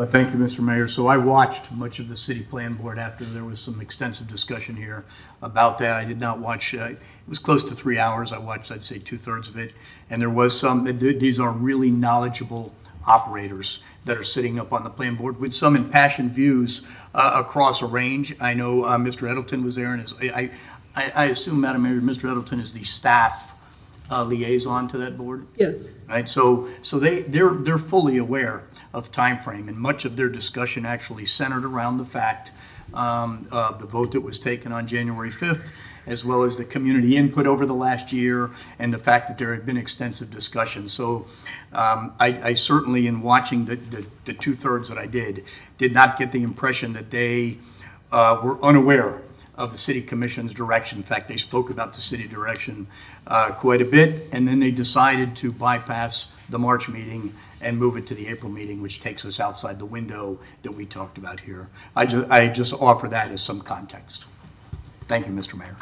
Thank you, Mr. Mayor. So I watched much of the city plan board after there was some extensive discussion here about that. I did not watch, it was close to 3 hours. I watched, I'd say 2/3 of it. And there was these are really knowledgeable operators that are sitting up on the plan board with some impassioned views across a range. I know Mr. Edelton was there, and I assume, Madam Mayor, Mr. Edelton is the staff liaison to that board? Yes. Right, so they're fully aware of time frame, and much of their discussion actually centered around the fact of the vote that was taken on January 5th, as well as the community input over the last year, and the fact that there had been extensive discussion. So I certainly, in watching the 2/3 that I did not get the impression that they were unaware of the city commission's direction. In fact, they spoke about the city direction quite a bit, and then they decided to bypass the March meeting and move it to the April meeting, which takes us outside the window that we talked about here. I just offer that as some context. Thank you, Mr. Mayor.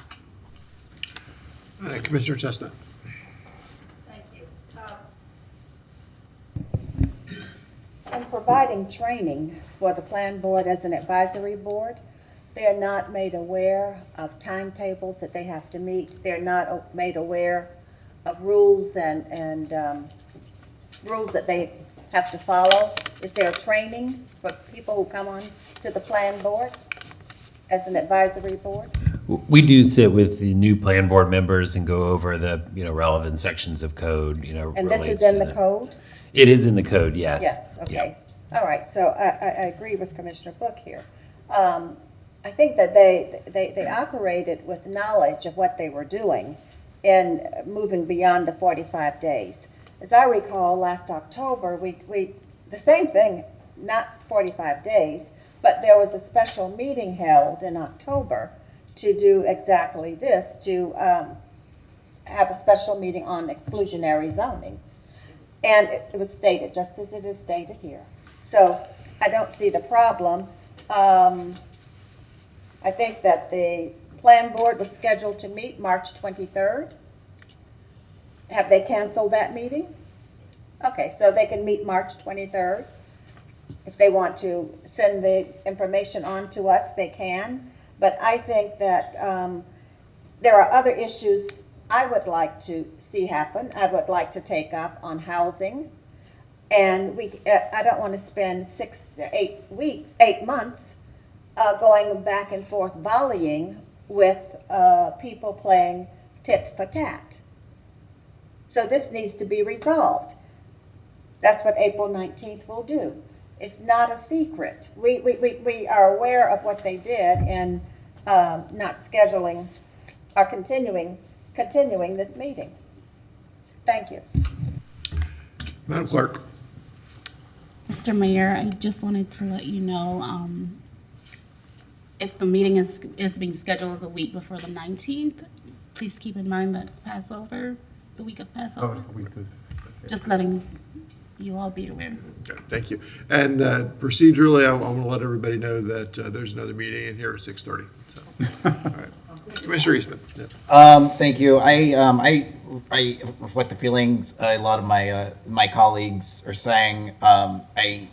Commissioner Chestnut. Thank you. In providing training for the plan board as an advisory board, they're not made aware of timetables that they have to meet. They're not made aware of rules and rules that they have to follow. Is there training for people who come on to the plan board as an advisory board? We do sit with the new plan board members and go over the relevant sections of code. And this is relates in to the code? It is in the code, yes. Yes, okay. Yep. All right, so I agree with Commissioner Book here. I think that they operated with knowledge of what they were doing in moving beyond the 45 days. As I recall, last October, we the same thing, not 45 days, but there was a special meeting held in October to do exactly this, to have a special meeting on exclusionary zoning. And it was stated, just as it is stated here. So I don't see the problem. I think that the plan board was scheduled to meet March 23rd. Have they canceled that meeting? Okay, so they can meet March 23rd. If they want to send the information on to us, they can. But I think that there are other issues I would like to see happen. I would like to take up on housing. And I don't want to spend 6 to 8 months going back and forth volleying with people playing tit for tat. So this needs to be resolved. That's what April 19th will do. It's not a secret. We are aware of what they did in not scheduling or continuing this meeting. Thank you. Madam Clerk. Mr. Mayor, I just wanted to let you know, if the meeting is being scheduled the week before the 19th, please keep in mind that's Passover, the week of Oh, Passover. it's the week of. Just letting you all be aware. Okay, thank you. And procedurally, I want to let everybody know that there's another meeting in here at 6:30. So, all right. Commissioner Eastman. Yeah. Thank you. I reflect the feelings a lot of my colleagues are saying. I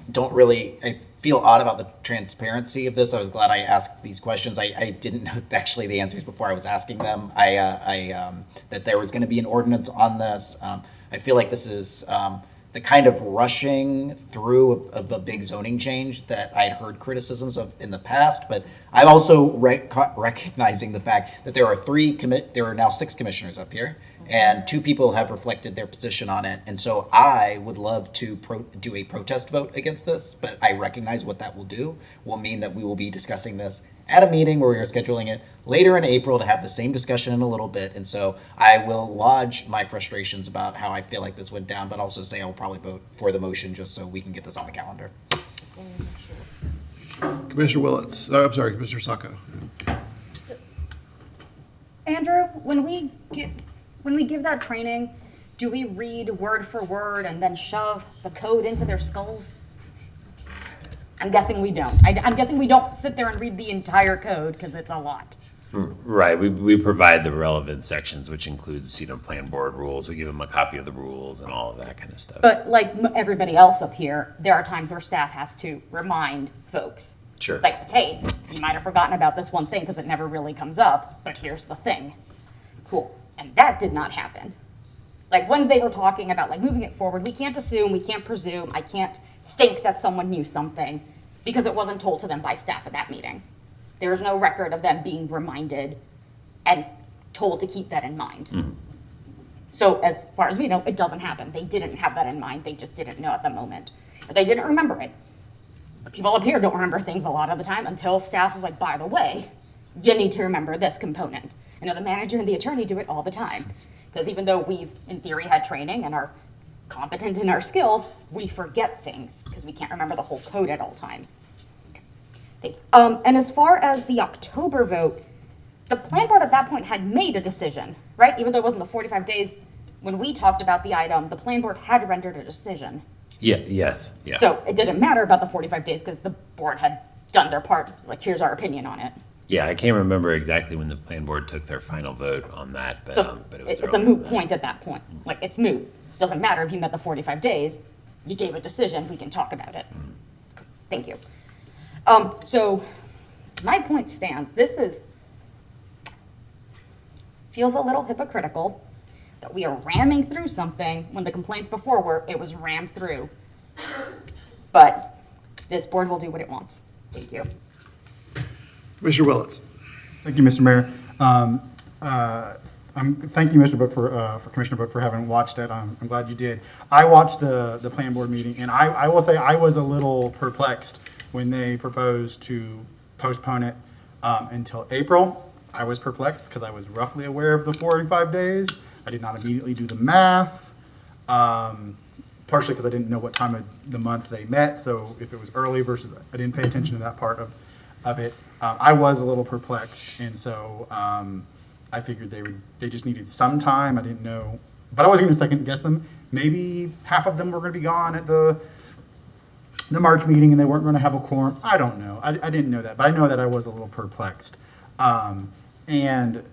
feel odd about the transparency of this. I was glad I asked these questions. I didn't know actually the answers before I was asking them. That there was going to be an ordinance on this. I feel like this is the kind of rushing through of a big zoning change that I'd heard criticisms of in the past, but I'm also recognizing the fact that there are now 6 commissioners up here, and 2 people have reflected their position on it, and so I would love to do a protest vote against this, but I recognize what that will mean that we will be discussing this at a meeting where we are scheduling it later in April to have the same discussion in a little bit. And so I will lodge my frustrations about how I feel like this went down, but also say I will probably vote for the motion just so we can get this on the calendar. Commissioner Willets. I'm sorry, Commissioner Sacco. Andrew, when we give that training, do we read word for word and then shove the code into their skulls? I'm guessing we don't. I'm guessing we don't sit there and read the entire code because it's a lot. Right, we provide the relevant sections, which includes, plan board rules. We give them a copy of the rules and all of that kind of stuff. But like everybody else up here, there are times where staff has to remind folks. Sure. Like, hey, you might have forgotten about this one thing because it never really comes up, but here's the thing. Cool. And that did not happen. Like when they were talking about like moving it forward, we can't assume, we can't presume, I can't think that someone knew something because it wasn't told to them by staff at that meeting. There is no record of them being reminded and told to keep that in mind. Mm-hmm. So as far as we know, it doesn't happen. They didn't have that in mind. They just didn't know at the moment. Or they didn't remember it. The people up here don't remember things a lot of the time until staff is like, by the way, you need to remember this component. I know the manager and the attorney do it all the time. Because even though we've, in theory, had training and are competent in our skills, we forget things because we can't remember the whole code at all times. And as far as the October vote, the plan board at that point had made a decision, right? Even though it wasn't the 45 days when we talked about the item, the plan board had rendered a decision. Yes. So it didn't matter about the 45 days because the board had done their part. It was like, here's our opinion on it. Yeah, I can't remember exactly when the plan board took their final vote on that, but, So but it was it's a moot point at that point. Like, it's moot. Doesn't matter if you met the 45 days. You gave a decision. We can talk about it. Thank you. So my point stands. This feels a little hypocritical that we are ramming through something when the complaints before were it was rammed through. But this board will do what it wants. Thank you. Commissioner Willets. Thank you, Mr. Mayor. Thank you, Mr. Book, for Commissioner Book, for having watched it. I'm glad you did. I watched the plan board meeting, and I will say I was a little perplexed when they proposed to postpone it until April. I was perplexed because I was roughly aware of the 45 days. I did not immediately do the math, partially because I didn't know what time of the month they met. So if it was early versus, I didn't pay attention to that part of it. I was a little perplexed, and so I figured they just needed some time. I didn't know, but I wasn't going to second guess them. Maybe half of them were going to be gone at the March meeting, and they weren't going to have a quorum. I don't know. I didn't know that, but I know that I was a little perplexed. And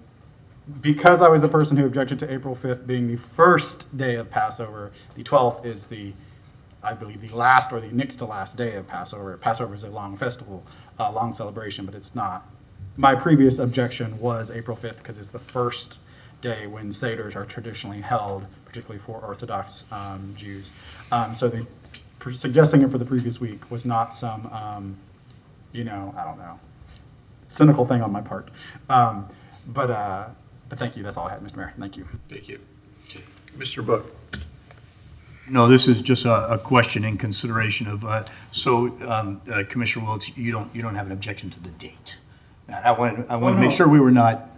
because I was the person who objected to April 5th being the first day of Passover, the 12th is I believe, the last or the next to last day of Passover. Passover is a long festival, a long celebration, but it's not. My previous objection was April 5th because it's the first day when Seders are traditionally held, particularly for Orthodox Jews. So suggesting it for the previous week was not some, I don't know, cynical thing on my part. But thank you. That's all I had, Mr. Mayor. Thank you. Thank you. Commissioner Book. No, this is just a question in consideration of, Commissioner Wilkes, you don't have an objection to the date. I wanted to make sure we were not.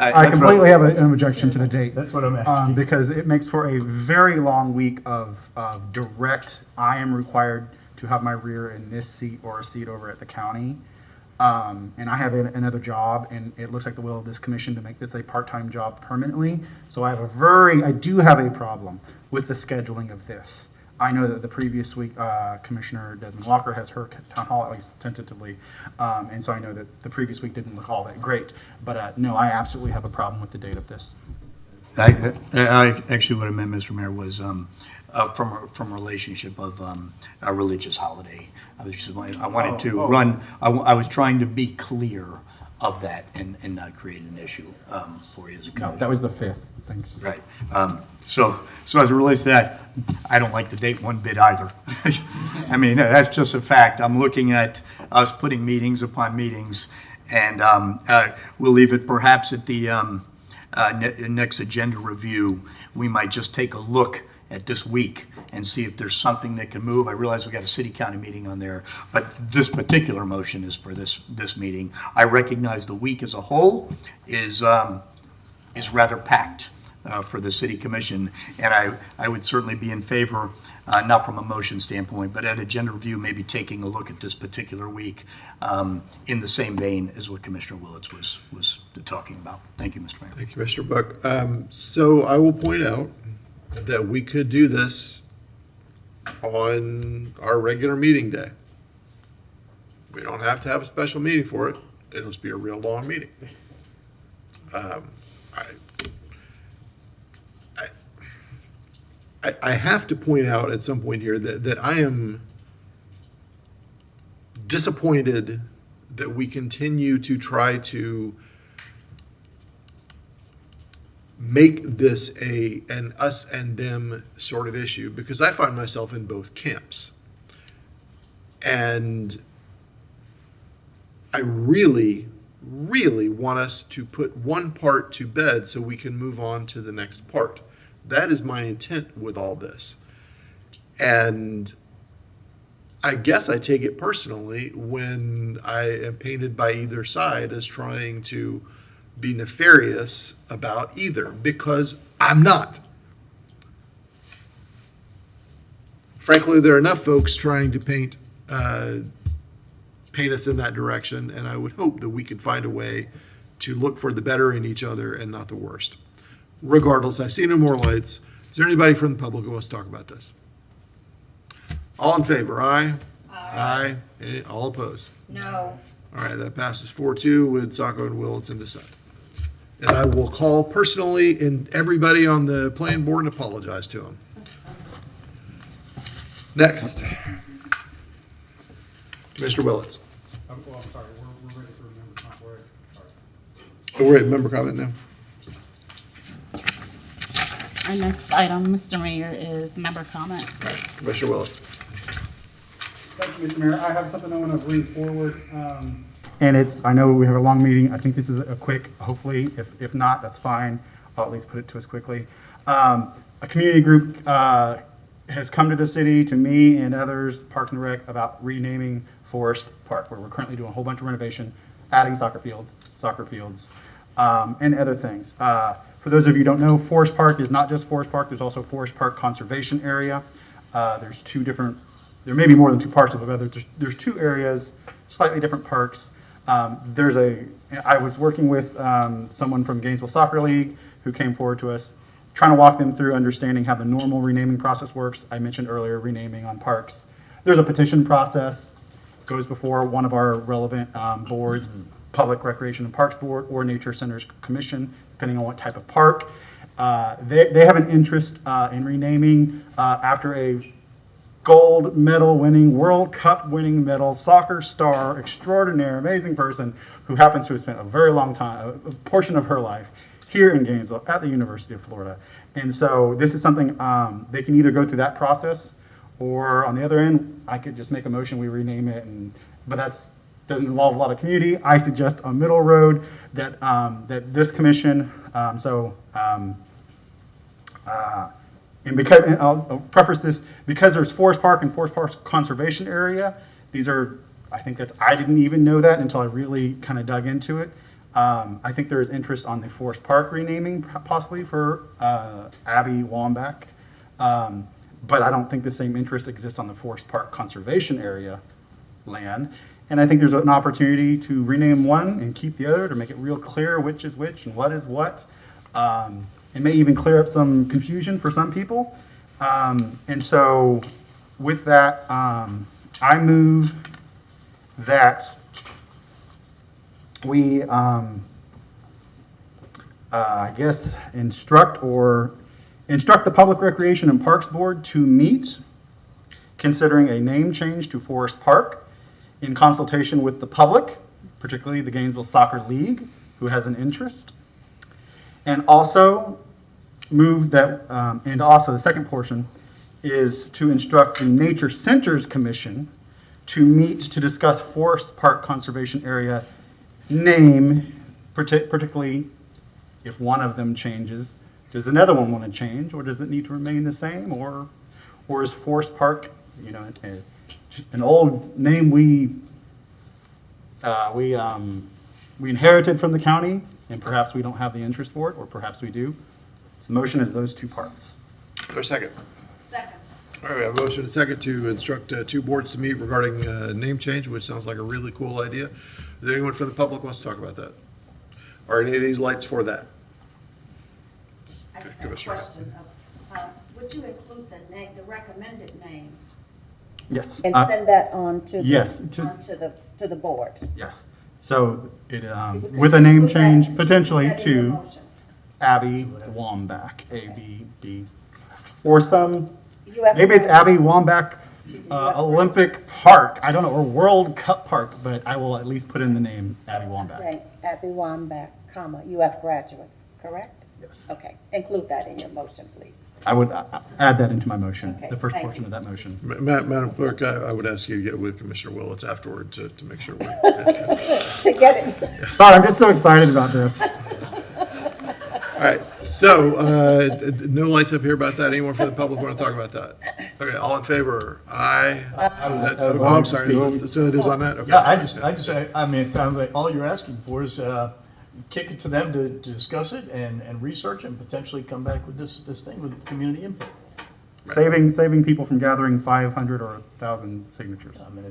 I completely have an objection to the date. That's what I'm asking. Because it makes for a very long week of direct, I am required to have my rear in this seat or a seat over at the county. And I have another job, and it looks like the will of this commission to make this a part-time job permanently. So I do have a problem with the scheduling of this. I know that the previous week, Commissioner Desmond Walker has her town hall, at least tentatively, and so I know that the previous week didn't look all that great. But no, I absolutely have a problem with the date of this. I actually, what I meant, Mr. Mayor, was from a relationship of a religious holiday. I wanted to run. I was trying to be clear of that and not create an issue for you as a commissioner. No, that was the 5th. Thanks. Right. So as it relates to that, I don't like the date one bit either. I mean, that's just a fact. I'm looking at us putting meetings upon meetings, and we'll leave it perhaps at the next agenda review. We might just take a look at this week and see if there's something that can move. I realize we got a city-county meeting on there, but this particular motion is for this meeting. I recognize the week as a whole is rather packed for the city commission, and I would certainly be in favor, not from a motion standpoint, but at agenda review, maybe taking a look at this particular week in the same vein as what Commissioner Willits was talking about. Thank you, Mr. Mayor. Thank you, Mr. Buck. So I will point out that we could do this on our regular meeting day. We don't have to have a special meeting for it. It'll just be a real long meeting. I have to point out at some point here that I am disappointed that we continue to try to make this an us and them sort of issue, because I find myself in both camps. And I really, really want us to put one part to bed so we can move on to the next part. That is my intent with all this. And I guess I take it personally when I am painted by either side as trying to be nefarious about either, because I'm not. Frankly, there are enough folks trying to paint us in that direction, and I would hope that we could find a way to look for the better in each other and not the worst. Regardless, I see no more lights. Is there anybody from the public who wants to talk about this? All in favor, aye? Aye. All opposed? No. All right, that passes 4-2 with Sacco and Willits in dissent. And I will call personally and everybody on the planning board and apologize to them. Next. Mr. Willits. Well, I'm sorry, we're ready for member comment. Oh, we're at member comment now. Our next item, Mr. Mayor, is member comment. Mr. Willits. Thank you, Mr. Mayor. I have something I want to bring forward. And I know we have a long meeting. I think this is a quick, hopefully, if not, that's fine. I'll at least put it to us quickly. A community group has come to the city, to me and others, Parks and Rec, about renaming Forest Park, where we're currently doing a whole bunch of renovation, adding soccer fields, and other things. For those of you who don't know, Forest Park is not just Forest Park. There's also Forest Park Conservation Area. There's there may be more than two parts of it, but there's two areas, slightly different parks. I was working with someone from Gainesville Soccer League who came forward to us, trying to walk them through understanding how the normal renaming process works. I mentioned earlier renaming on parks. There's a petition process, goes before one of our relevant boards, Public Recreation and Parks Board or Nature Centers Commission, depending on what type of park. They have an interest in renaming after a gold medal winning, World Cup winning medal, soccer star, extraordinaire, amazing person who happens to have spent a very long time, a portion of her life here in Gainesville at the University of Florida. And so this is something they can either go through that process, or on the other end, I could just make a motion, we rename it, but that doesn't involve a lot of community. I suggest a middle road that this commission, and I'll preface this, because there's Forest Park and Forest Park Conservation Area, these are I think I didn't even know that until I really kind of dug into it. I think there is interest on the Forest Park renaming possibly for Abby Wambach. But I don't think the same interest exists on the Forest Park Conservation Area land. And I think there's an opportunity to rename one and keep the other to make it real clear which is which and what is what. It may even clear up some confusion for some people. And so with that, I move that we, I guess, instruct the Public Recreation and Parks Board to meet, considering a name change to Forest Park in consultation with the public, particularly the Gainesville Soccer League, who has an interest. And also move that, and also the second portion is to instruct the Nature Centers Commission to meet to discuss Forest Park Conservation Area name, particularly if one of them changes. Does another one want to change, or does it need to remain the same, or is Forest Park, an old name we inherited from the county, and perhaps we don't have the interest for it, or perhaps we do. So the motion is those two parts. Is there a second? Second. All right, we have a motion and a second to instruct two boards to meet regarding name change, which sounds like a really cool idea. Is there anyone from the public who wants to talk about that? Are any of these lights for that? I just have a question. Would you include the recommended name? Yes. And send that on to yes, to the board? Yes. So it, with a name change potentially Put that in your to motion. Abby Wambach, A-B-B, or some, UF maybe it's Abby Wambach Olympic Park, I don't know, or World Cup Park, but I will at least put in the name Abby Wambach. Say Abby Wambach, comma, UF graduate, correct? Yes. Okay, include that in your motion, please. I would add that into my motion, Okay, the first thank portion you. of that motion. Madam Clerk, I would ask you to get with Commissioner Willits afterward to make sure we're. To get it. Sorry, I'm just so excited about this. All right, so no lights up here about that. Anyone from the public want to talk about that? Okay, all in favor? Aye. Oh, I'm sorry. So it is on that? Okay. Yeah, I mean, it sounds like all you're asking for is kick it to them to discuss it and research and potentially come back with this thing with community input. Saving people from gathering 500 or 1,000 signatures. I mean,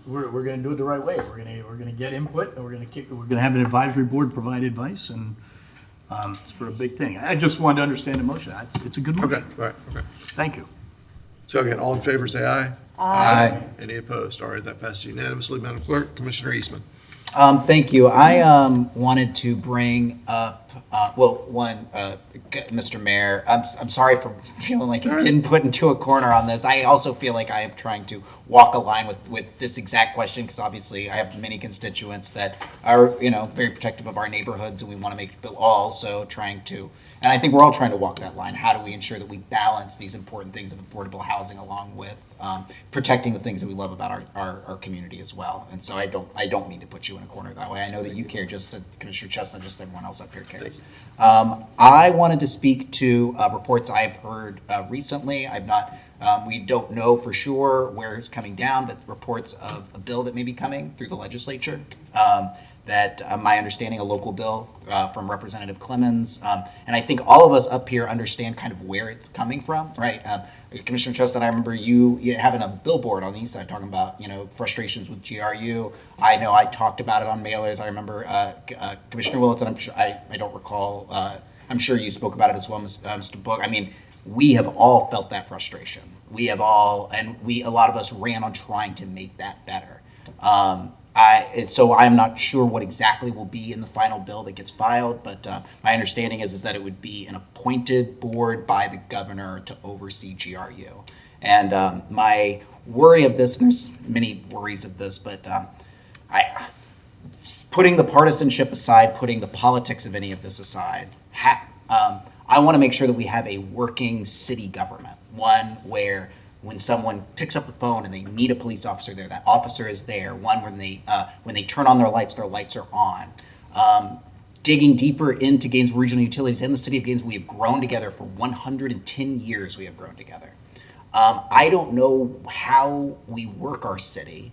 we're going to do it the right way. We're going to get input, and we're going to have an advisory board provide advice, and it's for a big thing. I just wanted to understand the motion. It's a good motion. Okay, all right, okay. Thank you. So again, all in favor, say aye. Aye. Any opposed? All right, that passes unanimously. Madam Clerk, Commissioner Eastman. Thank you. I wanted to bring up, Mr. Mayor, I'm sorry for feeling like you're getting put into a corner on this. I also feel like I am trying to walk a line with this exact question, because obviously I have many constituents that are, very protective of our neighborhoods, and we want to make, but also trying to, and I think we're all trying to walk that line. How do we ensure that we balance these important things of affordable housing along with protecting the things that we love about our community as well? And so I don't mean to put you in a corner that way. I know that you care, just as Commissioner Chestnut, just as everyone else up here cares. I wanted to speak to reports I've heard recently. We don't know for sure where it's coming down, but reports of a bill that may be coming through the legislature. My understanding, a local bill from Representative Clemens. And I think all of us up here understand kind of where it's coming from, right? Commissioner Chestnut, I remember you having a billboard on the east side talking about, frustrations with GRU. I know I talked about it on mailers. I remember Commissioner Willits, and I'm sure, I don't recall, I'm sure you spoke about it as well, Mr. Book. I mean, we have all felt that frustration. A lot of us ran on trying to make that better. So I'm not sure what exactly will be in the final bill that gets filed, but my understanding is that it would be an appointed board by the governor to oversee GRU. And my worry of this, and there's many worries of this, but putting the partisanship aside, putting the politics of any of this aside, I want to make sure that we have a working city government, one where when someone picks up the phone and they need a police officer there, that officer is there. One, when they turn on their lights are on. Digging deeper into Gainesville Regional Utilities and the city of Gainesville, we have grown together for 110 years. We have grown together. I don't know how we work our city,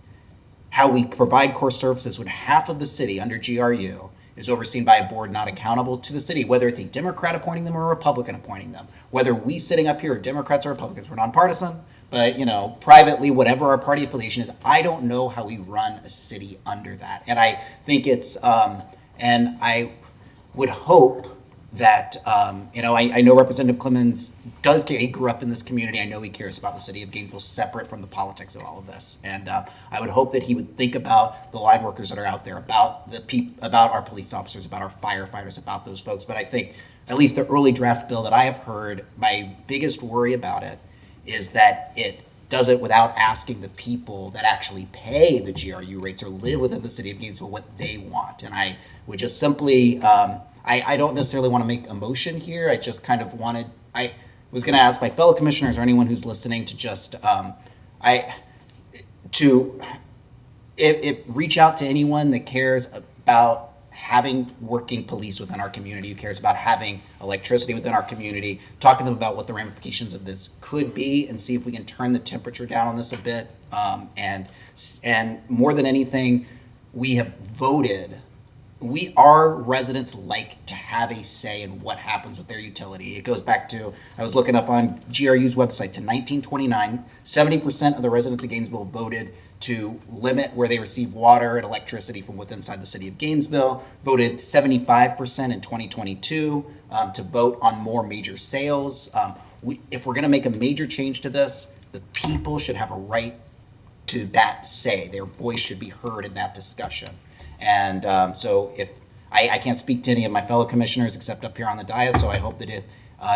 how we provide core services when half of the city under GRU is overseen by a board not accountable to the city, whether it's a Democrat appointing them or a Republican appointing them. Whether we sitting up here are Democrats or Republicans, we're nonpartisan, but, you know, privately, whatever our party affiliation is, I don't know how we run a city under that. And I think it's, and I would hope that, you know, I know Representative Clemens does care. He grew up in this community. I know he cares about the city of Gainesville separate from the politics of all of this. And I would hope that he would think about the line workers that are out there, about about our police officers, about our firefighters, about those folks. But I think at least the early draft bill that I have heard, my biggest worry about it is that it does it without asking the people that actually pay the GRU rates or live within the city of Gainesville what they want. And I would just simply, I don't necessarily want to make a motion here. I just kind of wanted, I was going to ask my fellow commissioners or anyone who's listening to just, reach out to anyone that cares about having working police within our community, who cares about having electricity within our community, talk to them about what the ramifications of this could be and see if we can turn the temperature down on this a bit. And more than anything, we have voted. Our residents like to have a say in what happens with their utility. It goes back to, I was looking up on GRU's website, to 1929, 70% of the residents of Gainesville voted to limit where they receive water and electricity from within inside the city of Gainesville, voted 75% in 2022 to vote on more major sales. If we're gonna make a major change to this, the people should have a right to that say. Their voice should be heard in that discussion. And so if I can't speak to any of my fellow commissioners except up here on the dais, so I hope that if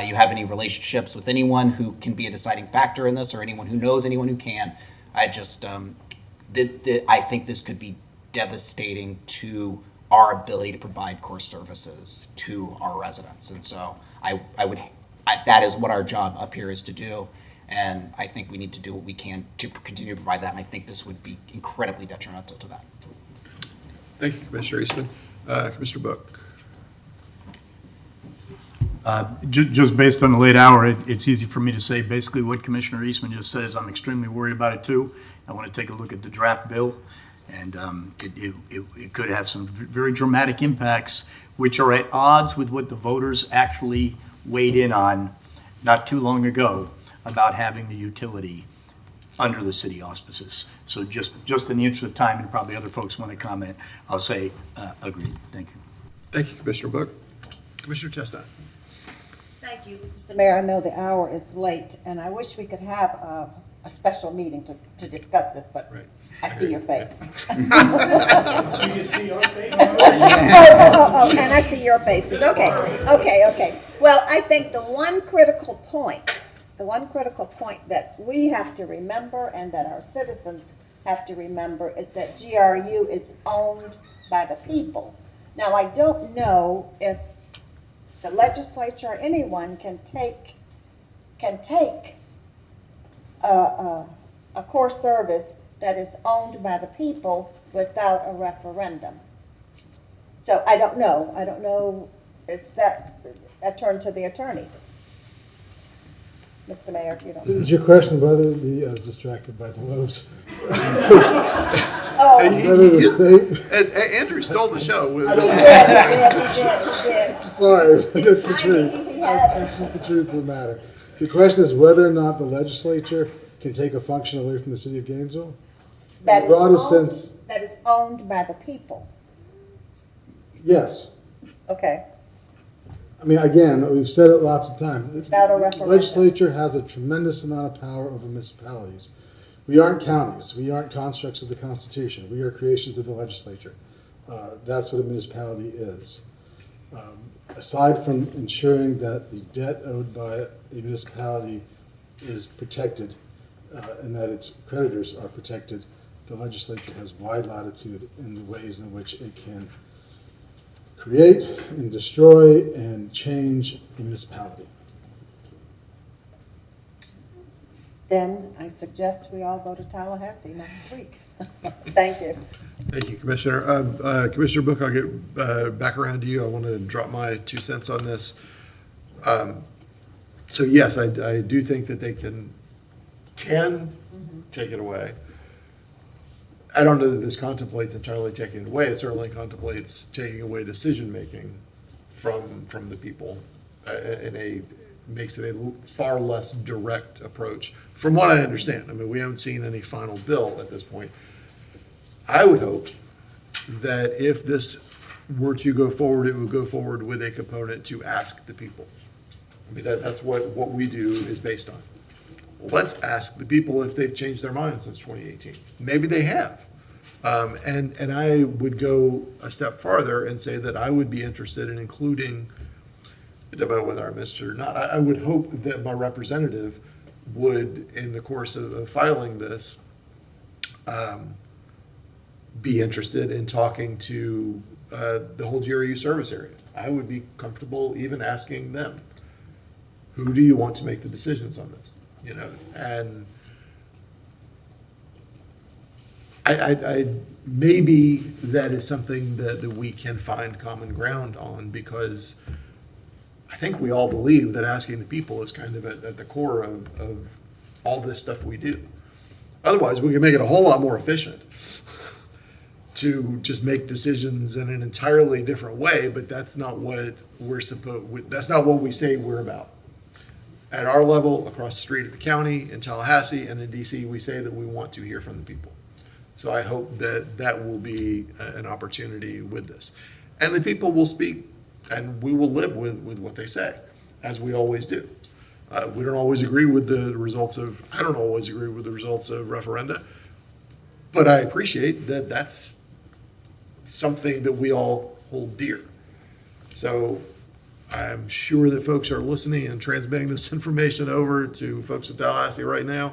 you have any relationships with anyone who can be a deciding factor in this or anyone who knows anyone who can, I just, I think this could be devastating to our ability to provide core services to our residents. And so that is what our job up here is to do. And I think we need to do what we can to continue to provide that. And I think this would be incredibly detrimental to that. Thank you, Commissioner Eastman. Commissioner Book. Just based on the late hour, it's easy for me to say basically what Commissioner Eastman just said is I'm extremely worried about it too. I want to take a look at the draft bill, and it could have some very dramatic impacts, which are at odds with what the voters actually weighed in on not too long ago about having the utility under the city auspices. So just in the interest of time, and probably other folks want to comment, I'll say agreed. Thank you. Thank you, Commissioner Book. Commissioner Chestnut. Thank you, Mr. Mayor. I know the hour is late, and I wish we could have a special meeting to discuss this, but right. I see your face. Do you see our face? Oh, and I see your faces. Okay. Well, I think the one critical point that we have to remember and that our citizens have to remember is that GRU is owned by the people. Now, I don't know if the legislature or anyone can take a core service that is owned by the people without a referendum. So I don't know. It's that I turn to the attorney. Mr. Mayor, if you don't. Is your question whether I was distracted by the lobes. Oh. Whether the state. Andrew stole the show. He did. Sorry, that's the truth. He That's just the truth of the matter. The question is whether or not the legislature can take a function away from the city of Gainesville. That In the broadest sense, is owned by the people. yes. Okay. I mean, again, we've said it lots of times. Without a The referendum. legislature has a tremendous amount of power over municipalities. We aren't counties. We aren't constructs of the Constitution. We are creations of the legislature. That's what a municipality is. Aside from ensuring that the debt owed by a municipality is protected and that its creditors are protected, the legislature has wide latitude in the ways in which it can create and destroy and change a municipality. Then I suggest we all go to Tallahassee next week. Thank you. Thank you, Commissioner. Commissioner Book, I'll get back around to you. I want to drop my 2 cents on this. So yes, I do think that they can take it away. I don't know that this contemplates entirely taking it away. It certainly contemplates taking away decision-making from the people makes it a far less direct approach, from what I understand. I mean, we haven't seen any final bill at this point. I would hope that if this were to go forward, it would go forward with a component to ask the people. I mean, that's what we do is based on. Well, let's ask the people if they've changed their minds since 2018. Maybe they have. And I would go a step farther and say that I would be interested in including, about whether I'm interested or not, I would hope that my representative would, in the course of filing this, be interested in talking to the whole GRU service area. I would be comfortable even asking them, who do you want to make the decisions on this? You know, and I maybe that is something that we can find common ground on, because I think we all believe that asking the people is kind of at the core of all this stuff we do. Otherwise, we can make it a whole lot more efficient to just make decisions in an entirely different way, but that's not what that's not what we say we're about. At our level, across the street at the county, in Tallahassee, and in DC, we say that we want to hear from the people. So I hope that that will be an opportunity with this. And the people will speak, and we will live with what they say, as we always do. We don't always agree with the results of, I don't always agree with the results of referenda, but I appreciate that that's something that we all hold dear. So I'm sure that folks are listening and transmitting this information over to folks at Tallahassee right now.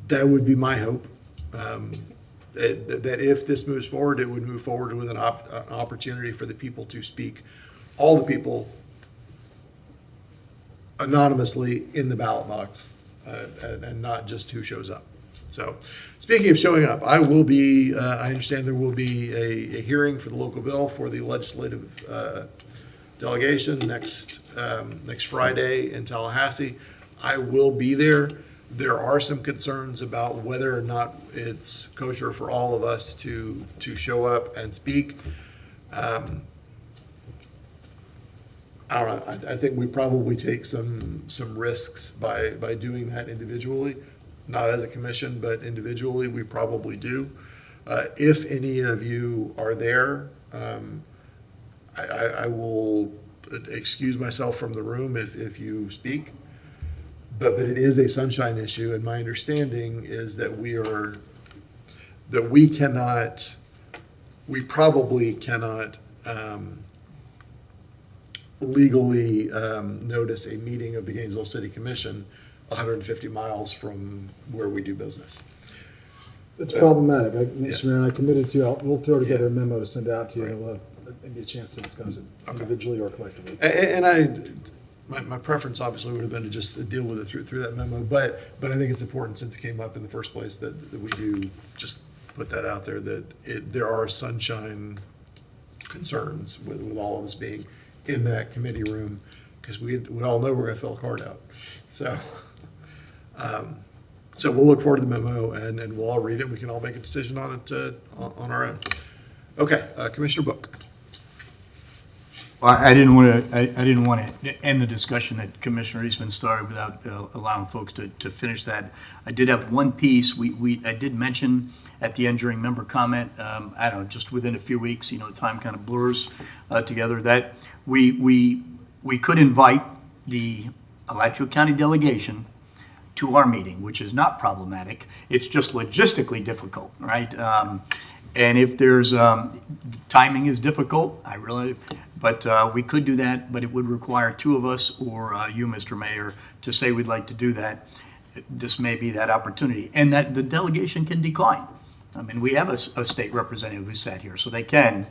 That would be my hope, that if this moves forward, it would move forward with an opportunity for the people to speak, all the people anonymously in the ballot box, and not just who shows up. So, speaking of showing up, I will be, I understand there will be a hearing for the local bill for the legislative delegation next Friday in Tallahassee. I will be there. There are some concerns about whether or not it's kosher for all of us to show up and speak. I don't know. I think we probably take some risks by doing that individually, not as a commission, but individually. We probably do. If any of you are there, I will excuse myself from the room if you speak. But it is a sunshine issue, and my understanding is that we probably cannot legally notice a meeting of the Gainesville City Commission 150 miles from where we do business. It's problematic. Mr. Mayor, and I committed to, we'll throw together a memo to send out to you, and we'll have maybe a chance to discuss it individually or collectively. And my preference obviously would have been to just deal with it through that memo, but I think it's important, since it came up in the first place, that we do just put that out there, that there are sunshine concerns with all of us being in that committee room, because we all know we're going to fill a card out. So we'll look forward to the memo, and we'll all read it. We can all make a decision on it on our own. Okay, Commissioner Book. Well, I didn't want to end the discussion that Commissioner Eastman started without allowing folks to finish that. I did have one piece. I did mention at the end during member comment, I don't know, just within a few weeks, time kind of blurs together, that we could invite the Alachua County delegation to our meeting, which is not problematic. It's just logistically difficult, right? And if there's, timing is difficult, but we could do that, but it would require two of us or you, Mr. Mayor, to say we'd like to do that. This may be that opportunity, and that the delegation can decline. I mean, we have a state representative who sat here, so they can,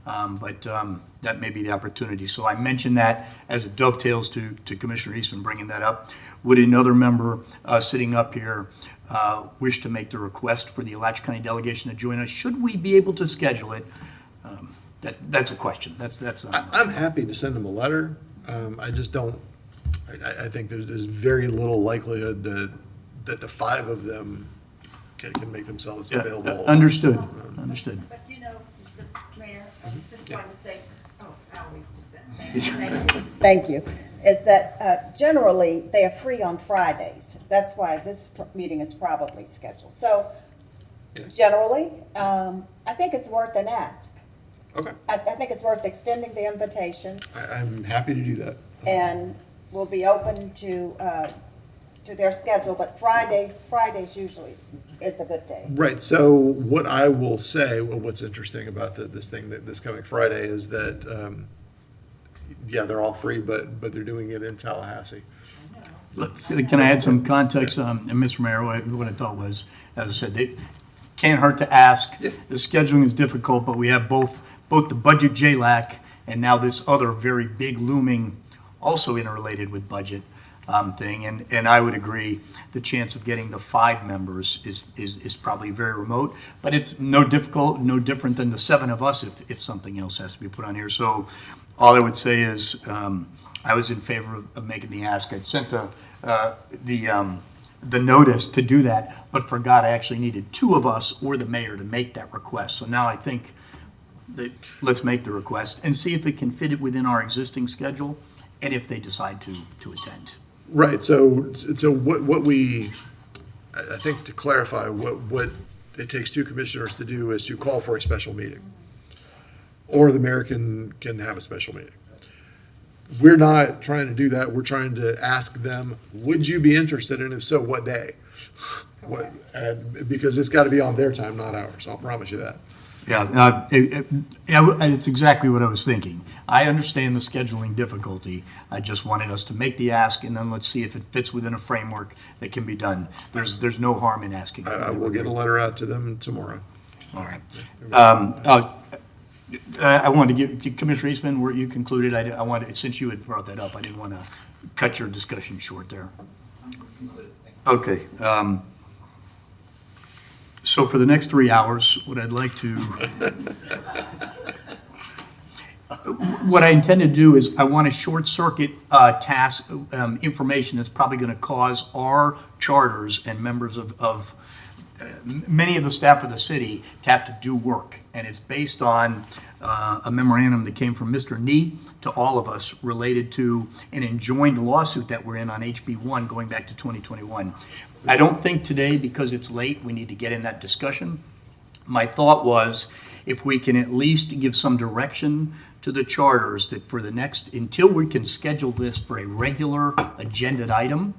but that may be the opportunity. So I mentioned that as it dovetails to Commissioner Eastman bringing that up. Would another member sitting up here wish to make the request for the Alachua County delegation to join us? Should we be able to schedule it? That's a question. I'm happy to send them a letter. I just don't. I think there's very little likelihood that the five of them can make themselves available. Understood, understood. But you know, Mr. Mayor, I was just going to say, oh, I always do that. Thank you. Is that generally they are free on Fridays. That's why this meeting is probably scheduled. So generally, I think it's worth an ask. Okay. I think it's worth extending the invitation, I'm happy to do that. and we'll be open to their schedule, but Fridays usually is a good day. Right. So what I will say, what's interesting about this coming Friday is that, they're all free, but they're doing it in Tallahassee. Can I add some context? And Mr. Mayor, what I thought was, as I said, it can't hurt to ask. The scheduling is difficult, but we have both the budget JLAC and now this other very big looming, also interrelated with budget thing. And I would agree, the chance of getting the 5 members is probably very remote, but it's no different than the 7 of us if something else has to be put on here. So all I would say is I was in favor of making the ask. I'd sent the notice to do that, but forgot I actually needed 2 of us or the mayor to make that request. So now I think that let's make the request and see if it can fit it within our existing schedule, and if they decide to attend. Right. So what we, I think to clarify, what it takes 2 commissioners to do is to call for a special meeting, or the mayor can have a special meeting. We're not trying to do that. We're trying to ask them, would you be interested, and if so, what day? Because it's got to be on their time, not ours. I'll promise you that. Yeah, it's exactly what I was thinking. I understand the scheduling difficulty. I just wanted us to make the ask, and then let's see if it fits within a framework that can be done. There's no harm in asking. I will get a letter out to them tomorrow. All right. I wanted to give Commissioner Eastman, where you concluded. I wanted, since you had brought that up, I didn't want to cut your discussion short there. Okay. So for the next 3 hours, what I intend to do is I want to short circuit task information that's probably going to cause our charters and members of many of the staff of the city to have to do work. And it's based on a memorandum that came from Mr. Nee to all of us related to an enjoined lawsuit that we're in on HB1 going back to 2021. I don't think today, because it's late, we need to get in that discussion. My thought was, if we can at least give some direction to the charters that for the next, until we can schedule this for a regular agended item,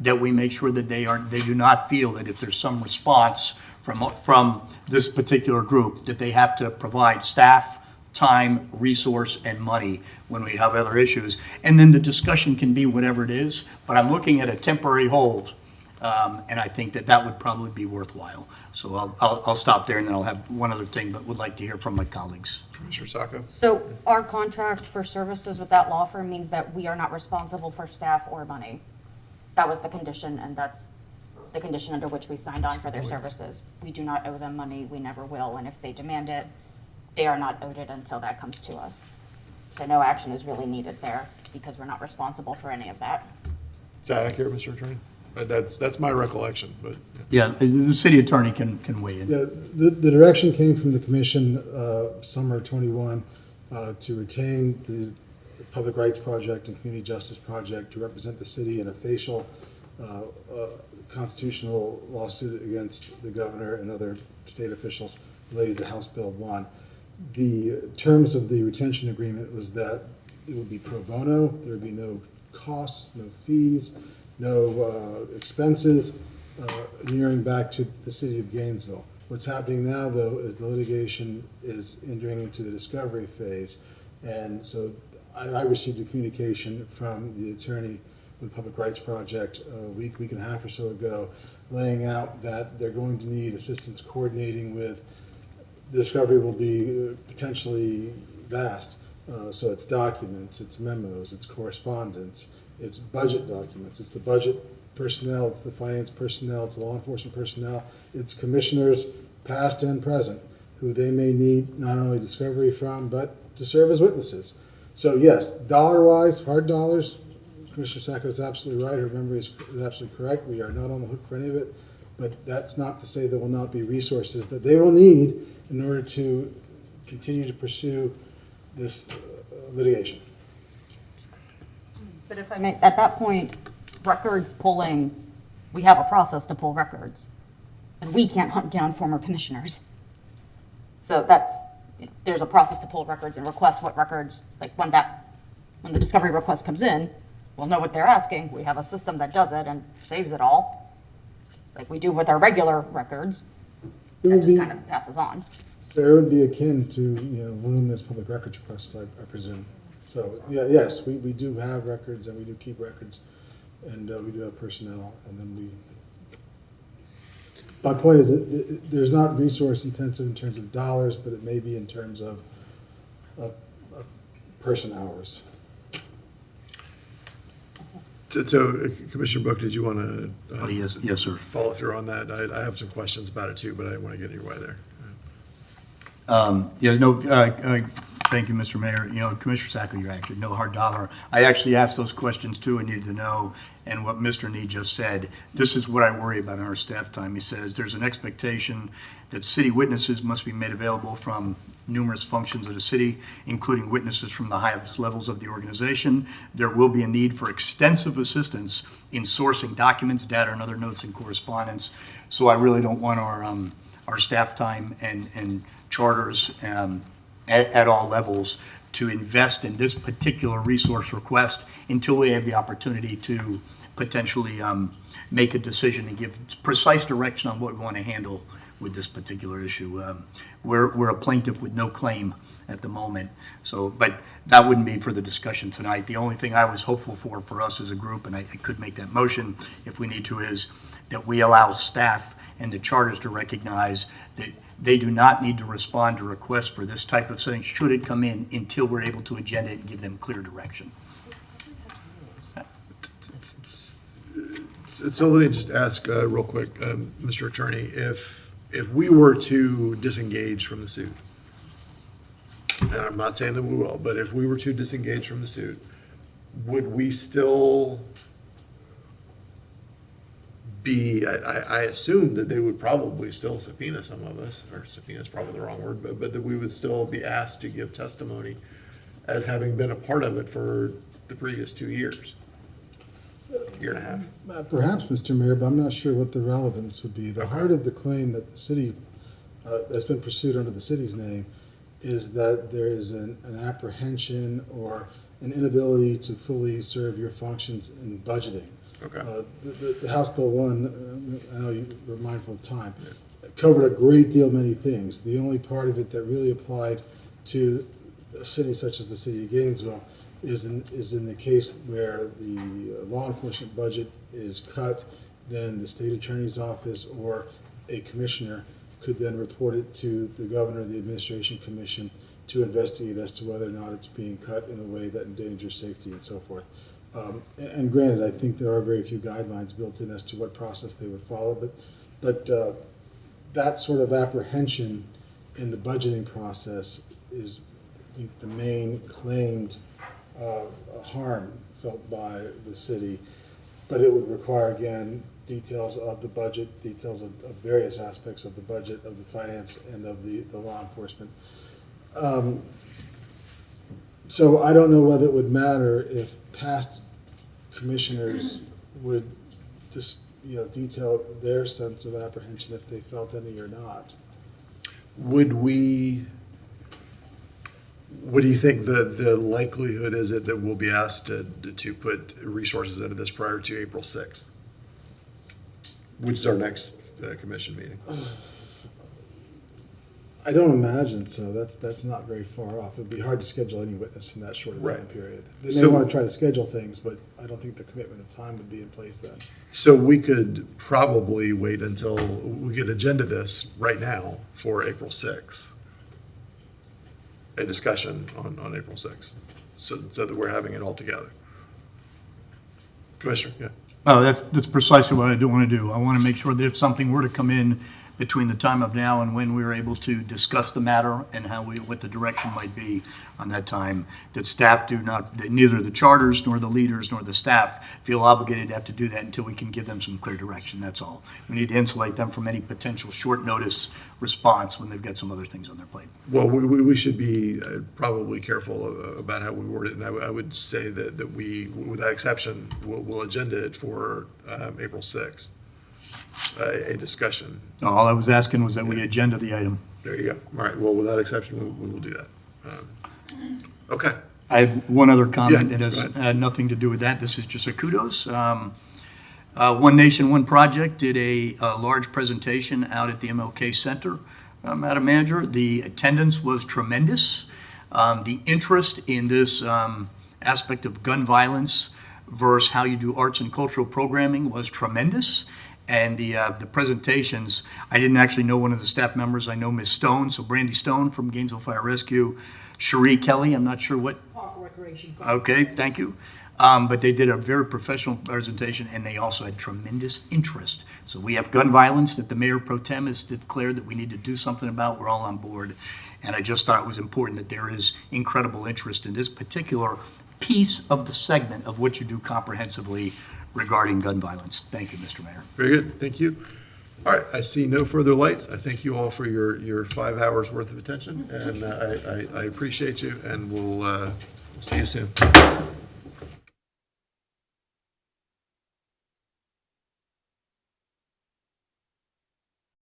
that we make sure that they do not feel that if there's some response from this particular group, that they have to provide staff, time, resource, and money when we have other issues. And then the discussion can be whatever it is, but I'm looking at a temporary hold. And I think that would probably be worthwhile. So I'll stop there, and then I'll have one other thing, but would like to hear from my colleagues. Commissioner Sacco? So our contract for services with that law firm means that we are not responsible for staff or money. That was the condition, and that's the condition under which we signed on for their services. We do not owe them money, we never will, and if they demand it, they are not owed it until that comes to us. So no action is really needed there, because we're not responsible for any of that. Is that accurate, Mr. Attorney? That's my recollection, but. Yeah, the city attorney can weigh in. Yeah, the direction came from the commission, summer 21, to retain the Public Rights Project and Community Justice Project to represent the city in a facial constitutional lawsuit against the governor and other state officials related to House Bill 1. The terms of the retention agreement was that it would be pro bono, there would be no costs, no fees, no expenses, nearing back to the city of Gainesville. What's happening now, though, is the litigation is entering into the discovery phase. And so I received a communication from the attorney with Public Rights Project a week and a half or so ago, laying out that they're going to need assistance coordinating with, the discovery will be potentially vast. So it's documents, it's memos, it's correspondence, it's budget documents, it's the budget personnel, it's the finance personnel, it's the law enforcement personnel, it's commissioners past and present who they may need not only discovery from, but to serve as witnesses. So yes, dollar-wise, hard dollars, Commissioner Sacco is absolutely right. Her memory is absolutely correct. We are not on the hook for any of it. But that's not to say there will not be resources that they will need in order to continue to pursue this litigation. But if I may, at that point, records pulling, we have a process to pull records. And we can't hunt down former commissioners. So there's a process to pull records and request what records, like when the discovery request comes in, we'll know what they're asking. We have a system that does it and saves it all, like we do with our regular records. It just kind of passes on. It would be akin to, voluminous public records requests, I presume. So, yes, we do have records and we do keep records, and we do have personnel, and then my point is that there's not resource intensive in terms of dollars, but it may be in terms of person hours. So, Commissioner Book, did you want to? Yes, sir. Follow through on that? I have some questions about it too, but I didn't want to get in your way there. Thank you, Mr. Mayor. Commissioner Sackley, you're actually no hard dollar. I actually asked those questions too and needed to know, and what Mr. Nee just said, this is what I worry about in our staff time. He says there's an expectation that city witnesses must be made available from numerous functions of the city, including witnesses from the highest levels of the organization. There will be a need for extensive assistance in sourcing documents, data, and other notes and correspondence. So I really don't want our staff time and charters at all levels to invest in this particular resource request until we have the opportunity to potentially make a decision and give precise direction on what we want to handle with this particular issue. We're a plaintiff with no claim at the moment, but that wouldn't be for the discussion tonight. The only thing I was hopeful for us as a group, and I could make that motion if we need to, is that we allow staff and the charters to recognize that they do not need to respond to requests for this type of thing, should it come in, until we're able to agenda it and give them clear direction. So let me just ask real quick, Mr. Attorney, if we were to disengage from the suit, and I'm not saying that we will, but if we were to disengage from the suit, would we still be, I assume that they would probably still subpoena some of us, or subpoena is probably the wrong word, but that we would still be asked to give testimony as having been a part of it for the previous 2 years, year and a half. Perhaps, Mr. Mayor, but I'm not sure what the relevance would be. The heart of the claim that the city, that's been pursued under the city's name, is that there is an apprehension or an inability to fully serve your functions in budgeting. Okay. The House Bill 1, I know you were mindful of time, covered a great deal, many things. The only part of it that really applied to a city such as the city of Gainesville is in the case where the law enforcement budget is cut, then the state attorney's office or a commissioner could then report it to the governor of the administration commission to investigate as to whether or not it's being cut in a way that endangers safety and so forth. And granted, I think there are very few guidelines built in as to what process they would follow, but that sort of apprehension in the budgeting process is, I think, the main claimed harm felt by the city. But it would require, again, details of the budget, details of various aspects of the budget, of the finance, and of the law enforcement. So I don't know whether it would matter if past commissioners would just, detail their sense of apprehension if they felt any or not. What do you think the likelihood is that we'll be asked to put resources into this prior to April 6th, which is our next commission meeting? I don't imagine so. That's not very far off. It'd be hard to schedule any witness in that short a time period. They may want to try to schedule things, but I don't think the commitment of time would be in place then. So we could probably wait until we could agenda this right now for April 6th. A discussion on April 6th, so that we're having it all together. Commissioner, yeah. Oh, that's precisely what I do want to do. I want to make sure that if something were to come in between the time of now and when we were able to discuss the matter and what the direction might be on that time, that staff that neither the charters nor the leaders nor the staff feel obligated to have to do that until we can give them some clear direction, that's all. We need to insulate them from any potential short notice response when they've got some other things on their plate. Well, we should be probably careful about how we word it, and I would say that we, with that exception, we'll agenda it for April 6th, a discussion. No, all I was asking was that we agenda the item. There you go. All right, well, with that exception, we will do that. Okay. I have one other comment. Yeah, It has go ahead. had nothing to do with that. This is just a kudos. One Nation, One Project did a large presentation out at the MLK Center, Madam Manager. The attendance was tremendous. The interest in this aspect of gun violence versus how you do arts and cultural programming was tremendous. And the presentations, I didn't actually know one of the staff members. I know Ms. Stone, so Brandy Stone from Gainesville Fire Rescue. Cherie Kelly, I'm not sure what. Park Recreation. Okay, thank you. But they did a very professional presentation, and they also had tremendous interest. So we have gun violence that the Mayor Pro Tem has declared that we need to do something about. We're all on board. And I just thought it was important that there is incredible interest in this particular piece of the segment of what you do comprehensively regarding gun violence. Thank you, Mr. Mayor. Very good, thank you. All right, I see no further lights. I thank you all for your 5 hours worth of attention, and I appreciate you, and we'll see you soon.